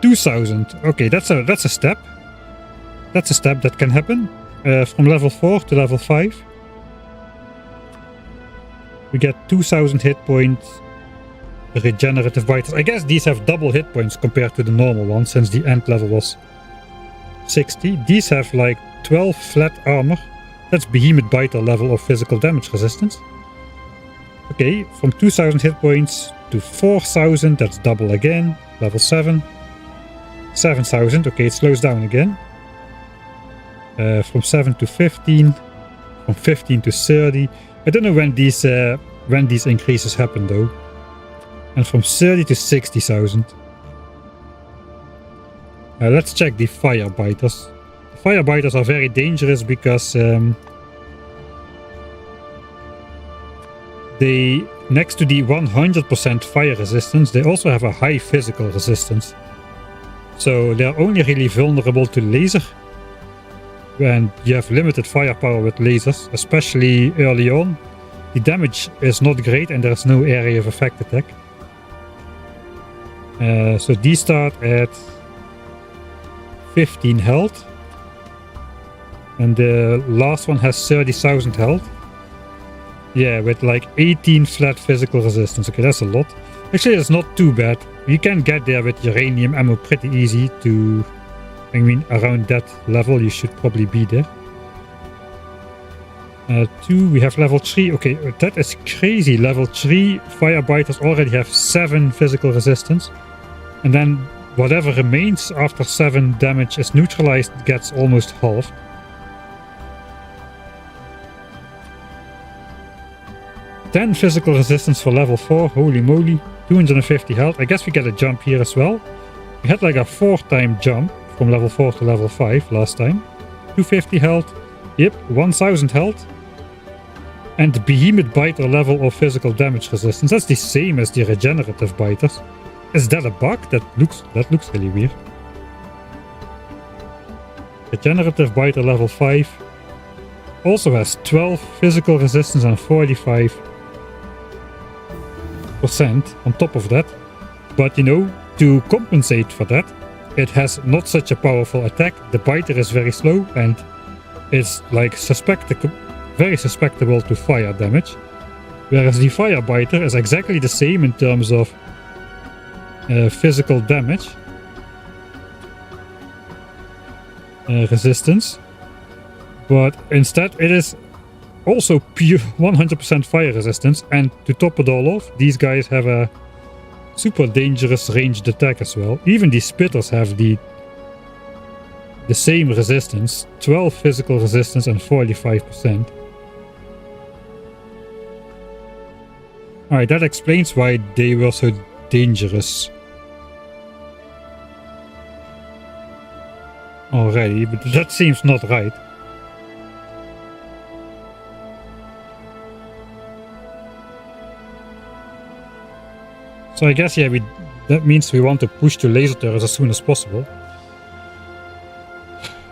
Speaker 1: 2000. Okay, that's a step. That's a step that can happen. From level 4 to level 5. We get 2000 hit points regenerative biters. I guess these have double hit points compared to the normal ones, since the end level was 60. These have like 12 flat armor. That's behemoth biter level of physical damage resistance. Okay, from 2000 hit points to 4000, that's double again. Level 7. 7000, okay, it slows down again. From 7 to 15. From 15 to 30. I don't know when these increases happen though. And from 30 to 60,000. Let's check the fire biters. The fire biters are very dangerous because they, next to the 100% fire resistance, they also have a high physical resistance. So they're only really vulnerable to laser. And you have limited firepower with lasers, especially early on. The damage is not great and there's no area of effect attack. So these start at 15 health. And the last one has 30,000 health. Yeah, with like 18 flat physical resistance. Okay, that's a lot. Actually, it's not too bad. You can get there with uranium ammo pretty easy to... I mean, around that level, you should probably be there. 2, we have level 3. Okay, that is crazy. Level 3 firebiters already have 7 physical resistance. And then whatever remains after 7 damage is neutralized gets almost halved. Ten physical resistance for level 4. Holy moly. 250 health. I guess we get a jump here as well. We had like a 4-time jump from level 4 to level 5 last time. 250 health. Yep, 1000 health. And the behemoth biter level of physical damage resistance. That's the same as the regenerative biters. Is that a bug? That looks really weird. Regenerative biter level 5 also has 12 physical resistance and 45% on top of that. But you know, to compensate for that, it has not such a powerful attack. The biter is very slow and is like very susceptible to fire damage. Whereas the fire biter is exactly the same in terms of physical damage resistance, but instead it is also pure 100% fire resistance, and to top it all off, these guys have a super dangerous ranged attack as well. Even the spitters have the same resistance, 12 physical resistance and 45%. Alright, that explains why they were so dangerous already, but that seems not right. So I guess, yeah, That means we want to push to laser turrets as soon as possible.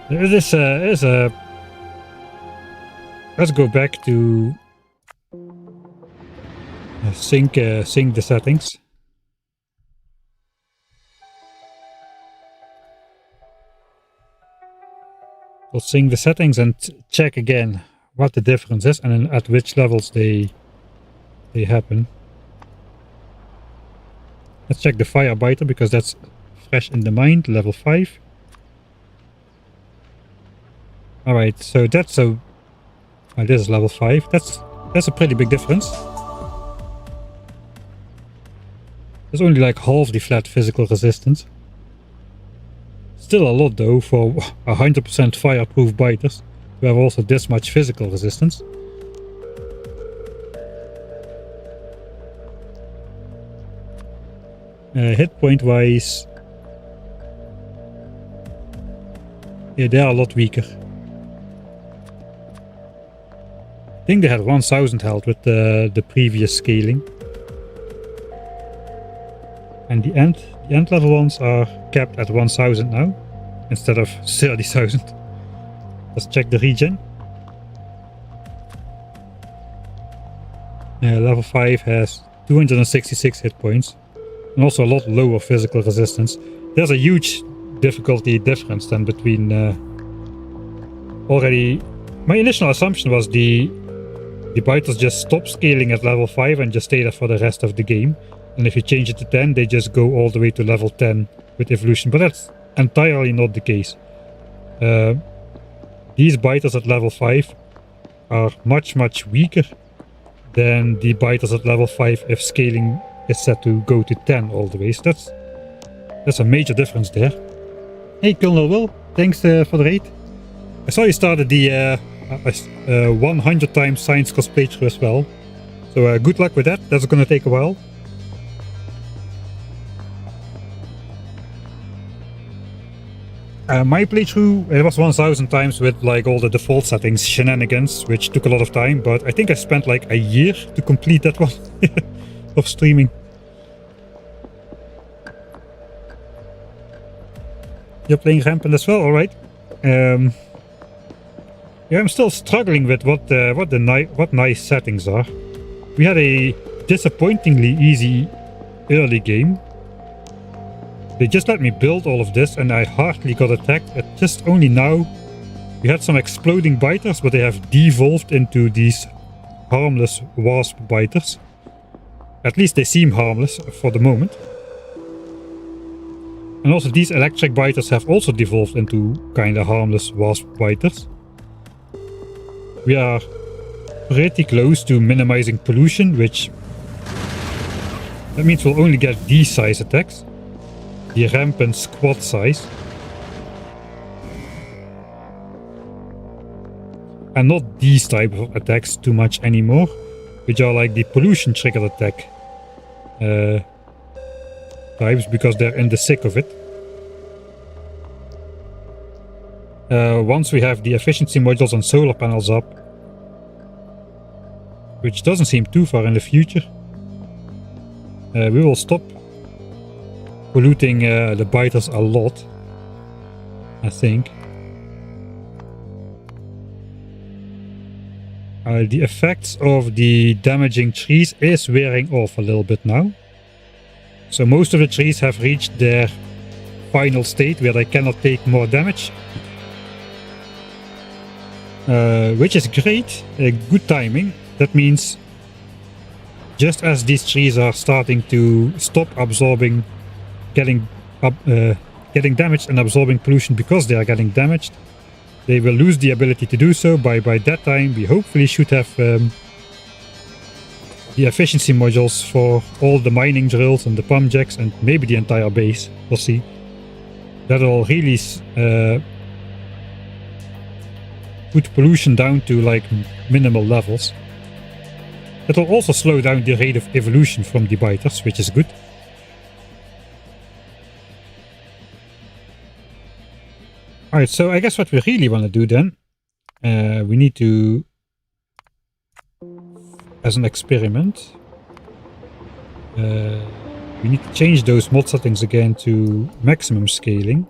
Speaker 1: It is a... Let's go back to sync the settings. We'll sync the settings and check again what the difference is and at which levels they happen. Let's check the Firebiter because that's fresh in the mind, level 5. Alright, so that's a... Well, this is level 5. That's a pretty big difference. There's only like half the flat physical resistance. Still a lot though for 100% fireproof biters to have also this much physical resistance. Hit point wise, yeah, they are a lot weaker. I think they had 1000 health with the previous scaling. And the end level ones are capped at 1000 now, instead of 30,000. Let's check the regen. Level 5 has 266 hit points, and also a lot lower physical resistance. There's a huge difficulty difference then between already... My initial assumption was the biters just stop scaling at level 5 and just stay there for the rest of the game. And if you change it to 10, they just go all the way to level 10 with evolution. But that's entirely not the case. These biters at level 5 are much weaker than the biters at level 5 if scaling is set to go to 10 all the way. So that's a major difference there. Hey Colonel Will, thanks for the raid. I saw you started the 100 times science course playthrough as well. So good luck with that. That's gonna take a while. My playthrough, it was 1000 times with like all the default settings, shenanigans, which took a lot of time, but I think I spent like a year to complete that one of streaming. You're playing Rampant as well, alright. Yeah, I'm still struggling with what nice settings are. We had a disappointingly easy early game. They just let me build all of this and I hardly got attacked. Just only now we had some exploding biters, but they have devolved into these harmless wasp biters. At least they seem harmless for the moment. And also these electric biters have also devolved into kinda harmless wasp biters. We are pretty close to minimizing pollution, which that means we'll only get these size attacks. The rampant squad size. And not these type of attacks too much anymore, which are like the pollution triggered attack types, because they're in the thick of it. Once we have the efficiency modules and solar panels up, which doesn't seem too far in the future, we will stop polluting the biters a lot, I think. The effects of the damaging trees is wearing off a little bit now. So most of the trees have reached their final state where they cannot take more damage. Which is great, good timing. That means just as these trees are starting to stop absorbing, getting damaged and absorbing pollution because they are getting damaged, they will lose the ability to do so. By that time we hopefully should have the efficiency modules for all the mining drills and the pump jacks and maybe the entire base. We'll see. That will really put pollution down to like minimal levels. It will also slow down the rate of evolution from the biters, which is good. Alright, so I guess what we really want to do then, we need to, as an experiment, We need to change those mod settings again to maximum scaling.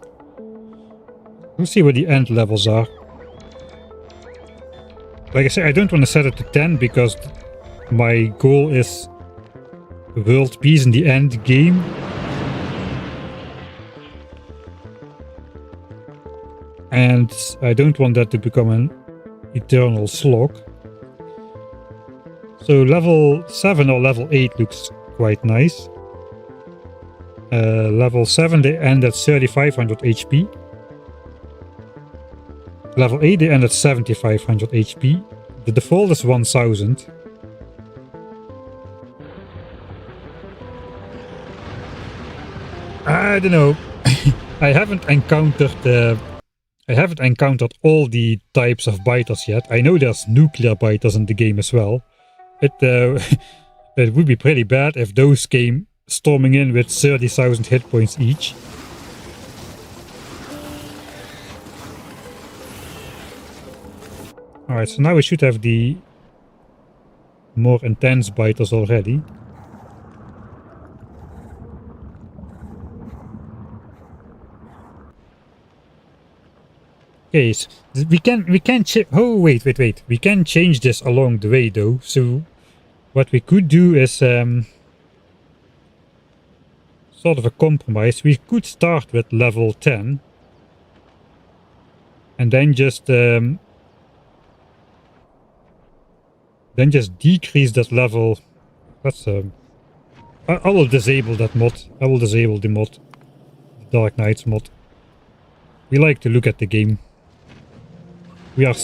Speaker 1: We'll see what the end levels are. Like I said, I don't want to set it to 10 because my goal is world peace in the end game. And I don't want that to become an eternal slog. So level 7 or level 8 looks quite nice. Level 7 they end at 3500 HP. Level 8 they end at 7500 HP. The default is 1000. I don't know. I haven't encountered all the types of biters yet. I know there's nuclear biters in the game as well. It would be pretty bad if those came storming in with 30,000 hit points each. Alright, so now we should have the more intense biters already. Okay, so we can oh wait. We can change this along the way though. So what we could do is sort of a compromise. We could start with level 10 and then just decrease that level. That's I will disable that mod. I will disable the mod, the Dark Knights mod. We like to look at the game. We are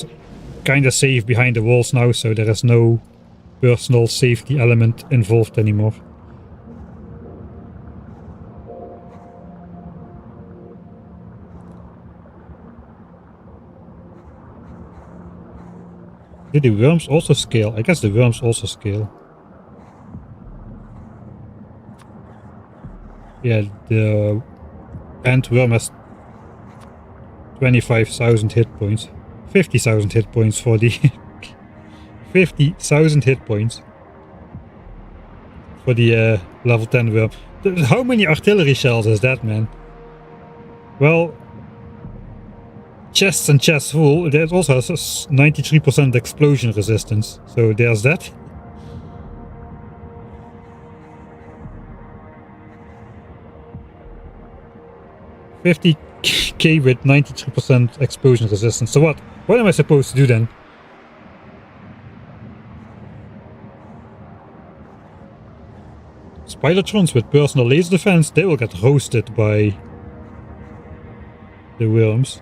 Speaker 1: kinda safe behind the walls now, so there is no personal safety element involved anymore. Did the worms also scale? I guess the worms also scale. Yeah, the ant worm has 25,000 hit points. 50,000 hit points for the 50,000 hit points for the level 10 worm. How many artillery shells is that, man? Well, chests and chests full. It also has 93% explosion resistance, so there's that. $50K with 93% explosion resistance. So what am I supposed to do then? Spidertrons with personal laser defense, they will get roasted by the worms.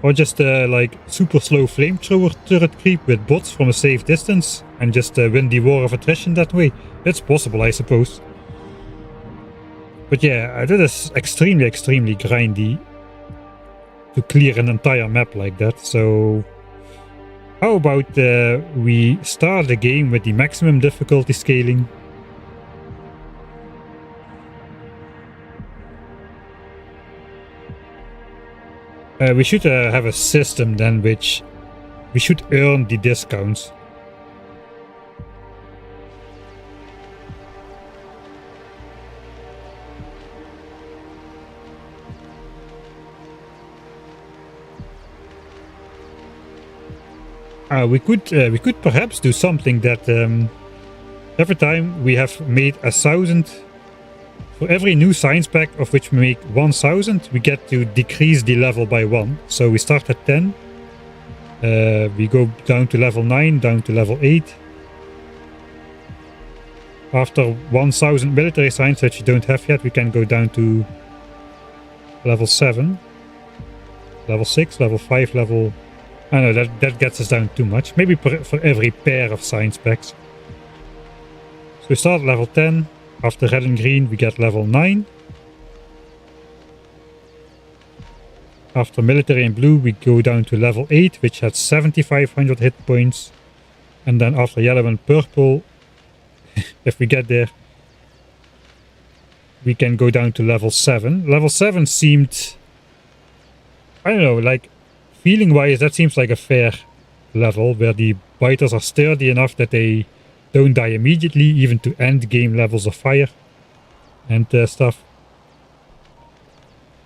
Speaker 1: Or just like super slow flamethrower turret creep with bots from a safe distance and just win the war of attrition that way. It's possible, I suppose. But yeah, that is extremely grindy to clear an entire map like that. So how about we start the game with the maximum difficulty scaling. We should have a system then which we should earn the discounts. We could perhaps do something that every time we have made 1,000, for every new science pack of which we make 1,000, we get to decrease the level by 1. So we start at 10, we go down to level 9, down to level 8. After 1,000 military science that you don't have yet, we can go down to level 7, level 6, level 5, level... I know that gets us down too much. Maybe for every pair of science packs. So we start at level 10. After red and green we get level 9. After military and blue we go down to level 8, which has 7,500 hit points. And then after yellow and purple, if we get there, we can go down to level 7. Level 7 seemed... I don't know, like... feeling wise, that seems like a fair level where the biters are sturdy enough that they don't die immediately, even to end game levels of fire. and stuff.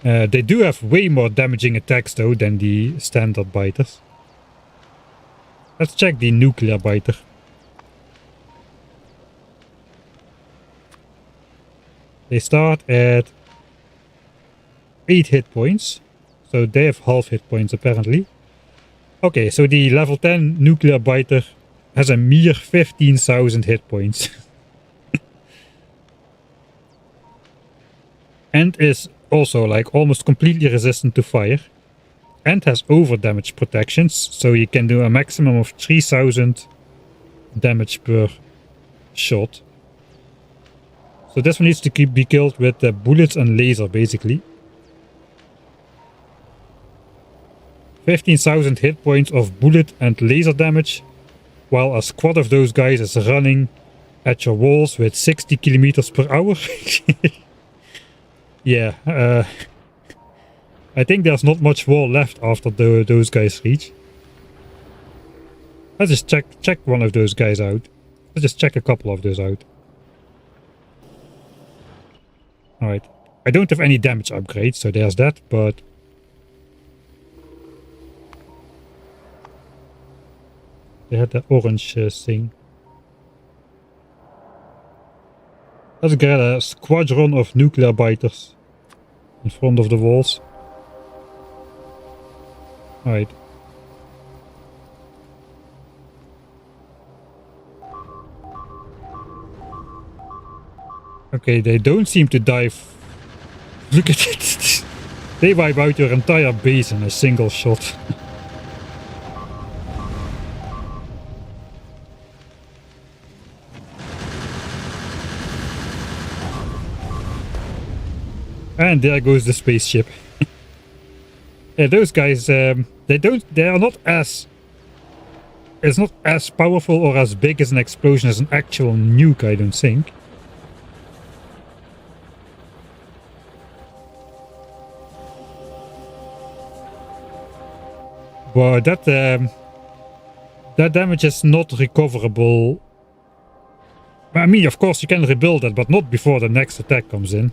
Speaker 1: They do have way more damaging attacks though than the standard biters. Let's check the nuclear biter. They start at 8 hit points. So they have half hit points apparently. Okay, so the level 10 nuclear biter has a mere 15,000 hit points. And is also like almost completely resistant to fire. And has over damage protections, so you can do a maximum of 3,000 damage per shot. So this one needs to be killed with bullets and laser basically. 15,000 hit points of bullet and laser damage, while a squad of those guys is running at your walls with 60 kilometers per hour. Yeah, I think there's not much wall left after those guys reach. Let's just check one of those guys out. Let's just check a couple of those out. Alright. I don't have any damage upgrades, so there's that, but... They had the orange thing. Let's get a squadron of nuclear biters in front of the walls. Alright. Okay, they don't seem to die. Look at it. They wipe out your entire base in a single shot. And there goes the spaceship. Yeah, those guys, they are not as... It's not as powerful or as big as an explosion as an actual nuke, I don't think. But that damage is not recoverable. I mean, of course you can rebuild it, but not before the next attack comes in.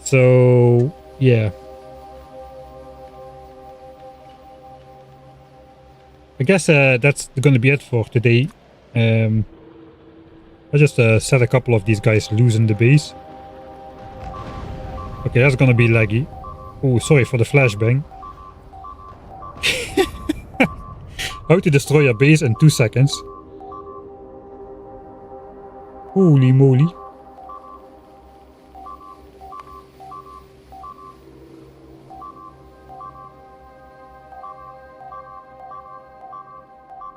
Speaker 1: So, yeah. I guess that's gonna be it for today. I just set a couple of these guys loose in the base. Okay, that's gonna be laggy. Oh, sorry for the flashbang. How to destroy a base in 2 seconds. Holy moly.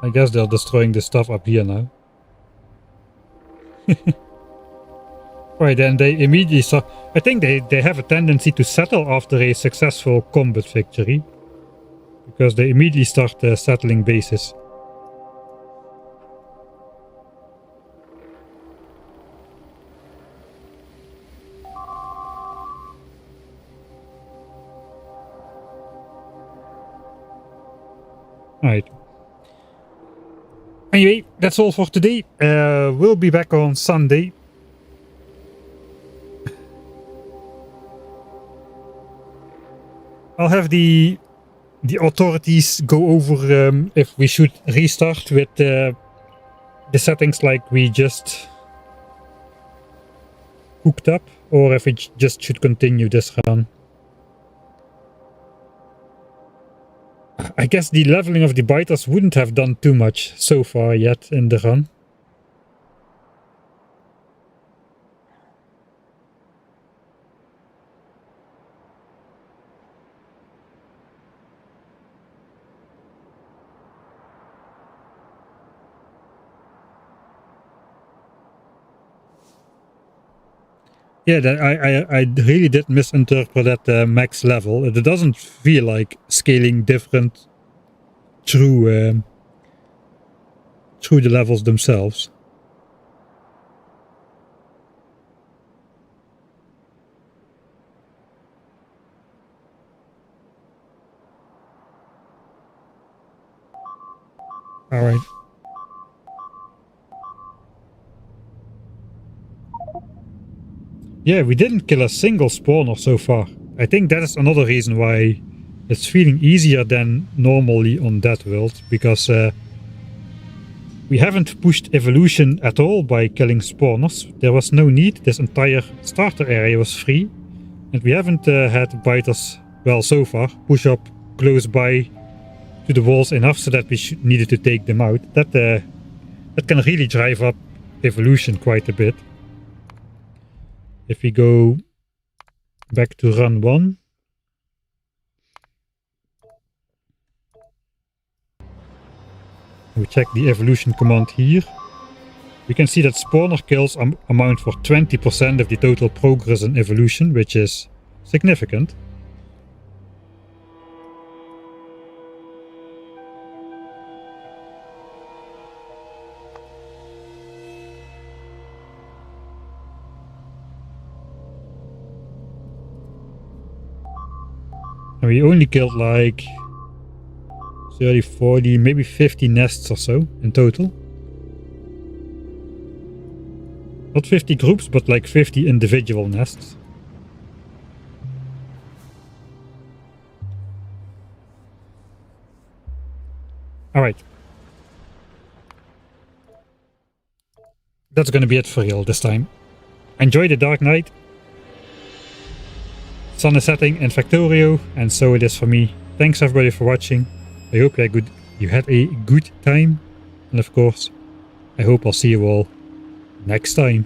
Speaker 1: I guess they're destroying the stuff up here now. Right, then they immediately start... I think they have a tendency to settle after a successful combat victory. Because they immediately start settling bases. Alright. Anyway, that's all for today. We'll be back on Sunday. I'll have the authorities go over if we should restart with the settings like we just hooked up, or if we just should continue this run. I guess the leveling of the biters wouldn't have done too much so far yet in the run. Yeah, I really did misinterpret that max level. It doesn't feel like scaling different through the levels themselves. All right. Yeah, we didn't kill a single spawner so far. I think that is another reason why it's feeling easier than normally on DeathWorld, because we haven't pushed evolution at all by killing spawners. There was no need. This entire starter area was free, and we haven't had biters, well, so far, push up close by to the walls enough so that we needed to take them out. That can really drive up evolution quite a bit. If we go back to run 1, we check the evolution command here, we can see that spawner kills amount for 20% of the total progress in evolution, which is significant. And we only killed like 30, 40, maybe 50 nests or so in total. Not 50 groups, but like 50 individual nests. Alright. That's gonna be it for real this time. Enjoy the dark night. Sun is setting in Factorio, and so it is for me. Thanks everybody for watching. I hope you had a good time. And of course, I hope I'll see you all next time.